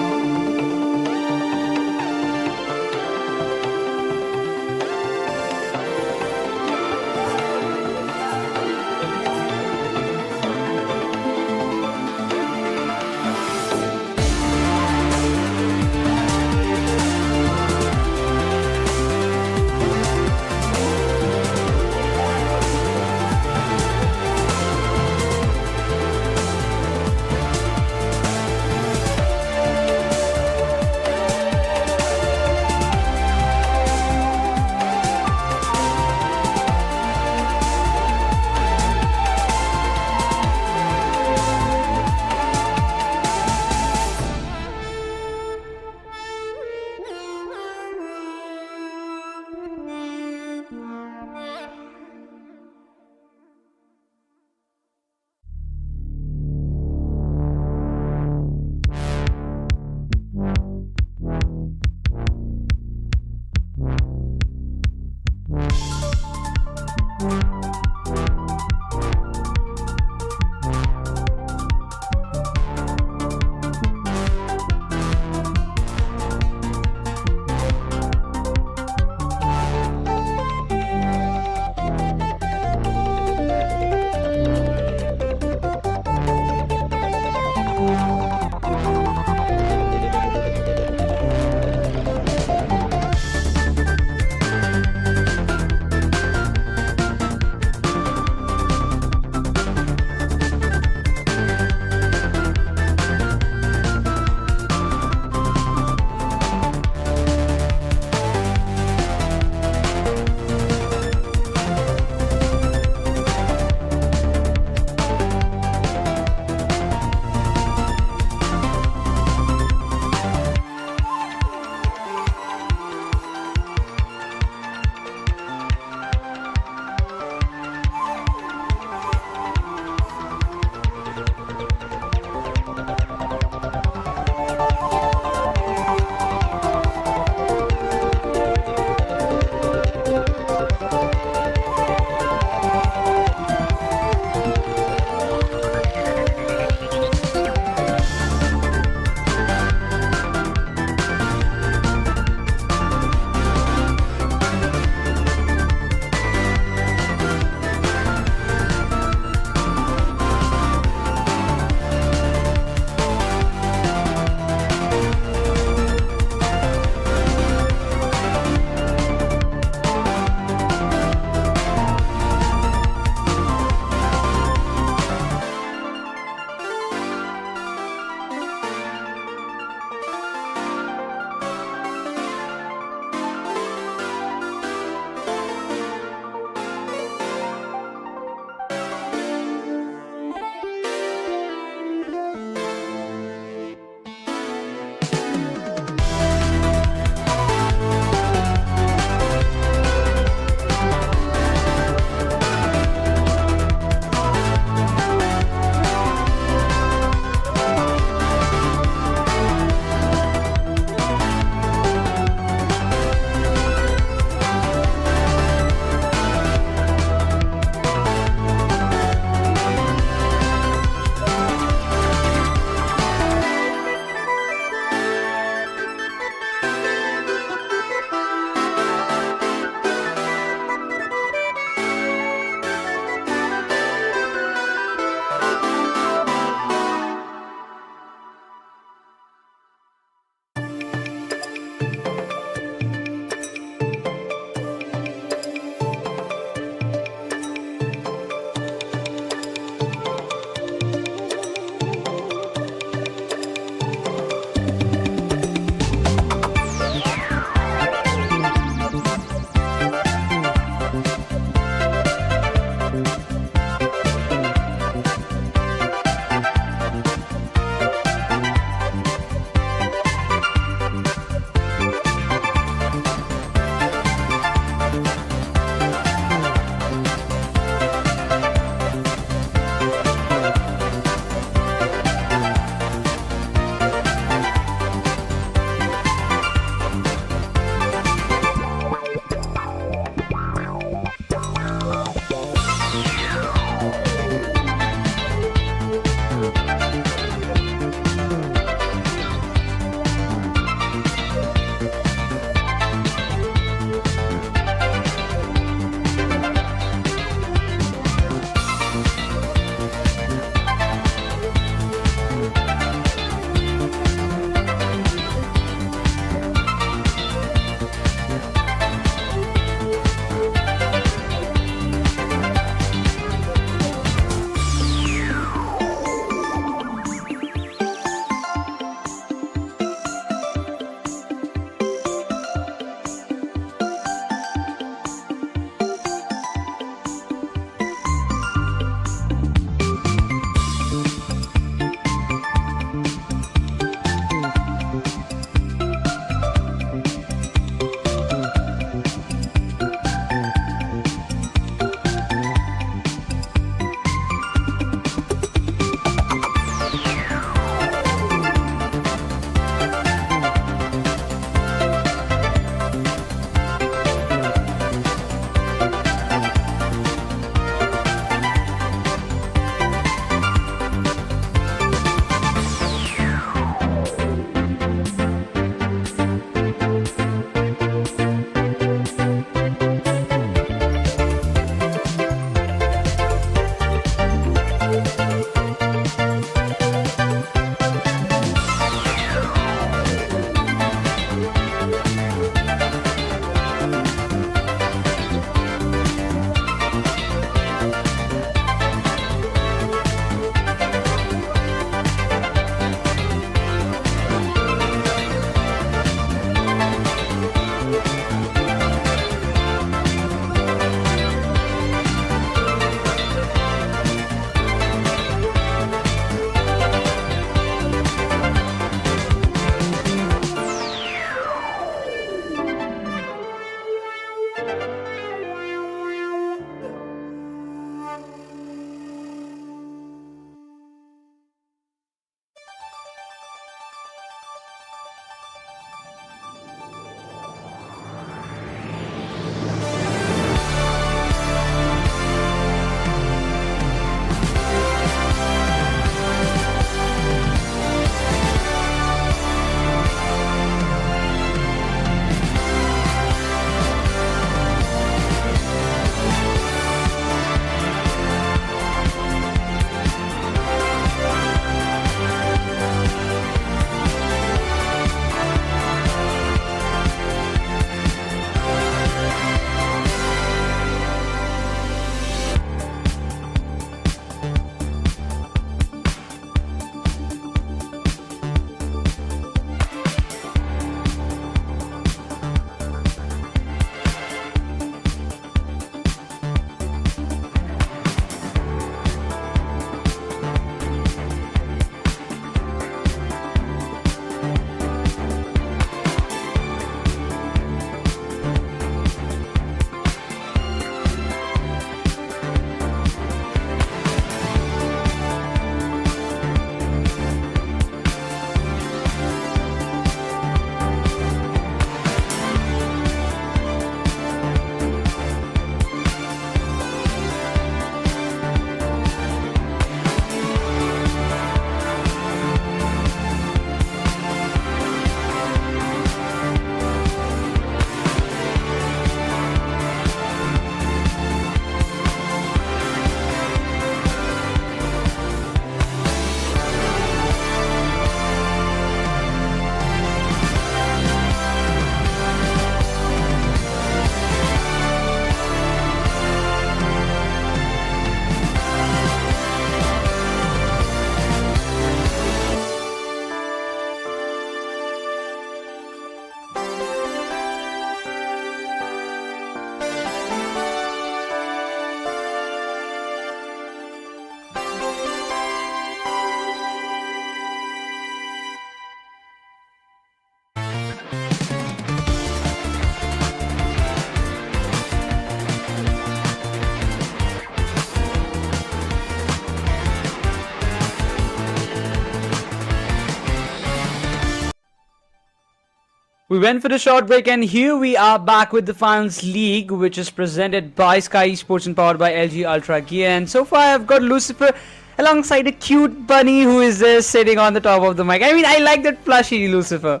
We went for the short break, and here we are back with the Finals League, which is presented by Skyesports and powered by LG Ultragear. And so far, I've got Lucifer alongside a cute bunny who is there sitting on the top of the mic. I mean, I like that plushie, Lucifer.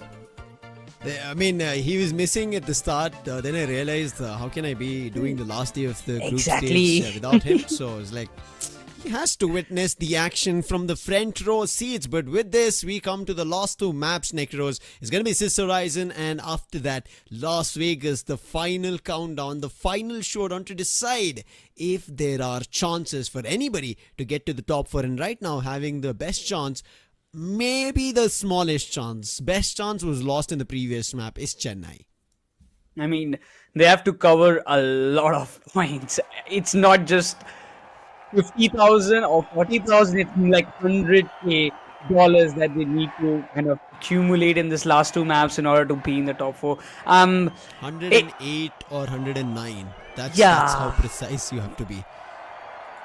I mean, he was missing at the start. Then I realized, how can I be doing the last day of the group stage without him? So I was like, he has to witness the action from the front row seats. But with this, we come to the last two maps, Necros. It's going to be Sis Horizon, and after that, Las Vegas, the final countdown, the final showdown to decide if there are chances for anybody to get to the top four. And right now, having the best chance, maybe the smallest chance, best chance was lost in the previous map, is Chennai. I mean, they have to cover a lot of points. It's not just 50,000 or 40,000, it's like $100K that they need to kind of accumulate in this last two maps in order to be in the top four. 108 or 109. That's how precise you have to be.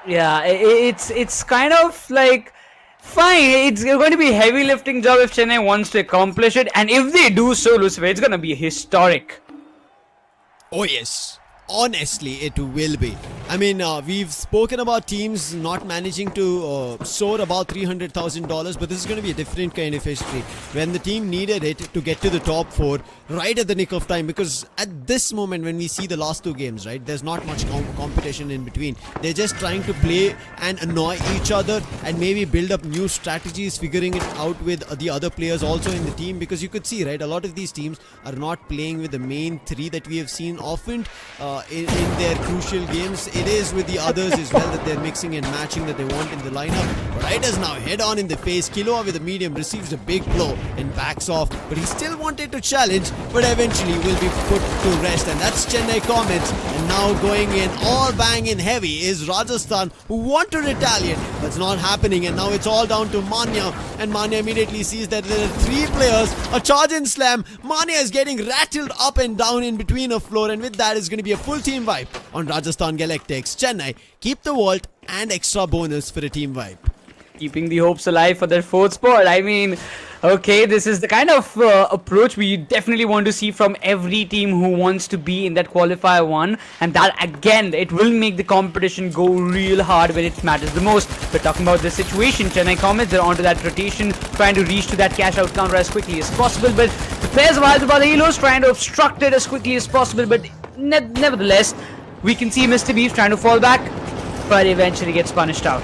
Yeah, it's kind of like fine. It's going to be a heavy lifting job if Chennai wants to accomplish it, and if they do so, Lucifer, it's going to be historic. Oh yes. Honestly, it will be. I mean, we've spoken about teams not managing to soar about $300,000, but this is going to be a different kind of history. When the team needed it to get to the top four, right at the nick of time, because at this moment when we see the last two games, right, there's not much competition in between. They're just trying to play and annoy each other and maybe build up new strategies, figuring it out with the other players also in the team, because you could see, right, a lot of these teams are not playing with the main three that we have seen often in their crucial games. It is with the others as well that they're mixing and matching that they want in the lineup. But Riders now head on in the face. Killua with a medium receives a big blow and backs off, but he still wanted to challenge, but eventually will be put to rest. And that's Chennai Comets. And now going in all bang in heavy is Rajasthan, who want to retaliate, but it's not happening. And now it's all down to Manya, and Manya immediately sees that there are three players, a charge and slam. Manya is getting rattled up and down in between a floor, and with that is going to be a full team wipe on Rajasthan Galactics. Chennai keep the vault and extra bonus for a team wipe. Keeping the hopes alive for their fourth spot. I mean, okay, this is the kind of approach we definitely want to see from every team who wants to be in that qualifier one, and that again, it will make the competition go real hard when it matters the most. We're talking about this situation. Chennai Comets, they're onto that rotation, trying to reach to that cash out counter as quickly as possible, but the players of Hyderabad Halos trying to obstruct it as quickly as possible, but nevertheless, we can see Mr. Beef trying to fall back, but eventually gets punished out.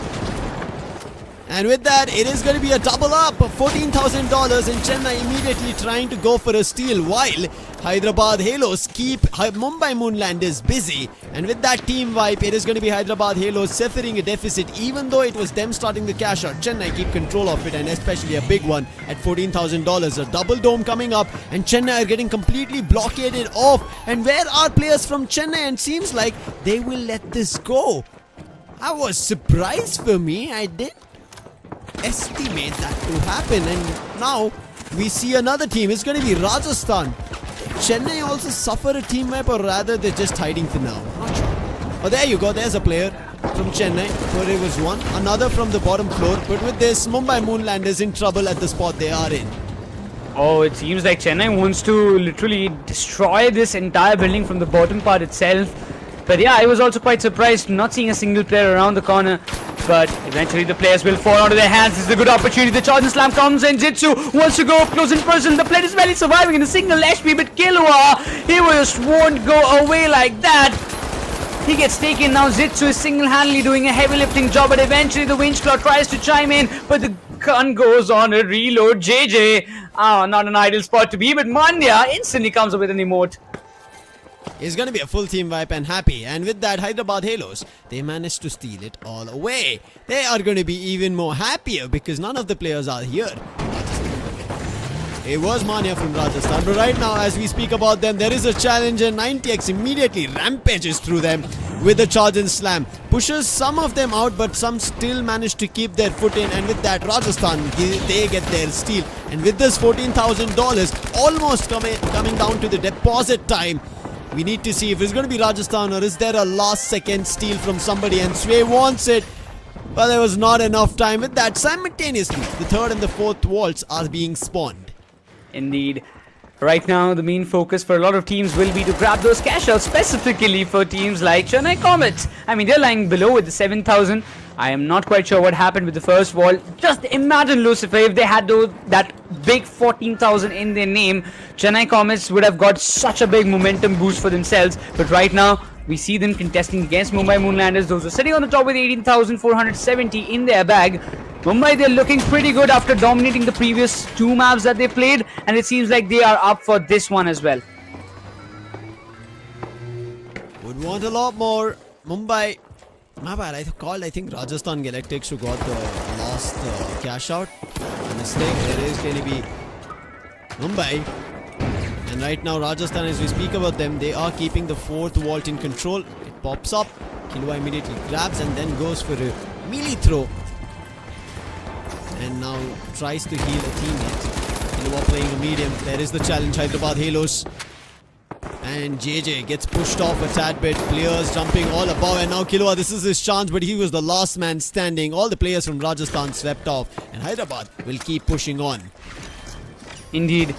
And with that, it is going to be a double up of $14,000, and Chennai immediately trying to go for a steal, while Hyderabad Halos keep Mumbai Moonlanders busy. And with that team wipe, it is going to be Hyderabad Halos suffering a deficit, even though it was them starting the cash out. Chennai keep control of it, and especially a big one at $14,000. A double dome coming up, and Chennai are getting completely blockaded off. And where are players from Chennai? And seems like they will let this go. I was surprised for me. I didn't estimate that to happen, and now we see another team. It's going to be Rajasthan. Chennai also suffer a team wipe, or rather they're just hiding for now? Not sure. Oh, there you go. There's a player from Chennai. So it was one. Another from the bottom floor. But with this, Mumbai Moonlanders in trouble at the spot they are in. Oh, it seems like Chennai wants to literally destroy this entire building from the bottom part itself. But yeah, I was also quite surprised not seeing a single player around the corner. But eventually the players will fall onto their hands. This is a good opportunity. The charge and slam comes, and Jitsu wants to go up close in person. The player is barely surviving in a single HP, but Killua, he just won't go away like that. He gets taken. Now Zitsu is single-handedly doing a heavy lifting job, but eventually the Winch Claw tries to chime in, but the gun goes on a reload. JJ, not an ideal spot to be, but Mandya instantly comes up with an emote. It's going to be a full team wipe and happy. And with that, Hyderabad Halos, they managed to steal it all away. They are going to be even more happier because none of the players are here. It was Manya from Rajasthan, but right now as we speak about them, there is a challenger. 90X immediately rampages through them with a charge and slam. Pushes some of them out, but some still manage to keep their foot in. And with that, Rajasthan, they get their steal. And with this $14,000 almost coming down to the deposit time, we need to see if it's going to be Rajasthan or is there a last second steal from somebody, and Sway wants it. But there was not enough time. With that, simultaneously, the third and the fourth vaults are being spawned. Indeed. Right now, the main focus for a lot of teams will be to grab those cash outs, specifically for teams like Chennai Comets. I mean, they're lying below with the 7,000. I am not quite sure what happened with the first wall. Just imagine, Lucifer, if they had that big 14,000 in their name, Chennai Comets would have got such a big momentum boost for themselves. But right now, we see them contesting against Mumbai Moonlanders. Those are sitting on the top with 18,470 in their bag. Mumbai, they're looking pretty good after dominating the previous two maps that they played, and it seems like they are up for this one as well. Would want a lot more. Mumbai. My bad, I think Rajasthan Galactics who got the last cash out. Mistake. There is going to be Mumbai. And right now Rajasthan, as we speak about them, they are keeping the fourth vault in control. It pops up. Kilua immediately grabs and then goes for a melee throw. And now tries to heal a teammate. Kilua playing a medium. There is the challenge, Hyderabad Halos. And JJ gets pushed off a tad bit. Players jumping all above. And now Kilua, this is his chance, but he was the last man standing. All the players from Rajasthan swept off. And Hyderabad will keep pushing on. Indeed.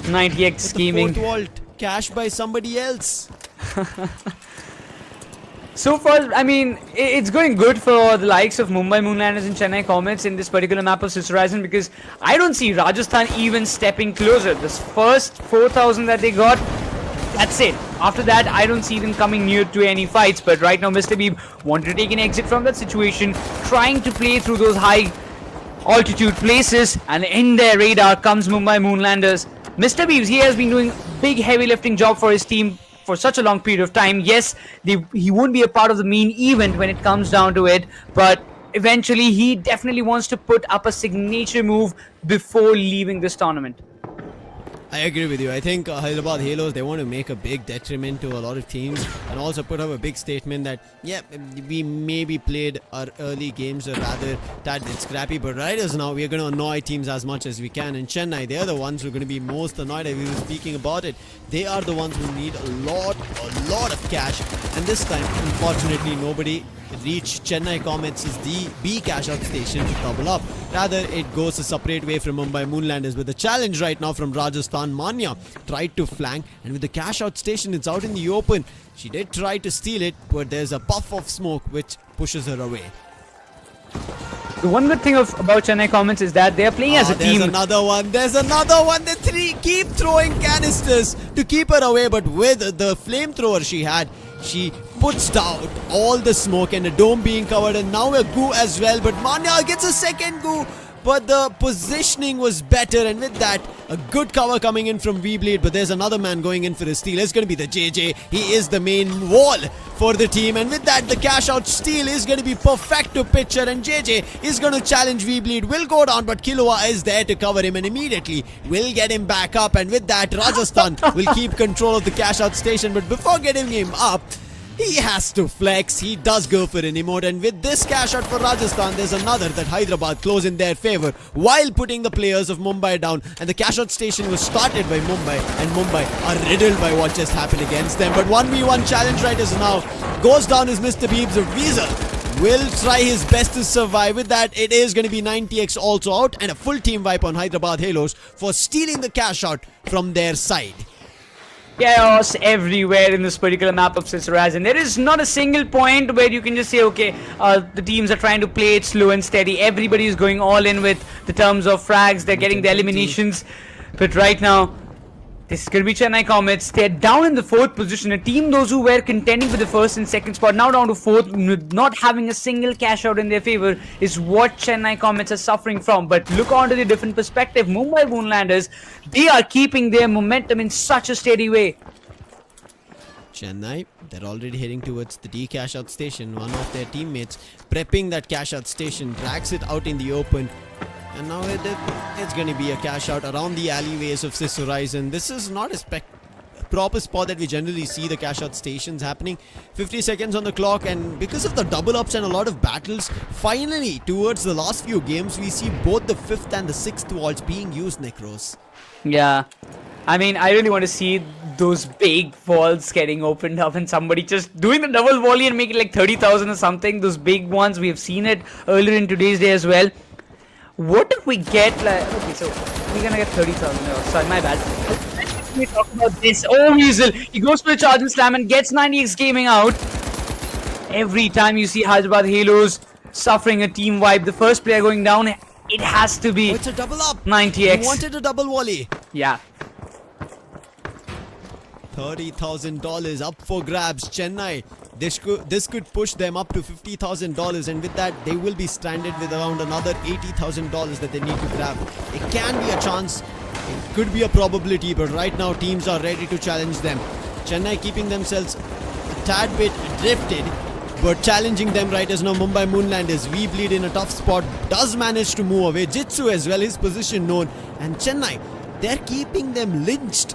90x scheming. The fourth vault cashed by somebody else. So far, I mean, it's going good for the likes of Mumbai Moonlanders and Chennai Comets in this particular map of Sister Horizon, because I don't see Rajasthan even stepping closer. This first 4,000 that they got, that's it. After that, I don't see them coming near to any fights. But right now, Mr. Beeb wanted to take an exit from that situation, trying to play through those high altitude places, and in their radar comes Mumbai Moonlanders. Mr. Beebs, he has been doing big heavy lifting job for his team for such a long period of time. Yes, he won't be a part of the main event when it comes down to it, but eventually he definitely wants to put up a signature move before leaving this tournament. I agree with you. I think Hyderabad Halos, they want to make a big detriment to a lot of teams and also put up a big statement that, yeah, we maybe played our early games or rather tad bit scrappy, but right as now, we are going to annoy teams as much as we can. And Chennai, they are the ones who are going to be most annoyed. We were speaking about it. They are the ones who need a lot of cash. And this time, unfortunately, nobody reached Chennai Comets' the B cash out station to double up. Rather, it goes a separate way from Mumbai Moonlanders. With the challenge right now from Rajasthan, Manya tried to flank, and with the cash out station, it's out in the open. She did try to steal it, but there's a puff of smoke which pushes her away. The one good thing about Chennai Comets is that they are playing as a team. There's another one. They keep throwing canisters to keep her away, but with the flamethrower she had, she puts out all the smoke and the dome being covered, and now a goo as well. But Manya gets a second goo, but the positioning was better, and with that, a good cover coming in from V-Blade. But there's another man going in for a steal. It's going to be the JJ. He is the main wall for the team, and with that, the cash out steal is going to be perfecto picture, and JJ is going to challenge V-Bleed. Will go down, but Kilua is there to cover him and immediately will get him back up, and with that, Rajasthan will keep control of the cash out station. But before getting him up, he has to flex. He does go for an emote, and with this cash out for Rajasthan, there's another that Hyderabad close in their favor while putting the players of Mumbai down. And the cash out station was started by Mumbai, and Mumbai are riddled by what just happened against them. But 1v1 challenge right as now goes down as Mr. Beebs of Weasel will try his best to survive. With that, it is going to be 90x also out, and a full team wipe on Hyderabad Halos for stealing the cash out from their side. Chaos everywhere in this particular map of Sister Horizon. There is not a single point where you can just say, okay, the teams are trying to play it slow and steady. Everybody is going all in with the terms of frags. They're getting the eliminations. But right now, this is going to be Chennai Comets. They're down in the fourth position. A team, those who were contending for the first and second spot, now down to fourth, not having a single cash out in their favor, is what Chennai Comets are suffering from. But look onto the different perspective. Mumbai Moonlanders, they are keeping their momentum in such a steady way. Chennai, they're already heading towards the D cash out station. One of their teammates prepping that cash out station, drags it out in the open. And now it's going to be a cash out around the alleyways of Sis Horizon. This is not a proper spot that we generally see the cash out stations happening. 50 seconds on the clock, and because of the double ups and a lot of battles, finally towards the last few games we see both the 5th and the 6th vaults being used, Necros. Yeah, I mean, I really want to see those big vaults getting opened up and somebody just doing the double volley and make it like 30,000 or something. Those big ones, we have seen it earlier in today's day as well. What if we get like, okay, so we're gonna get 30,000. Oh, sorry, my bad. Let me talk about this. Oh, Weasel. He goes for the charge and slam and gets 90x gaming out. Every time you see Hyderabad Halos suffering a team wipe, the first player going down, it has to be It's a double up. 90x. He wanted a double volley. Yeah. $30,000 up for grabs. Chennai, this could push them up to $50,000, and with that they will be stranded with around another $80,000 that they need to grab. It can be a chance, it could be a probability, but right now teams are ready to challenge them. Chennai keeping themselves a tad bit drifted, but challenging them right as now. Mumbai Moonlanders, we bleed in a tough spot, does manage to move away. Jitsu as well, his position known, and Chennai, they're keeping them lynched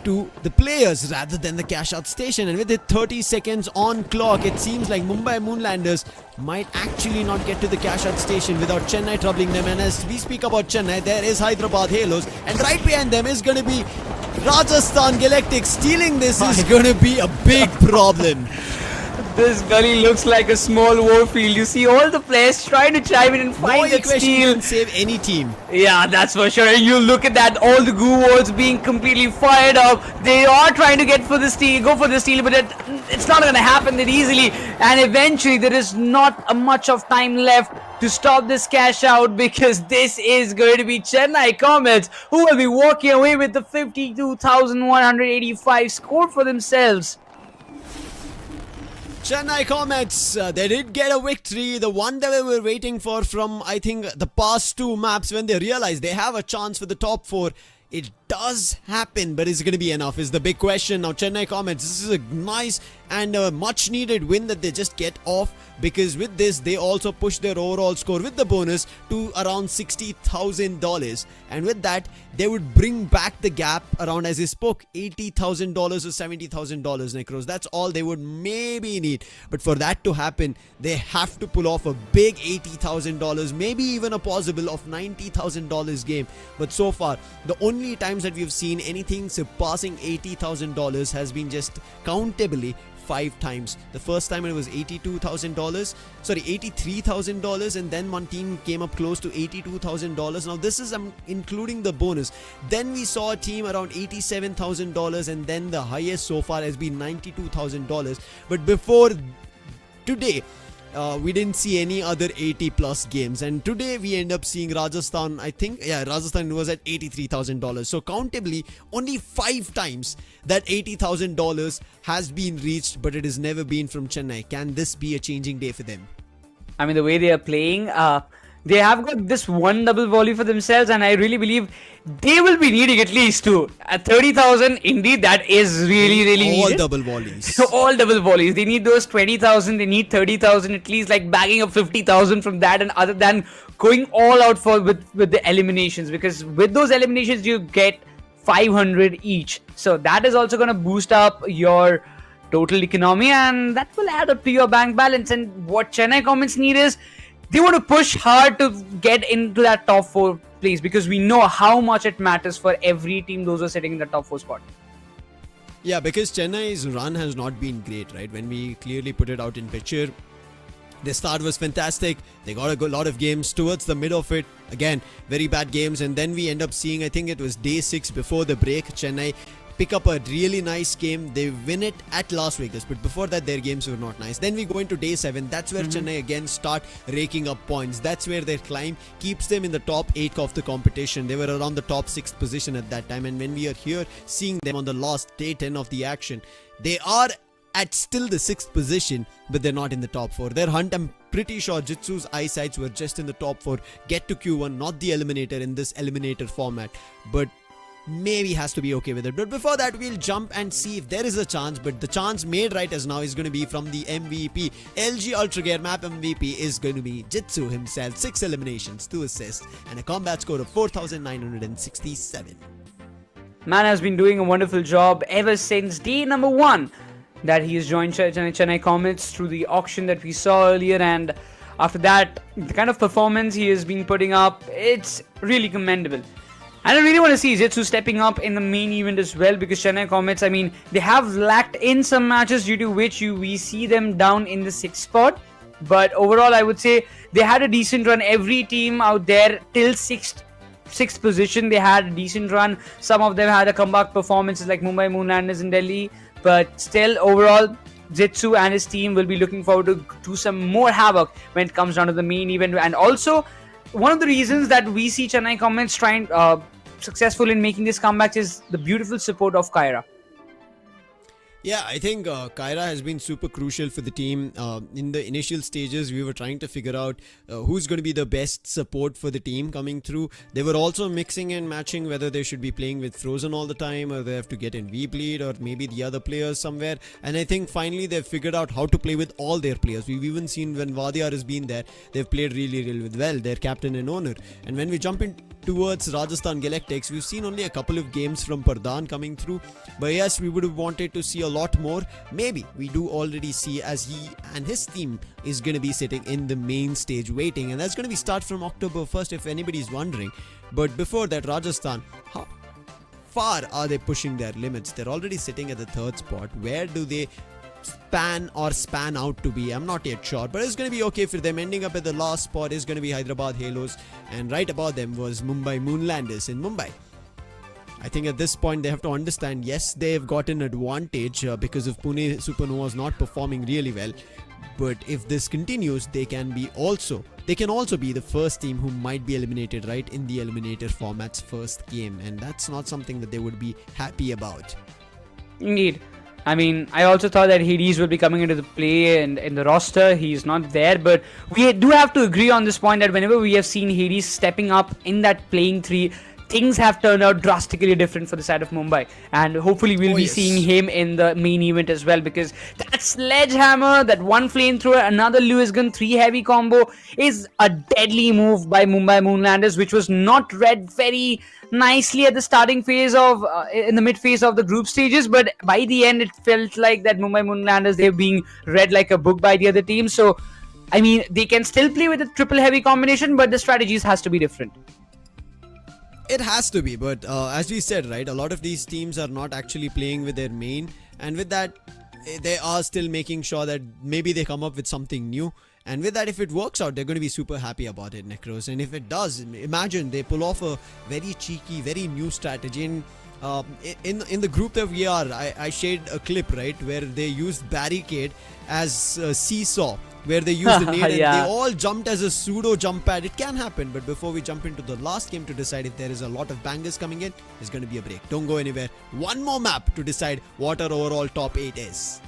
to the players rather than the cash out station. And with it 30 seconds on clock, it seems like Mumbai Moonlanders might actually not get to the cash out station without Chennai troubling them. And as we speak about Chennai, there is Hyderabad Halos, and right behind them is going to be Rajasthan Galactics. Stealing this is going to be a big problem. This gully looks like a small warfield. You see all the players trying to chime in and No find that equation steal. can save any team. Yeah, that's for sure. And you look at that, all the goo walls being completely fired up. They are trying to go for the steal, but it's not going to happen that easily. And eventually, there is not much of time left to stop this cash out, because this is going to be Chennai Comets, who will be walking away with the 52,185 score for themselves. Chennai Comets, they did get a victory, the one that we were waiting for from, I think, the past two maps, when they realized they have a chance for the top four. It does happen, but is it going to be enough is the big question. Now Chennai Comets, this is a nice and a much needed win that they just get off, because with this they also push their overall score with the bonus to around $60,000, and with that they would bring back the gap around, as I spoke, $80,000 or $70,000, Necros. That's all they would maybe need, but for that to happen they have to pull off a big $80,000, maybe even a possible of $90,000 game. But so far the only times that we've seen anything surpassing $80,000 has been just countably 5 times. The first time it was $83,000, and then one team came up close to $82,000. Now this is including the bonus. Then we saw a team around $87,000, and then the highest so far has been $92,000. But before today, we didn't see any other 80 plus games, and today we end up seeing Rajasthan. Rajasthan was at $83,000. So countably only 5 times that $80,000 has been reached, but it has never been from Chennai. Can this be a changing day for them? I mean, the way they are playing, they have got this one double volley for themselves, and I really believe they will be needing at least 2. At 30,000, indeed, that is really all needed. double volleys. So all double volleys. They need those 20,000. They need 30,000 at least, like bagging up 50,000 from that, and other than going all out with the eliminations, because with those eliminations you get 500 each. So that is also going to boost up your total economy, and that will add up to your bank balance. And what Chennai Comets need is, they want to push hard to get into that top 4 place, because we know how much it matters for every team, those who are sitting in the top 4 spot. Yeah, because Chennai's run has not been great, right? When we clearly put it out in picture, their start was fantastic. They got a good lot of games towards the mid of it. Again, very bad games, and then we end up seeing, I think it was day 6 before the break, Chennai pick up a really nice game. They win it at Las Vegas, but before that their games were not nice. Then we go into day 7. That's where Chennai again start raking up points. That's where their climb keeps them in the top 8 of the competition. They were around the top 6th position at that time, and when we are here seeing them on the last day 10 of the action, they are at still the 6th position, but they're not in the top 4. Their hunt, I'm pretty sure Jitsu's eyesights were just in the top 4, get to Q1, not the eliminator in this eliminator format, but maybe has to be okay with it. But before that, we'll jump and see if there is a chance. But the chance made right as now is going to be from the MVP. LG Ultragear map MVP is going to be Jitsu himself. 6 eliminations, 2 assists, and a combat score of 4,967. Man has been doing a wonderful job ever since day number 1 that he has joined Chennai Comets through the auction that we saw earlier, and after that, the kind of performance he has been putting up, it's really commendable. And I really want to see Jitsu stepping up in the main event as well, because Chennai Comets, I mean, they have lacked in some matches due to which we see them down in the 6th spot. But overall, I would say they had a decent run. Every team out there till 6th 6th position. They had a decent run. Some of them had a comeback performances like Mumbai Moonlanders in Delhi. But still, overall, Jitsu and his team will be looking forward to do some more havoc when it comes down to the main event. And also, one of the reasons that we see Chennai Comets trying successful in making this comeback is the beautiful support of Kyra. Yeah, I think Kyra has been super crucial for the team. In the initial stages, we were trying to figure out who's going to be the best support for the team coming through. They were also mixing and matching whether they should be playing with Frozen all the time, or they have to get in V-Bleed, or maybe the other players somewhere. And I think finally they've figured out how to play with all their players. We've even seen when Vadiar has been there, they've played really, really well, their captain and owner. And when we jump in towards Rajasthan Galactics, we've seen only a couple of games from Pardhan coming through. But yes, we would have wanted to see a lot more. Maybe we do already see, as he and his team is going to be sitting in the main stage waiting, and that's going to be start from October 1st if anybody's wondering. But before that, Rajasthan, how far are they pushing their limits? They're already sitting at the 3rd spot. Where do they span out to be? I'm not yet sure, but it's going to be okay for them. Ending up at the last spot is going to be Hyderabad Halos, and right above them was Mumbai Moonlanders in Mumbai. I think at this point they have to understand, yes, they've got an advantage because of Pune Supernovas not performing really well. But if this continues, they can also be the first team who might be eliminated right in the eliminator format's first game, and that's not something that they would be happy about. Indeed. I mean, I also thought that Hades would be coming into the play and in the roster. He's not there, but we do have to agree on this point that whenever we have seen Hades stepping up in that playing 3, things have turned out drastically different for the side of Mumbai, and hopefully we'll be seeing him in the main event as well, because that sledgehammer, that one flamethrower, another Lewis gun, 3 heavy combo is a deadly move by Mumbai Moonlanders, which was not read very nicely at the starting phase of in the mid phase of the group stages, but by the end it felt like that Mumbai Moonlanders, they're being read like a book by the other team. So I mean, they can still play with a triple heavy combination, but the strategies has to be different. It has to be, but as we said, right, a lot of these teams are not actually playing with their main, and with that, they are still making sure that maybe they come up with something new. And with that, if it works out, they're going to be super happy about it, Necros. And if it does, imagine they pull off a very cheeky, very new strategy. And in the group that we are, I shared a clip, right, where they used barricade as a seesaw, where they used the nade Yeah. and they all jumped as a pseudo jump pad. It can happen, but before we jump into the last game to decide if there is a lot of bangers coming in, there's going to be a break. Don't go anywhere. One more map to decide what our overall top 8 is.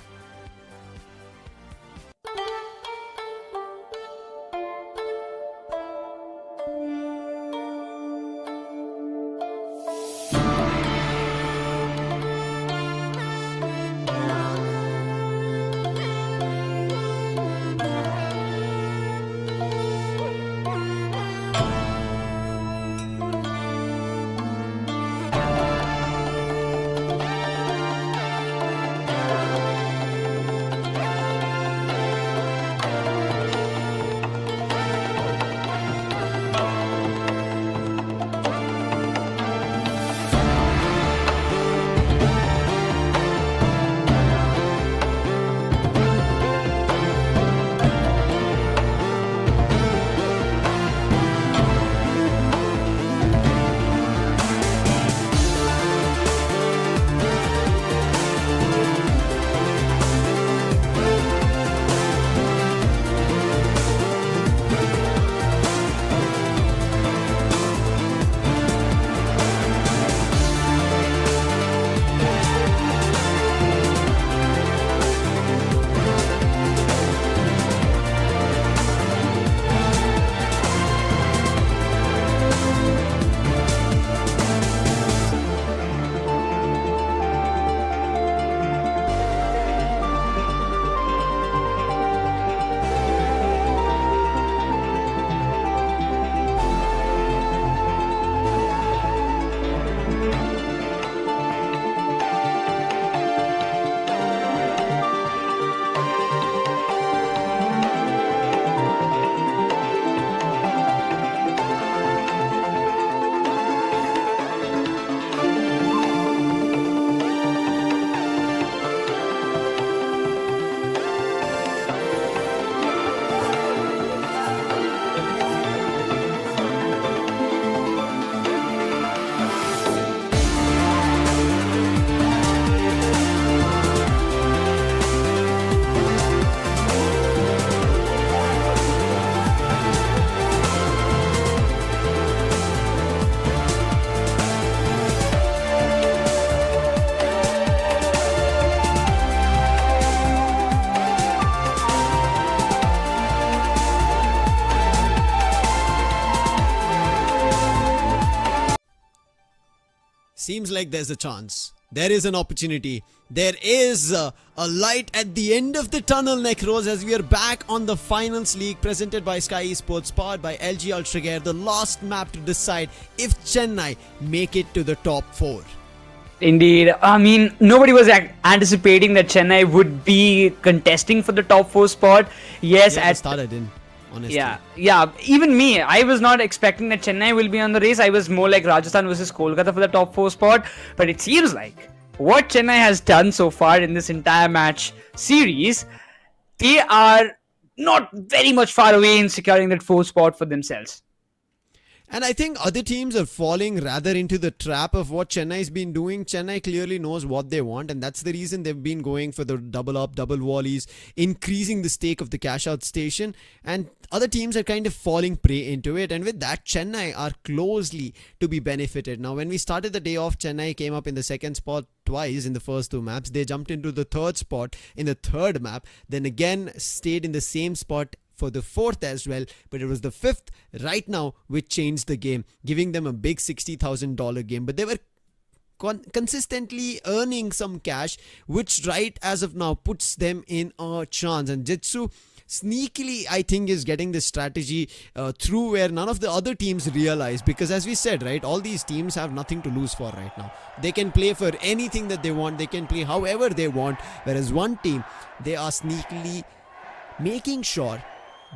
seems like there's a chance. There is an opportunity. There is a light at the end of the tunnel, Necros, as we are back on the Finals League presented by Skyesports, powered by LG Ultragear. The last map to decide if Chennai make it to the top 4. Indeed. I mean, nobody was anticipating that Chennai would be contesting for the top 4 spot. Yes, Yeah, started in. Honestly. Yeah. Even me, I was not expecting that Chennai will be on the race. I was more like Rajasthan versus Kolkata for the top 4 spot. But it seems like what Chennai has done so far in this entire match series, they are not very much far away in securing that 4th spot for themselves. And I think other teams are falling rather into the trap of what Chennai's been doing. Chennai clearly knows what they want, and that's the reason they've been going for the double up, double volleys, increasing the stake of the cash out station, and other teams are kind of falling prey into it. And with that, Chennai are closely to be benefited. Now, when we started the day off, Chennai came up in the 2nd spot twice in the first 2 maps. They jumped into the 3rd spot in the 3rd map, then again stayed in the same spot for the 4th as well, but it was the 5th right now which changed the game, giving them a big $60,000 game. But they were consistently earning some cash, which right as of now puts them in a chance. And Jitsu sneakily, I think, is getting this strategy through where none of the other teams realize, because as we said, right, all these teams have nothing to lose for right now. They can play for anything that they want, they can play however they want, whereas one team, they are sneakily making sure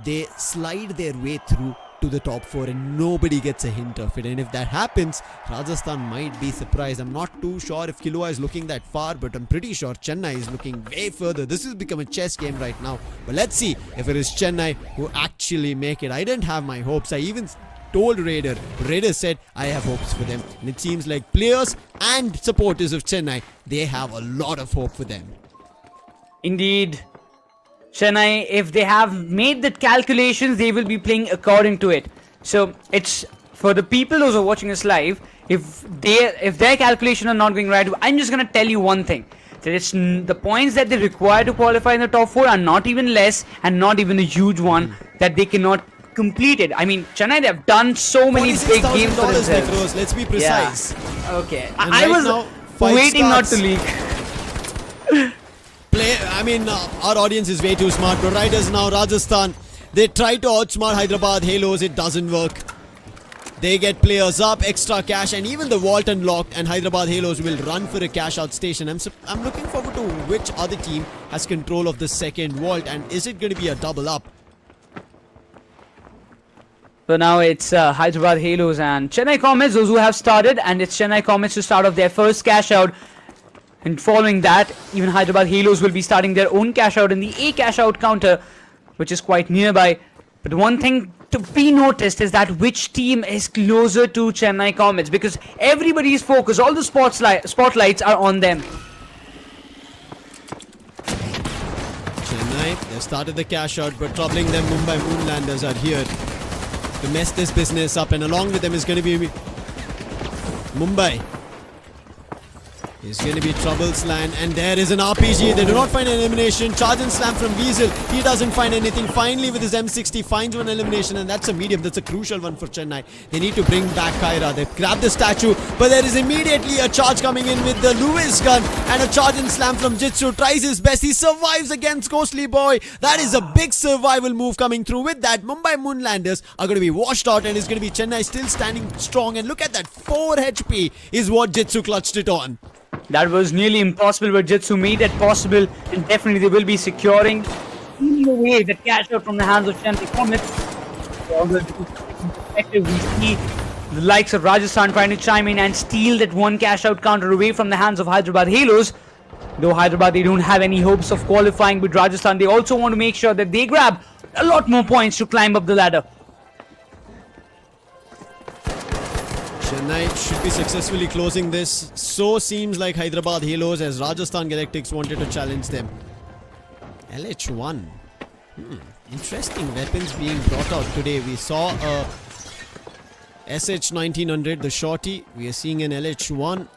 they slide their way through to the top 4 and nobody gets a hint of it. And if that happens, Rajasthan might be surprised. I'm not too sure if Kilua is looking that far, but I'm pretty sure Chennai is looking way further. This has become a chess game right now. But let's see if it is Chennai who actually make it. I didn't have my hopes. I even told Raider. Raider said I have hopes for them. And it seems like players and supporters of Chennai, they have a lot of hope for them. Indeed. Chennai, if they have made the calculations, they will be playing according to it. So it's for the people who are watching us live. If their calculations are not going right, I'm just gonna tell you one thing: that it's the points that they require to qualify in the top 4 are not even less, and not even a huge one that they cannot complete it. I mean, Chennai, they have done so many big games for themselves. Necros, let's be precise. Yeah. Okay, And I right was now, waiting not to starts. leak. Our audience is way too smart, but Riders now, Rajasthan, they try to outsmart Hyderabad Halos, it doesn't work. They get players up, extra cash, and even the vault unlocked, and Hyderabad Halos will run for a cash out station. I'm looking forward to which other team has control of the 2nd vault, and is it going to be a double up? So now it's Hyderabad Halos and Chennai Comets, those who have started, and it's Chennai Comets to start off their first cash out. And following that, even Hyderabad Halos will be starting their own cash out in the A cash out counter, which is quite nearby. But one thing to be noticed is that which team is closer to Chennai Comets, because everybody's focus, all the spotlights are on them. Chennai, they've started the cash out, but troubling them, Mumbai Moonlanders are here to mess this business up, and along with them is going to be Mumbai. It's going to be Trouble's land, and there is an RPG. They do not find an elimination. Charge and slam from Weasel. He doesn't find anything. Finally, with his M60, finds one elimination, and that's a medium. That's a crucial one for Chennai. They need to bring back Kyra. They grab the statue, but there is immediately a charge coming in with the Lewis gun, and a charge and slam from Jitsu. Tries his best. He survives against Ghostly Boy. That is a big survival move coming through. With that, Mumbai Moonlanders are going to be washed out, and it's going to be Chennai still standing strong. And look at that, 4 HP is what Jitsu clutched it on. That was nearly impossible, but Jitsu made that possible, and definitely they will be securing away the cash out from the hands of Chennai Comets. We see the likes of Rajasthan trying to chime in and steal that one cash out counter away from the hands of Hyderabad Halos. Though Hyderabad, they don't have any hopes of qualifying with Rajasthan, they also want to make sure that they grab a lot more points to climb up the ladder. Chennai should be successfully closing this. So seems like Hyderabad Halos, as Rajasthan Galactics wanted to challenge them. LH1. Interesting weapons being brought out today. We saw a SH1900, the shorty. We are seeing an LH1.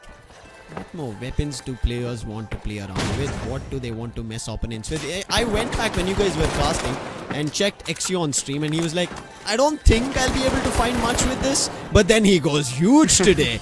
What more weapons do players want to play around with? What do they want to mess opponents with? I went back when you guys were casting and checked Exio on stream, and he was like, I don't think I'll be able to find much with this. But then he goes huge today.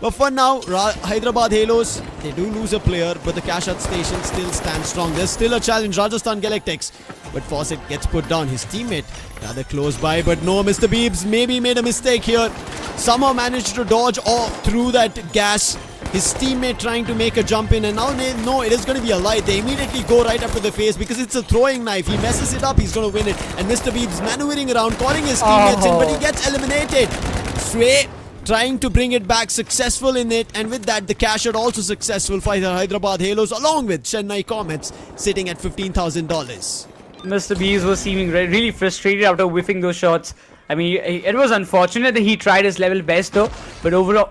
But for now, Hyderabad Halos, they do lose a player, but the CashOut station still stands strong. There's still a challenge, Rajasthan Galactics. But Fawcett gets put down. His teammate rather close by, but no, Mr. Beebs maybe made a mistake here. Somehow managed to dodge off through that gas. His teammate trying to make a jump in, and now no, it is going to be a lie. They immediately go right up to the face because it's a throwing knife. He messes it up, he's going to win it. And Mr. Beebs maneuvering around, calling his teammates in, but he gets eliminated. Sway trying to bring it back, successful in it, and with that the cash out also successful for the Hyderabad Halos along with Chennai Comets sitting at $15,000. Mr. Bees was seeming really frustrated after whiffing those shots. I mean, it was unfortunate that he tried his level best though, but over,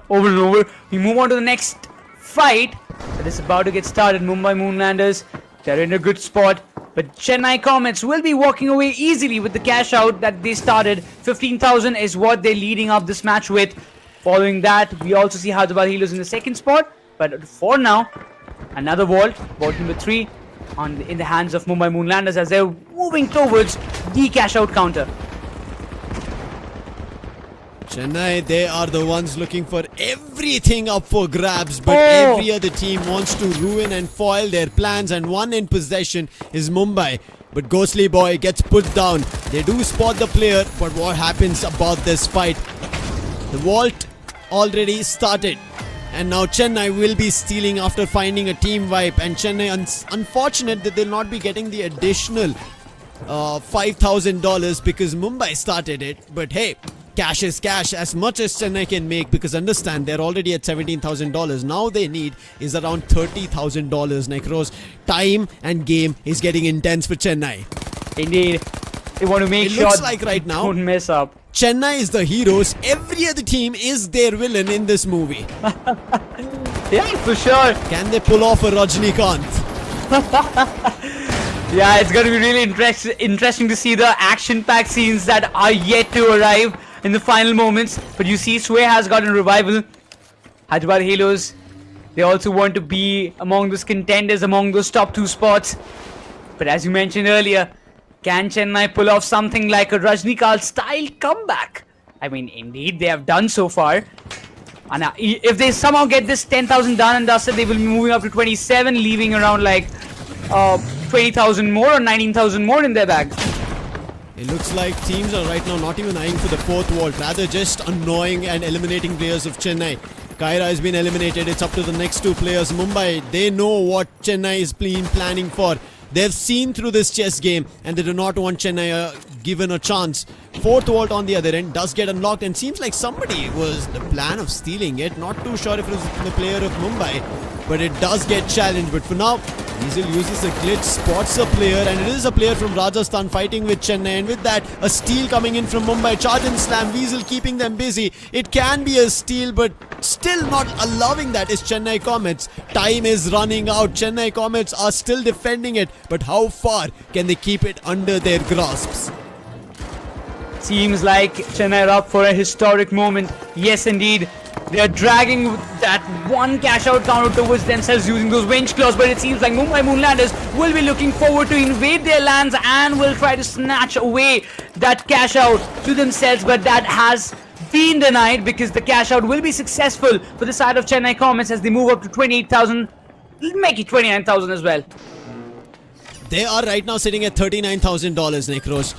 we move on to the next fight that is about to get started. Mumbai Moonlanders, they're in a good spot, but Chennai Comets will be walking away easily with the cash out that they started. 15,000 is what they're leading up this match with. Following that, we also see Hyderabad Halos in the second spot, but for now, another vault number 3 in the hands of Mumbai Moonlanders as they're moving towards the cash out counter. Chennai, they are the ones looking for everything up for grabs, but every other team wants to ruin and foil their plans, and one in possession is Mumbai. But Ghostly Boy gets put down. They do spot the player, but what happens about this fight? The vault already started, and now Chennai will be stealing after finding a team wipe, and Chennai, unfortunate that they'll not be getting the additional $5,000 because Mumbai started it. But hey, cash is cash as much as Chennai can make, because understand they're already at $17,000. Now they need is around $30,000. Necros, time and game is getting intense for Chennai. Indeed, they want to make sure looks like right now don't mess up. Chennai is the heroes. Every other team is their villain in this movie. Yeah, for sure. Can they pull off a Rajnikant? Yeah, it's going to be really interesting to see the action-packed scenes that are yet to arrive in the final moments. But you see, Sway has gotten revival. Hyderabad Halos, they also want to be among those contenders, among those top 2 spots. But as you mentioned earlier, can Chennai pull off something like a Rajnikant-style comeback? I mean, indeed, they have done so far. And if they somehow get this 10,000 done and dusted, they will be moving up to 27, leaving around like 20,000 more or 19,000 more in their bag. It looks like teams are right now not even eyeing for the 4th vault, rather just annoying and eliminating players of Chennai. Kaira has been eliminated. It's up to the next 2 players. Mumbai, they know what Chennai is planning for. They've seen through this chess game and they do not want Chennai given a chance. 4th vault on the other end does get unlocked, and seems like somebody was the plan of stealing it. Not too sure if it was the player of Mumbai, but it does get challenged. But for now, Weasel uses a glitch, spots a player, and it is a player from Rajasthan fighting with Chennai, and with that, a steal coming in from Mumbai. Charge and slam, Weasel keeping them busy. It can be a steal, but still not allowing that is Chennai Comets. Time is running out. Chennai Comets are still defending it, but how far can they keep it under their grasps? Seems like Chennai are up for a historic moment. Yes, indeed. They are dragging that one cash out counter towards themselves using those winch claws, but it seems like Mumbai Moonlanders will be looking forward to invade their lands and will try to snatch away that cash out to themselves, but that has been denied because the cash out will be successful for the side of Chennai Comets as they move up to 28,000, make it 29,000 as well. They are right now sitting at $39,000, Necros.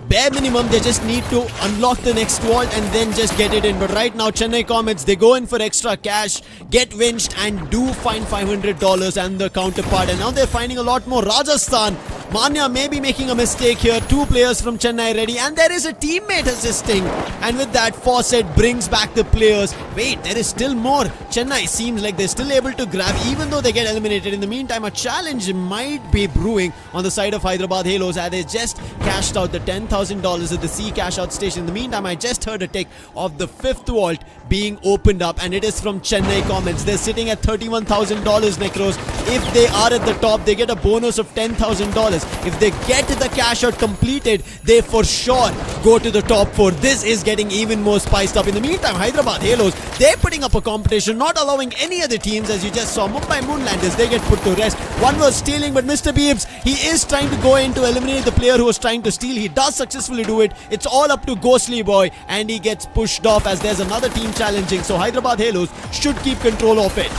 Bare minimum, they just need to unlock the next vault and then just get it in. But right now, Chennai Comets, they go in for extra cash, get winched, and do find $500 and the counterpart. And now they're finding a lot more. Rajasthan, Manya may be making a mistake here. 2 players from Chennai ready, and there is a teammate assisting. And with that, Fawcett brings back the players. Wait, there is still more. Chennai seems like they're still able to grab, even though they get eliminated. In the meantime, a challenge might be brewing on the side of Hyderabad Halos, as they just cashed out the $10,000 at the C cash out station. In the meantime, I just heard a tick of the 5th vault being opened up, and it is from Chennai Comets. They're sitting at $31,000, Necros. If they are at the top, they get a bonus of $10,000. If they get the cash out completed, they for sure go to the top 4. This is getting even more spiced up. In the meantime, Hyderabad Halos, they're putting up a competition, not allowing any other teams. As you just saw, Mumbai Moonlanders, they get put to rest. One was stealing, but Mr. Beebs, he is trying to go in to eliminate the player who was trying to steal. He does successfully do it. It's all up to Ghostly Boy, and he gets pushed off as there's another team challenging. So Hyderabad Halos should keep control of it.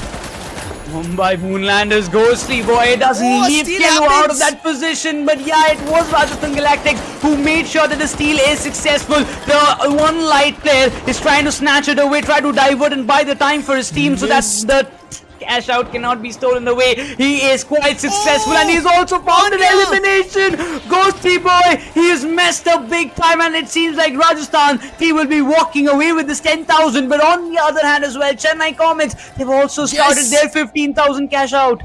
Mumbai Moonlanders, Ghostly Boy doesn't leave steal Kenu out happens. of that position, but yeah, it was Rajasthan Galactics who made sure that the steal is successful. The one light player is trying to snatch it away, try to divert and buy the time for his team so that the cash out cannot be stolen away. He is quite successful and he's also found an elimination. Ghosty Boy, he is messed up big time, and it seems like Rajasthan, he will be walking away with this 10,000. But on the other hand as well, Chennai Comets, they've also started their 15,000 cash out.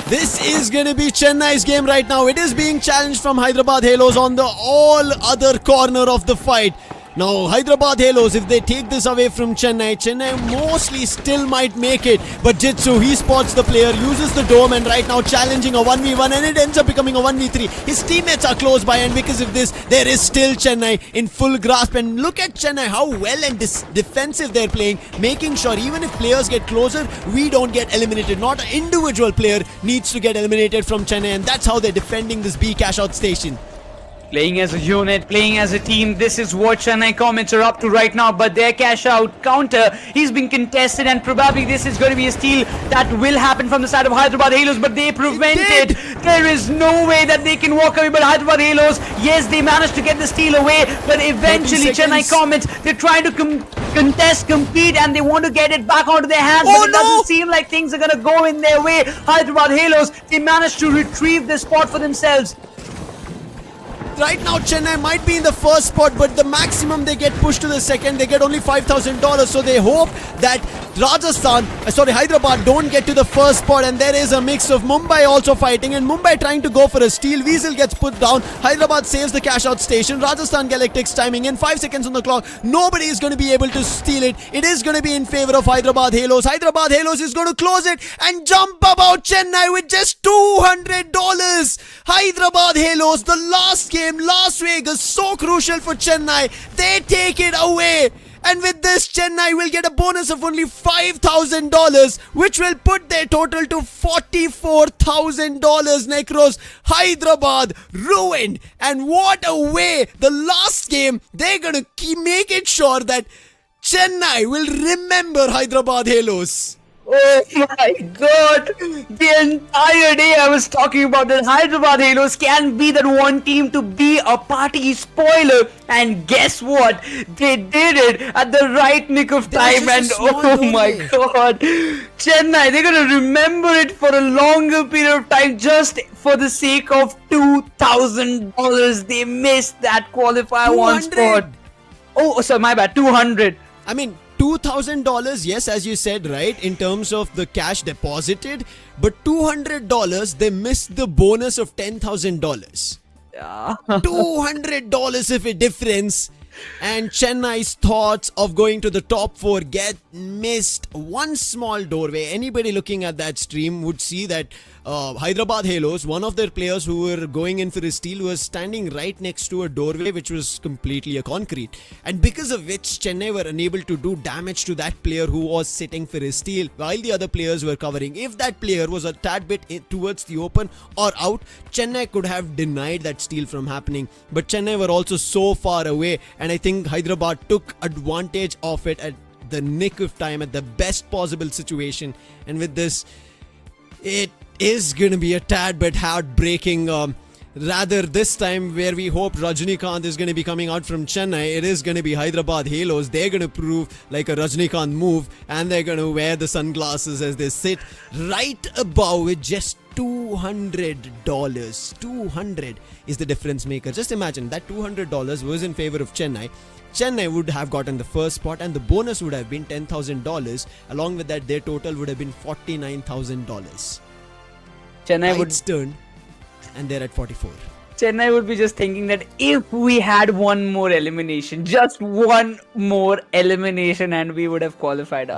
This is going to be Chennai's game right now. It is being challenged from Hyderabad Halos on the all other corner of the fight. Now, Hyderabad Halos, if they take this away from Chennai, Chennai mostly still might make it. But Jitsu, he spots the player, uses the dome, and right now challenging a 1v1, and it ends up becoming a 1v3. His teammates are close by, and because of this, there is still Chennai in full grasp. And look at Chennai, how well and defensive they're playing, making sure even if players get closer, we don't get eliminated. Not an individual player needs to get eliminated from Chennai, and that's how they're defending this B cash out station. Playing as a unit, playing as a team, this is what Chennai Comets are up to right now. But their cash out counter, he's been contested, and probably this is going to be a steal that will happen from the side of Hyderabad Halos, but they prevent it. There is no way that they can walk away. But Hyderabad Halos, yes, they managed to get the steal away, but eventually Chennai Comets, they're trying to contest, compete, and they want to get it back onto their hands, but it doesn't seem like things are going to go in their way. Hyderabad Halos, they managed to retrieve the spot for themselves. Right now, Chennai might be in the first spot, but the maximum they get pushed to the second, they get only $5,000. So they hope that Hyderabad don't get to the first spot, and there is a mix of Mumbai also fighting, and Mumbai trying to go for a steal. Weasel gets put down. Hyderabad saves the cash out station. Rajasthan Galactics timing in 5 seconds on the clock. Nobody is going to be able to steal it. It is going to be in favor of Hyderabad Halos. Hyderabad Halos is going to close it and jump about Chennai with just $200. Hyderabad Halos, the last game, Las Vegas, so crucial for Chennai. They take it away. And with this, Chennai will get a bonus of only $5,000, which will put their total to $44,000. Necros, Hyderabad ruined. And what a way. The last game, they're going to make it sure that Chennai will remember Hyderabad Halos. Oh my god! The entire day I was talking about that Hyderabad Halos can be that one team to be a party spoiler, and guess what? They did it at the right nick of time, and oh my god! Chennai, they're gonna remember it for a longer period of time just for the sake of $2,000. They missed that qualifier one spot. Oh, sorry, my bad. 200. I mean, $2,000, yes, as you said, right, in terms of the cash deposited, but $200, they missed the bonus of $10,000. Yeah. $200 of a difference, and Chennai's thoughts of going to the top 4 get missed. One small doorway. Anybody looking at that stream would see that Hyderabad Halos, one of their players who were going in for a steal, was standing right next to a doorway which was completely a concrete, and because of which Chennai were unable to do damage to that player who was sitting for a steal while the other players were covering. If that player was a tad bit towards the open or out, Chennai could have denied that steal from happening, but Chennai were also so far away, and I think Hyderabad took advantage of it at the nick of time, at the best possible situation. And with this, it is going to be a tad bit heartbreaking. Rather, this time where we hope Rajnikant is going to be coming out from Chennai, it is going to be Hyderabad Halos. They're going to prove like a Rajnikant move, and they're going to wear the sunglasses as they sit right above with just $200. $200 is the difference maker. Just imagine that $200 was in favor of Chennai. Chennai would have gotten the first spot, and the bonus would have been $10,000. Along with that, their total would have been $49,000. Chennai would turn, and they're at 44. Chennai would be just thinking that if we had one more elimination, just one more elimination, and we would have qualified.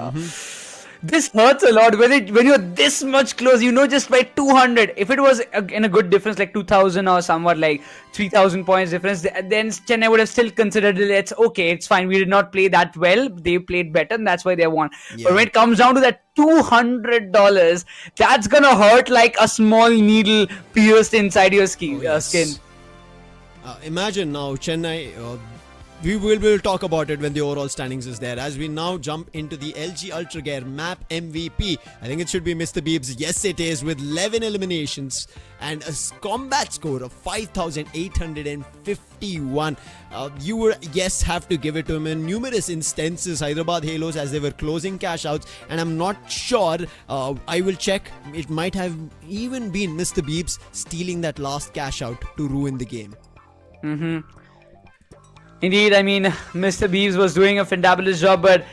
this hurts a lot when you're this much close, just by 200. If it was in a good difference like 2000 or somewhat like 3000 points difference, then Chennai would have still considered it's fine, we did not play that well, they played better and that's why they won. But when it comes down to that $200, that's gonna hurt like a small needle pierced inside your skin. Imagine now Chennai. We will talk about it when the overall standings is there. As we now jump into the LG Ultragear map MVP, I think it should be Mr. Beebs. Yes, it is, with 11 eliminations and a combat score of 5,851. You would, have to give it to him in numerous instances. Hyderabad Halos, as they were closing cash outs, and I'm not sure, I will check, it might have even been Mr. Beebs stealing that last cash out to ruin the game. Indeed, I mean, Mr. Beebs was doing a fantabulous job, but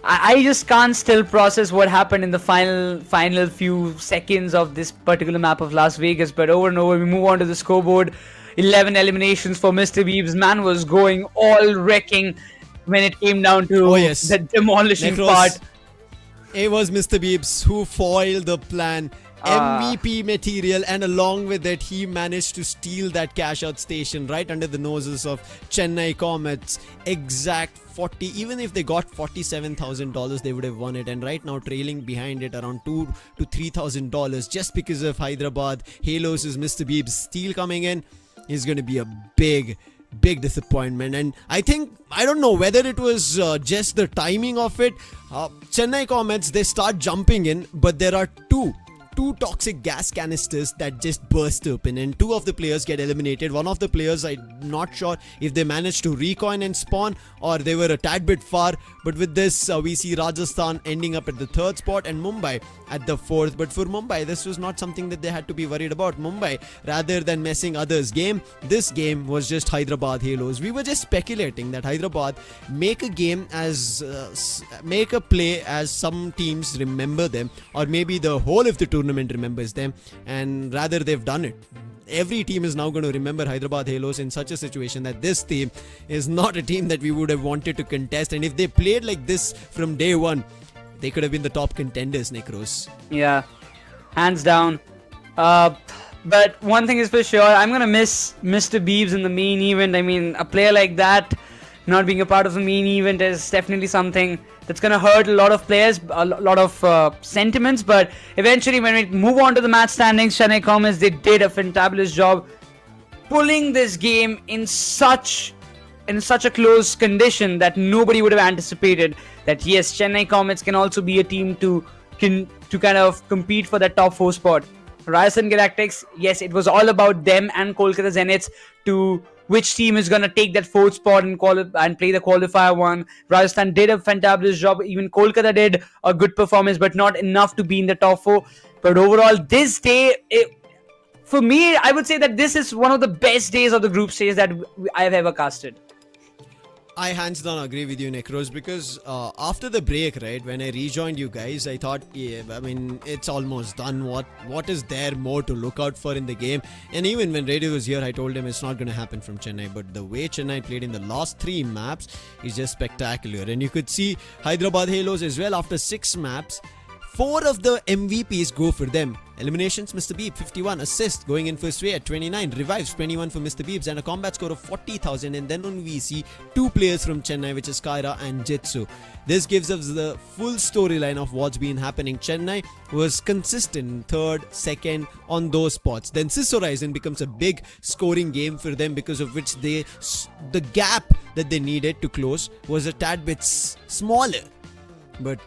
I just can't still process what happened in the final few seconds of this particular map of Las Vegas. But over and over, we move on to the scoreboard. 11 eliminations for Mr. Beebs. Man was going all wrecking when it came down to the demolishing part. It was Mr. Beebs who foiled the plan. MVP material, and along with it he managed to steal that cash out station right under the noses of Chennai Comets. Exact 40, even if they got $47,000 they would have won it, and right now trailing behind it around $2,000 to $3,000 just because of Hyderabad Halos. Is Mr. Beebs steal coming in is going to be a big disappointment. And I don't know whether it was just the timing of it. Chennai Comets, they start jumping in, but there are two toxic gas canisters that just burst open, and two of the players get eliminated. One of the players, I'm not sure if they managed to recoin and spawn or they were a tad bit far, but with this we see Rajasthan ending up at the third spot and Mumbai at the fourth. But for Mumbai, this was not something that they had to be worried about. Mumbai, rather than messing others' game, this game was just Hyderabad Halos. We were just speculating that Hyderabad make a game make a play as some teams remember them, or maybe the whole of the tournament remembers them, and rather they've done it. Every team is now going to remember Hyderabad Halos in such a situation that this team is not a team that we would have wanted to contest, and if they played like this from day one, they could have been the top contenders, Necros. Yeah, hands down. But one thing is for sure, I'm going to miss Mr. Beebs in the main event. I mean, a player like that not being a part of the main event is definitely something that's going to hurt a lot of players, a lot of sentiments. But eventually, when we move on to the match standings, Chennai Comets, they did a fantabulous job pulling this game in such a close condition that nobody would have anticipated that yes, Chennai Comets can also be a team to kind of compete for that top 4 spot. Rajasthan Galactics, yes, it was all about them and Kolkata Zeniths to which team is going to take that 4th spot and play the qualifier one. Rajasthan did a fantabulous job. Even Kolkata did a good performance, but not enough to be in the top 4. But overall, this day, for me, I would say that this is one of the best days of the group stage that I have ever casted. I hands down agree with you, Necros, because after the break, right, when I rejoined you guys, I thought, it's almost done. What is there more to look out for in the game? And even when Radio was here, I told him it's not going to happen from Chennai. But the way Chennai played in the last 3 maps is just spectacular. And you could see Hyderabad Halos as well after 6 maps. 4 of the MVPs go for them. Eliminations, Mr. Beebs, 51. Assists, going in first way at 29. Revives, 21 for Mr. Beebs. And a combat score of 40,000. And then on we see 2 players from Chennai, which is Kyra and Jitsu. This gives us the full storyline of what's been happening. Chennai was consistent, 3rd, 2nd on those spots. Then Sis Horizon becomes a big scoring game for them, because of which the gap that they needed to close was a tad bit smaller. But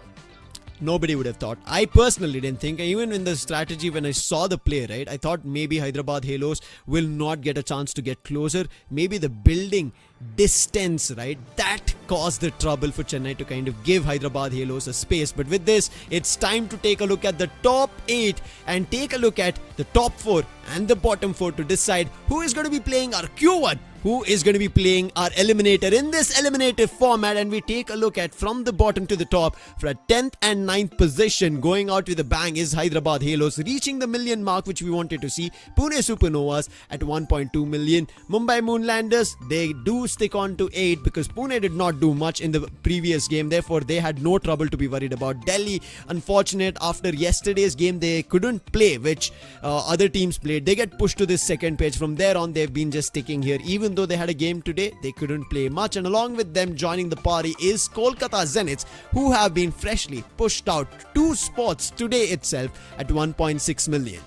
nobody would have thought. I personally didn't think, even in the strategy when I saw the play, right, I thought maybe Hyderabad Halos will not get a chance to get closer. Maybe the building distance, right, that caused the trouble for Chennai to kind of give Hyderabad Halos a space. But with this, it's time to take a look at the top 8 and take a look at the top 4 and the bottom 4 to decide who is going to be playing our Q1, who is going to be playing our eliminator in this eliminator format, and we take a look at from the bottom to the top. For a 10th and 9th position, going out with a bang is Hyderabad Halos, reaching the million mark which we wanted to see. Pune Supernovas at 1.2 million. Mumbai Moonlanders, they do stick on to 8 because Pune did not do much in the previous game, therefore they had no trouble to be worried about. Delhi, unfortunate, after yesterday's game they couldn't play, which other teams played. They get pushed to this second page. From there on they've been just sticking here. Even though they had a game today, they couldn't play much, and along with them joining the party is Kolkata Zeniths, who have been freshly pushed out 2 spots today itself at 1.6 million.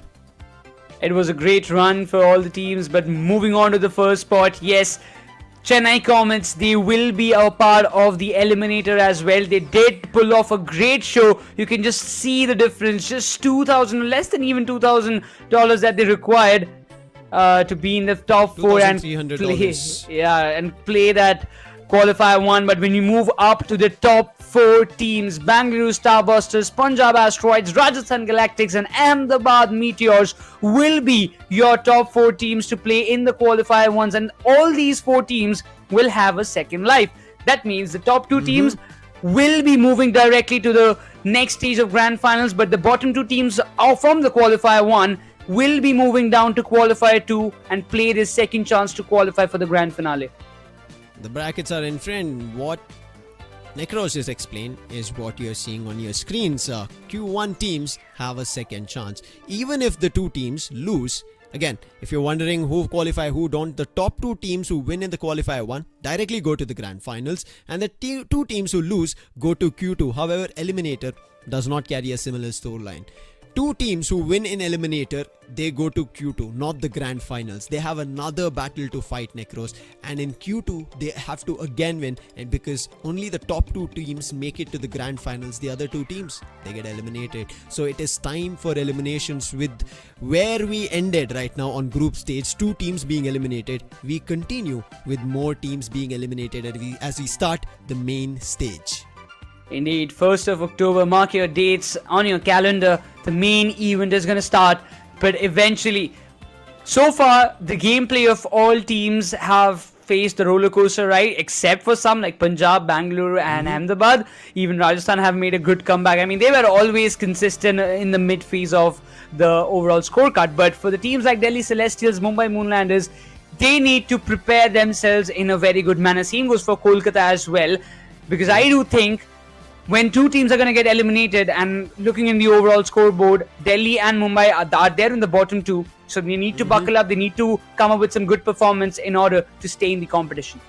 It was a great run for all the teams, but moving on to the first spot, yes, Chennai Comets, they will be a part of the eliminator as well. They did pull off a great show. You can just see the difference, just $2,000, less than even $2,000 that they required to be in the top 4 and play that qualifier 1. But when you move up to the top 4 teams, Bengaluru Starbusters, Punjab Asteroids, Rajasthan Galactics and Ahmedabad Meteors will be your top 4 teams to play in the qualifier 1s, and all these 4 teams will have a second life. That means the top 2 teams will be moving directly to the next stage of grand finals, but the bottom 2 teams are from the qualifier 1 will be moving down to qualifier 2 and play this second chance to qualify for the grand finale. The brackets are in front. What Necros has explained is what you're seeing on your screens. Q1 teams have a second chance. Even if the 2 teams lose, again, if you're wondering who qualify, who don't, the top 2 teams who win in the qualifier 1 directly go to the grand finals, and the 2 teams who lose go to Q2. However, eliminator does not carry a similar storyline. 2 teams who win in eliminator, they go to Q2, not the grand finals. They have another battle to fight, Necros, and in Q2 they have to again win, and because only the top 2 teams make it to the grand finals, the other 2 teams, they get eliminated. So it is time for eliminations. With where we ended right now on group stage, 2 teams being eliminated, we continue with more teams being eliminated as we start the main stage. Indeed, 1st of October, mark your dates on your calendar. The main event is going to start, but eventually, so far, the gameplay of all teams have faced the roller coaster ride, except for some like Punjab, Bengaluru and Ahmedabad. Even Rajasthan have made a good comeback. I mean, they were always consistent in the mid phase of the overall scorecard, but for the teams like Delhi Celestials, Mumbai Moonlanders, they need to prepare themselves in a very good manner. Same goes for Kolkata as well, because I do think when 2 teams are going to get eliminated, and looking in the overall scoreboard, Delhi and Mumbai are there in the bottom 2. So they need to buckle up. They need to come up with some good performance in order to stay in the competition.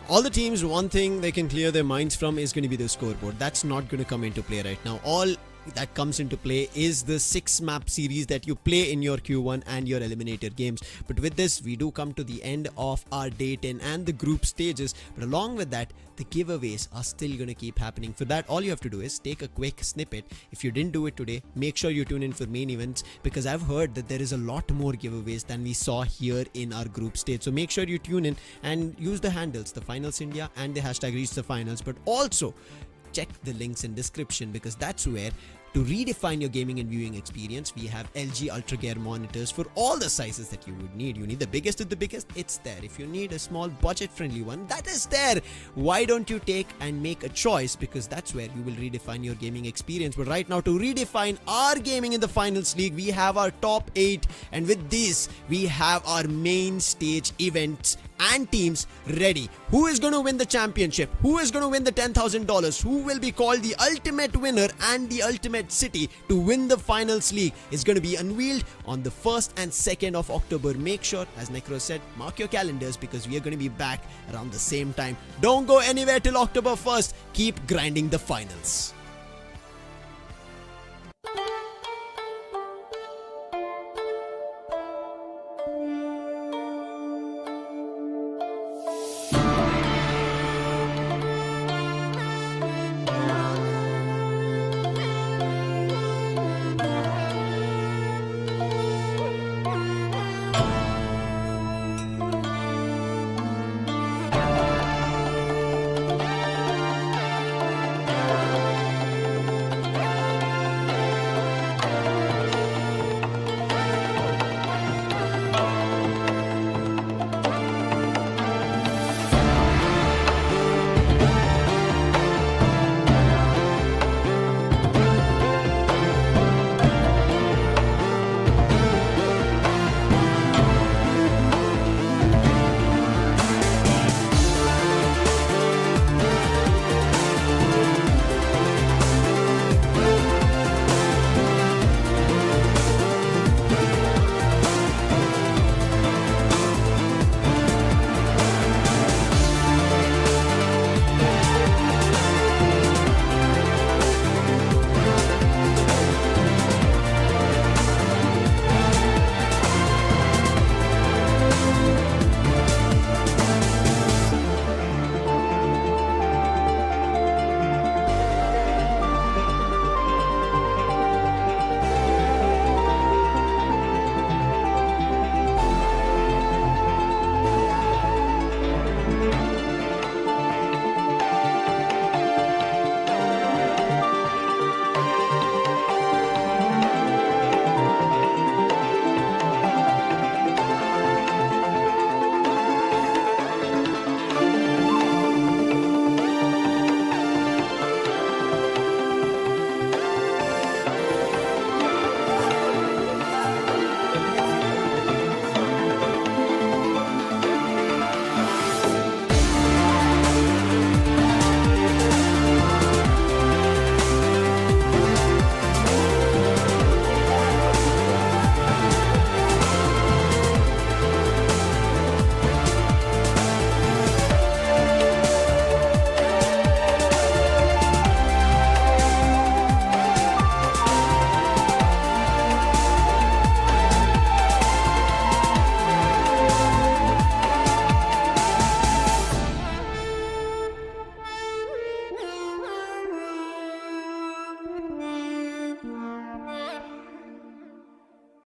All the teams, one thing they can clear their minds from is going to be the scoreboard. That's not going to come into play right now. All that comes into play is the 6 map series that you play in your Q1 and your eliminator games. But with this, we do come to the end of our day 10 and the group stages. But along with that, the giveaways are still going to keep happening. For that, all you have to do is take a quick snippet. If you didn't do it today, make sure you tune in for main events, because I've heard that there is a lot more giveaways than we saw here in our group stage. So make sure you tune in and use the handles, the Finals India and the hashtag Reach the Finals. But also check the links in description, because that's where, to redefine your gaming and viewing experience, we have LG Ultragear monitors for all the sizes that you would need. You need the biggest of the biggest, it's there. If you need a small budget friendly one, that is there. Why don't you take and make a choice, because that's where you will redefine your gaming experience. But right now, to redefine our gaming in the finals league, we have our top 8, and with this we have our main stage events and teams ready. Who is going to win the championship? Who is going to win the $10,000? Who will be called the ultimate winner and the ultimate city to win the finals league is going to be unveiled on the 1st and 2nd of October. Make sure, as Necro said, mark your calendars, because we are going to be back around the same time. Don't go anywhere till October 1st. Keep grinding the finals.